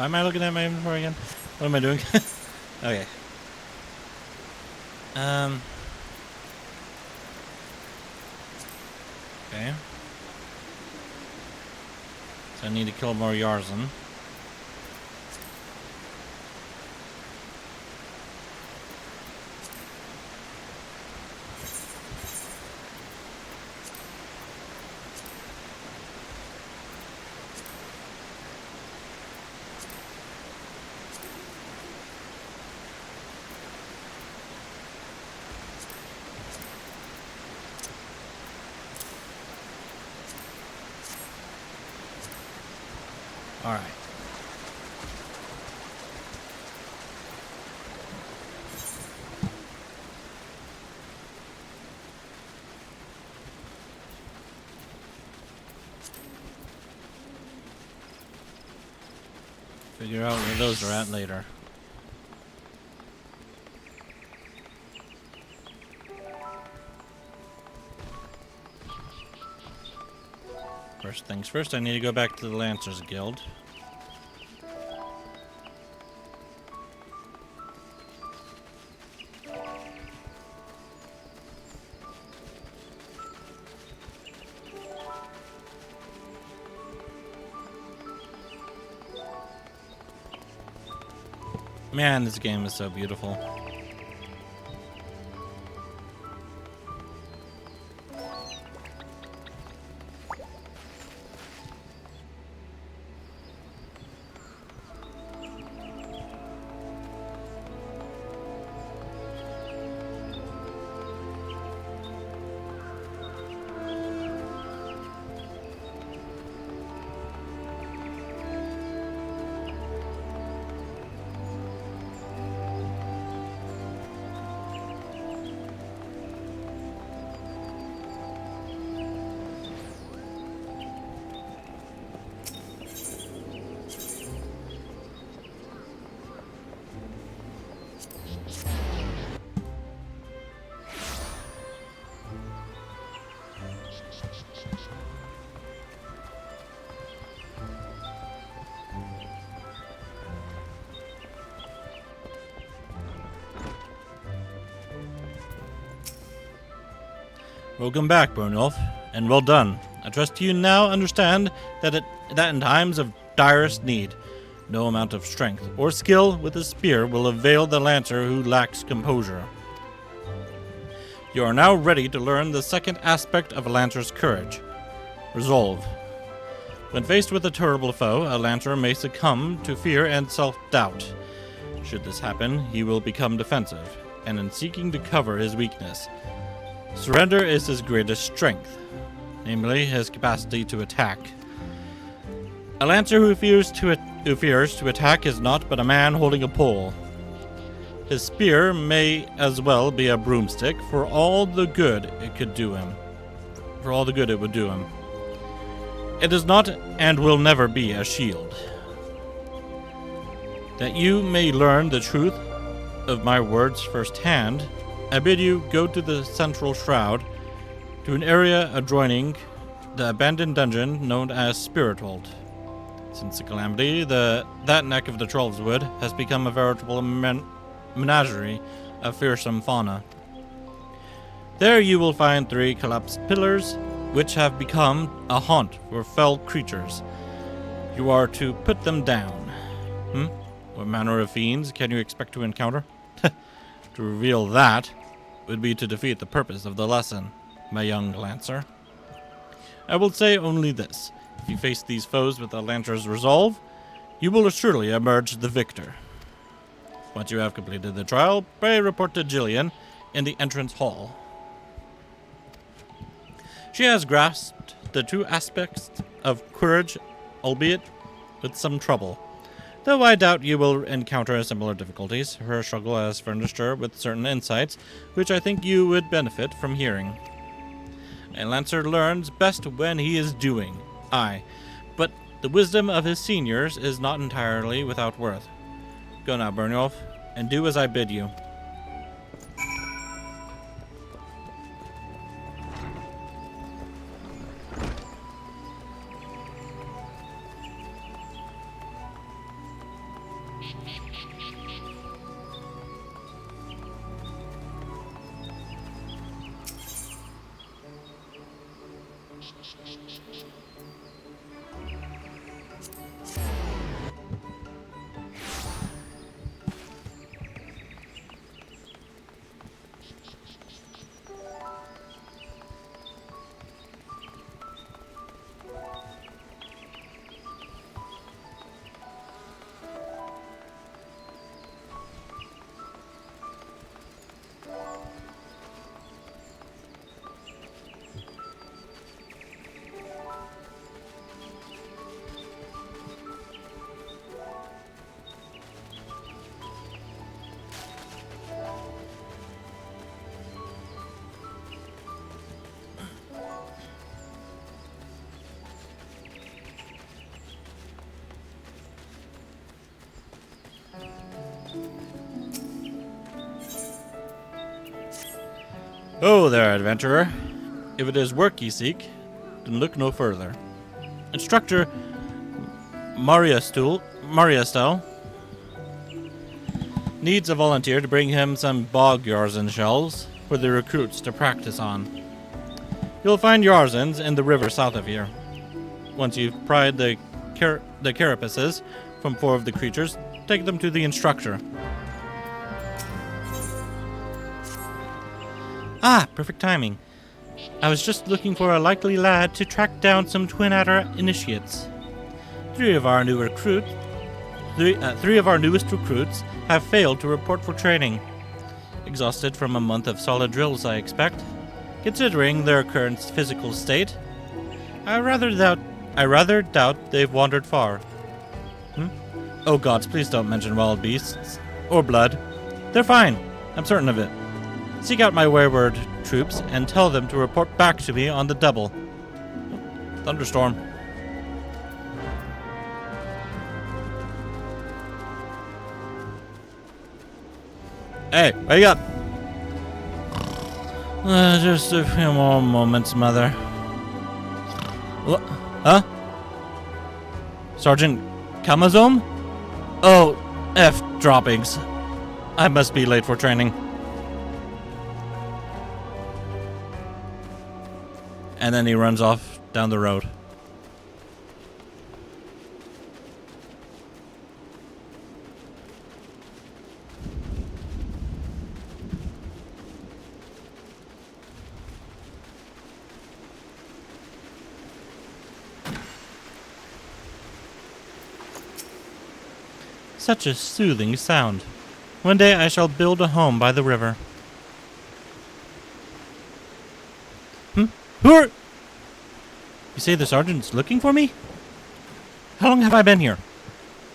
am I looking at my inventory again? What am I doing? Okay. Okay. So I need to kill more Yarzan. All right. Figure out where those are at later. First things first, I need to go back to the Lancers Guild. Man, this game is so beautiful. Welcome back, Byrnjolf, and well done. I trust you now understand that in times of direst need, no amount of strength or skill with a spear will avail the lancer who lacks composure. You are now ready to learn the second aspect of a lancer's courage, resolve. When faced with a terrible foe, a lancer may succumb to fear and self-doubt. Should this happen, he will become defensive, and in seeking to cover his weakness, surrender is his greatest strength, namely his capacity to attack. A lancer who fears to attack is not but a man holding a pole. His spear may as well be a broomstick for all the good it could do him. For all the good it would do him. It is not and will never be a shield. That you may learn the truth of my words firsthand, I bid you go to the central shroud, to an area adjoining the abandoned dungeon known as Spirithold. Since the calamity, that neck of the Troll's Wood has become a veritable menagerie of fearsome fauna. There you will find 3 collapsed pillars, which have become a haunt for fell creatures. You are to put them down. What manner of fiends can you expect to encounter? To reveal that would be to defeat the purpose of the lesson, my young Lancer. I will say only this. If you face these foes with a Lancer's resolve, you will assuredly emerge the victor. Once you have completed the trial, pray report to Jillian in the entrance hall. She has grasped the true aspects of courage, albeit with some trouble. Though I doubt you will encounter similar difficulties, her struggle has furnished her with certain insights, which I think you would benefit from hearing. A Lancer learns best when he is doing. Aye, but the wisdom of his seniors is not entirely without worth. Go now, Byrnjolf, and do as I bid you. Oh there, adventurer. If it is work ye seek, then look no further. Instructor Mariastel needs a volunteer to bring him some bog Yarzen shells for the recruits to practice on. You'll find Yarzens in the river south of here. Once you've pried the carapaces from 4 of the creatures, take them to the instructor. Ah, perfect timing. I was just looking for a likely lad to track down some Twin Adder initiates. Three of our newest recruits have failed to report for training. Exhausted from a month of solid drills, I expect. Considering their current physical state, I rather doubt they've wandered far. Oh gods, please don't mention wild beasts. Or blood. They're fine. I'm certain of it. Seek out my wayward troops and tell them to report back to me on the double. Thunderstorm. Hey, wake up! Just a few more moments, Mother. What? Huh? Sergeant Kamazome? Oh, F droppings. I must be late for training. And then he runs off down the road. Such a soothing sound. One day I shall build a home by the river. Who are... You say the sergeant's looking for me? How long have I been here?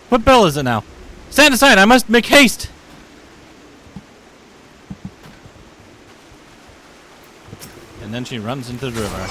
What bell is it now? Stand aside, I must make haste! And then she runs into the river.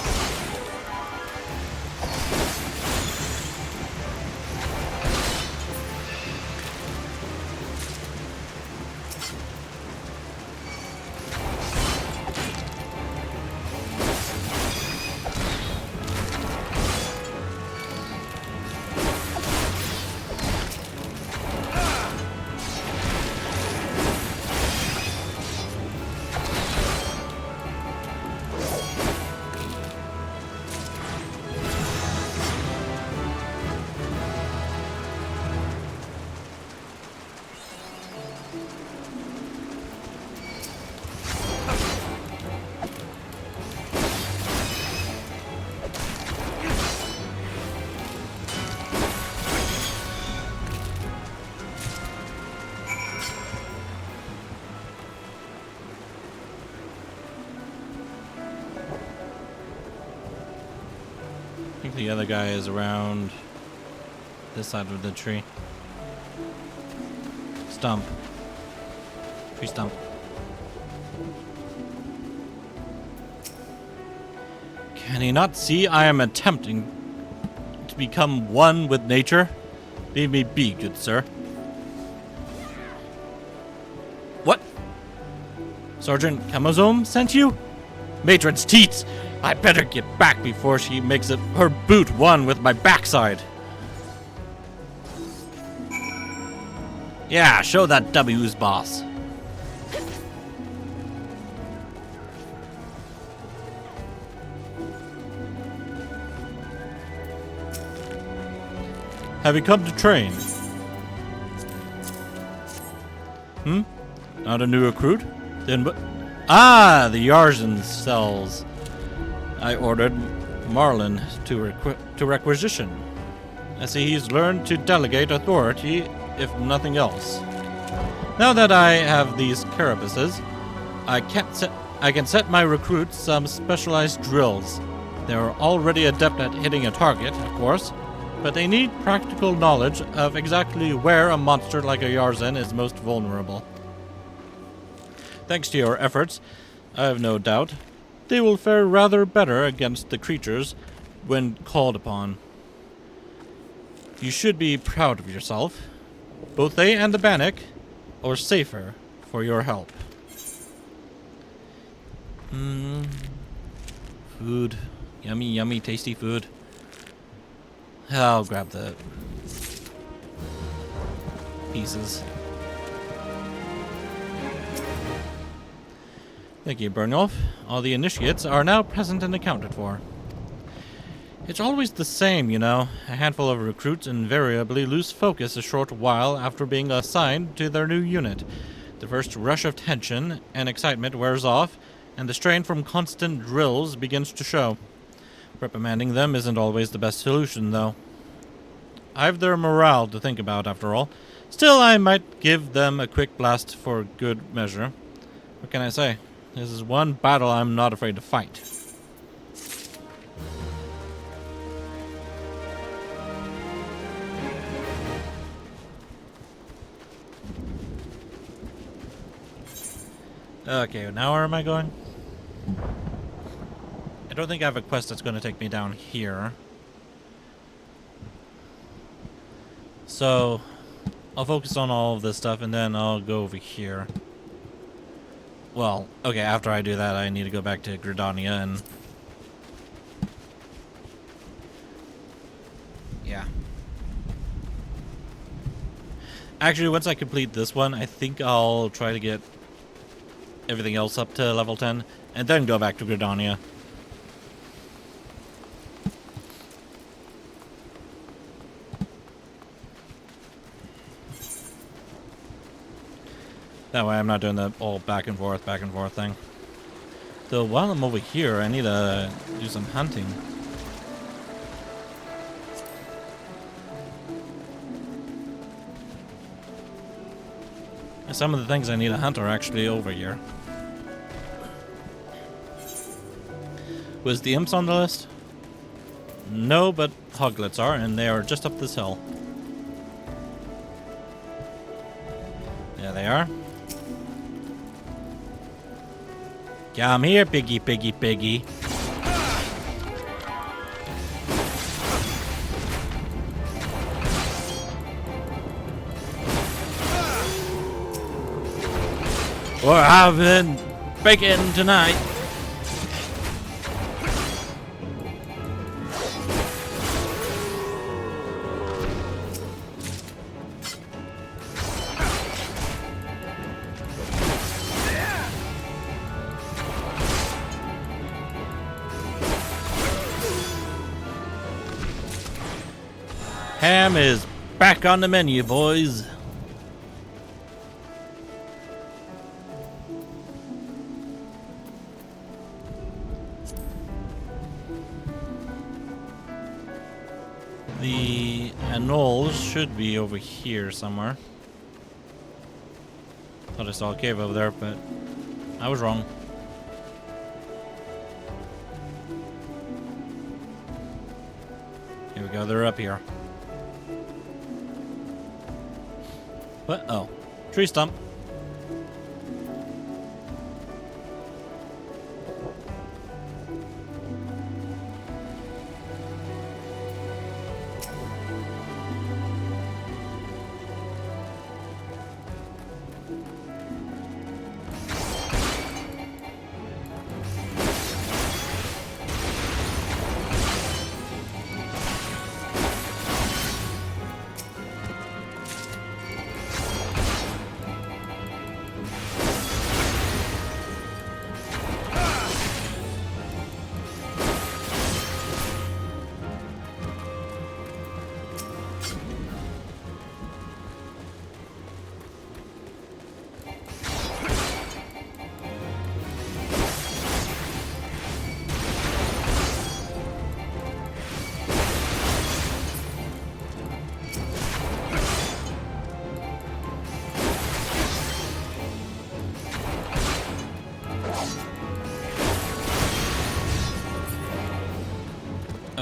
I think the other guy is around this side of the tree. Stump. Tree stump. Can he not see I am attempting to become one with nature? Leave me be, good sir. What? Sergeant Kamazome sent you? Matron's teats! I better get back before she makes it her boot one with my backside. Yeah, show that W's boss. Have you come to train? Not a new recruit? Then what? Ah, the Yarzan cells. I ordered Marlin to requisition. I see he's learned to delegate authority, if nothing else. Now that I have these carapaces, I can set my recruits some specialized drills. They're already adept at hitting a target, of course, but they need practical knowledge of exactly where a monster like a Yarzan is most vulnerable. Thanks to your efforts, I have no doubt they will fare rather better against the creatures when called upon. You should be proud of yourself. Both they and the Bannock are safer for your help. Mmm. Food. Yummy, yummy, tasty food. I'll grab the pieces. Thank you, Byrnjolf. All the initiates are now present and accounted for. It's always the same, you know. A handful of recruits invariably lose focus a short while after being assigned to their new unit. The first rush of tension and excitement wears off, and the strain from constant drills begins to show. Reprimanding them isn't always the best solution, though. I've their morale to think about, after all. Still, I might give them a quick blast for good measure. What can I say? This is one battle I'm not afraid to fight. Okay, now where am I going? I don't think I have a quest that's going to take me down here. So, I'll focus on all of this stuff and then I'll go over here. Well, okay, after I do that, I need to go back to Gridania and... yeah. Actually, once I complete this one, I think I'll try to get everything else up to level 10 and then go back to Gridania. That way I'm not doing the all back and forth thing. Though while I'm over here, I need to do some hunting. And some of the things I need to hunt are actually over here. Was the imps on the list? No, but hoglets are, and they are just up this hill. There they are. Come here, piggy, piggy, piggy. We're having bacon tonight. Ham is back on the menu, boys. The anoles should be over here somewhere. Thought I saw a cave over there, but I was wrong. Here we go, they're up here. What? Oh. Tree stump.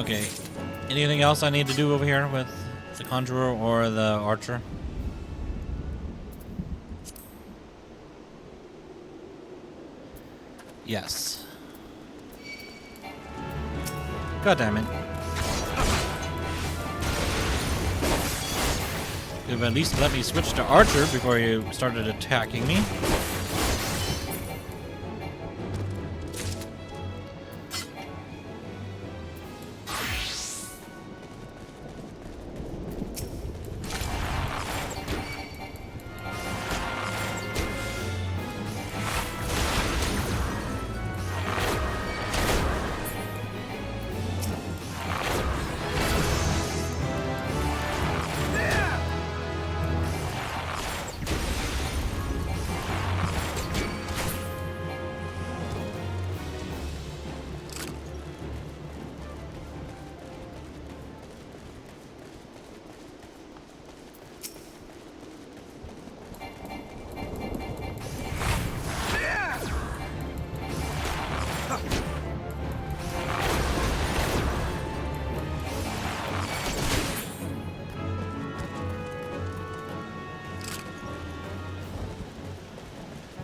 Okay. Anything else I need to do over here with the conjurer or the archer? Yes. God damn it. You've at least let me switch to archer before you started attacking me.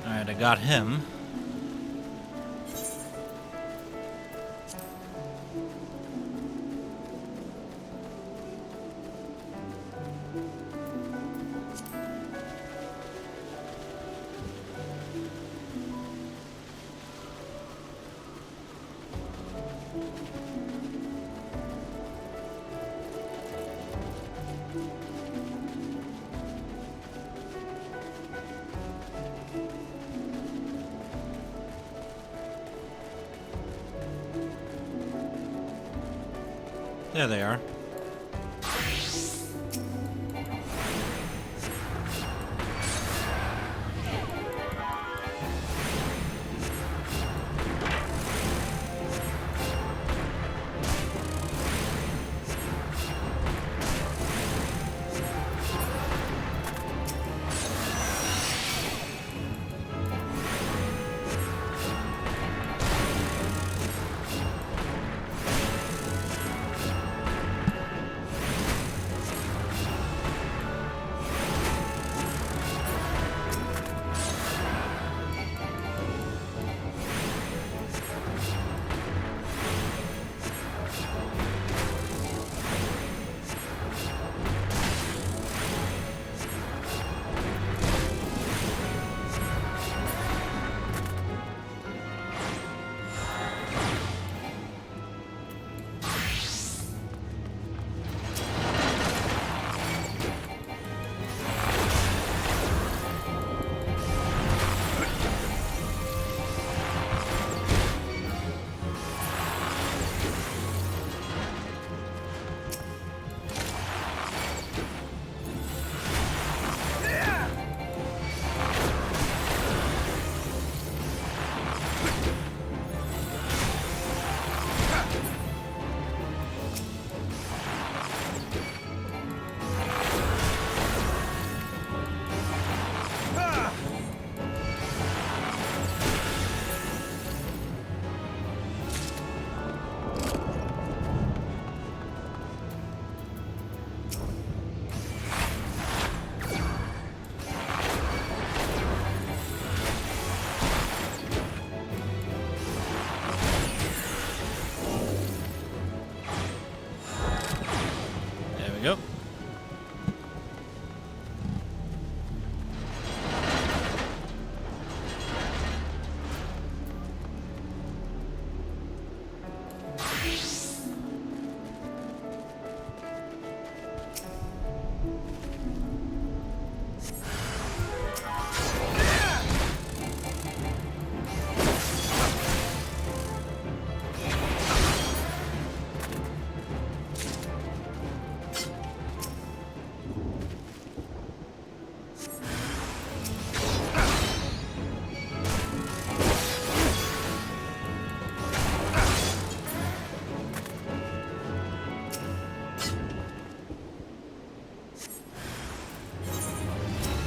Alright, I got him. There they are. Yep.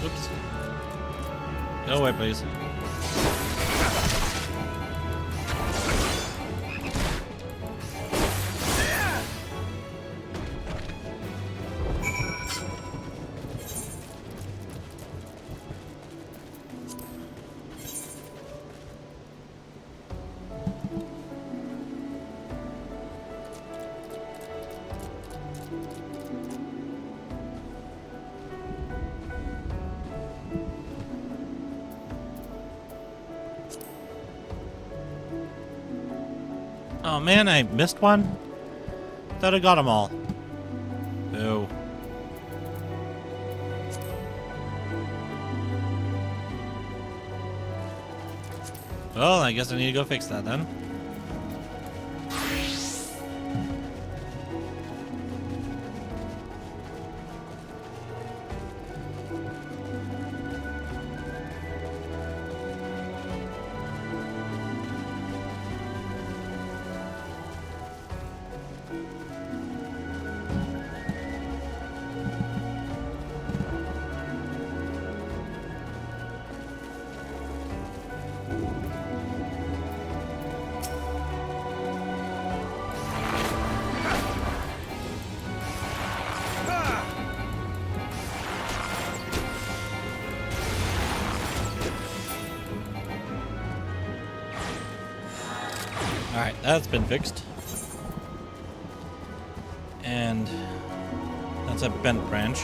Oops. Go away, please. Oh man, I missed one? Thought I got them all. Boo. Well, I guess I need to go fix that then. Alright, that's been fixed. And that's a bent branch.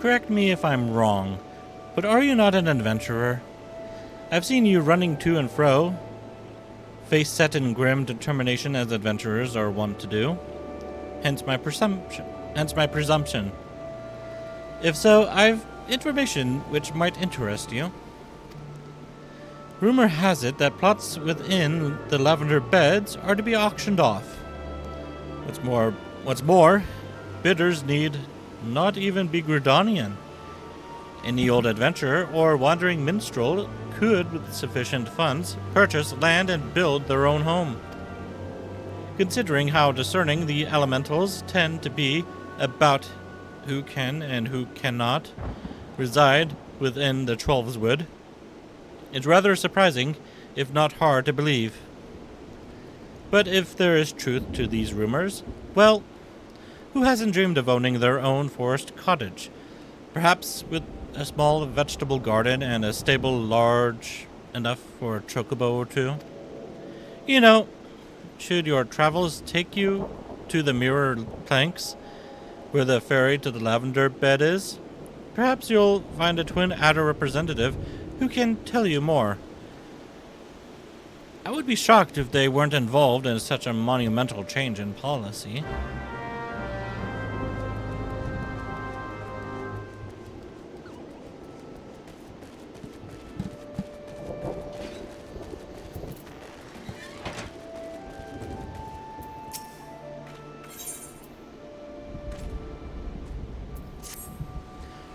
Correct me if I'm wrong, but are you not an adventurer? I've seen you running to and fro, face set in grim determination as adventurers are wont to do. Hence my presumption. If so, I've information which might interest you. Rumor has it that plots within the lavender beds are to be auctioned off. What's more, bidders need not even be Gridonian. Any old adventurer or wandering minstrel could, with sufficient funds, purchase land and build their own home. Considering how discerning the elementals tend to be about who can and who cannot reside within the Troll's Wood, it's rather surprising, if not hard to believe. But if there is truth to these rumors, well, who hasn't dreamed of owning their own forest cottage? Perhaps with a small vegetable garden and a stable large enough for a chocobo or two? You know, should your travels take you to the mirror planks, where the ferry to the lavender bed is, perhaps you'll find a twin adder representative who can tell you more. I would be shocked if they weren't involved in such a monumental change in policy.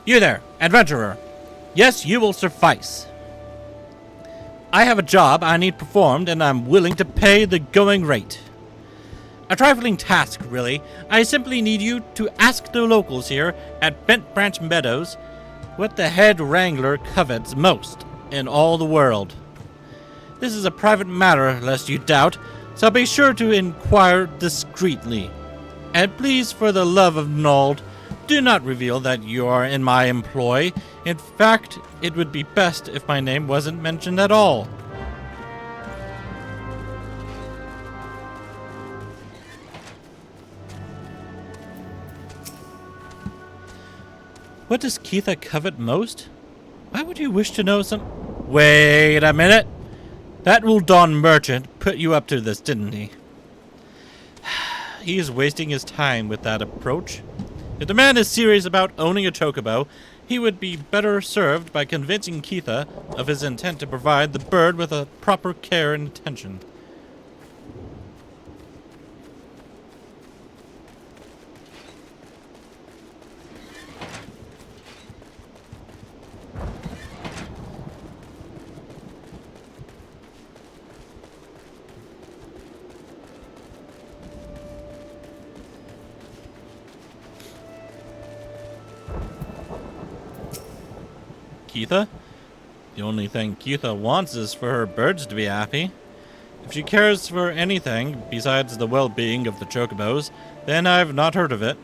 You there, adventurer. Yes, you will suffice. I have a job I need performed, and I'm willing to pay the going rate. A trifling task, really. I simply need you to ask the locals here at Bent Branch Meadows what the head wrangler covets most in all the world. This is a private matter, lest you doubt, so be sure to inquire discreetly. And please, for the love of Nold, do not reveal that you are in my employ. In fact, it would be best if my name wasn't mentioned at all. What does Keitha covet most? Why would you wish to know some... Wait a minute! That Uldon merchant put you up to this, didn't he? He is wasting his time with that approach. If the man is serious about owning a chocobo, he would be better served by convincing Keitha of his intent to provide the bird with a proper care and attention. Keitha? The only thing Keitha wants is for her birds to be happy. If she cares for anything besides the well-being of the chocobos, then I've not heard of it.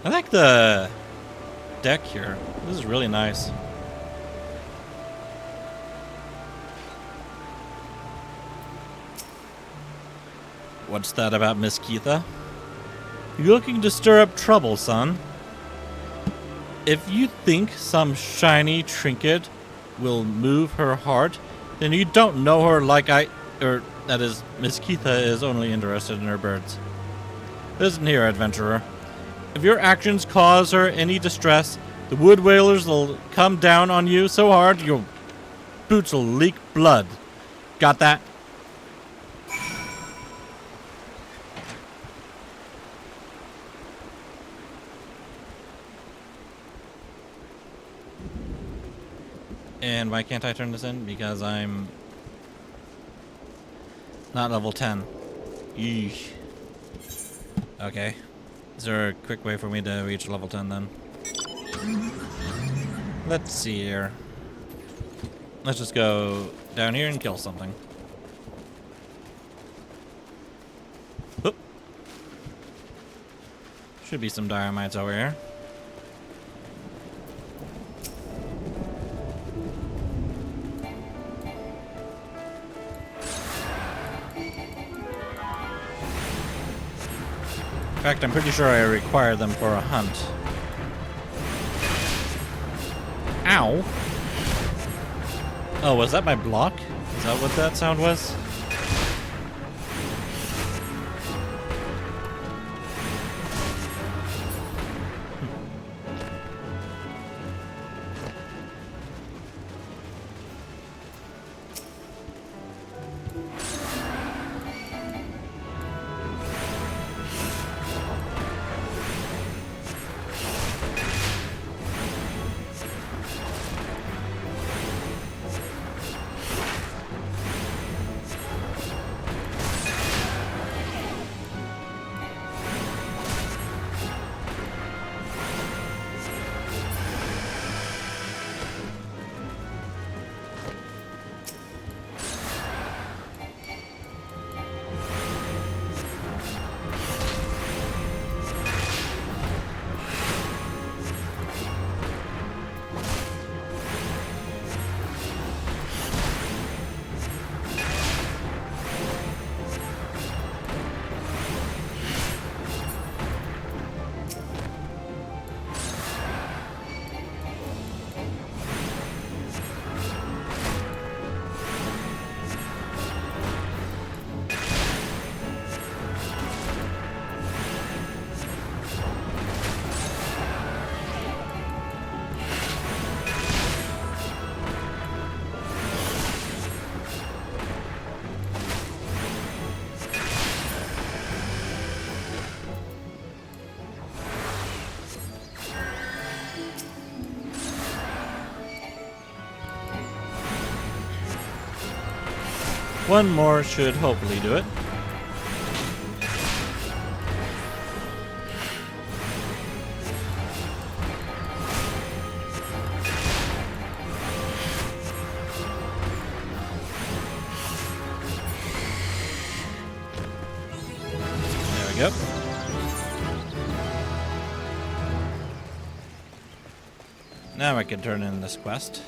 I like the deck here. This is really nice. What's that about Miss Keitha? You looking to stir up trouble, son? If you think some shiny trinket will move her heart, then you don't know her like that is, Miss Keitha is only interested in her birds. Listen here, adventurer. If your actions cause her any distress, the wood whalers will come down on you so hard your boots will leak blood. Got that? And why can't I turn this in? Because I'm not level 10. Yeesh. Okay. Is there a quick way for me to reach level 10 then? Let's see here. Let's just go down here and kill something. Oop. Should be some dynamites over here. In fact, I'm pretty sure I require them for a hunt. Ow! Oh, was that my block? Is that what that sound was? One more should hopefully do it. There we go. Now I can turn in this quest.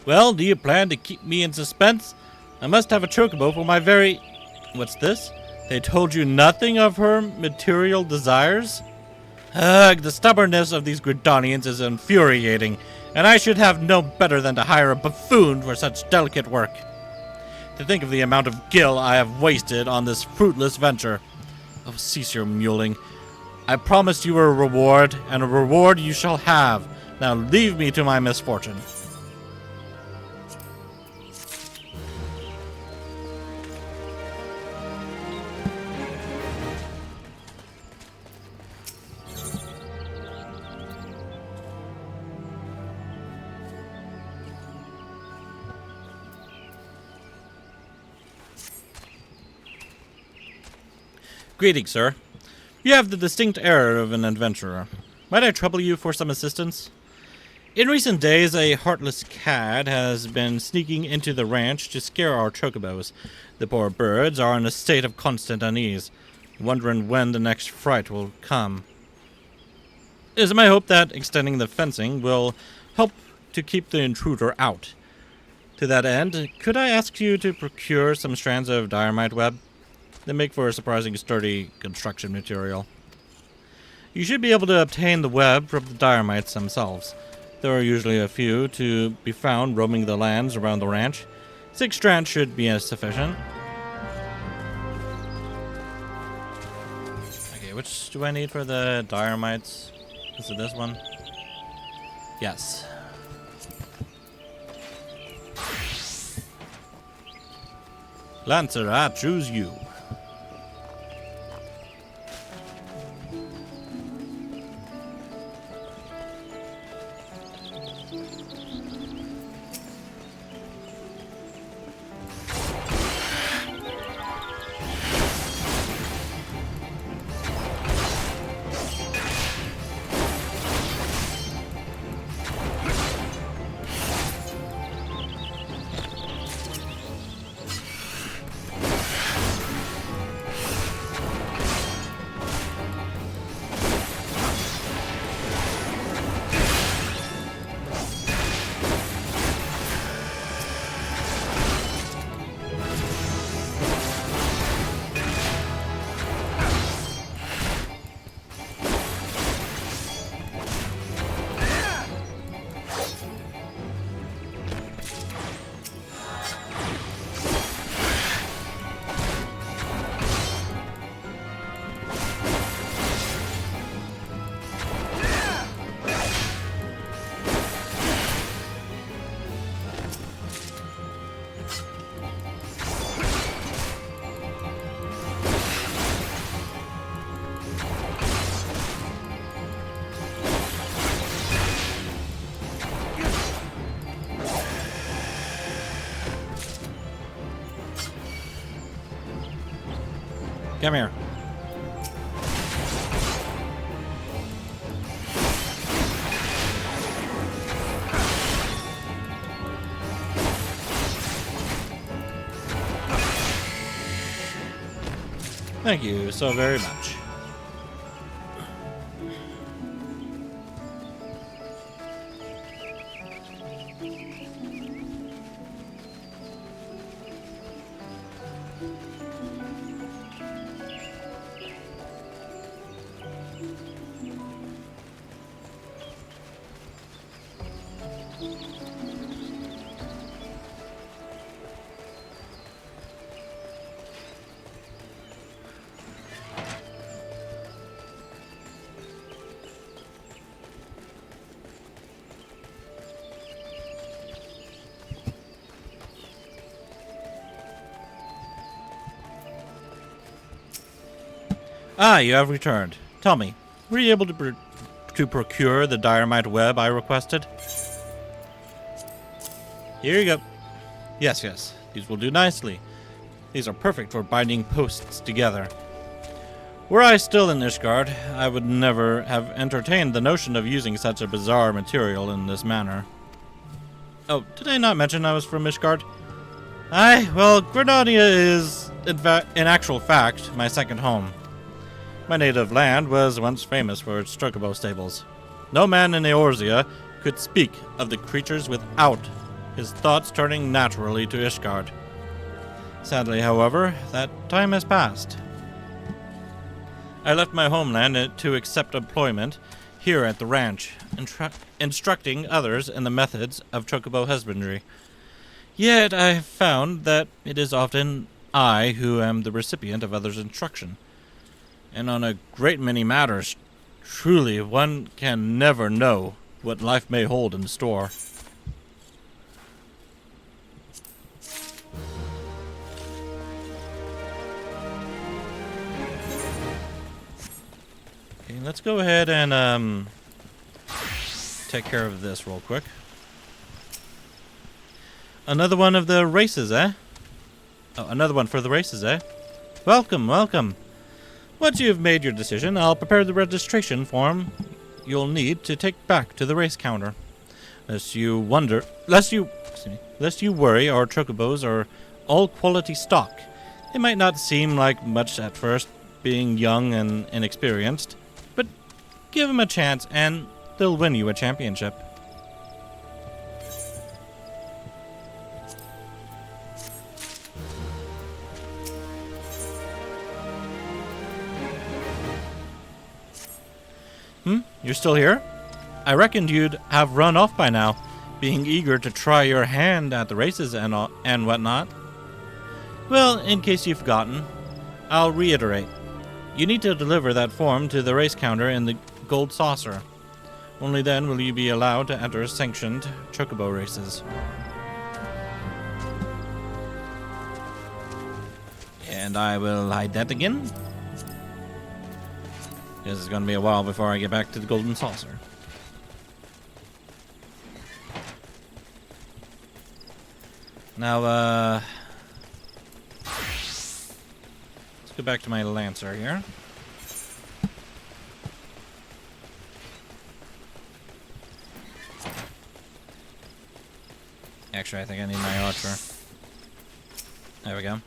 Well, do you plan to keep me in suspense? I must have a chocobo for my very... What's this? They told you nothing of her material desires? Ugh, the stubbornness of these Gridanians is infuriating, and I should have known better than to hire a buffoon for such delicate work. To think of the amount of gil I have wasted on this fruitless venture. Oh, cease your mewling. I promised you a reward, and a reward you shall have. Now leave me to my misfortune. Greetings, sir. You have the distinct air of an adventurer. Might I trouble you for some assistance? In recent days, a heartless cad has been sneaking into the ranch to scare our chocobos. The poor birds are in a state of constant unease, wondering when the next fright will come. It is my hope that extending the fencing will help to keep the intruder out. To that end, could I ask you to procure some strands of dynamite web? They make for a surprisingly sturdy construction material. You should be able to obtain the web from the dynamites themselves. There are usually a few to be found roaming the lands around the ranch. 6 strands should be sufficient. Okay, which do I need for the dynamites? Is it this one? Yes. Lancer, I choose you. Come here. Thank you so very much. Ah, you have returned. Tell me, were you able to procure the dynamite web I requested? Here you go. Yes, yes, these will do nicely. These are perfect for binding posts together. Were I still in Ishgard, I would never have entertained the notion of using such a bizarre material in this manner. Oh, did I not mention I was from Ishgard? Aye, well, Grenadier is, in actual fact, my second home. My native land was once famous for its chocobo stables. No man in Eorzea could speak of the creatures without his thoughts turning naturally to Ishgard. Sadly, however, that time has passed. I left my homeland to accept employment here at the ranch, instructing others in the methods of chocobo husbandry. Yet I have found that it is often I who am the recipient of others' instruction. And on a great many matters, truly one can never know what life may hold in store. Okay, let's go ahead and take care of this real quick. Another one of the races, eh? Oh, another one for the races, eh? Welcome, welcome. Once you've made your decision, I'll prepare the registration form you'll need to take back to the race counter. Lest you worry, our chocobos are all quality stock. They might not seem like much at first, being young and inexperienced, but give them a chance and they'll win you a championship. You're still here? I reckoned you'd have run off by now, being eager to try your hand at the races and whatnot. Well, in case you've forgotten, I'll reiterate. You need to deliver that form to the race counter in the gold saucer. Only then will you be allowed to enter sanctioned chocobo races. And I will hide that again. Because it's going to be a while before I get back to the golden saucer. Now, let's go back to my Lancer here. Actually, I think I need my Archer. There we go.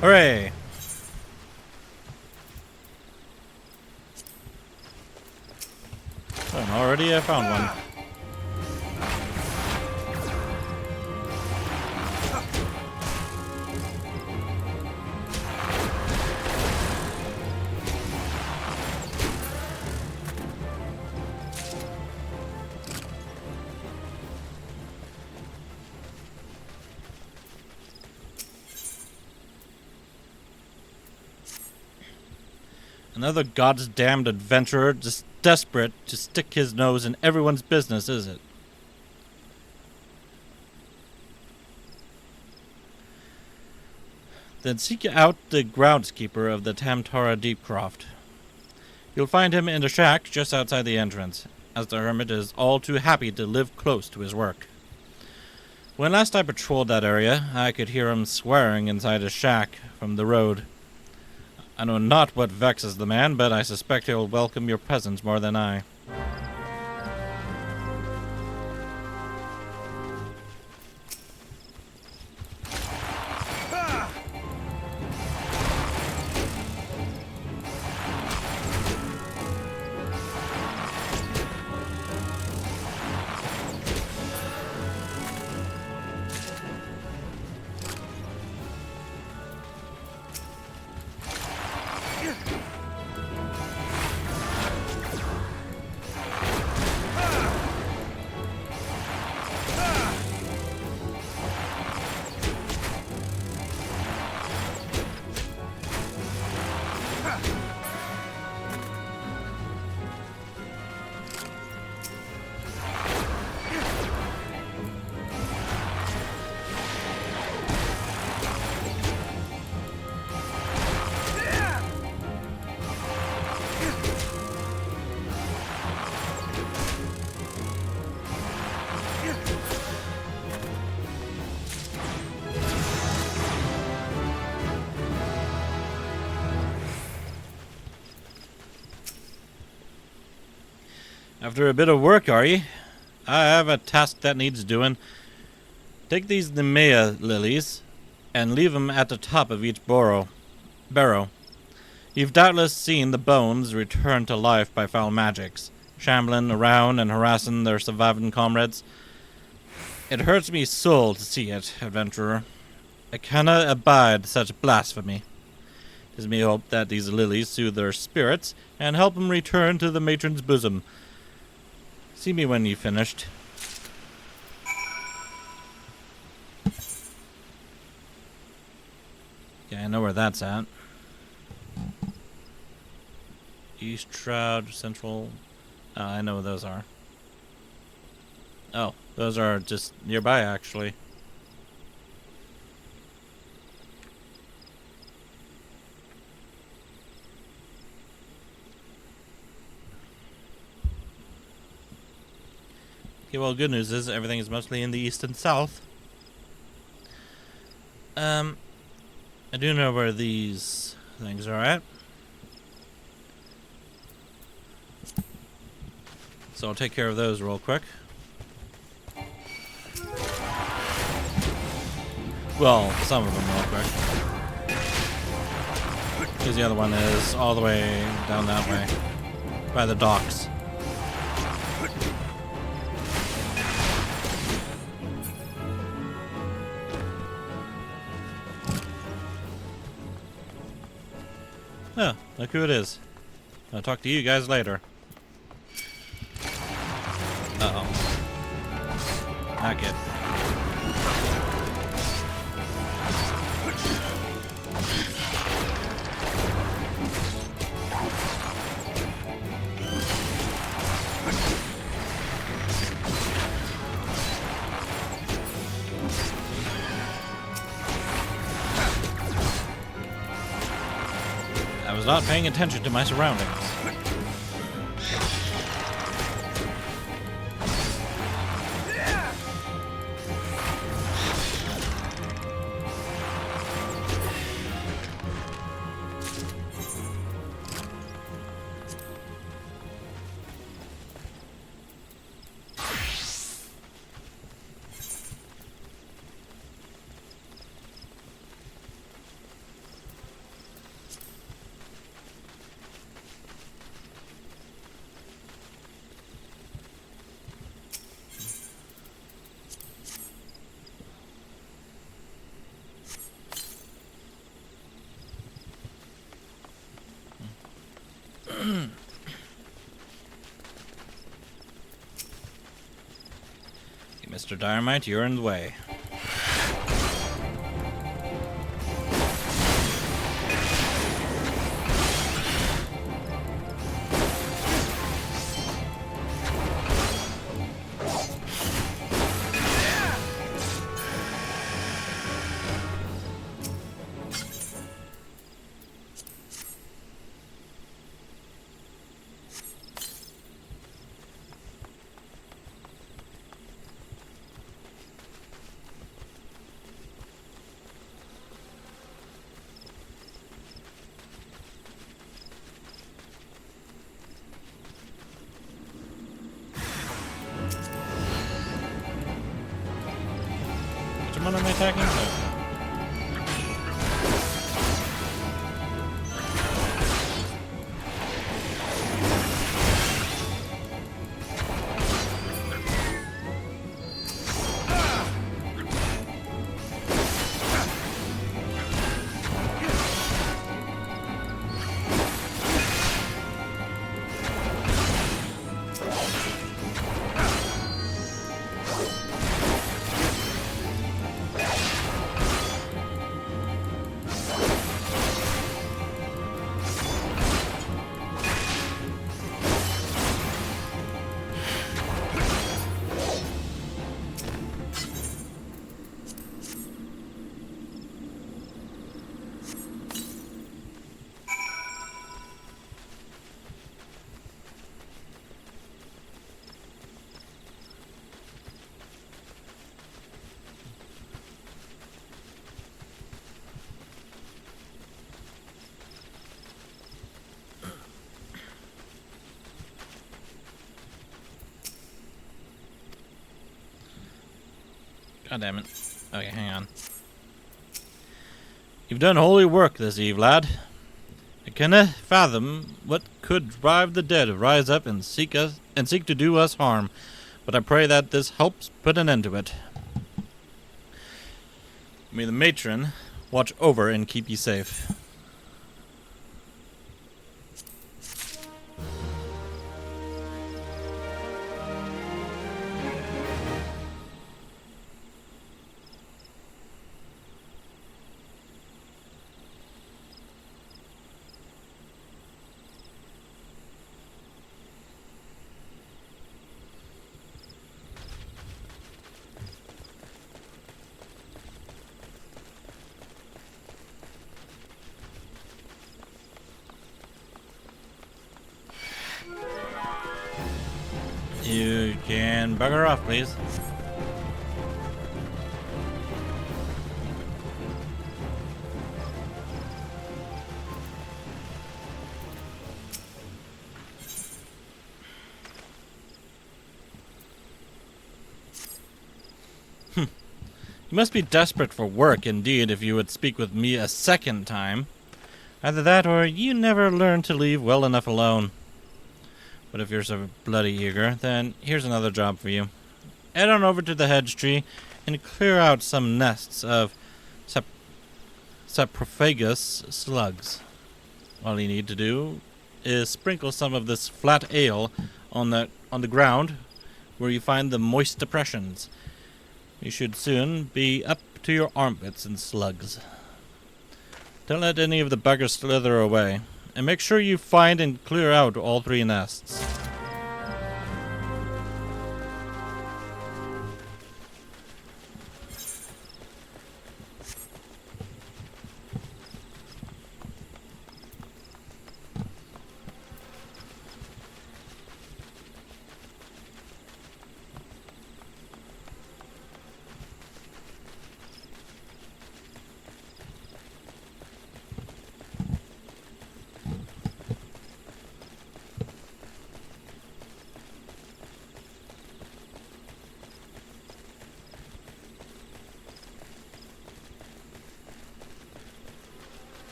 Hooray! Oh, already I found one. Another God's damned adventurer, just desperate to stick his nose in everyone's business, is it? Then seek out the groundskeeper of the Tamtara Deepcroft. You'll find him in the shack just outside the entrance, as the hermit is all too happy to live close to his work. When last I patrolled that area, I could hear him swearing inside his shack from the road. I know not what vexes the man, but I suspect he'll welcome your presence more than I. After a bit of work, are ye? I have a task that needs doing. Take these Nemea lilies and leave them at the top of each barrow. You've doubtless seen the bones returned to life by foul magics, shambling around and harassing their surviving comrades. It hurts me soul to see it, adventurer. I cannot abide such blasphemy. It is me hope that these lilies soothe their spirits and help them return to the matron's bosom. See me when you've finished. Yeah, I know where that's at. East Shroud, Central. I know what those are. Oh, those are just nearby, actually. Okay, well, good news is everything is mostly in the east and south. I do know where these things are at. So I'll take care of those real quick. Well, some of them real quick. Because the other one is all the way down that way. By the docks. Oh, look who it is. I'll talk to you guys later. Uh-oh. Not good. I was not paying attention to my surroundings. Mr. Dynamite, you're in the way. Which one am I attacking? No. God damn it. Okay, hang on. You've done holy work this eve, lad. cannot fathom what could drive the dead to rise up and seek to do us harm, but I pray that this helps put an end to it. May the matron watch over and keep you safe. You can bugger off, please. You must be desperate for work, indeed, if you would speak with me a second time. Either that, or you never learn to leave well enough alone. But if you're so bloody eager, then here's another job for you. Head on over to the hedge tree and clear out some nests of saprophagus slugs. All you need to do is sprinkle some of this flat ale on the ground where you find the moist depressions. You should soon be up to your armpits in slugs. Don't let any of the buggers slither away. And make sure you find and clear out all 3 nests.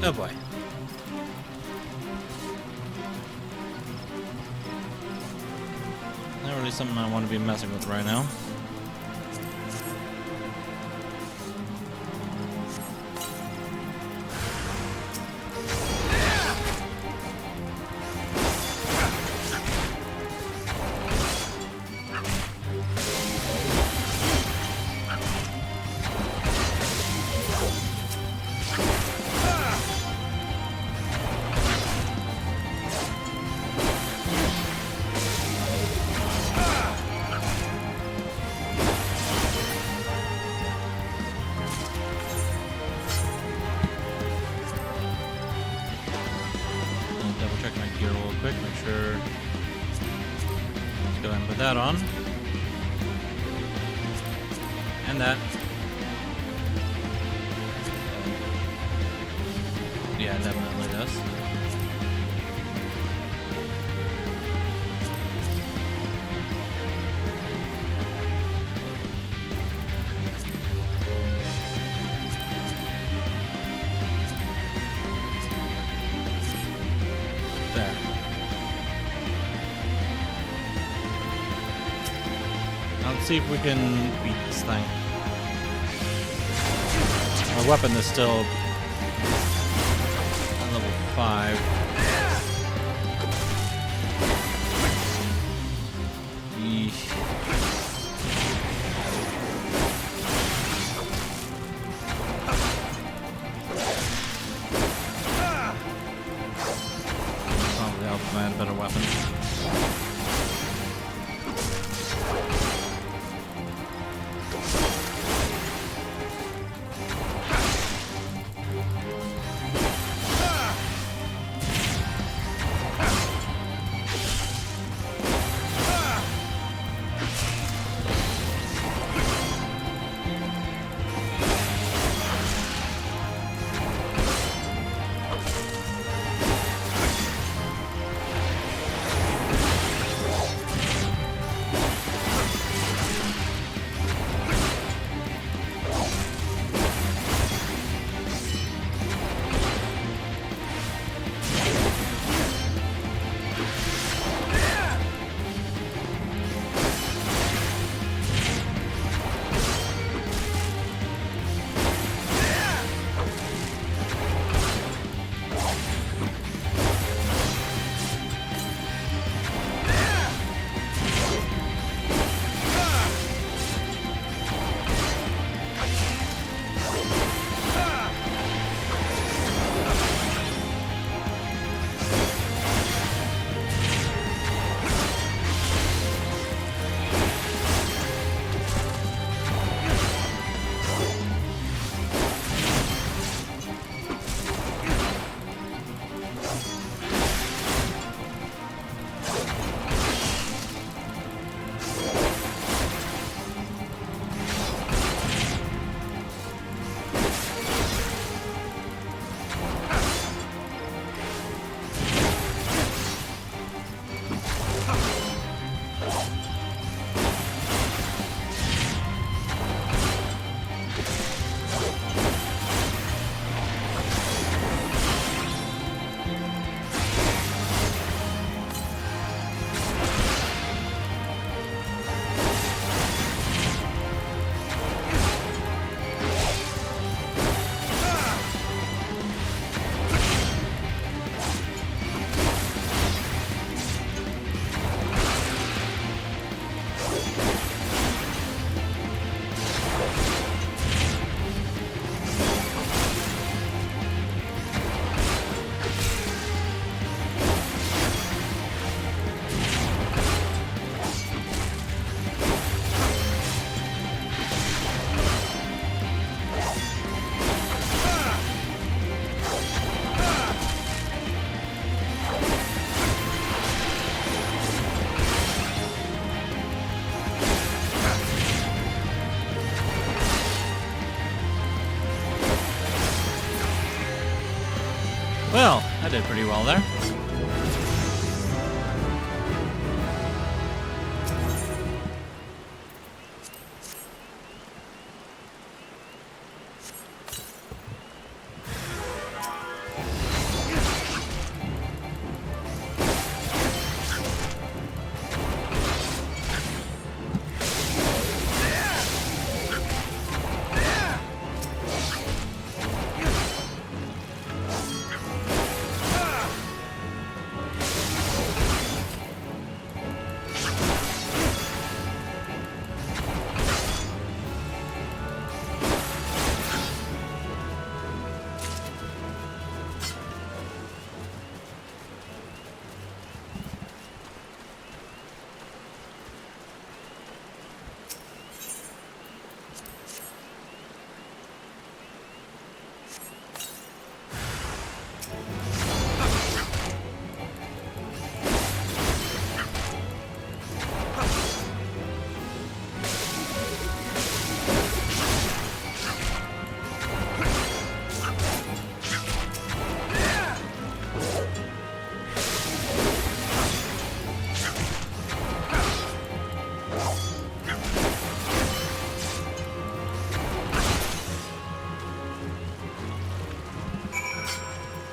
Oh boy. Not really something I want to be messing with right now. That on. And that. Yeah, it definitely does. There. Let's see if we can beat this thing. Our weapon is still at level 5. Yeesh. Probably help man better weapons. Well, I did pretty well there.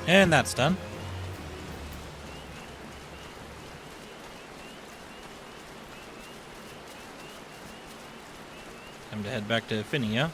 And that's done. Time to head back to Finia.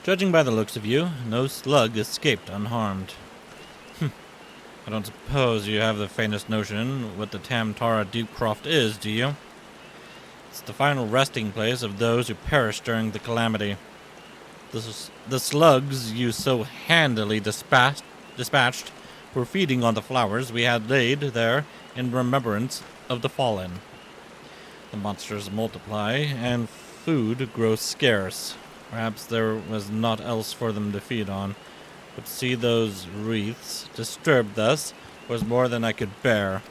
Judging by the looks of you, no slug escaped unharmed. I don't suppose you have the faintest notion what the Tamtara Deepcroft is, do you? It's the final resting place of those who perished during the calamity. The slugs you so handily dispatched were feeding on the flowers we had laid there in remembrance of the fallen. The monsters multiply, and food grows scarce. Perhaps there was naught else for them to feed on, but to see those wreaths disturbed thus was more than I could bear.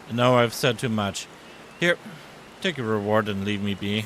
No, I've said too much. Here, take your reward and leave me be.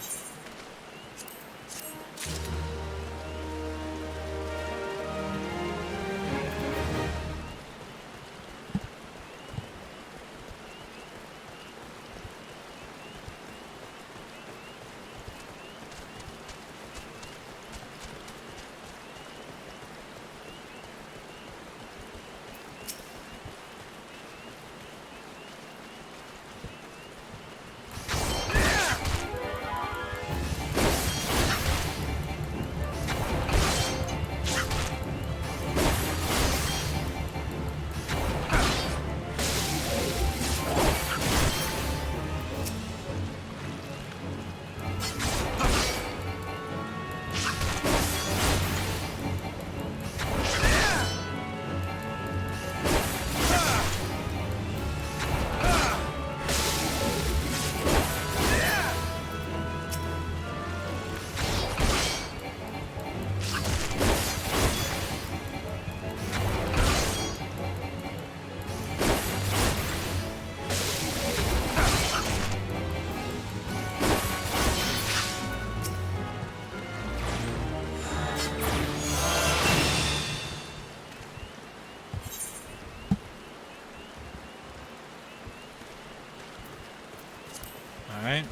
Alright.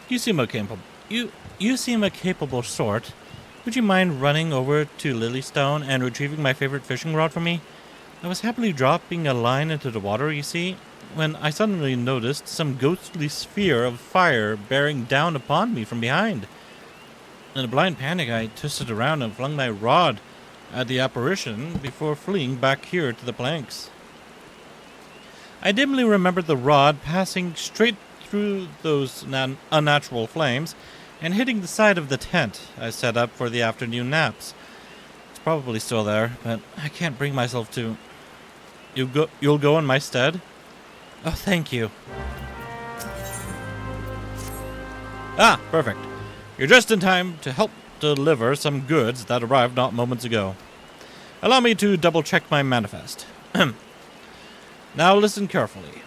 You seem a capable sort. Would you mind running over to Lilystone and retrieving my favorite fishing rod for me? I was happily dropping a line into the water, you see, when I suddenly noticed some ghostly sphere of fire bearing down upon me from behind. In a blind panic, I twisted around and flung my rod at the apparition before fleeing back here to the planks. I dimly remembered the rod passing straight through those unnatural flames and hitting the side of the tent I set up for the afternoon naps. It's probably still there, but I can't bring myself to... You'll go in my stead? Oh, thank you. Ah, perfect. You're just in time to help deliver some goods that arrived not moments ago. Allow me to double-check my manifest. Now listen carefully.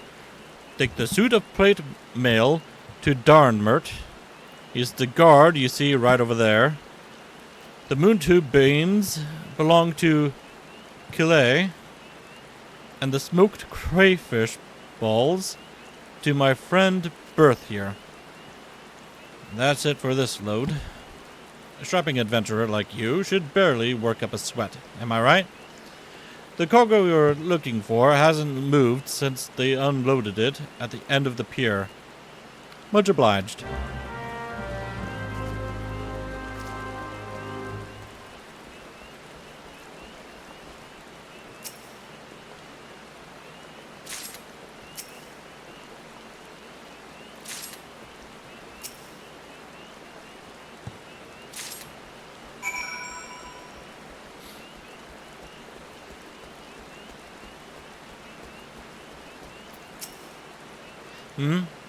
Take the suit of plate mail to Darnmert. He's the guard you see right over there. The moon tube beams belong to Calais, and the smoked crayfish balls to my friend Berth here. That's it for this load. A shopping adventurer like you should barely work up a sweat, am I right? The cargo you're looking for hasn't moved since they unloaded it at the end of the pier. Much obliged.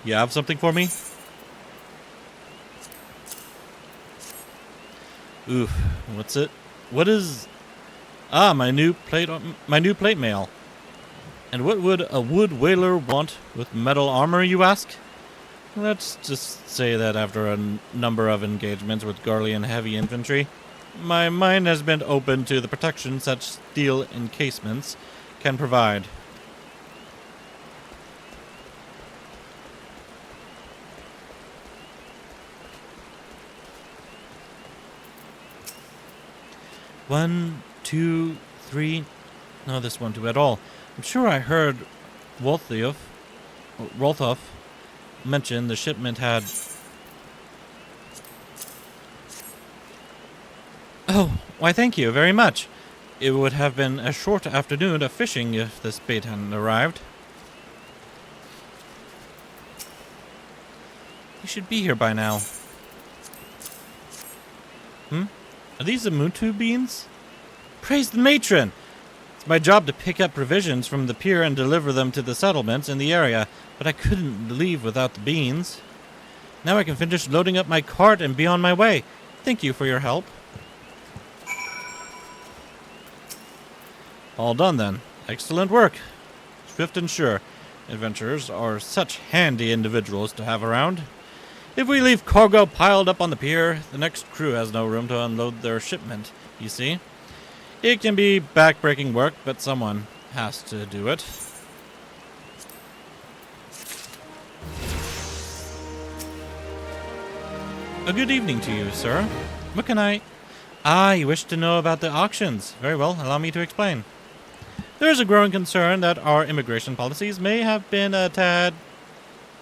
You have something for me? Oof, what's it? What is... Ah, my new plate mail. And what would a wood whaler want with metal armor, you ask? Let's just say that after a number of engagements with Garlean heavy infantry, my mind has been open to the protection such steel encasements can provide. One, two, three. No, this won't do at all. I'm sure I heard Rolthoff mention the shipment had... Oh, why thank you very much. It would have been a short afternoon of fishing if this bait hadn't arrived. He should be here by now. Are these the Muntu beans? Praise the matron! It's my job to pick up provisions from the pier and deliver them to the settlements in the area, but I couldn't leave without the beans. Now I can finish loading up my cart and be on my way. Thank you for your help. All done then. Excellent work. Swift and sure. Adventurers are such handy individuals to have around. If we leave cargo piled up on the pier, the next crew has no room to unload their shipment, you see. It can be back-breaking work, but someone has to do it. A good evening to you, sir. What can I... Ah, you wish to know about the auctions. Very well, allow me to explain. There is a growing concern that our immigration policies may have been a tad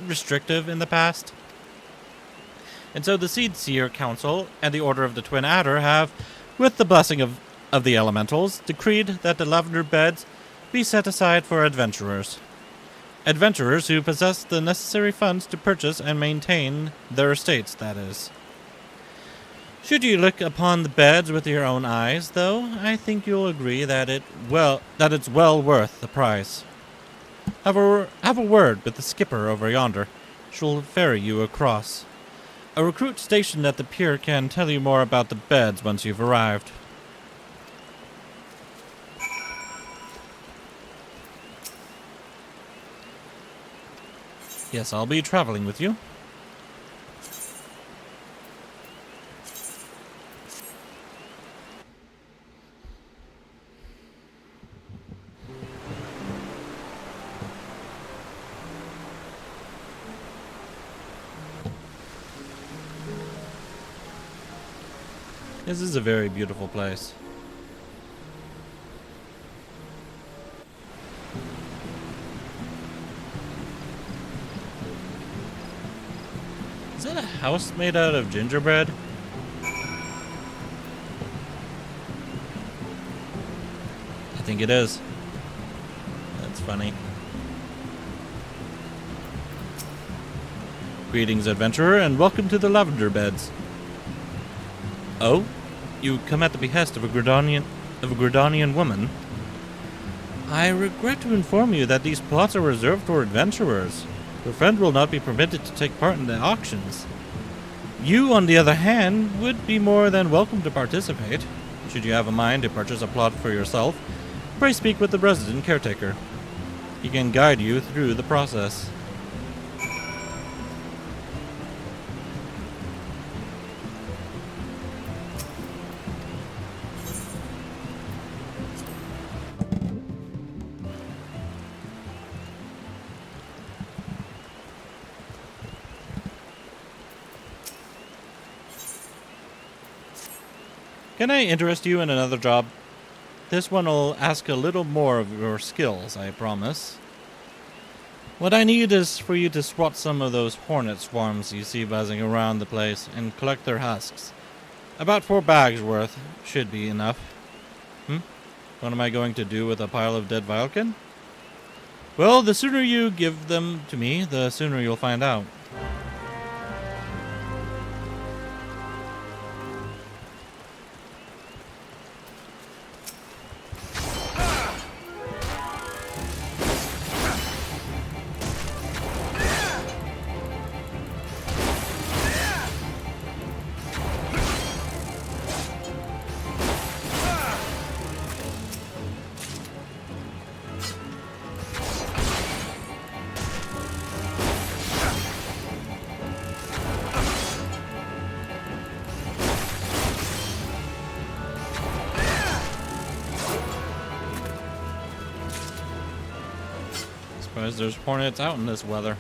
restrictive in the past. And so the Seed Seer Council and the Order of the Twin Adder have, with the blessing of the elementals, decreed that the lavender beds be set aside for adventurers. Adventurers who possess the necessary funds to purchase and maintain their estates, that is. Should you look upon the beds with your own eyes, though, I think you'll agree that it's well worth the price. Have a word with the skipper over yonder. She'll ferry you across. A recruit stationed at the pier can tell you more about the beds once you've arrived. Yes, I'll be traveling with you. This is a very beautiful place. Is that a house made out of gingerbread? I think it is. That's funny. Greetings, adventurer, and welcome to the Lavender Beds. Oh? You come at the behest of a Gridanian woman? I regret to inform you that these plots are reserved for adventurers. Your friend will not be permitted to take part in the auctions. You, on the other hand, would be more than welcome to participate. Should you have a mind to purchase a plot for yourself, pray speak with the resident caretaker. He can guide you through the process. Can I interest you in another job? This one will ask a little more of your skills, I promise. What I need is for you to swat some of those hornet swarms you see buzzing around the place and collect their husks. About 4 bags worth should be enough. What am I going to do with a pile of dead Vilken? Well, the sooner you give them to me, the sooner you'll find out. Suppose there's hornets out in this weather.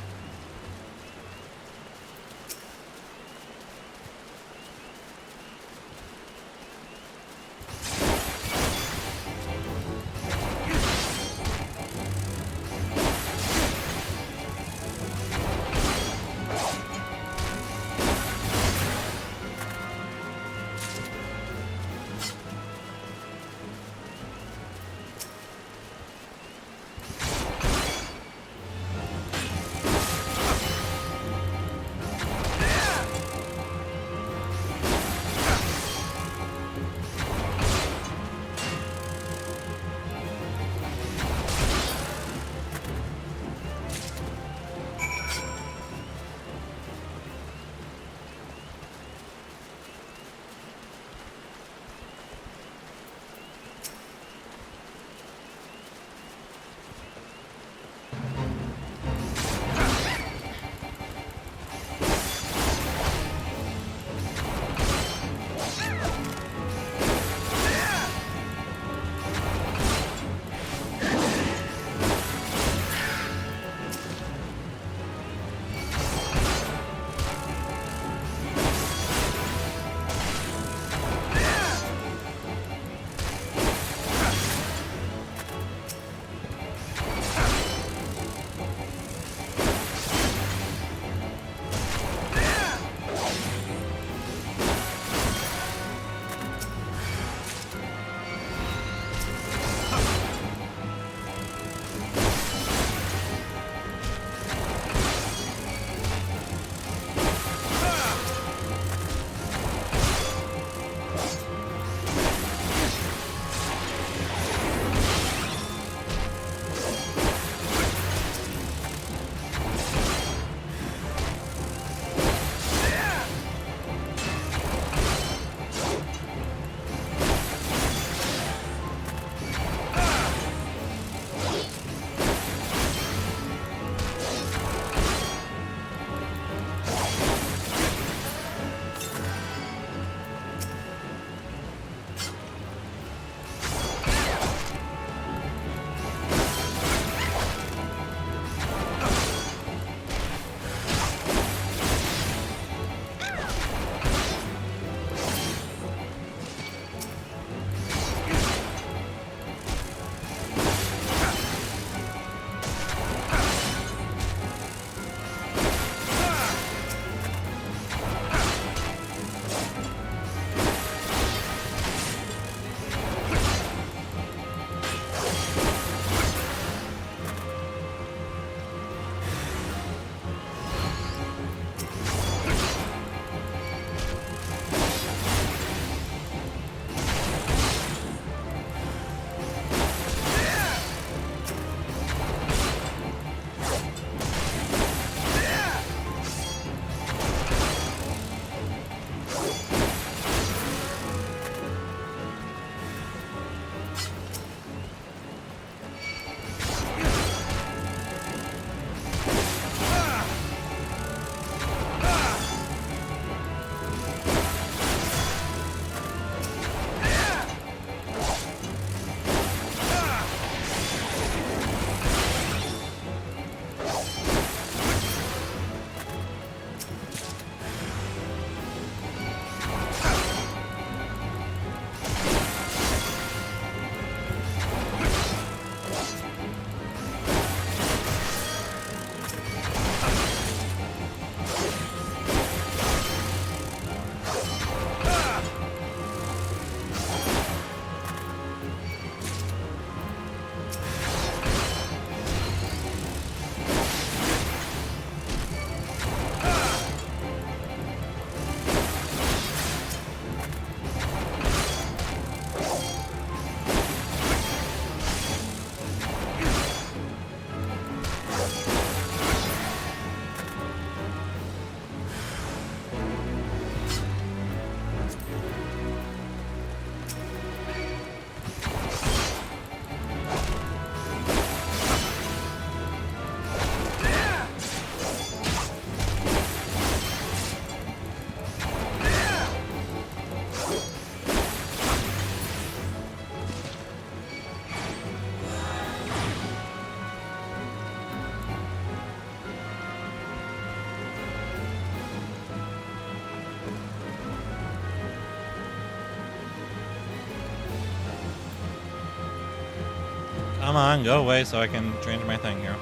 Come on, go away so I can change my thing here.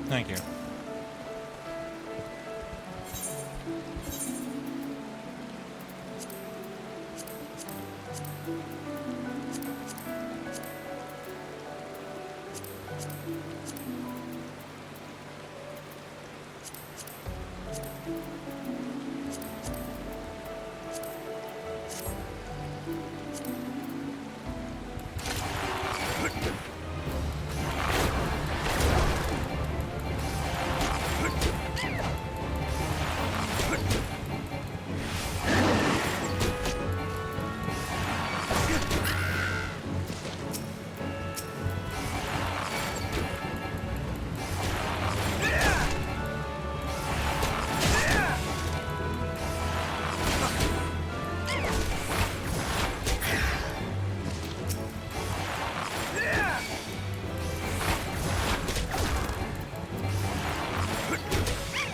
Thank you.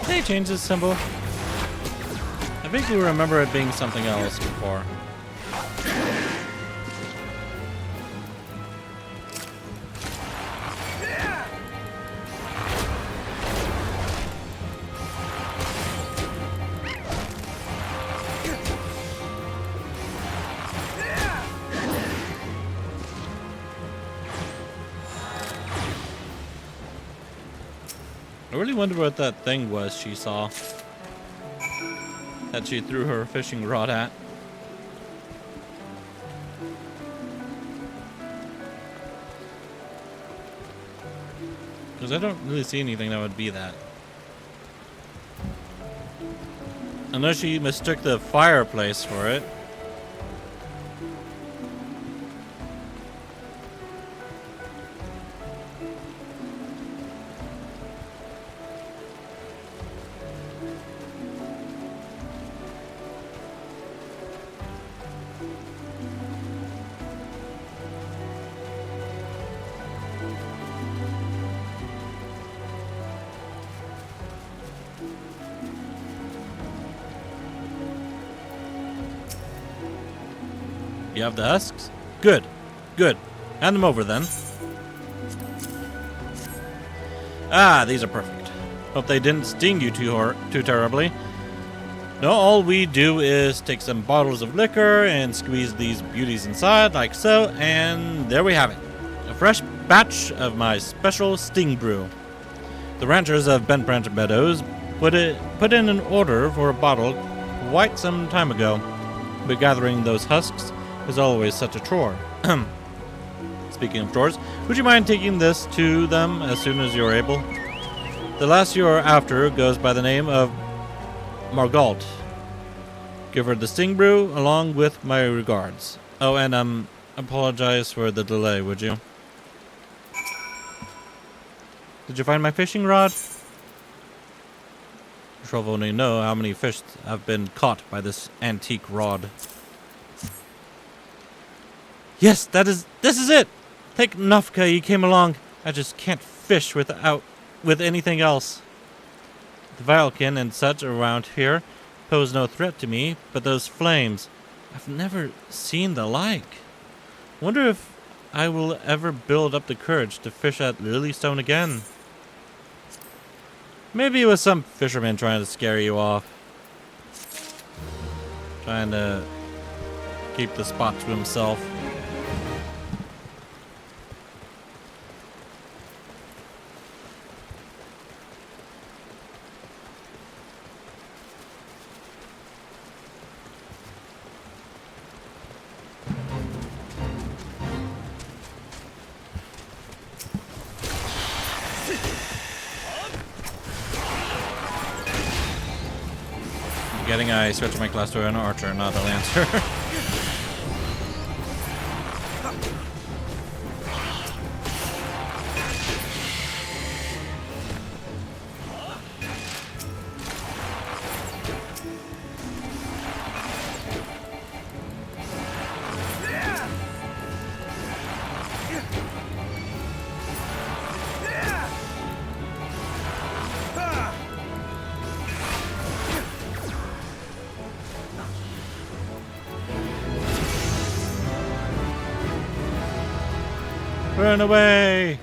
They changed this symbol. I think we remember it being something else before. I really wonder what that thing was she saw that she threw her fishing rod at. Because I don't really see anything that would be that. Unless she mistook the fireplace for it. You have the husks? Good. Good. Hand them over then. Ah, these are perfect. Hope they didn't sting you too terribly. No, all we do is take some bottles of liquor and squeeze these beauties inside like so, and there we have it. A fresh batch of my special sting brew. The ranchers of Bent Branch Meadows put in an order for a bottle quite some time ago, but gathering those husks is always such a chore. Speaking of chores, would you mind taking this to them as soon as you're able? The lass you're after goes by the name of Margalt. Give her the sting brew along with my regards. Oh, and apologize for the delay, would you? Did you find my fishing rod? You shall only know how many fish have been caught by this antique rod. Yes, this is it! Thank Nufka he came along. I just can't fish with anything else. The Vilekin and such around here pose no threat to me, but those flames, I've never seen the like. Wonder if I will ever build up the courage to fish at Lilystone again. Maybe it was some fisherman trying to scare you off. Trying to keep the spot to himself. Getting I switch my class to an archer, not a lancer. Run away!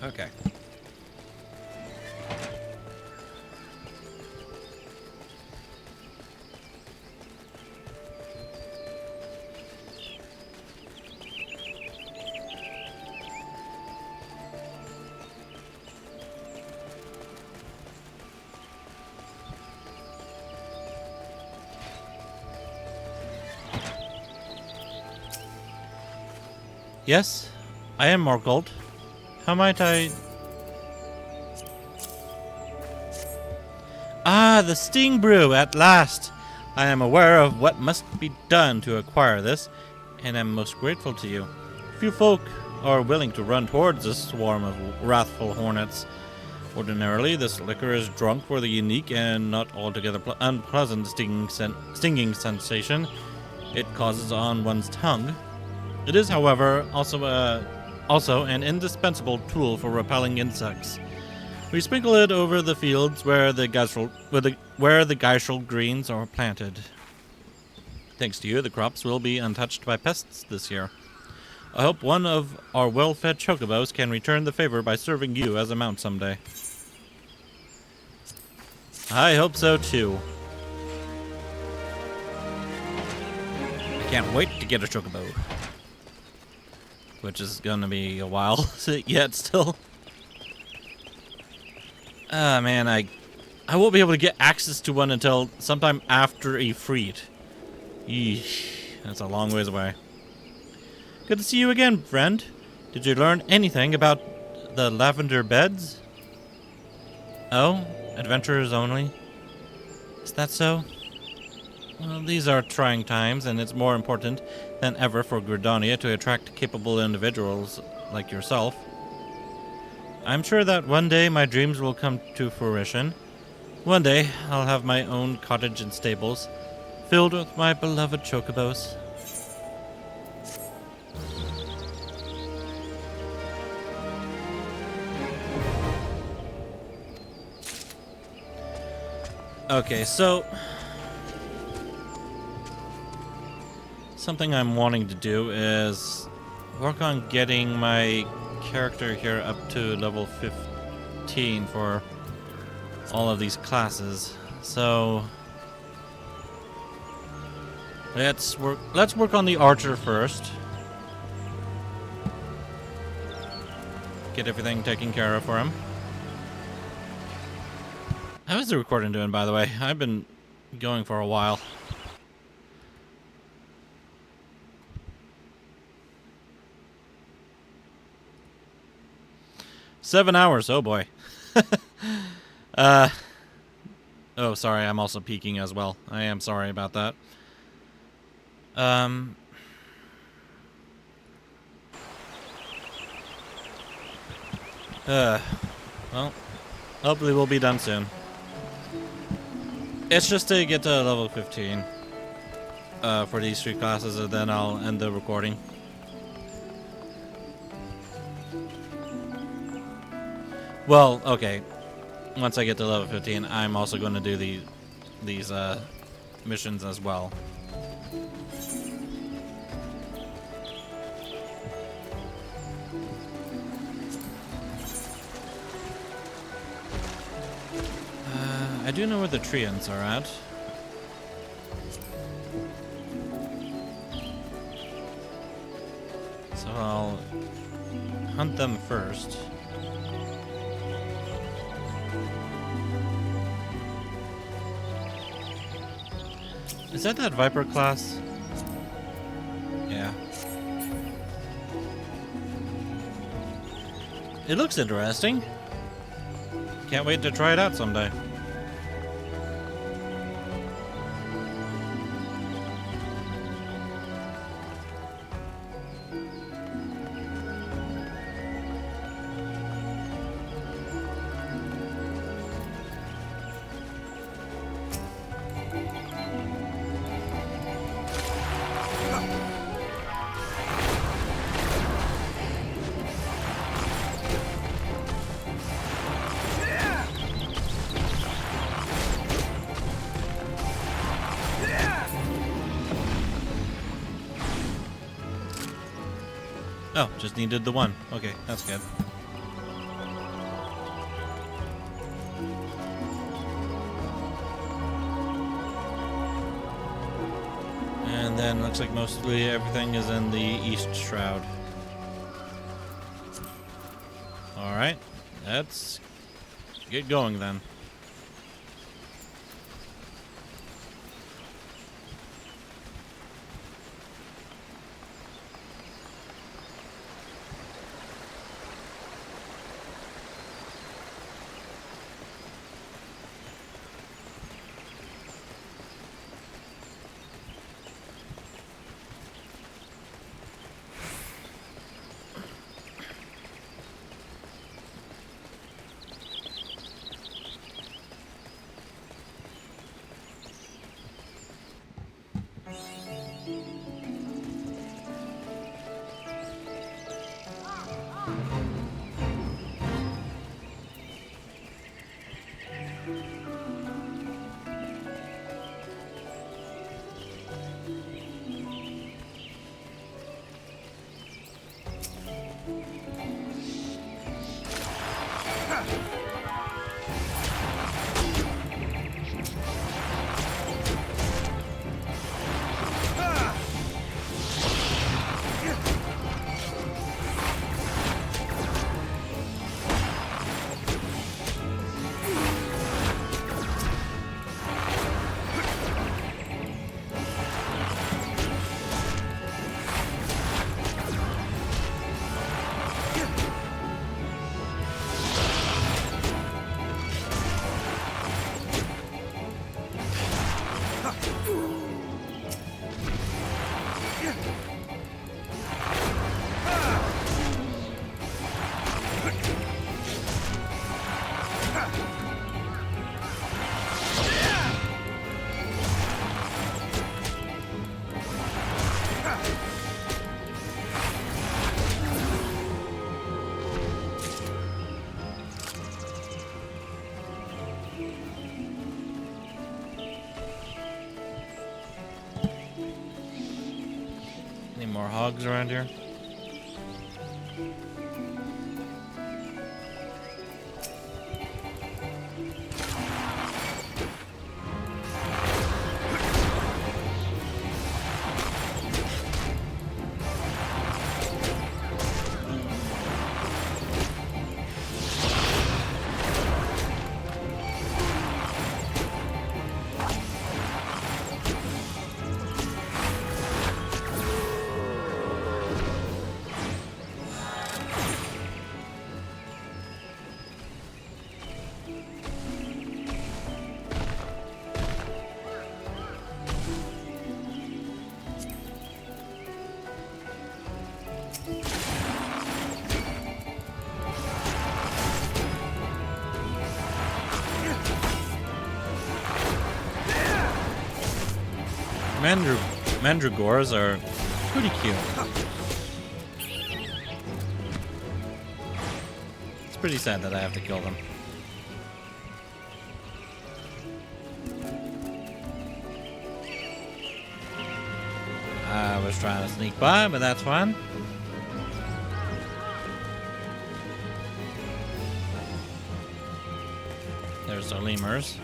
Okay. Yes, I am Morgold. How might I... Ah, the Sting Brew, at last! I am aware of what must be done to acquire this, and am most grateful to you. Few folk are willing to run towards this swarm of wrathful hornets. Ordinarily, this liquor is drunk for the unique and not altogether unpleasant stinging sensation it causes on one's tongue. It is, however, also an indispensable tool for repelling insects. We sprinkle it over the fields where the geishel greens are planted. Thanks to you, the crops will be untouched by pests this year. I hope one of our well-fed chocobos can return the favor by serving you as a mount someday. I hope so too. I can't wait to get a chocobo. Which is gonna be a while yet still. Ah, man, I won't be able to get access to one until sometime after Ifrit. Eesh, that's a long ways away. Good to see you again, friend. Did you learn anything about the lavender beds? Oh, adventurers only? Is that so? Well, these are trying times, and it's more important than ever for Gridania to attract capable individuals like yourself. I'm sure that one day my dreams will come to fruition. One day I'll have my own cottage and stables, filled with my beloved chocobos. Okay, so something I'm wanting to do is work on getting my character here up to level 15 for all of these classes. So let's work on the archer first. Get everything taken care of for him. How is the recording doing, by the way? I've been going for a while. $7 hours, oh boy. Oh, sorry, I'm also peeking as well. I am sorry about that. Well, hopefully we'll be done soon. It's just to get to level 15 for these 3 classes, and then I'll end the recording. Well, okay. Once I get to level 15, I'm also going to do these missions as well. I do know where the treants are at. So I'll hunt them first. Is that Viper class? Yeah. It looks interesting. Can't wait to try it out someday. Oh, just needed the one. Okay, that's good. And then looks like mostly everything is in the East Shroud. Alright, let's get going then. Any more hogs around here? Mandragores are pretty cute. It's pretty sad that I have to kill them. I was trying to sneak by, but that's fine. There's the lemurs.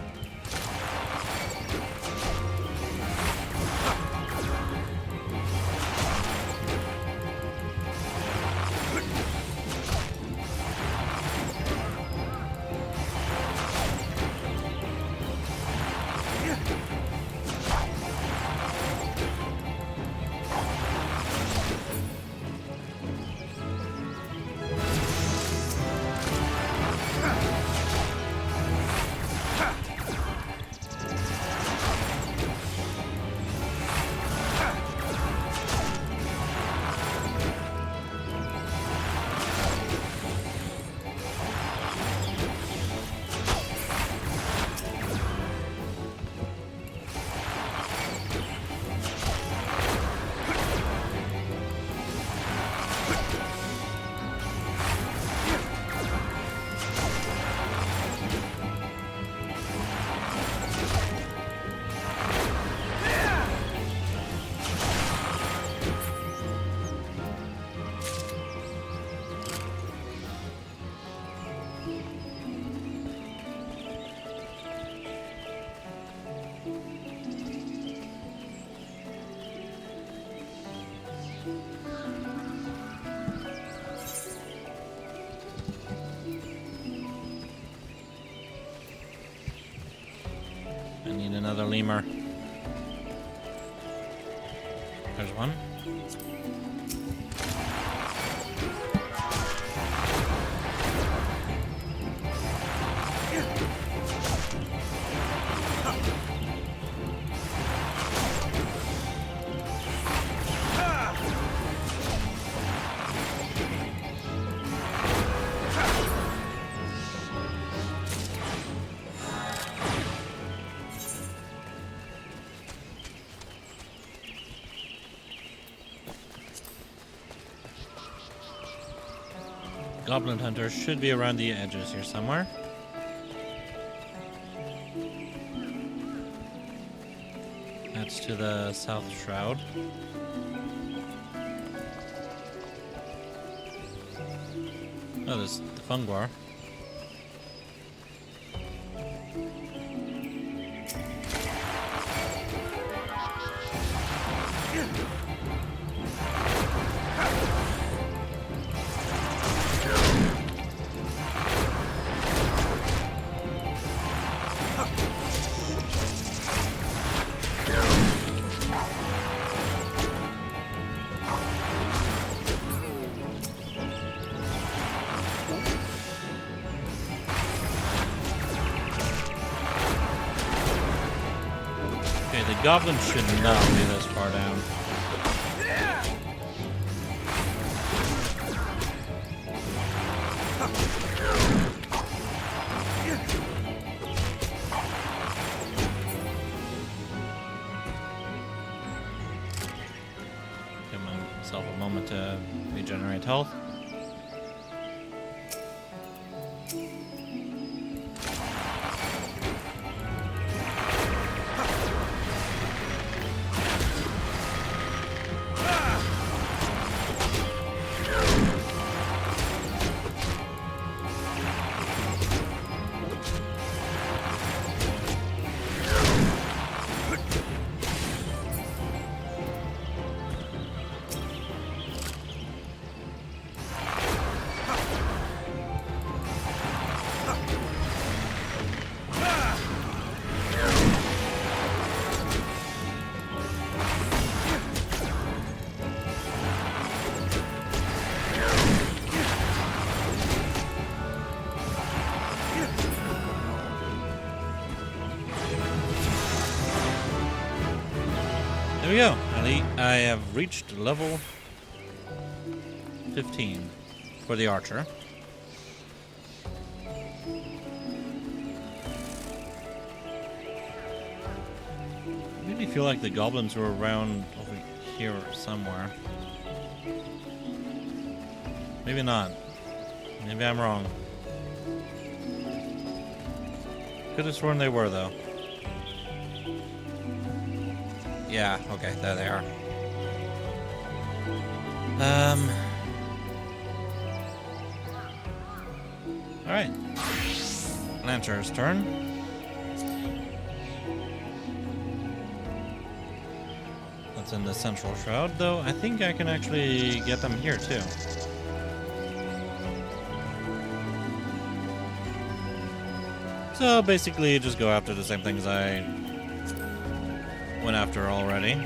I need another lemur. There's one. Goblin hunters should be around the edges here somewhere. That's to the south shroud. Oh, there's the Fungwar. The goblins should not be this far down. Give myself a moment to regenerate health. There we go. I have reached level 15 for the archer. I really feel like the goblins were around over here somewhere. Maybe not. Maybe I'm wrong. Could have sworn they were, though. Yeah, okay, there they are. Alright. Lancer's turn. That's in the central shroud, though I think I can actually get them here, too. So basically, just go after the same things I went after already.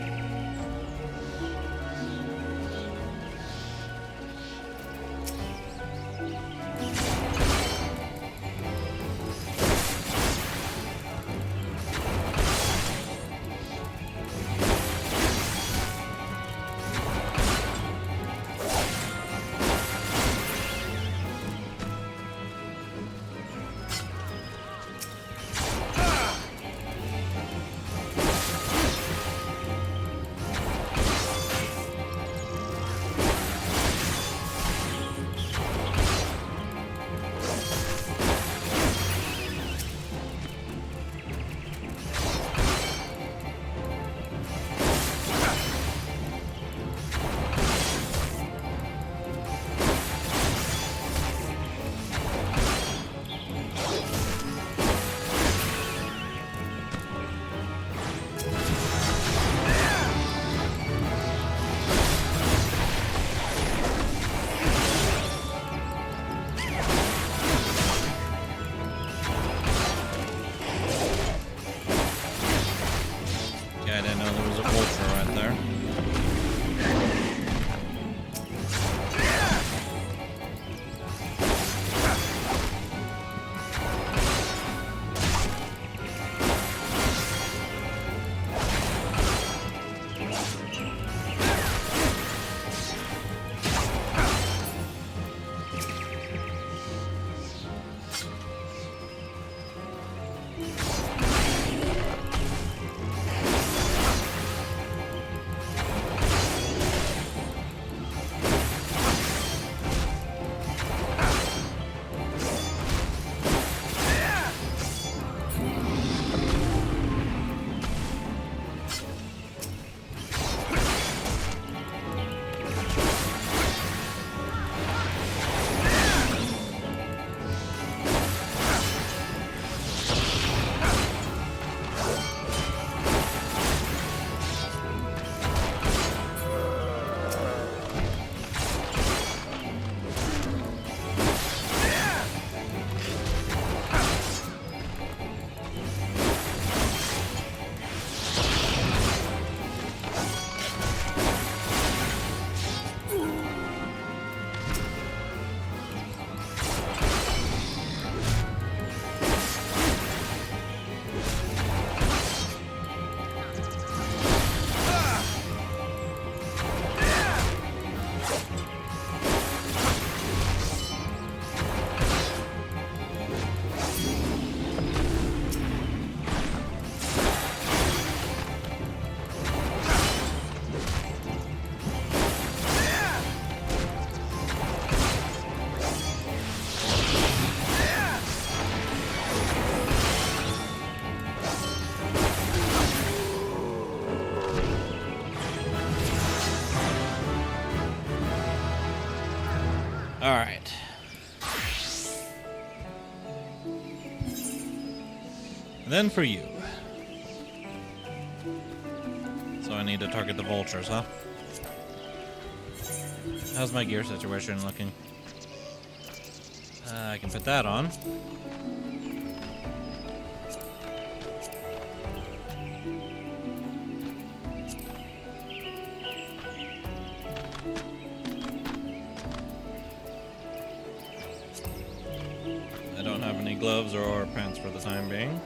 Alright. Then for you. So I need to target the vultures, huh? How's my gear situation looking? I can put that on. I don't have any gloves or pants for the time being.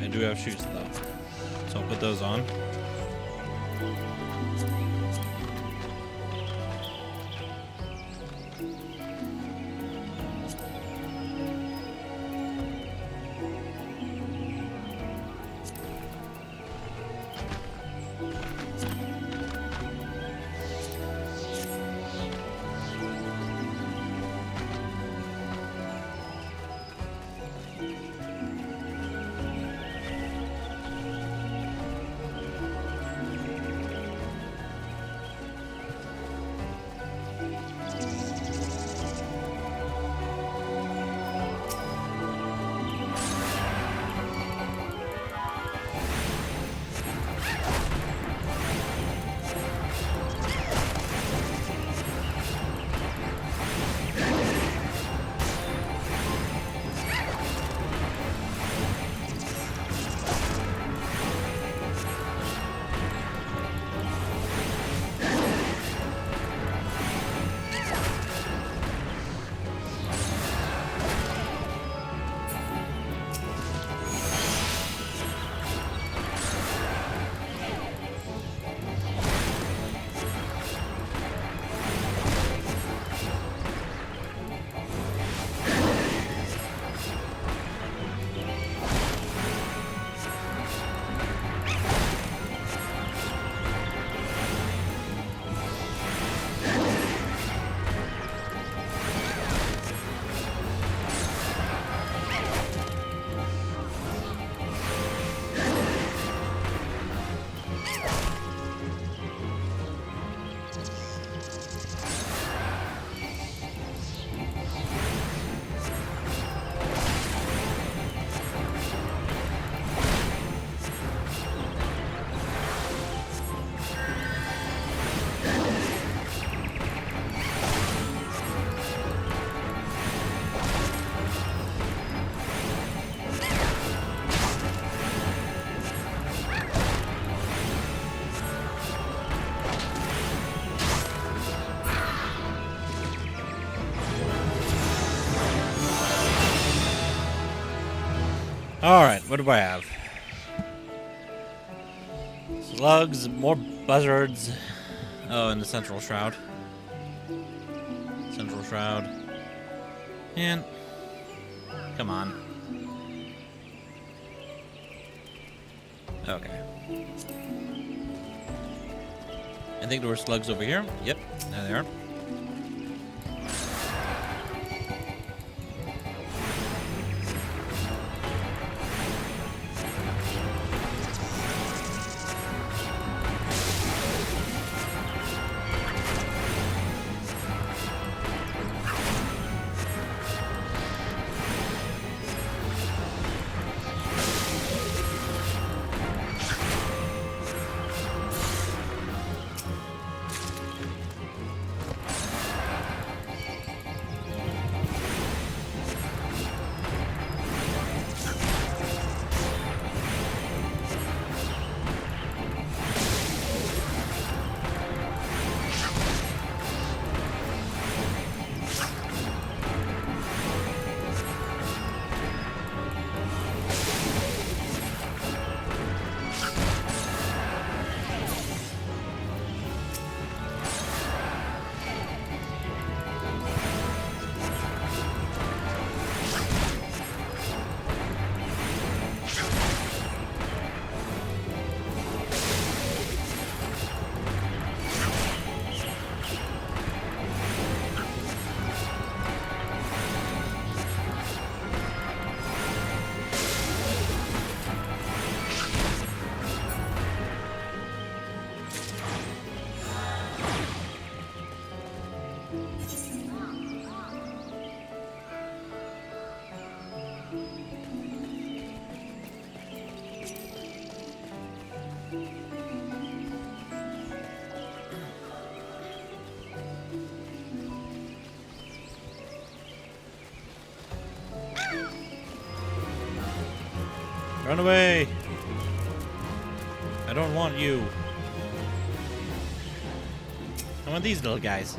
I do have shoes though, so I'll put those on. Alright, what do I have? Slugs, more buzzards. Oh, and the central shroud. Central shroud. And come on. Okay. I think there were slugs over here. Yep, there they are. Run away! I don't want you. I want these little guys.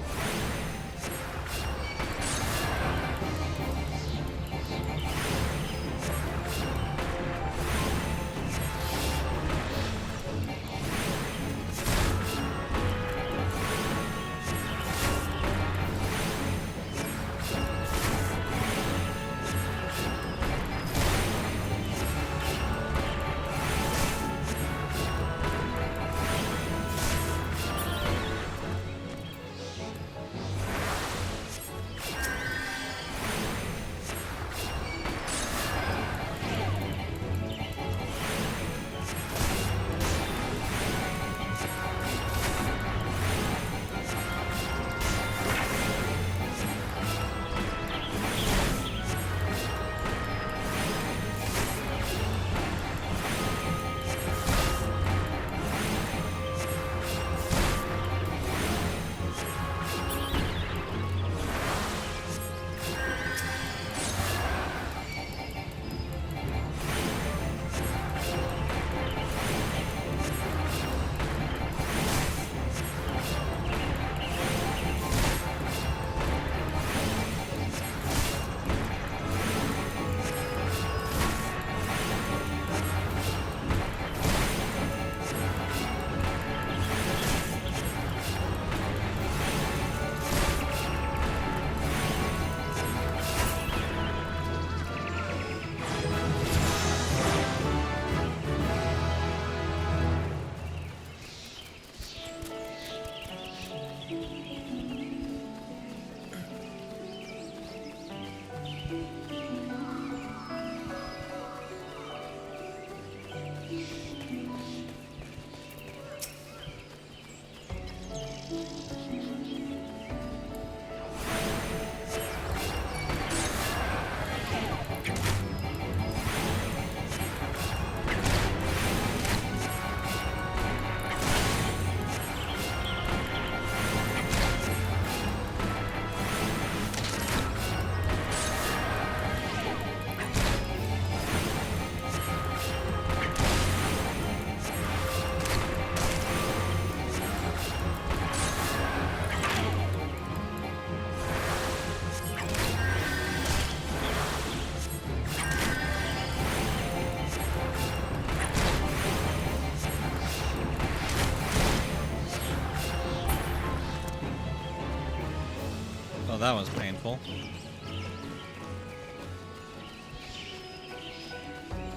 Oh, that was painful.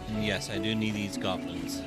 And yes, I do need these goblins.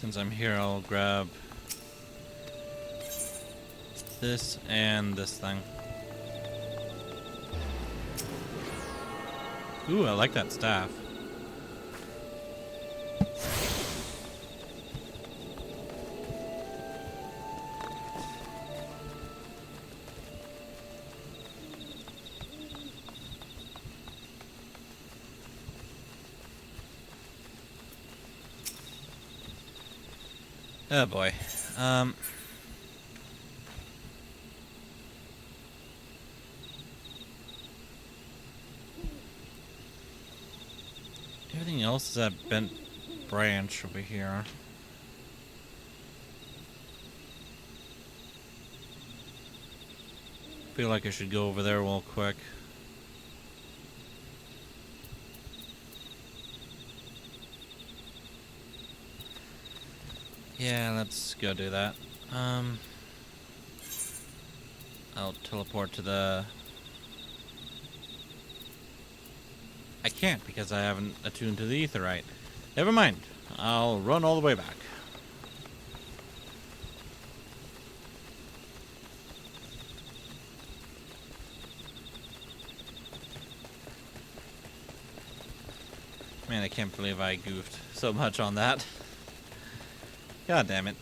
Since I'm here, I'll grab this and this thing. Ooh, I like that staff. Oh boy. Everything else is that bent branch over here. Feel like I should go over there real quick. Yeah, let's go do that. I'll teleport to the... I can't because I haven't attuned to the aetheryte. Never mind. I'll run all the way back. Man, I can't believe I goofed so much on that. God damn it.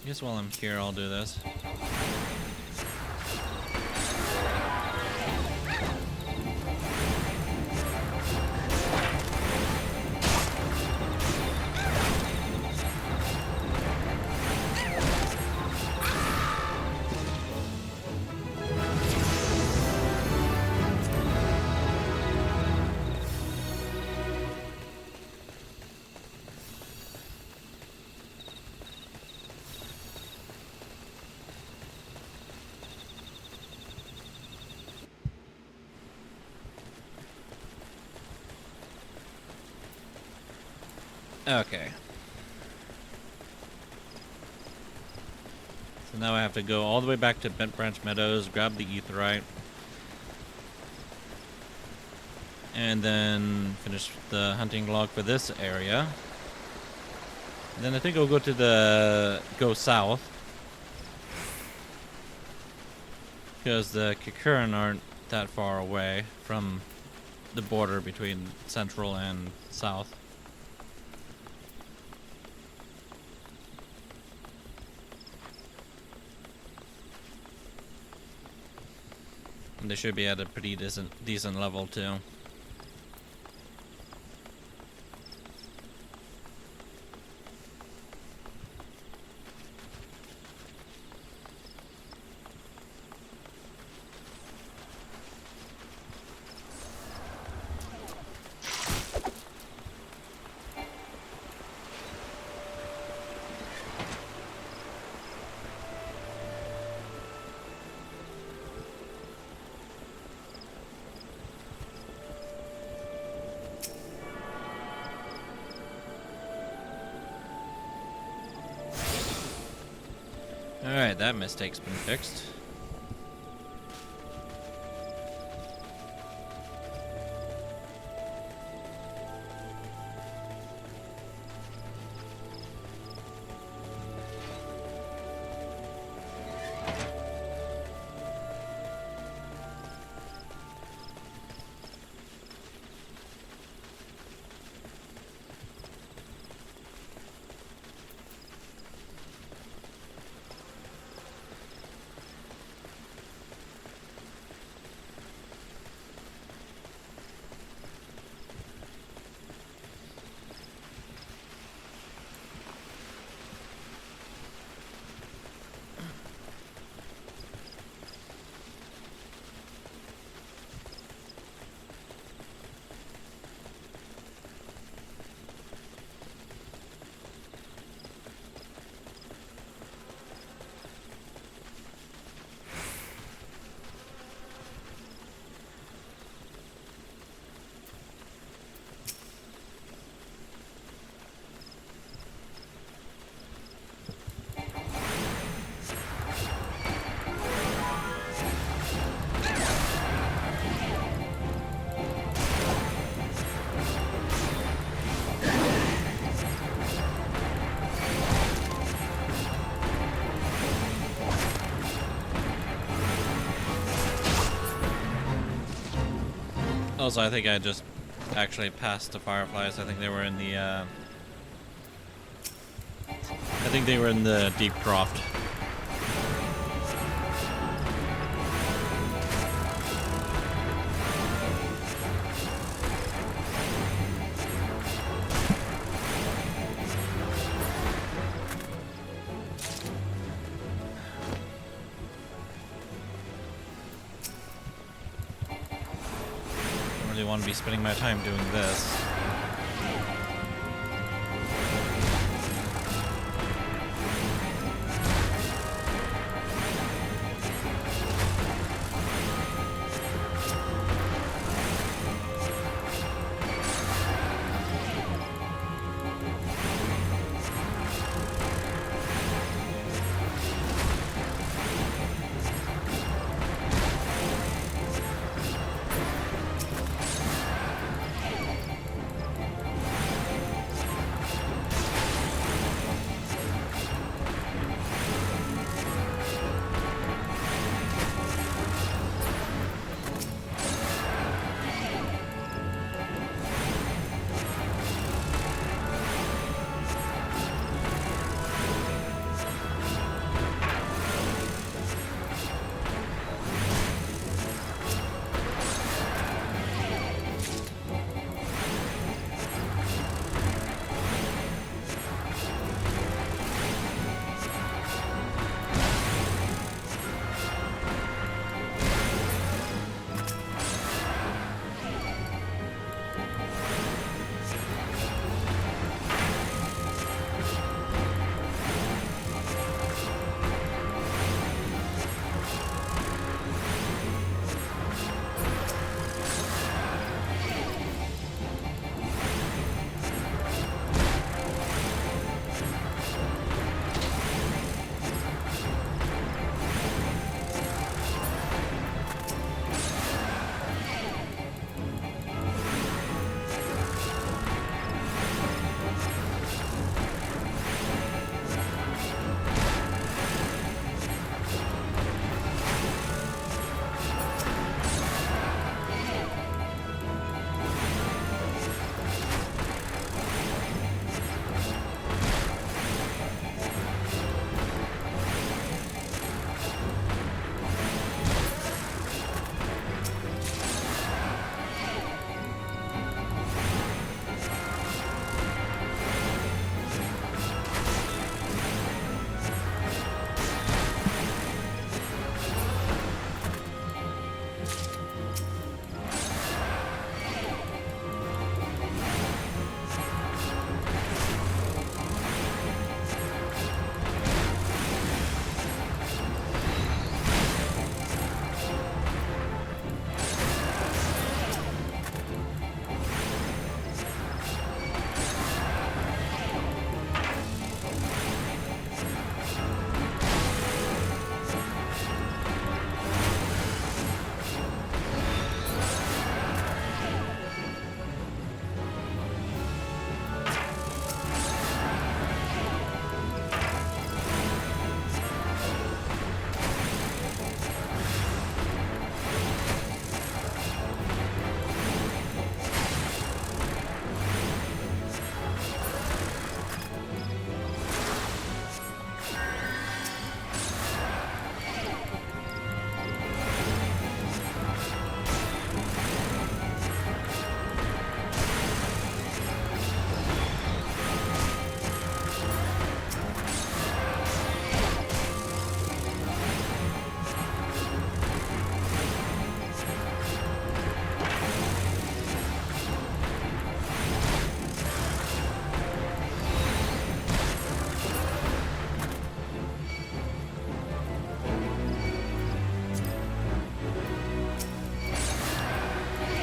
I guess while I'm here, I'll do this. Okay. So now I have to go all the way back to Bent Branch Meadows, grab the aetheryte, and then finish the hunting log for this area. And then I think I'll go south, because the Kikurin aren't that far away from the border between central and south. And they should be at a pretty decent level too. Alright, that mistake's been fixed. Also, I think I just actually passed the fireflies. I think they were in the deep croft. Don't really want to be spending my time doing this.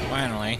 Finally.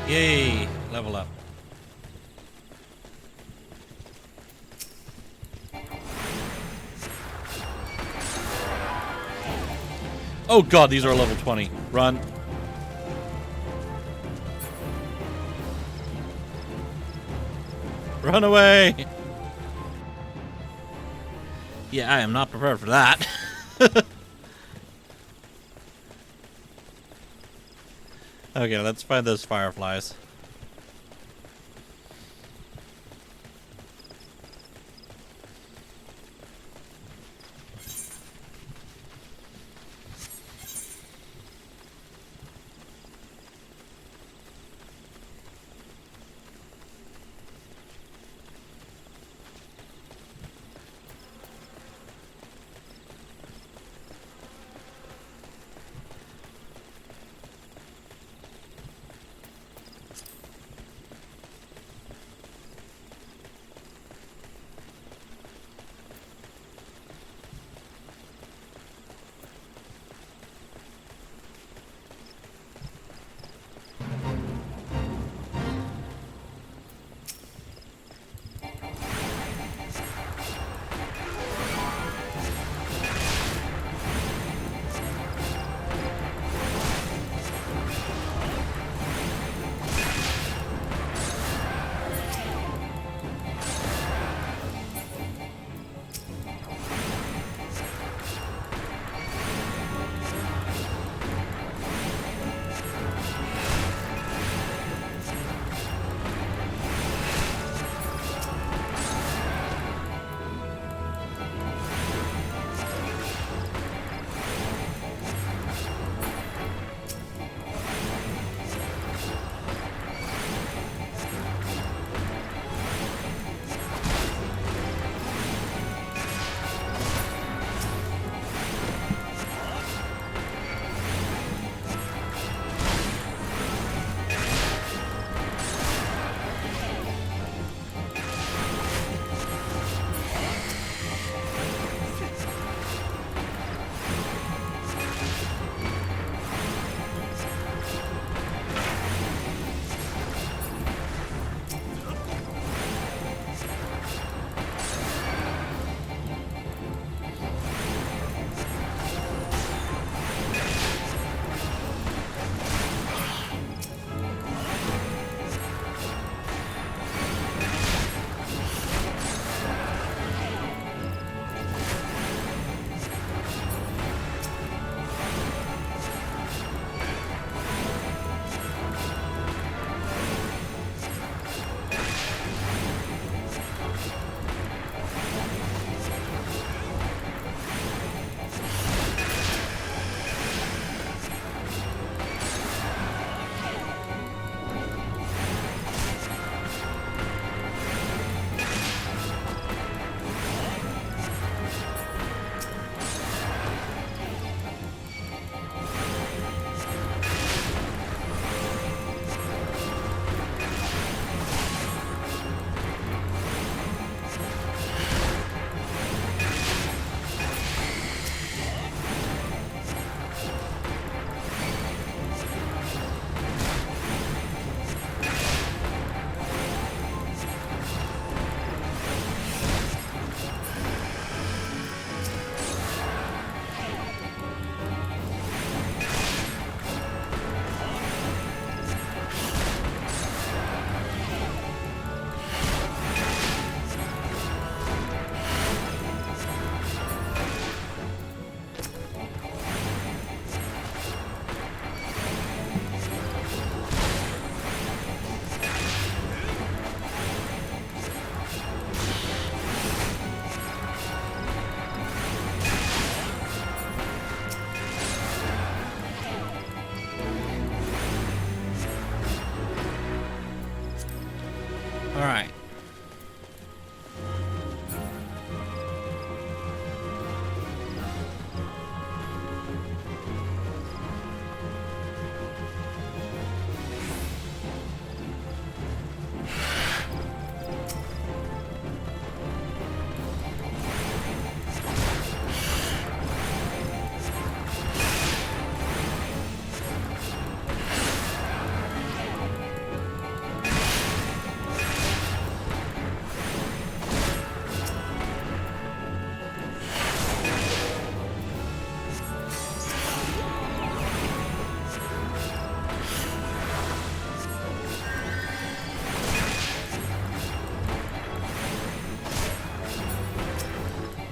Yay! Level up. Oh god, these are level 20. Run. Run away! Yeah, I am not prepared for that. Okay, let's find those fireflies. All right.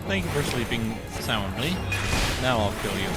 Thank you for sleeping soundly. Now I'll kill you.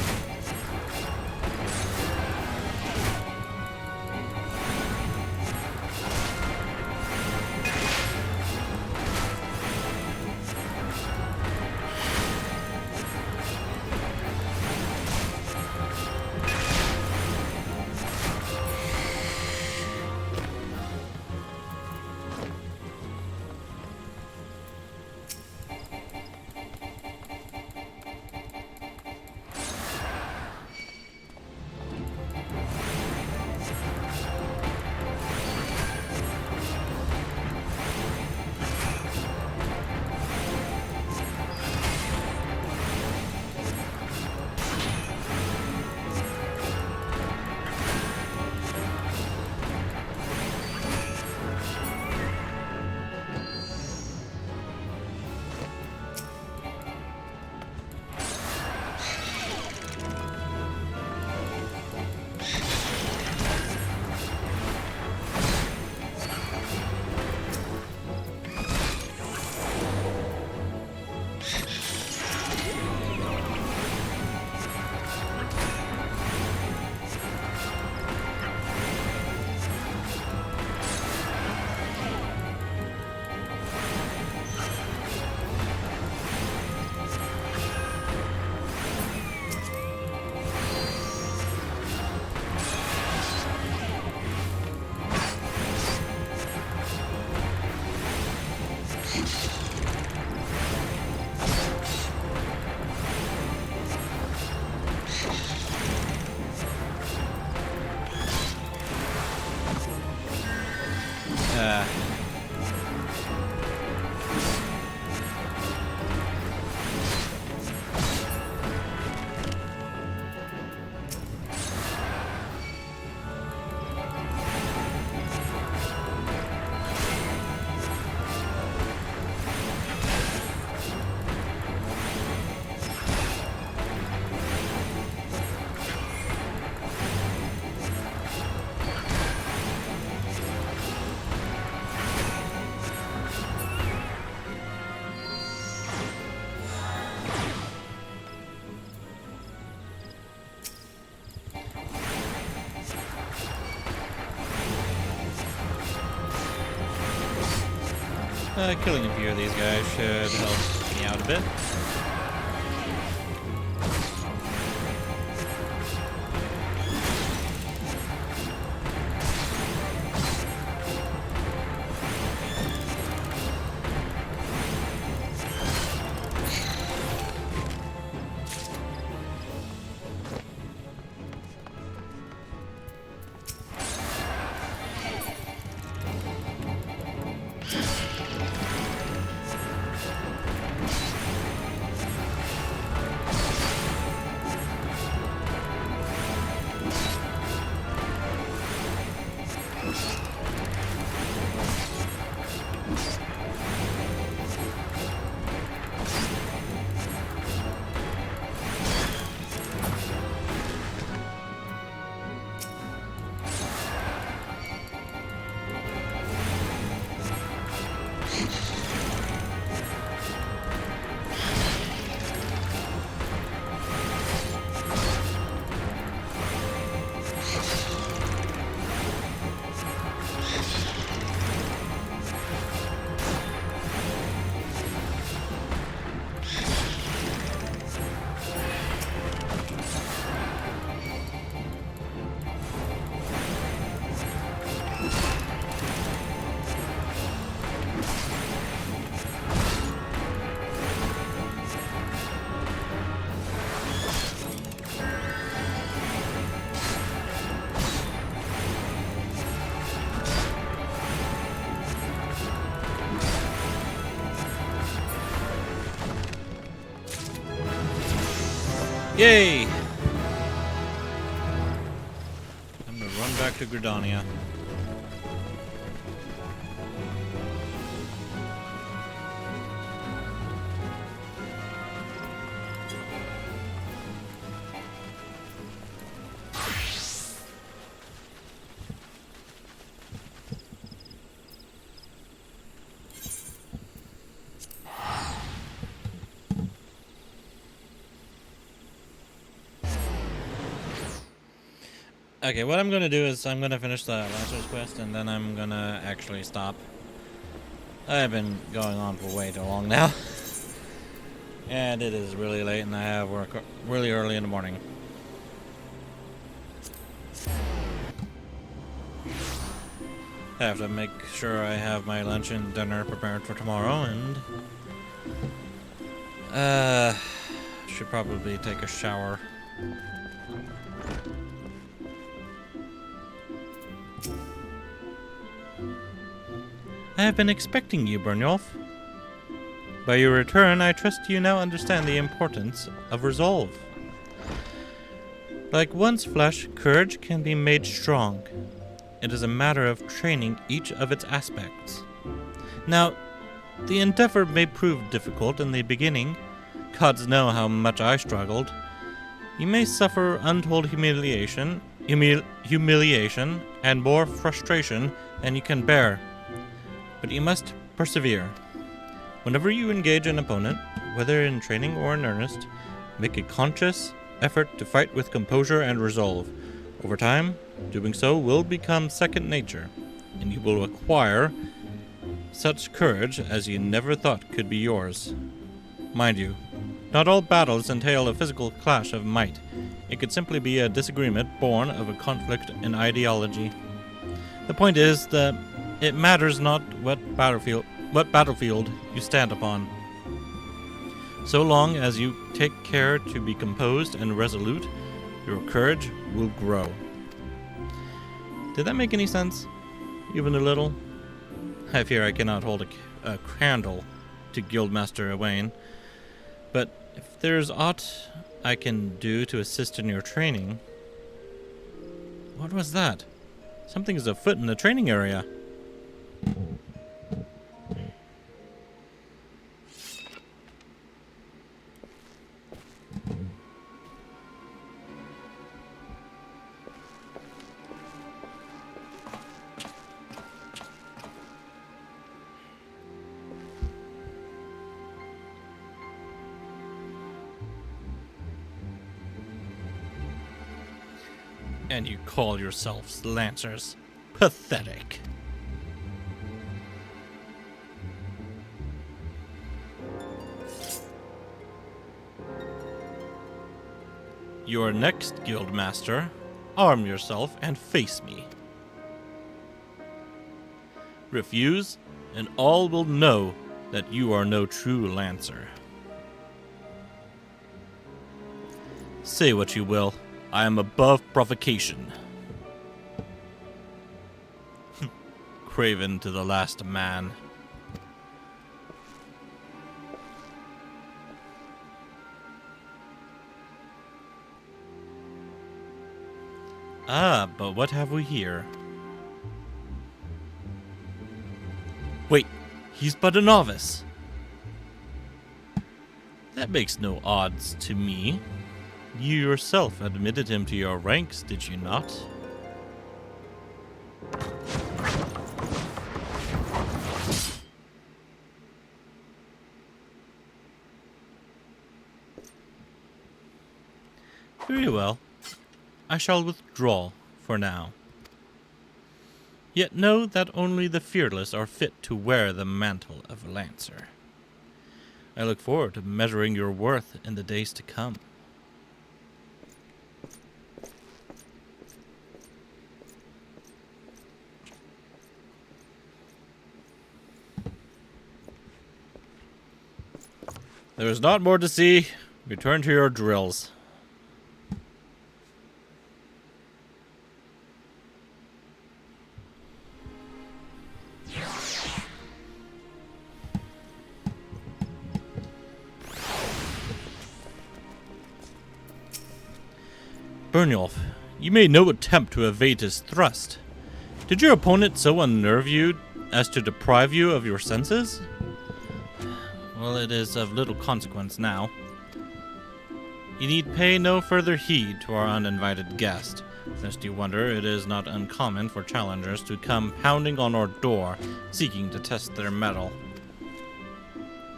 Killing a few of these guys should help me out a bit. Yay! I'm gonna run back to Gridania. Okay, what I'm gonna do is I'm gonna finish the Lancer's quest and then I'm gonna actually stop. I've been going on for way too long now. And it is really late and I have work really early in the morning. I have to make sure I have my lunch and dinner prepared for tomorrow, and should probably take a shower. I have been expecting you, Byrnjolf. By your return, I trust you now understand the importance of resolve. Like one's flesh, courage can be made strong. It is a matter of training each of its aspects. Now, the endeavor may prove difficult in the beginning. Gods know how much I struggled. You may suffer untold humiliation and more frustration than you can bear. But you must persevere. Whenever you engage an opponent, whether in training or in earnest, make a conscious effort to fight with composure and resolve. Over time, doing so will become second nature, and you will acquire such courage as you never thought could be yours. Mind you, not all battles entail a physical clash of might. It could simply be a disagreement born of a conflict in ideology. The point is that it matters not what battlefield you stand upon. So long as you take care to be composed and resolute, your courage will grow. Did that make any sense? Even a little? I fear I cannot hold a candle to Guildmaster Owain, but if there's aught I can do to assist in your training... What was that? Something is afoot in the training area. And you call yourselves Lancers. Pathetic. Your next Guildmaster, arm yourself and face me. Refuse, and all will know that you are no true Lancer. Say what you will. I am above provocation. Craven to the last man. Ah, but what have we here? Wait, he's but a novice. That makes no odds to me. You yourself admitted him to your ranks, did you not? Very well. I shall withdraw for now. Yet know that only the fearless are fit to wear the mantle of a Lancer. I look forward to measuring your worth in the days to come. There is not more to see. Return to your drills. Byrnjolf, you made no attempt to evade his thrust. Did your opponent so unnerve you as to deprive you of your senses? Well, it is of little consequence now. You need pay no further heed to our uninvited guest. Lest you wonder, it is not uncommon for challengers to come pounding on our door, seeking to test their mettle.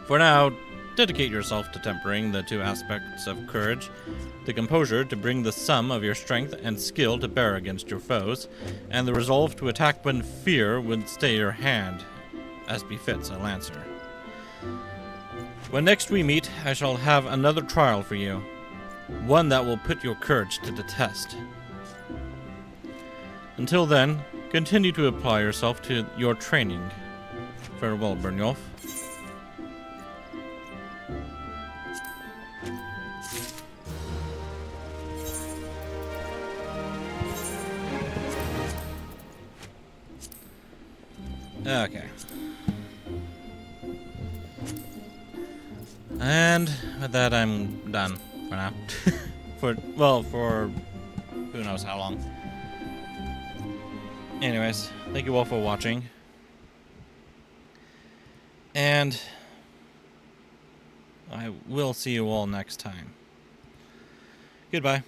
For now, Dedicate yourself to tempering the two aspects of courage, the composure to bring the sum of your strength and skill to bear against your foes, and the resolve to attack when fear would stay your hand, as befits a lancer. When next we meet, I shall have another trial for you, one that will put your courage to the test. Until then, continue to apply yourself to your training. Farewell, Byrnjolf. Okay. And with that, I'm done for now. for who knows how long. Anyways, thank you all for watching. And I will see you all next time. Goodbye.